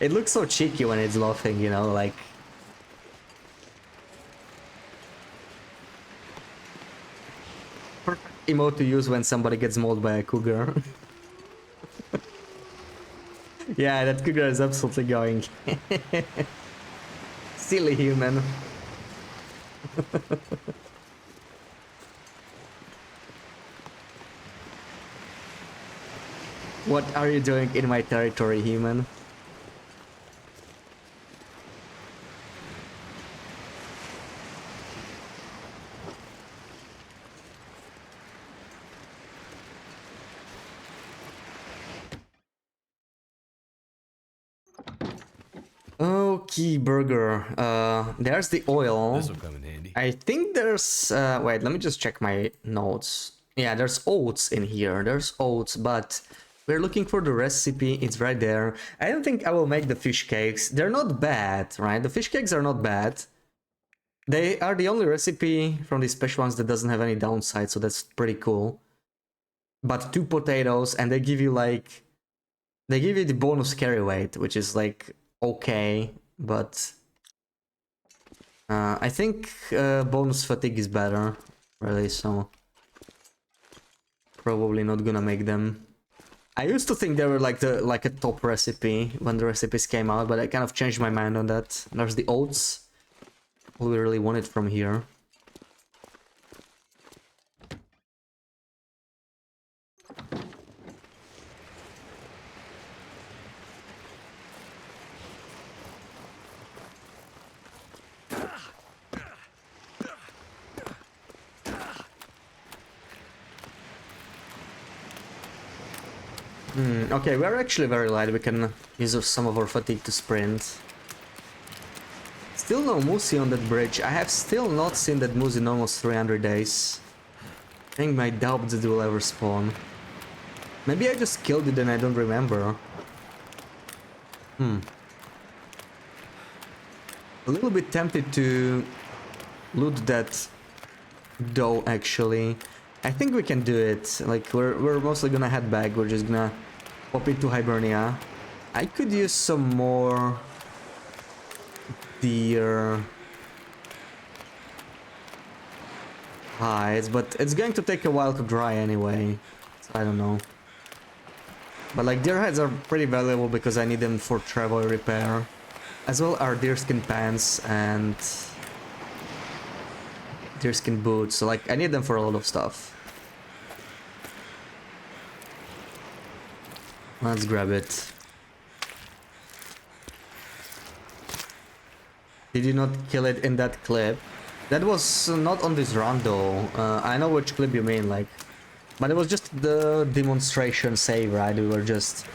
A: It looks so cheeky when it's laughing, you know, like... Perfect emote to use when somebody gets mauled by a cougar. Yeah, that cougar is absolutely going. Silly human. What are you doing in my territory, human? Okay, burger. There's the oil.
B: This'll come in handy.
A: I think there's... wait, let me just check my notes. Yeah, there's oats in here. There's oats, but we're looking for the recipe. It's right there. I don't think I will make the fish cakes. They're not bad, right? The fish cakes are not bad. They are the only recipe from these special ones that doesn't have any downside, so that's pretty cool. But 2 potatoes, and they give you like... They give you the bonus carry weight, which is like okay, but... I think bonus fatigue is better, really, so... Probably not gonna make them. I used to think they were like a top recipe when the recipes came out, but I kind of changed my mind on that. There's the oats. We really want it from here. Okay, we're actually very light. We can use some of our fatigue to sprint. Still no Moosey on that bridge. I have still not seen that Moose in almost 300 days. I think my doubt that it will ever spawn. Maybe I just killed it and I don't remember. A little bit tempted to loot that dough, actually. I think we can do it. Like, we're mostly gonna head back. We're just gonna pop into Hibernia. I could use some more deer hides, but it's going to take a while to dry anyway. So I don't know. But like, deer hides are pretty valuable because I need them for travel repair. As well are deerskin pants and deerskin boots. So like, I need them for a lot of stuff. Let's grab it. Did you not kill it in that clip? That was not on this run though. I know which clip you mean, like... But it was just the demonstration save, right? We were just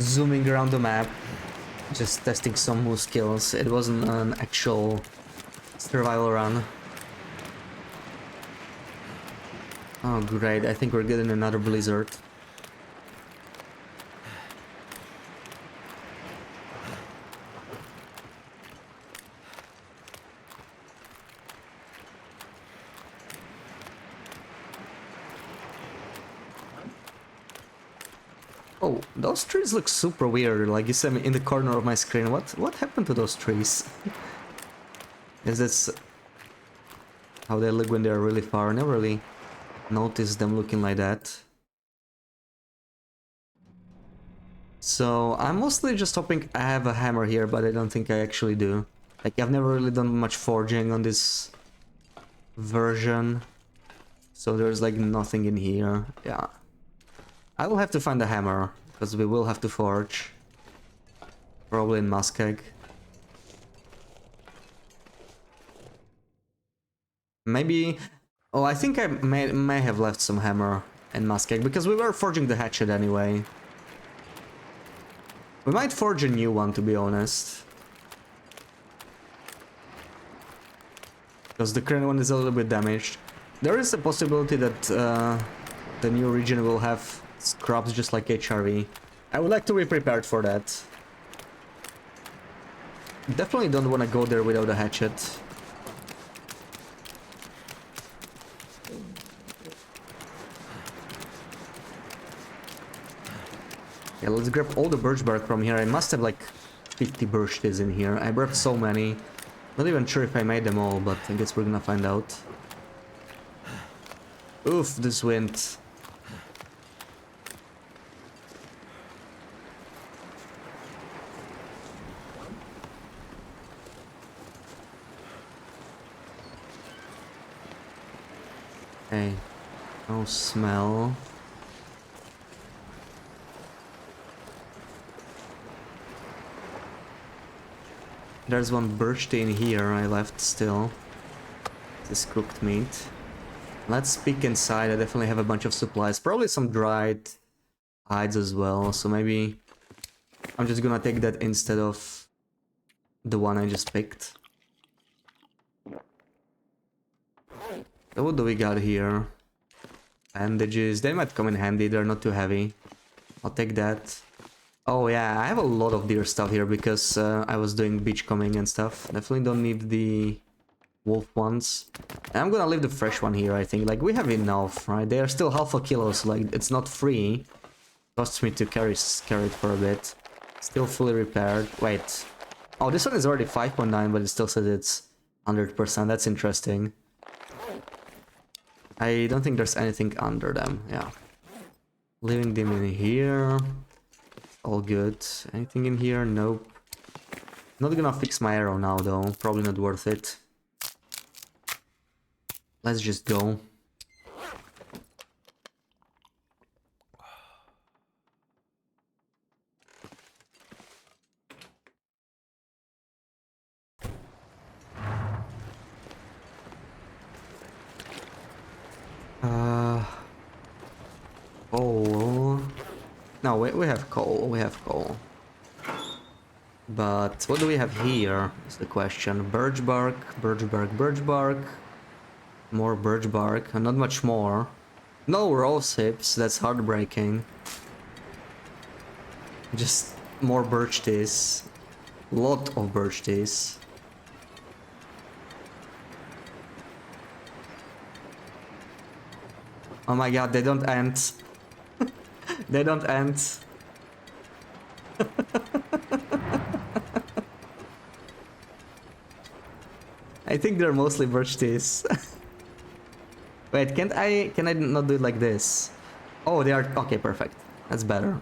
A: zooming around the map. Just testing some moose skills. It wasn't an actual survival run. Oh great, I think we're getting another blizzard. Oh, those trees look super weird, like you said in the corner of my screen. What happened to those trees? Is this how they look when they're really far? I never really noticed them looking like that. So I'm mostly just hoping I have a hammer here, but I don't think I actually do. Like, I've never really done much forging on this version. So there's like nothing in here. Yeah. I will have to find a hammer, because we will have to forge. Probably in Muskeg. Maybe... Oh, I think I may have left some hammer in Muskeg, because we were forging the hatchet anyway. We might forge a new one, to be honest. Because the current one is a little bit damaged. There is a possibility that the new region will have scrubs just like HRV. I would like to be prepared for that. Definitely don't want to go there without a hatchet. Yeah, let's grab all the birch bark from here. I must have like 50 birch trees in here. I grabbed so many. Not even sure if I made them all, but I guess we're gonna find out. Oof, this wind. Okay, no smell. There's one birch tree in here I left still. This cooked meat. Let's peek inside. I definitely have a bunch of supplies. Probably some dried hides as well. So maybe I'm just gonna take that instead of the one I just picked. So what do we got here? Bandages. They might come in handy. They're not too heavy. I'll take that. Oh yeah, I have a lot of deer stuff here because I was doing beachcombing and stuff. Definitely don't need the wolf ones. And I'm gonna leave the fresh one here, I think. Like, we have enough, right? They are still half a kilo, so like, it's not free. Costs me to carry it for a bit. Still fully repaired. Wait. Oh, this one is already 5.9, but it still says it's 100%. That's interesting. I don't think there's anything under them. Yeah. Leaving them in here. All good. Anything in here? Nope. Not gonna fix my arrow now though. Probably not worth it. Let's just go. Coal. No, we have coal. We have coal. But what do we have here is the question. Birch bark, birch bark, birch bark. More birch bark, and not much more. No rose hips, that's heartbreaking. Just more birch teas. Lot of birch teas. Oh my god, they don't end. They don't end. I think they're mostly birch teas. Wait, can I not do it like this? Oh, they are... Okay, perfect. That's better.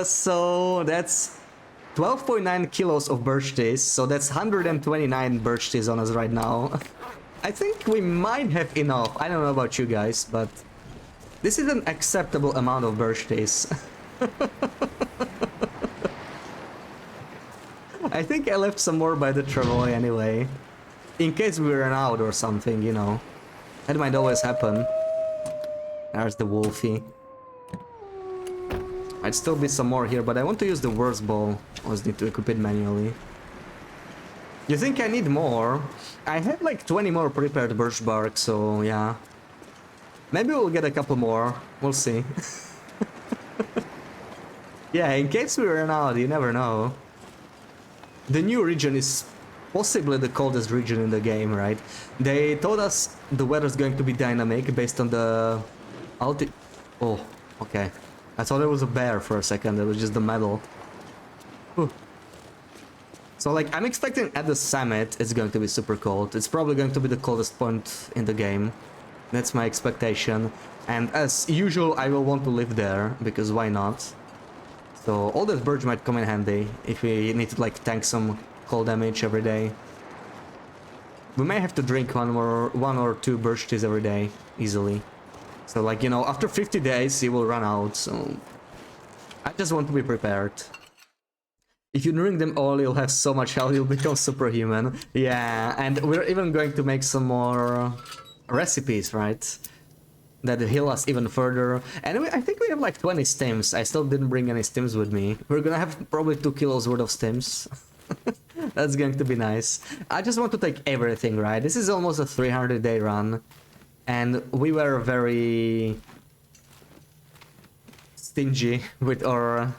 A: So that's 12.9 kilos of birch teas. So that's 129 birch teas on us right now. I think we might have enough. I don't know about you guys, but this is an acceptable amount of birch teas. I think I left some more by the travoy anyway. In case we ran out or something, you know. That might always happen. There's the wolfie. Might still be some more here, but I want to use the worst bow. I just need to equip it manually. You think I need more? I have like 20 more prepared birch bark, so yeah. Maybe we'll get a couple more. We'll see. Yeah, in case we run out, you never know. The new region is possibly the coldest region in the game, right? They told us the weather's going to be dynamic based on the Oh, okay. I thought it was a bear for a second. It was just the metal. Whew. So like, I'm expecting at the summit it's going to be super cold. It's probably going to be the coldest point in the game. That's my expectation. And as usual, I will want to live there, because why not? So all that birch might come in handy if we need to like tank some cold damage every day. We may have to drink one or two birch teas every day, easily. So like, you know, after 50 days it will run out, so I just want to be prepared. If you drink them all, you'll have so much health, you'll become superhuman. Yeah, and we're even going to make some more recipes, right? That heal us even further. And I think we have like 20 stims. I still didn't bring any stims with me. We're gonna have probably 2 kilos worth of stims. That's going to be nice. I just want to take everything, right? This is almost a 300-day run. And we were very stingy with our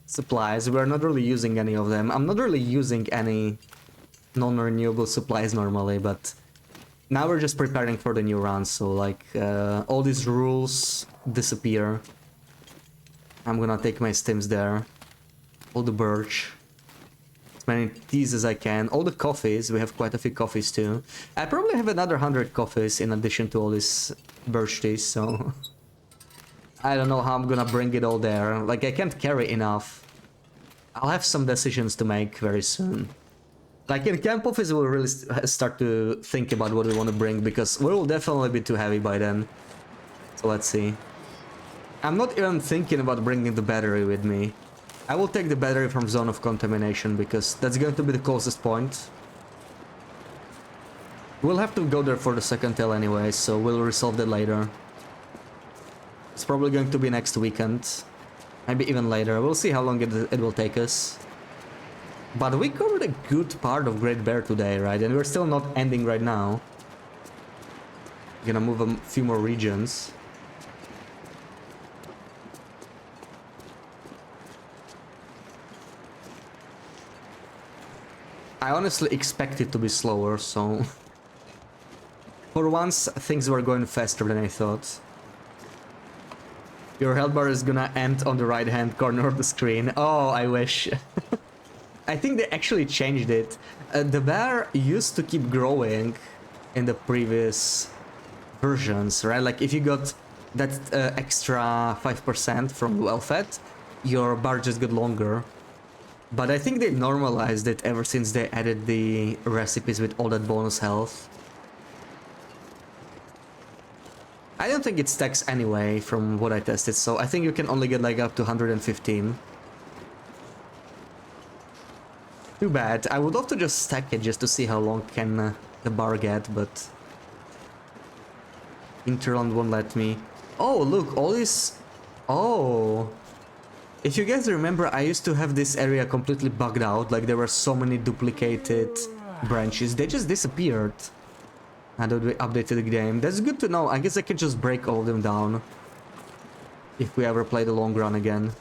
A: supplies. We're not really using any of them. I'm not really using any non-renewable supplies normally, but now we're just preparing for the new run, so like all these rules disappear. I'm gonna take my stims there. All the birch. As many teas as I can. All the coffees. We have quite a few coffees too. I probably have another 100 coffees in addition to all these birch teas, so I don't know how I'm gonna bring it all there. Like, I can't carry enough. I'll have some decisions to make very soon. Like, in camp office, we'll really start to think about what we want to bring, because we will definitely be too heavy by then. So let's see. I'm not even thinking about bringing the battery with me. I will take the battery from Zone of Contamination, because that's going to be the closest point. We'll have to go there for the second tail anyway, so we'll resolve that later. It's probably going to be next weekend. Maybe even later. We'll see how long it will take us. But we covered a good part of Great Bear today, right? And we're still not ending right now. Gonna move a few more regions. I honestly expect it to be slower, so... For once, things were going faster than I thought. Your health bar is gonna end on the right-hand corner of the screen. Oh, I wish. I think they actually changed it. The bar used to keep growing in the previous versions, right? Like, if you got that extra 5% from well-fed, your bar just got longer. But I think they normalized it ever since they added the recipes with all that bonus health. I don't think it stacks anyway from what I tested, so I think you can only get like up to 115. Too bad. I would love to just stack it just to see how long can the bar get, but... Interland won't let me. Oh, look, all this... Oh... If you guys remember, I used to have this area completely bugged out, like there were so many duplicated branches. They just disappeared. Now that we updated the game. That's good to know. I guess I can just break all of them down. If we ever play the long run again.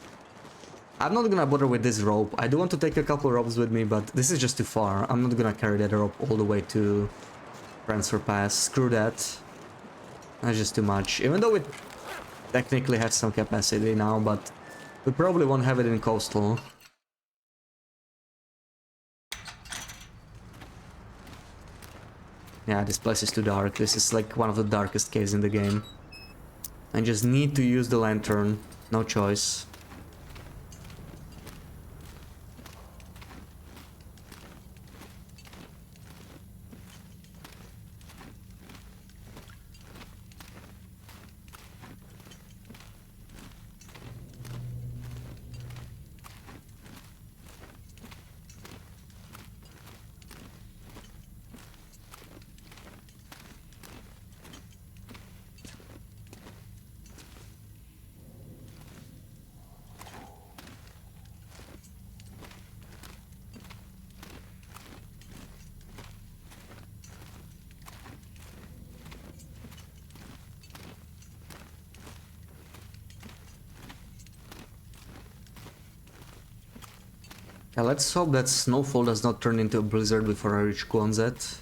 A: I'm not gonna bother with this rope. I do want to take a couple ropes with me, but this is just too far. I'm not gonna carry that rope all the way to Transfer Pass. Screw that. That's just too much. Even though it technically has some capacity now, but we probably won't have it in Coastal. Yeah, this place is too dark. This is like one of the darkest caves in the game. I just need to use the lantern. No choice. Yeah, let's hope that snowfall does not turn into a blizzard before I reach Quonset.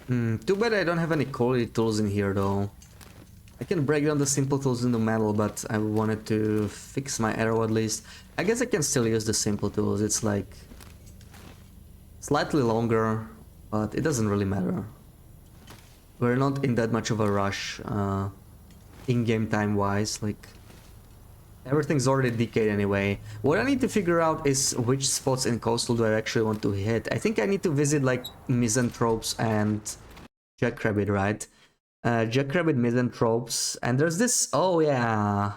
A: Too bad I don't have any quality tools in here though. I can break down the simple tools into metal, but I wanted to fix my arrow at least. I guess I can still use the simple tools. It's like slightly longer, but it doesn't really matter. We're not in that much of a rush in-game time wise, like everything's already decayed anyway. What I need to figure out is which spots in Coastal do I actually want to hit. I think I need to visit like Misanthropes and Jackrabbit, right? Jackrabbit, Misanthropes, and there's this, oh yeah,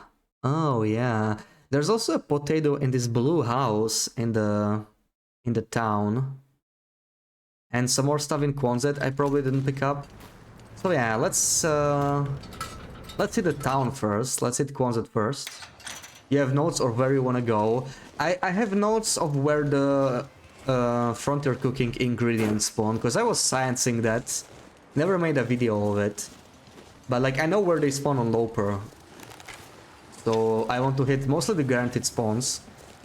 A: there's also a potato in this blue house in the town, and some more stuff in Quonset I probably didn't pick up. So yeah, let's hit the town first. Let's hit Quonset first. You have notes of where you want to go. I have notes of where the frontier cooking ingredients spawn, because I was sciencing that. Never made a video of it. But like I know where they spawn on Loper. So I want to hit mostly the guaranteed spawns,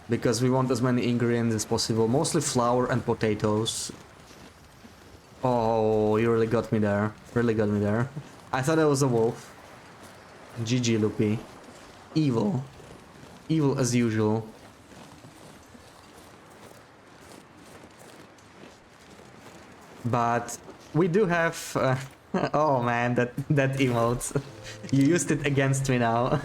A: because we want as many ingredients as possible. Mostly flour and potatoes. Oh, you really got me there. Really got me there. I thought it was a wolf. GG, Loopy. Evil. Evil as usual. But we do have... oh man, that emote. You used it against me now.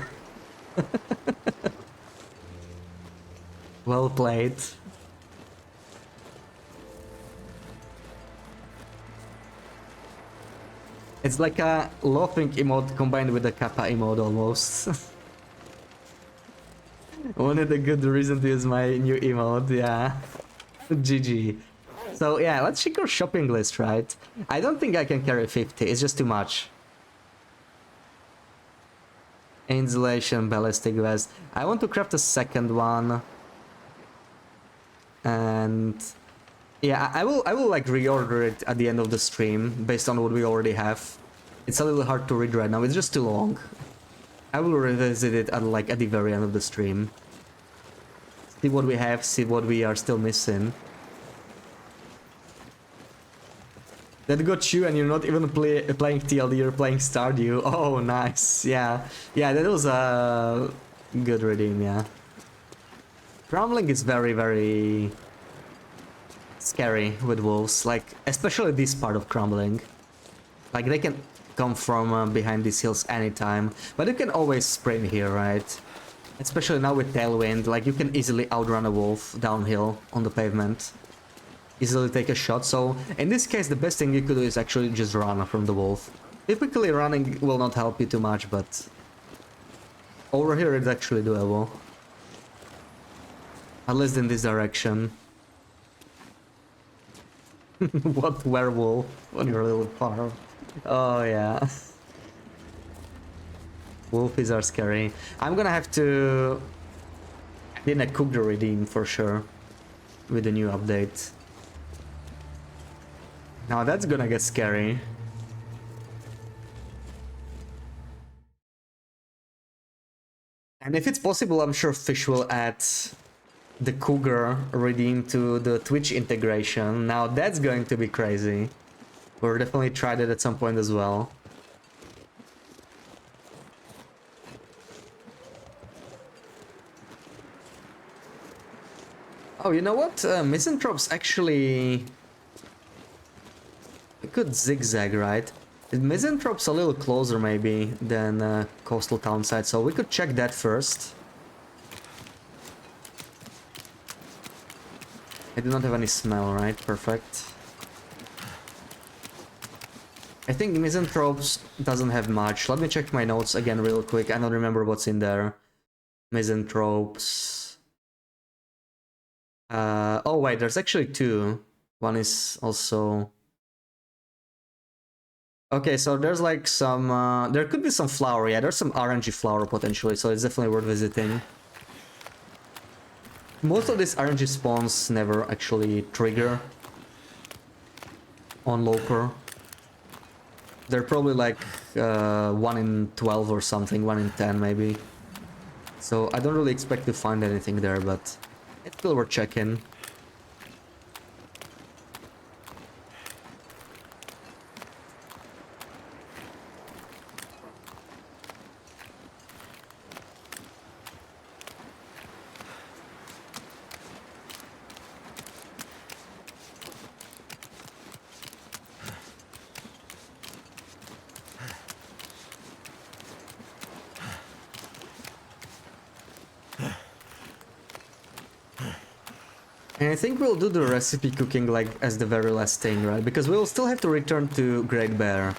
A: Well played. It's like a laughing emote combined with a kappa emote almost. Wanted a good reason to use my new emote, yeah. GG. So yeah, let's check our shopping list, right? I don't think I can carry 50, it's just too much. Insulation, ballistic vest. I want to craft a second one. And yeah, I will like reorder it at the end of the stream based on what we already have. It's a little hard to read right now, it's just too long. I will revisit it at the very end of the stream. See what we have, see what we are still missing. That got you and you're not even playing TLD, you're playing Stardew. Oh, nice. Yeah. Yeah, that was a good redeem, yeah. Crumbling is very, very scary with wolves. Like, especially this part of Crumbling. Like, they can come from behind these hills anytime. But you can always sprint here, right? Especially now with Tailwind. Like, you can easily outrun a wolf downhill on the pavement. Easily take a shot, so in this case the best thing you could do is actually just run from the wolf. Typically running will not help you too much, but over here it's actually doable. At least in this direction. What werewolf on your little farm. Oh yeah. Wolfies are scary. I'm gonna have to then I cook the redeem for sure with the new update. Now that's gonna get scary. And if it's possible, I'm sure Fish will add the Cougar redeem to the Twitch integration. Now that's going to be crazy. We'll definitely try that at some point as well. Oh, you know what? Misanthropes actually... I could zigzag, right? Misanthrope's a little closer maybe than Coastal Townside, so we could check that first. I do not have any smell, right? Perfect. I think Misanthropes doesn't have much. Let me check my notes again real quick. I don't remember what's in there. Misanthropes. Oh wait, there's actually two. One is also... Okay, so there's like some, there could be some flower, yeah, there's some RNG flower potentially, so it's definitely worth visiting. Most of these RNG spawns never actually trigger on Loper. They're probably like 1 in 12 or something, 1 in 10 maybe. So I don't really expect to find anything there, but it's still worth checking. And I think we'll do the recipe cooking like as the very last thing, right? Because we'll still have to return to Great Bear.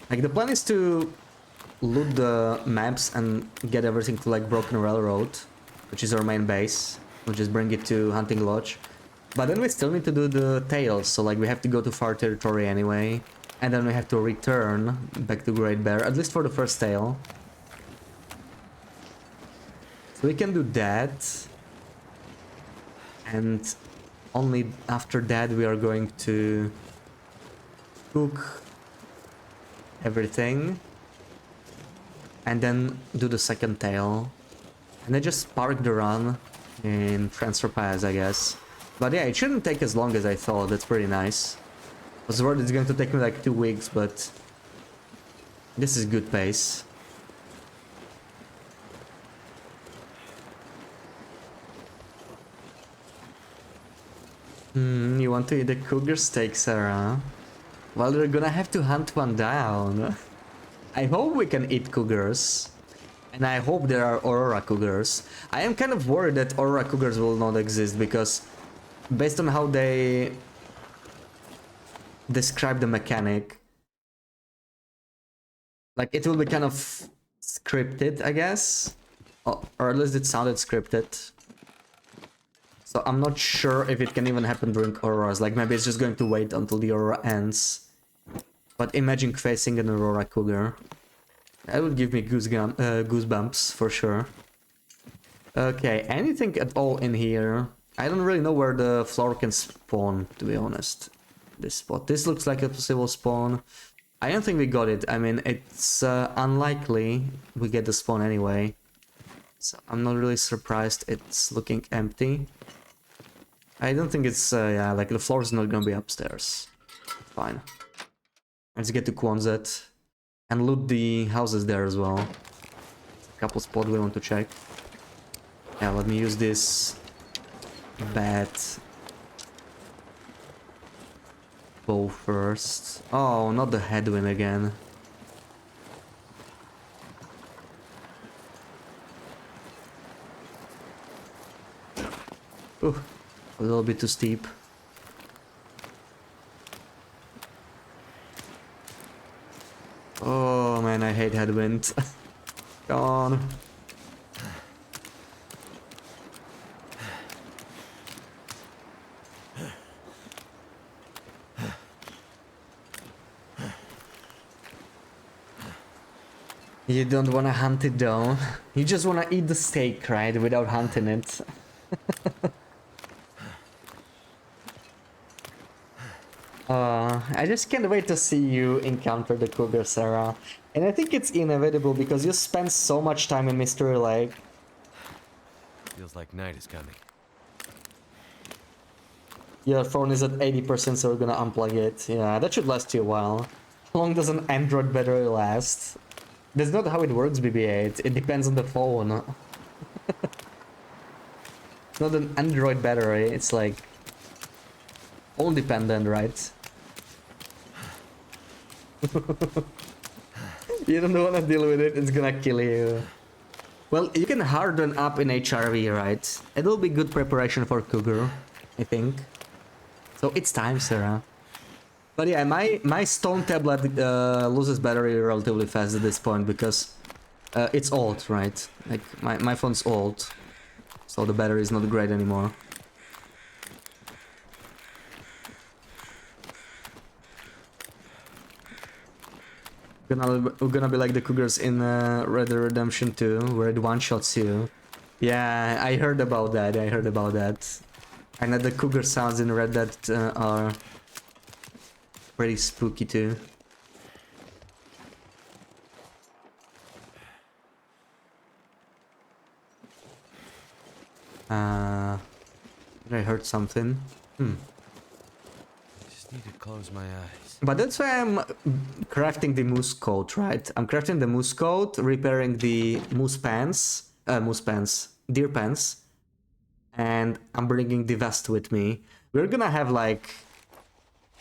A: Like the plan is to loot the maps and get everything to like Broken Railroad, which is our main base. We'll just bring it to Hunting Lodge. But then we still need to do the tails, so like we have to go to Far Territory anyway. And then we have to return back to Great Bear, at least for the first tail. So we can do that. And only after that we are going to cook everything and then do the second tail, and then just park the run in Transfer Pass, I guess. But yeah, it shouldn't take as long as I thought. That's pretty nice. I was worried it's going to take me like 2 weeks, but this is good pace. You want to eat a cougar steak, Sarah? Well, we're gonna have to hunt one down. I hope we can eat cougars. And I hope there are Aurora cougars. I am kind of worried that Aurora cougars will not exist because based on how they describe the mechanic, like it will be kind of scripted, I guess. Or at least it sounded scripted. So I'm not sure if it can even happen during Auroras. Like maybe it's just going to wait until the Aurora ends. But imagine facing an Aurora cougar. That would give me goosebumps for sure. Okay, anything at all in here? I don't really know where the floor can spawn, to be honest. This spot. This looks like a possible spawn. I don't think we got it. I mean, it's unlikely we get the spawn anyway. So I'm not really surprised it's looking empty. I don't think it's, yeah, like the floor is not gonna be upstairs. Fine. Let's get to Quonset and loot the houses there as well. A couple spots we want to check. Yeah, let me use this bat bow first. Oh, not the headwind again. Ooh, a little bit too steep. Oh man, I hate headwind. Gone. You don't wanna hunt it down. You just wanna eat the steak, right? Without hunting it. I just can't wait to see you encounter the cougar, Sarah. And I think it's inevitable because you spend so much time in Mystery Lake.
B: Feels like night is coming.
A: Your phone is at 80%, so we're gonna unplug it. Yeah, that should last you a while. How long does an Android battery last? That's not how it works, BB-8. It depends on the phone. It's not an Android battery, it's like all dependent, right? You don't wanna deal with it, it's gonna kill you. Well, you can harden up in HRV, right? It'll be good preparation for cougar, I think. So it's time, Sarah. But yeah, my stone tablet loses battery relatively fast at this point because it's old, right? Like my phone's old, so the battery is not great anymore. We're gonna be like the cougars in Red Dead Redemption 2, where it one-shots you. Yeah, I heard about that. I heard about that. And that the cougar sounds in Red Dead are pretty spooky too. I heard something.
B: Just need to close my eyes.
A: But that's why I'm crafting the moose coat, right? I'm crafting the moose coat, repairing the deer pants, and I'm bringing the vest with me. We're gonna have like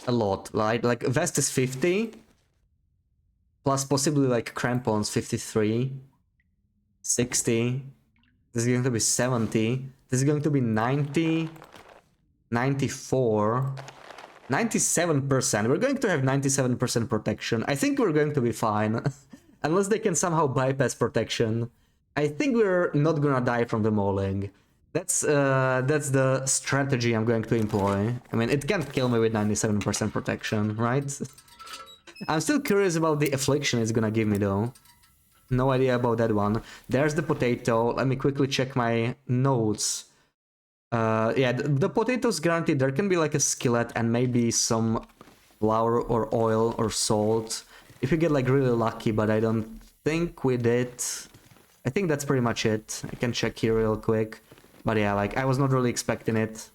A: a lot, right? Like vest is 50, plus possibly like crampons 53, 60. This is going to be 70. This is going to be 90, 94. 97%. We're going to have 97% protection. I think we're going to be fine. Unless they can somehow bypass protection. I think we're not gonna die from the mauling. That's the strategy I'm going to employ. I mean, it can't kill me with 97% protection, right? I'm still curious about the affliction it's gonna give me though. No idea about that one. There's the potato. Let me quickly check my notes. Yeah, the potatoes guaranteed. There can be like a skillet and maybe some flour or oil or salt if you get like really lucky, but I don't think we did. I think that's pretty much it. I can check here real quick. But yeah, like I was not really expecting it.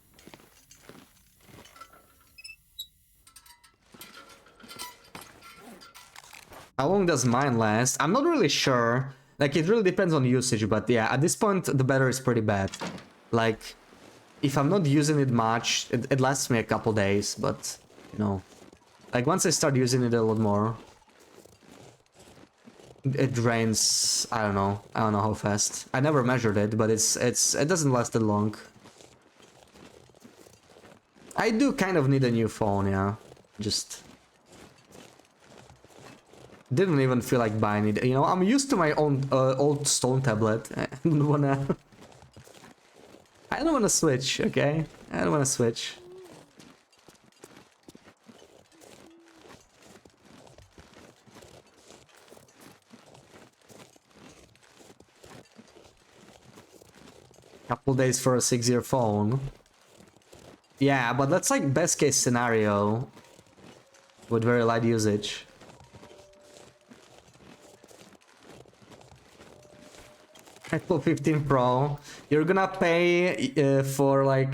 A: How long does mine last? I'm not really sure. Like it really depends on usage, but yeah, at this point the battery is pretty bad. Like if I'm not using it much, it lasts me a couple days, but, you know, like once I start using it a lot more, it drains, I don't know how fast. I never measured it, but it doesn't last that long. I do kind of need a new phone, yeah, just didn't even feel like buying it, you know, I'm used to my own old stone tablet. I don't wanna switch, okay? I don't wanna switch. Couple days for a 6-year phone. Yeah, but that's like best case scenario. With very light usage. Apple 15 Pro. You're gonna pay for like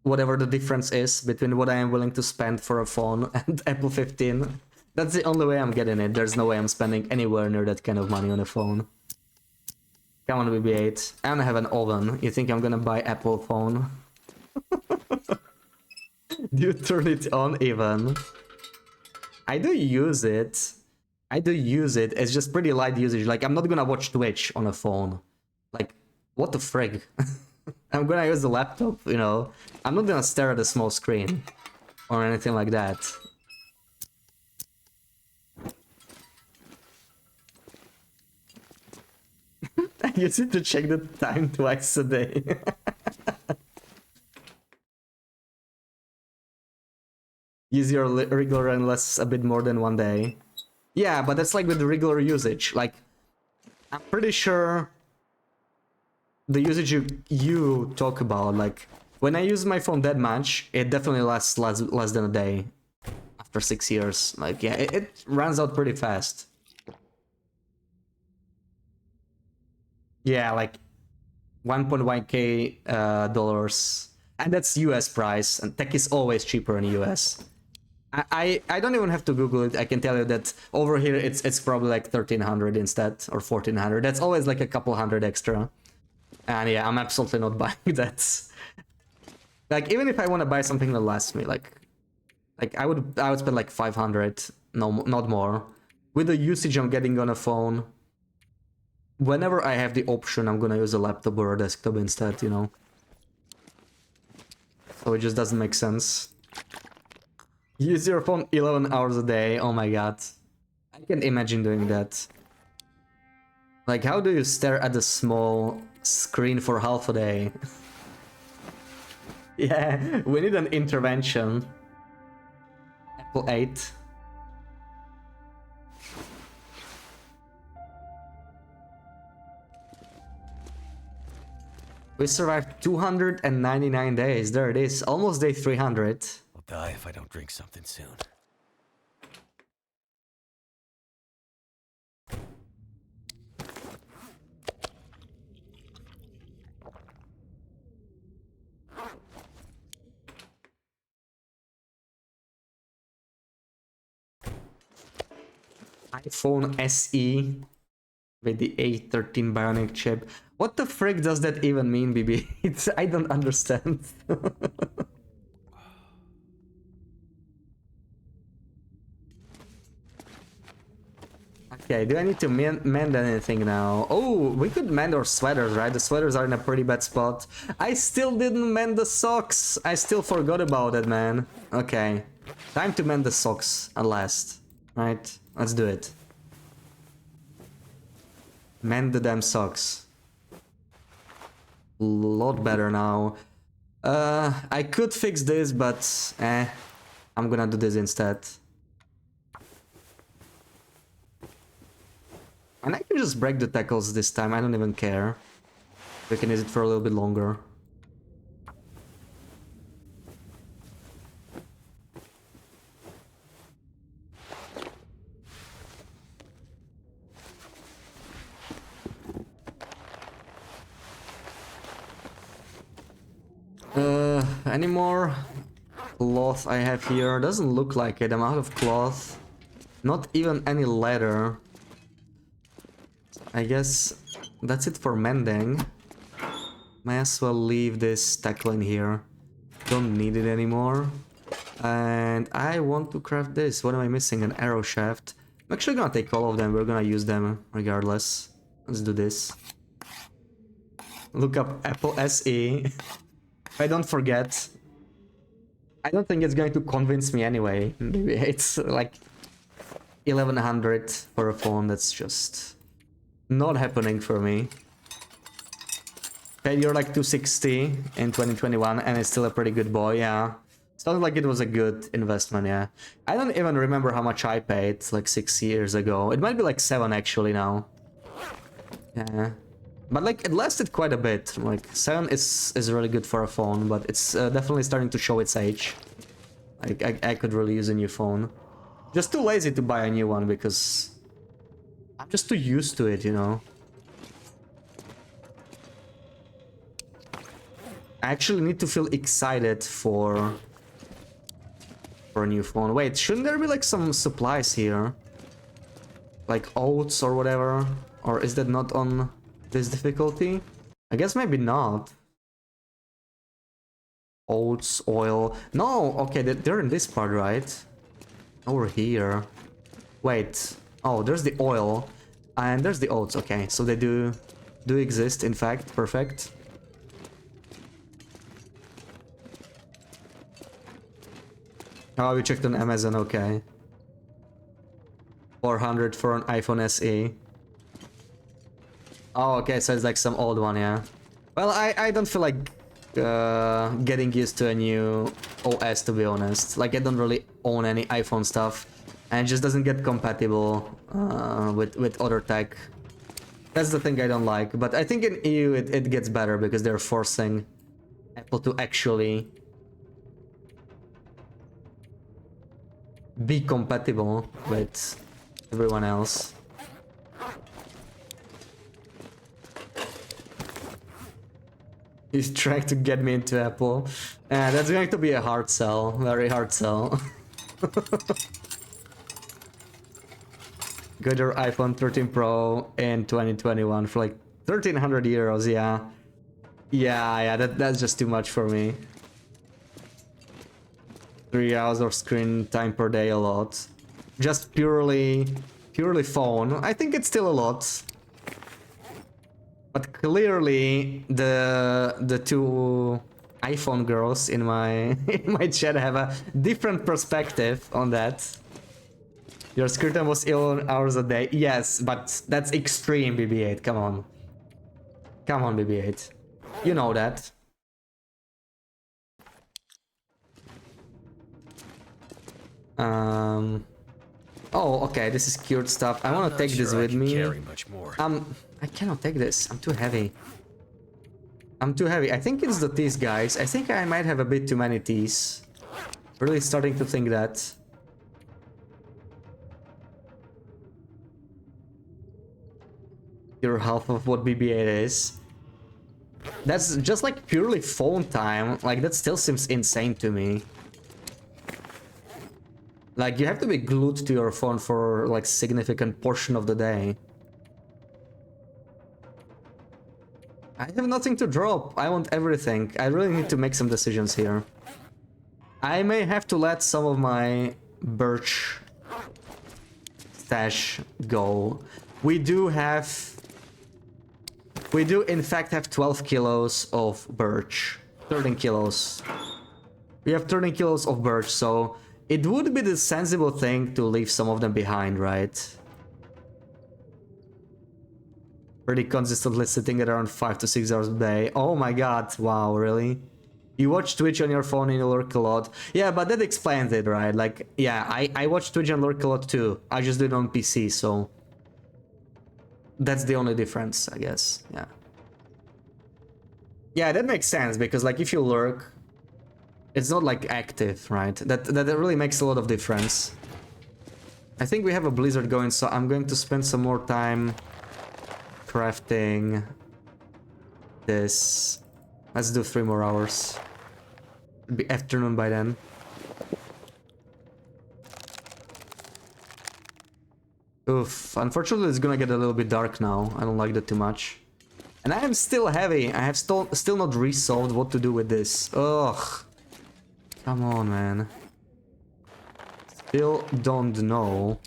A: whatever the difference is between what I am willing to spend for a phone and Apple 15. That's the only way I'm getting it. There's no way I'm spending anywhere near that kind of money on a phone. Come on, BB8. I don't have an oven. You think I'm gonna buy Apple phone? Do you turn it on even? I do use it. It's just pretty light usage. Like, I'm not gonna watch Twitch on a phone. Like, what the frig? I'm gonna use the laptop, you know. I'm not gonna stare at a small screen. Or anything like that. I use it to check the time twice a day. Use your regular unless a bit more than one day. Yeah, but that's like with the regular usage. Like, I'm pretty sure the usage you talk about, like, when I use my phone that much, it definitely lasts less than a day. After 6 years. Like, yeah, it runs out pretty fast. Yeah, like 1.1k dollars. And that's US price, and tech is always cheaper in US. I don't even have to Google it. I can tell you that over here it's probably like 1300 instead, or 1400. That's always like a couple hundred extra. And yeah, I'm absolutely not buying that. Like, even if I want to buy something that lasts me, like I would spend like 500, no, not more. With the usage I'm getting on a phone, whenever I have the option, I'm gonna use a laptop or a desktop instead, you know. So it just doesn't make sense. Use your phone 11 hours a day, oh my god. I can't imagine doing that. Like, how do you stare at a small screen for half a day? Yeah, we need an intervention. Apple 8. We survived 299 days. There it is. Almost day 300.
B: I'll die if I don't drink something soon.
A: iPhone SE with the A13 Bionic chip. What the frick does that even mean, BB? I don't understand. Okay, do I need to mend anything now? Oh, we could mend our sweaters, right? The sweaters are in a pretty bad spot. I still didn't mend the socks. I still forgot about it, man. Okay, time to mend the socks at last. Right, let's do it. Mend the damn socks. A lot better now. I could fix this, but I'm gonna do this instead. And I can just break the tackles this time, I don't even care. We can use it for a little bit longer. Any more cloth I have here? Doesn't look like it, I'm out of cloth. Not even any leather. I guess that's it for mending. Might as well leave this tackle in here. Don't need it anymore. And I want to craft this. What am I missing? An arrow shaft. I'm actually gonna take all of them. We're gonna use them regardless. Let's do this. Look up Apple SE. If I don't forget. I don't think it's going to convince me anyway. Maybe it's like 1100 for a phone. That's just not happening for me. Okay, you're like 260 in 2021 and it's still a pretty good boy, yeah. Sounds like it was a good investment, yeah. I don't even remember how much I paid like 6 years ago. It might be like 7 actually now. Yeah. But like it lasted quite a bit. Like 7 is really good for a phone, but it's definitely starting to show its age. Like I could really use a new phone. Just too lazy to buy a new one because I'm just too used to it, you know. I actually need to feel excited for a new phone. Wait, shouldn't there be like some supplies here? Like oats or whatever? Or is that not on this difficulty? I guess maybe not. Oats, oil. No, okay, they're in this part, right? Over here. Wait. Oh, there's the oil. And there's the oats. Okay, so they do exist, in fact. Perfect. Oh, we checked on Amazon, okay. 400 for an iPhone SE. Oh, okay, so it's like some old one, yeah. Well, I don't feel like getting used to a new OS, to be honest. Like, I don't really own any iPhone stuff. And it just doesn't get compatible with other tech. That's the thing I don't like. But I think in EU it gets better because they're forcing Apple to actually be compatible with everyone else. He's trying to get me into Apple. That's going to be a hard sell. Very hard sell. Got your iPhone 13 Pro in 2021 for like 1,300 euros, yeah. Yeah, that's just too much for me. 3 hours of screen time per day, a lot. Just purely phone. I think it's still a lot. But clearly the two iPhone girls in my in my chat have a different perspective on that. Your screen time was 11 hours a day. Yes, but that's extreme, BB8. Come on. Come on, BB8. You know that. Oh, okay, this is cured stuff. I want to take this with me. I cannot take this. I'm too heavy. I'm too heavy. I think it's the teas, guys. I think I might have a bit too many teas. Really starting to think that. You're half of what BB8 is. That's just like purely phone time. Like, that still seems insane to me. Like, you have to be glued to your phone for, like, significant portion of the day. I have nothing to drop. I want everything. I really need to make some decisions here. I may have to let some of my birch stash go. We do in fact have 12 kilos of birch. 13 kilos. We have 13 kilos of birch, so it would be the sensible thing to leave some of them behind, right? Pretty consistently sitting at around 5 to 6 hours a day. Oh my god, wow, really? You watch Twitch on your phone and you lurk a lot. Yeah, but that explains it, right? Like, yeah, I watch Twitch and lurk a lot too. I just do it on PC, so... That's the only difference, I guess, yeah. Yeah, that makes sense, because, like, if you lurk, it's not, like, active, right? That really makes a lot of difference. I think we have a blizzard going, so I'm going to spend some more time crafting this. Let's do 3 more hours. It'll be afternoon by then. Oof, unfortunately it's gonna get a little bit dark now. I don't like that too much. And I am still heavy. I have still not resolved what to do with this. Ugh. Come on, man. Still don't know.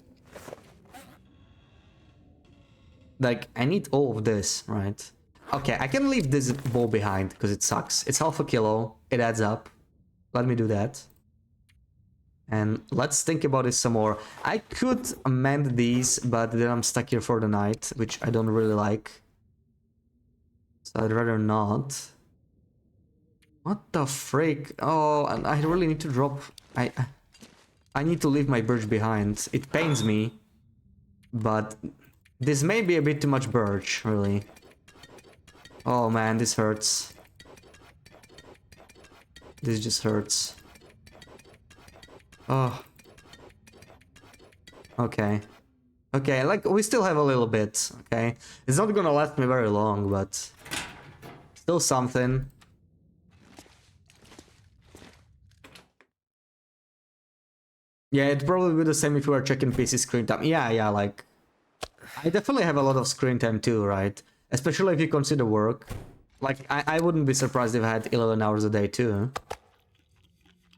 A: Like, I need all of this, right? Okay, I can leave this bow behind because it sucks. It's half a kilo. It adds up. Let me do that. And let's think about this some more. I could amend these, but then I'm stuck here for the night, which I don't really like. So I'd rather not. What the frick? Oh, and I really need to drop... I need to leave my birch behind. It pains me, but this may be a bit too much birch, really. Oh man, this hurts. This just hurts. Oh. Okay. Okay, like, we still have a little bit, okay? It's not gonna last me very long, but... Still something. Yeah, it'd probably be the same if we were checking PC screen time. Yeah, like... I definitely have a lot of screen time too, right? Especially if you consider work. Like, I wouldn't be surprised if I had 11 hours a day too.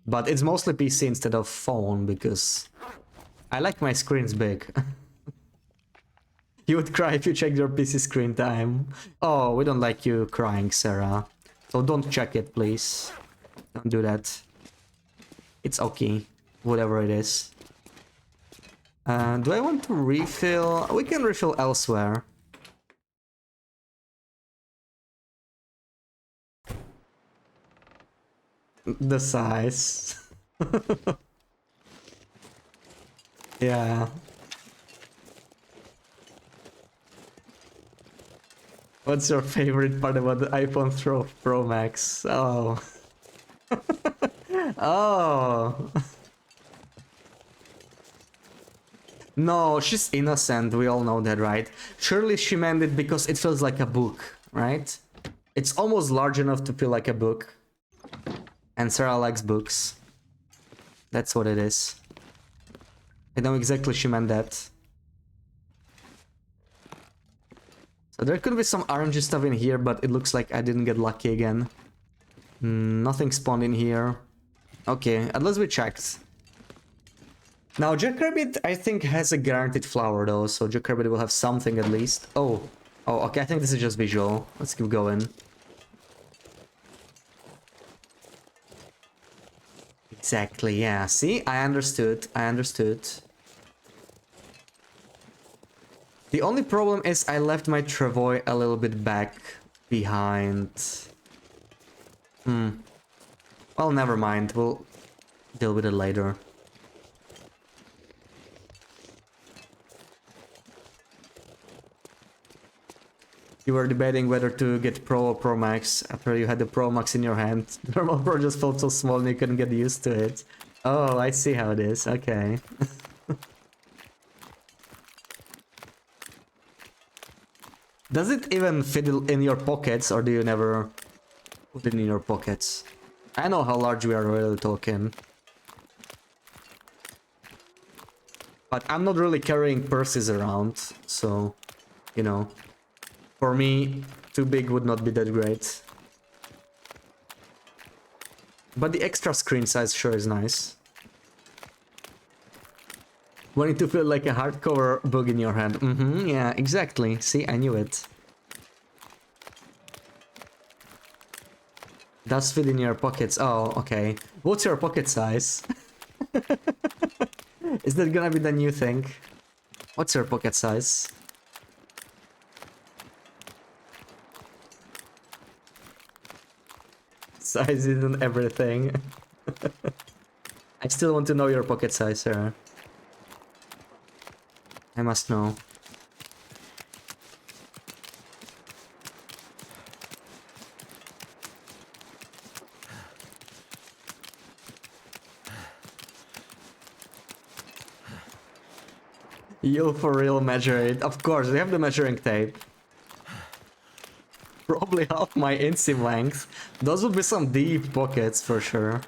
A: But it's mostly PC instead of phone, because... I like my screens big. You would cry if you checked your PC screen time. Oh, we don't like you crying, Sarah. So don't check it, please. Don't do that. It's okay. Whatever it is. Do I want to refill? We can refill elsewhere. The size. Yeah. What's your favorite part about the iPhone Pro Max? Oh. Oh. No, she's innocent, we all know that, right? Surely she meant it because it feels like a book, right? It's almost large enough to feel like a book. And Sarah likes books. That's what it is. I know exactly she meant that. So there could be some RNG stuff in here, but it looks like I didn't get lucky again. Nothing spawned in here. Okay, at least we checked. Now, Jackrabbit, I think, has a guaranteed flower, though, so Jackrabbit will have something at least. Oh, okay, I think this is just visual. Let's keep going. Exactly, yeah. See, I understood. The only problem is I left my travois a little bit back behind. Well, never mind. We'll deal with it later. You were debating whether to get Pro or Pro Max after you had the Pro Max in your hand. The normal Pro just felt so small and you couldn't get used to it. Oh, I see how it is. Okay. Does it even fit in your pockets, or do you never put it in your pockets? I know how large we are really talking. But I'm not really carrying purses around, so, you know, for me, too big would not be that great. But the extra screen size sure is nice. Wanting to feel like a hardcover book in your hand. Yeah, exactly. See, I knew it. Does fit in your pockets. Oh, okay. What's your pocket size? Is that gonna be the new thing? What's your pocket size? Size isn't everything. I still want to know your pocket size, Sarah. I must know. You'll for real measure it. Of course, we have the measuring tape. Probably half my inseam length. Those would be some deep pockets for sure.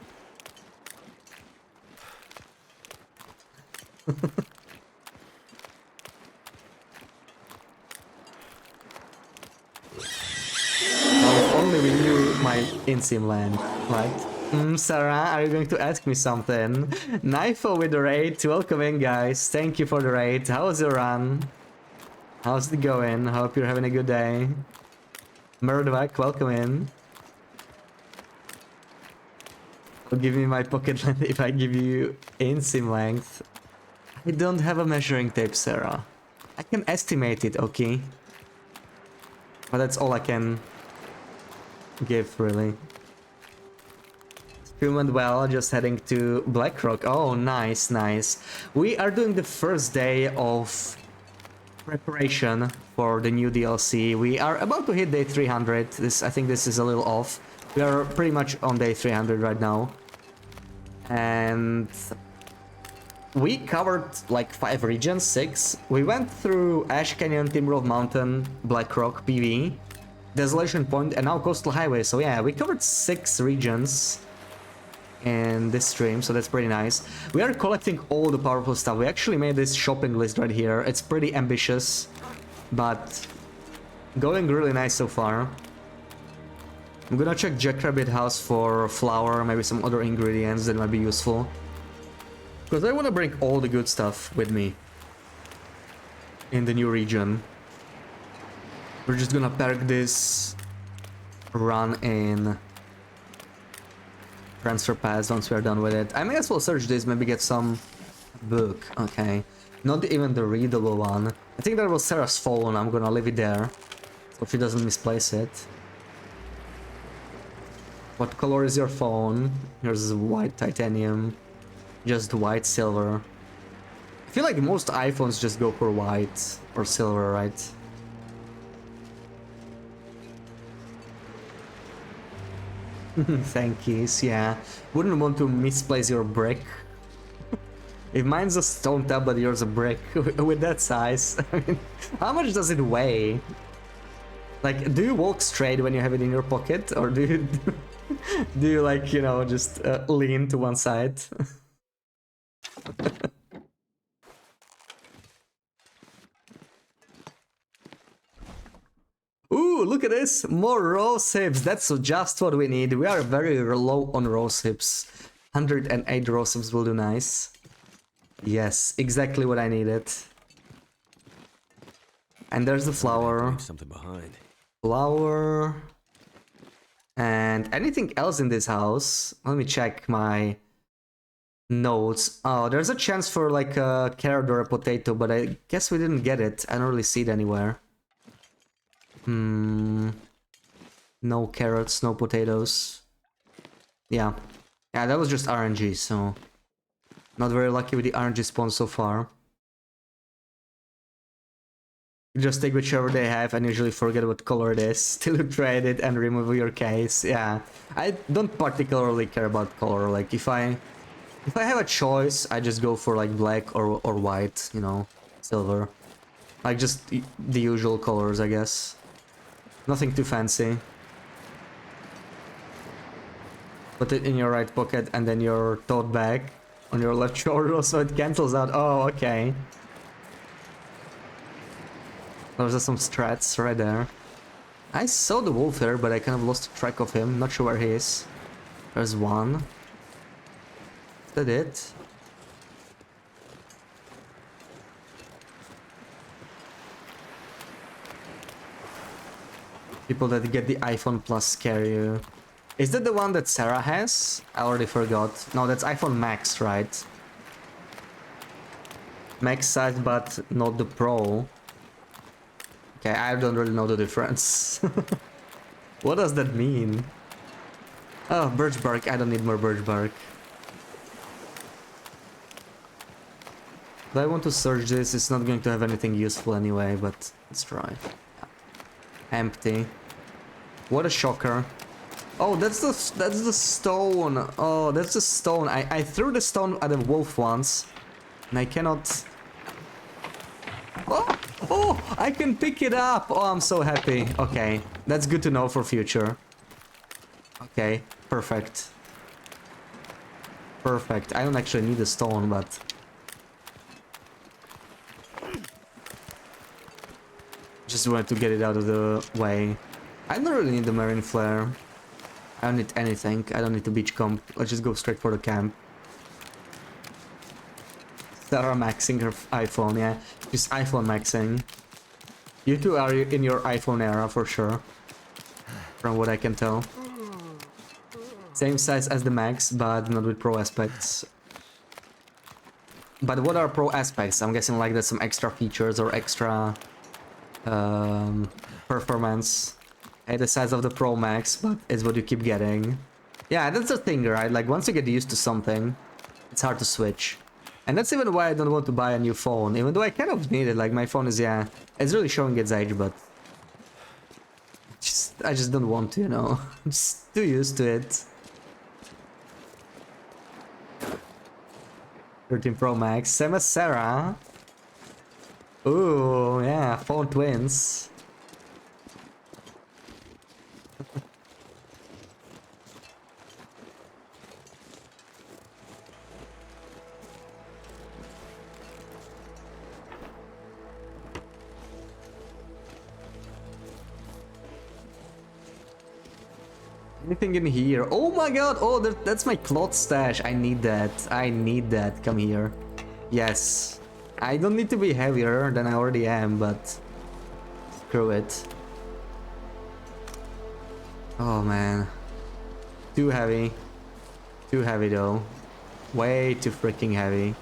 A: Now, if only we knew my inseam length, right? Sarah, are you going to ask me something? Knifo with the raid, welcome in guys. Thank you for the raid. How's your run? How's it going? Hope you're having a good day. Murdvak, welcome in. Give me my pocket length if I give you inseam length. I don't have a measuring tape, Sarah. I can estimate it, okay? But that's all I can give, really. Stream went well, just heading to Blackrock. Oh, nice, nice. We are doing the first day of preparation for the new DLC. We are about to hit day 300. I think this is a little off. We are pretty much on day 300 right now. And we covered like 5 regions, 6. We went through Ash Canyon, Timberwolf Mountain, Blackrock, PV, Desolation Point, and now Coastal Highway. So yeah, we covered 6 regions in this stream, so that's pretty nice. We are collecting all the powerful stuff. We actually made this shopping list right here. It's pretty ambitious, but going really nice so far. I'm gonna check Jackrabbit House for flour, maybe some other ingredients that might be useful. Because I want to bring all the good stuff with me in the new region. We're just gonna park this run in transfer pass once we're done with it. I may as well search this, maybe get some book. Okay, not even the readable one. I think that was Sarah's phone. I'm gonna leave it there so she doesn't misplace it. What color is your phone? Here's white titanium. Just white silver. I feel like most iPhones just go for white or silver, right? Thank you, yeah. Wouldn't want to misplace your brick. If mine's a stone tablet, yours a brick with that size. I mean, how much does it weigh? Like, do you walk straight when you have it in your pocket, or do you do you like, you know, just lean to one side? Ooh, look at this! More rose hips! That's just what we need. We are very low on rose hips. 108 rose hips will do nice. Yes, exactly what I needed. And there's the flower.
B: Leave something behind.
A: Flower. And anything else in this house? Let me check my notes. Oh, there's a chance for like a carrot or a potato, but I guess we didn't get it. I don't really see it anywhere. No carrots, no potatoes. Yeah. Yeah, that was just RNG, so not very lucky with the RNG spawn so far. You just take whichever they have and usually forget what color it is till you trade it and remove your case. Yeah. I don't particularly care about color. Like if I have a choice, I just go for like black or white, you know, silver. Like just the usual colors, I guess. Nothing too fancy. Put it in your right pocket and then your tote bag. on your left shoulder, so it cancels out. Oh, okay. Those are some strats right there. I saw the wolf here, but I kind of lost track of him. Not sure where he is. There's one. Is that it? People that get the iPhone Plus scare you. Is that the one that Sarah has? I already forgot. No, that's iPhone Max, right? Max size, but not the Pro. Okay, I don't really know the difference. What does that mean? Oh, birch bark. I don't need more birch bark. Do I want to search this? It's not going to have anything useful anyway, but let's try. Empty. What a shocker. Oh, that's the stone. Oh, that's the stone. I threw the stone at a wolf once, and I cannot. Oh, oh, I can pick it up. Oh, I'm so happy. Okay, that's good to know for future. Okay, perfect. Perfect. I don't actually need a stone, but just wanted to get it out of the way. I don't really need the marine flare. I don't need anything. I don't need to beach comp. Let's just go straight for the camp. Sarah maxing her iPhone, yeah. She's iPhone maxing. You two are in your iPhone era for sure. From what I can tell. Same size as the Max, but not with Pro aspects. But what are Pro aspects? I'm guessing like there's some extra features or extra performance. The size of the Pro Max, but it's what you keep getting. Yeah, that's the thing, right? Like, once you get used to something, it's hard to switch. And that's even why I don't want to buy a new phone, even though I kind of need it. Like, my phone is, yeah, it's really showing its age, but I just don't want to, you know? I'm just too used to it. 13 Pro Max, same as Sarah. Ooh, yeah, phone twins. Anything in here? Oh my god! Oh, that's my cloth stash. I need that. I need that. Come here. Yes. I don't need to be heavier than I already am, but screw it. Oh man. Too heavy. Too heavy though. Way too freaking heavy.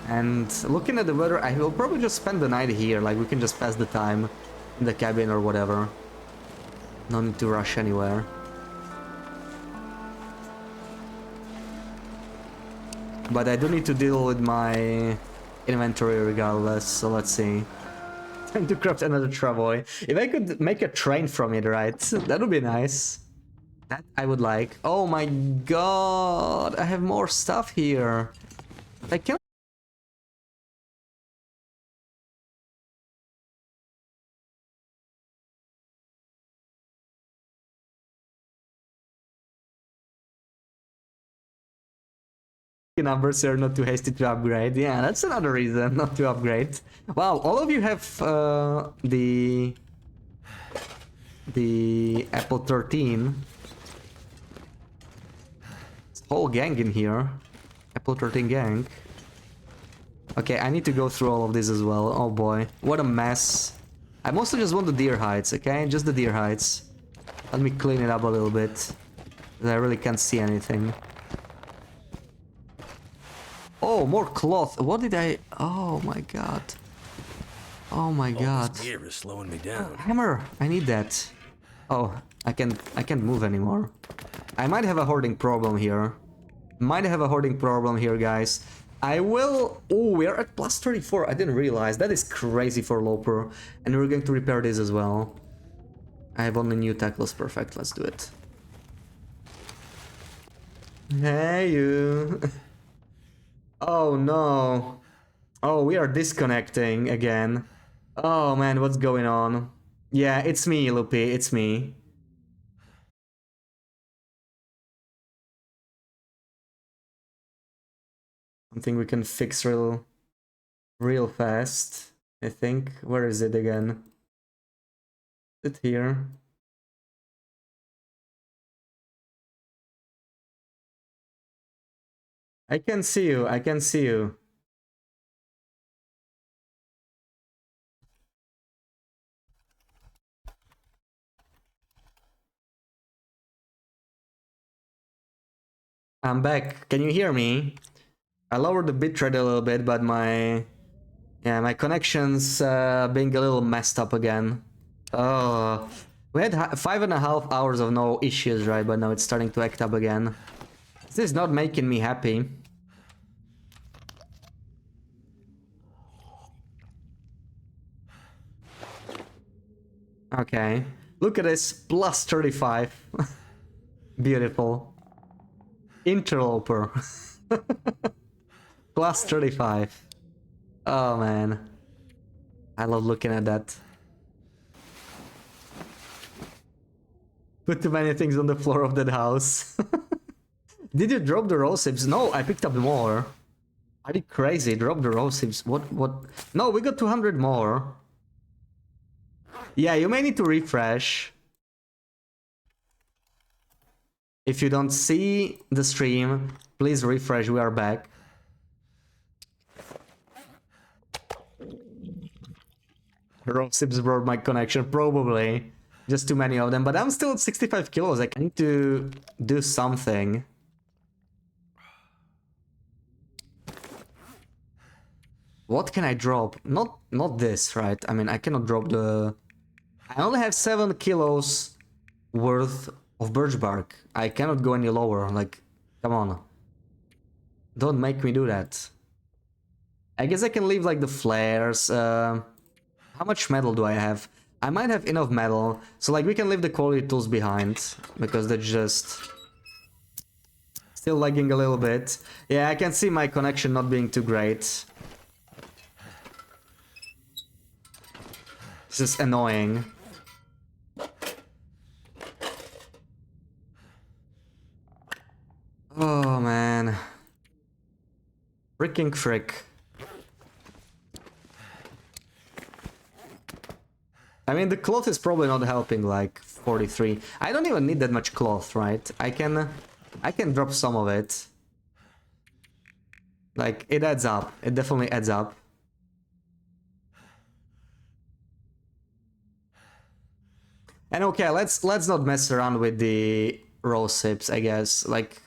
A: And looking at the weather, I will probably just spend the night here. Like, we can just pass the time in the cabin or whatever. No need to rush anywhere. But I do need to deal with my inventory regardless, so let's see. Time to craft another travoy. If I could make a train from it, right? That would be nice. That I would like. Oh my god! I have more stuff here. I can't. Numbers are not too hasty to upgrade. Yeah, that's another reason not to upgrade. Wow, all of you have the Apple 13. Whole gang in here. Apple 13 gang. Okay, I need to go through all of this as well. Oh boy, what a mess. I mostly just want the deer hides, okay? Just the deer hides. Let me clean it up a little bit. I really can't see anything. Oh, more cloth. What did I... Oh my god. Oh my god.
B: This gear is slowing me down.
A: Hammer! I need that. Oh, I can't move anymore. I might have a hoarding problem here. Might have a hoarding problem here, guys. I will... Oh, we are at plus 34. I didn't realize. That is crazy for Loper. And we're going to repair this as well. I have only new tackles. Perfect. Let's do it. Hey, you. Oh, no. Oh, we are disconnecting again. Oh, man, what's going on? Yeah, it's me, Loopy. It's me. something we can fix real fast, I think. Where is it again? Is it here? I can see you, I can see you. I'm back. Can you hear me? I lowered the bitrate a little bit, but my connection's being a little messed up again. Oh, we had 5.5 hours of no issues, right? But now it's starting to act up again. This is not making me happy. Okay, look at this, plus 35. Beautiful. Interloper. Plus 35. Oh man. I love looking at that. Put too many things on the floor of that house. Did you drop the rose hips? No, I picked up more. Are you crazy? Drop the rose hips. What? No, we got 200 more. Yeah, you may need to refresh. If you don't see the stream, please refresh. We are back. Rose hips broke my connection, probably. Just too many of them, but I'm still at 65 kilos. I need to do something. What can I drop? Not this, right? I mean, I cannot drop the... I only have 7 kilos worth of birch bark. I cannot go any lower, like, come on. Don't make me do that. I guess I can leave, like, the flares. How much metal do I have? I might have enough metal, so, like, we can leave the quality tools behind, because they're just... still lagging a little bit. Yeah, I can see my connection not being too great. This is annoying. Oh man. Freaking frick. I mean, the cloth is probably not helping, like 43. I don't even need that much cloth, right? I can drop some of it. Like, it adds up. It definitely adds up. And okay, let's not mess around with the rose hips, I guess. Like,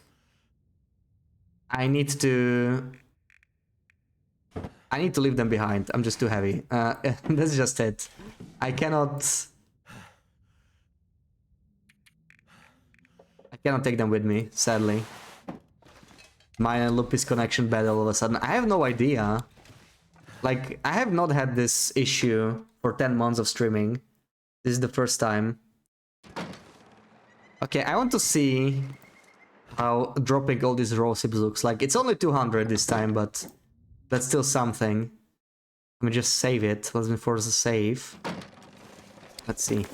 A: I need to leave them behind. I'm just too heavy. That's just it. I cannot take them with me, sadly. Mine and Lupis connection bad all of a sudden. I have no idea. Like, I have not had this issue for 10 months of streaming. This is the first time. Okay, I want to see how dropping all these rose hips looks like. It's only 200 this time, but that's still something. Let me just save it. Let me force a save. Let's see.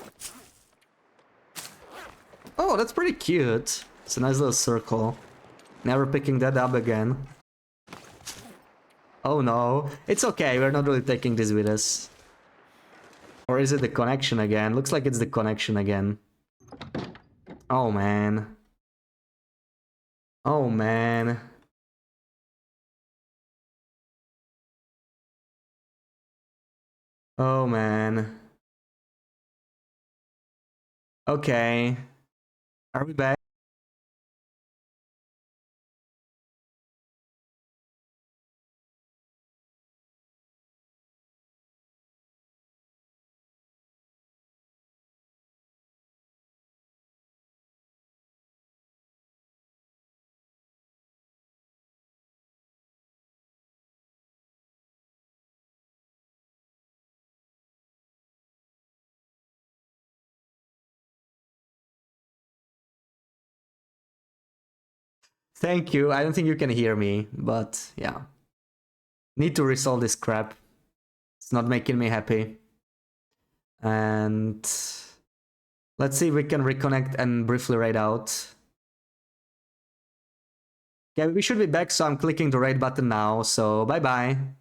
A: Oh, that's pretty cute. It's a nice little circle. Never picking that up again. Oh no. It's okay, we're not really taking this with us. Or is it the connection again? Looks like it's the connection again. Oh man. Oh man. Oh man. Okay. Are we back? Thank you. I don't think you can hear me, but yeah. Need to resolve this crap. It's not making me happy. And let's see if we can reconnect and briefly raid out. Yeah, we should be back, so I'm clicking the raid button now, so bye-bye.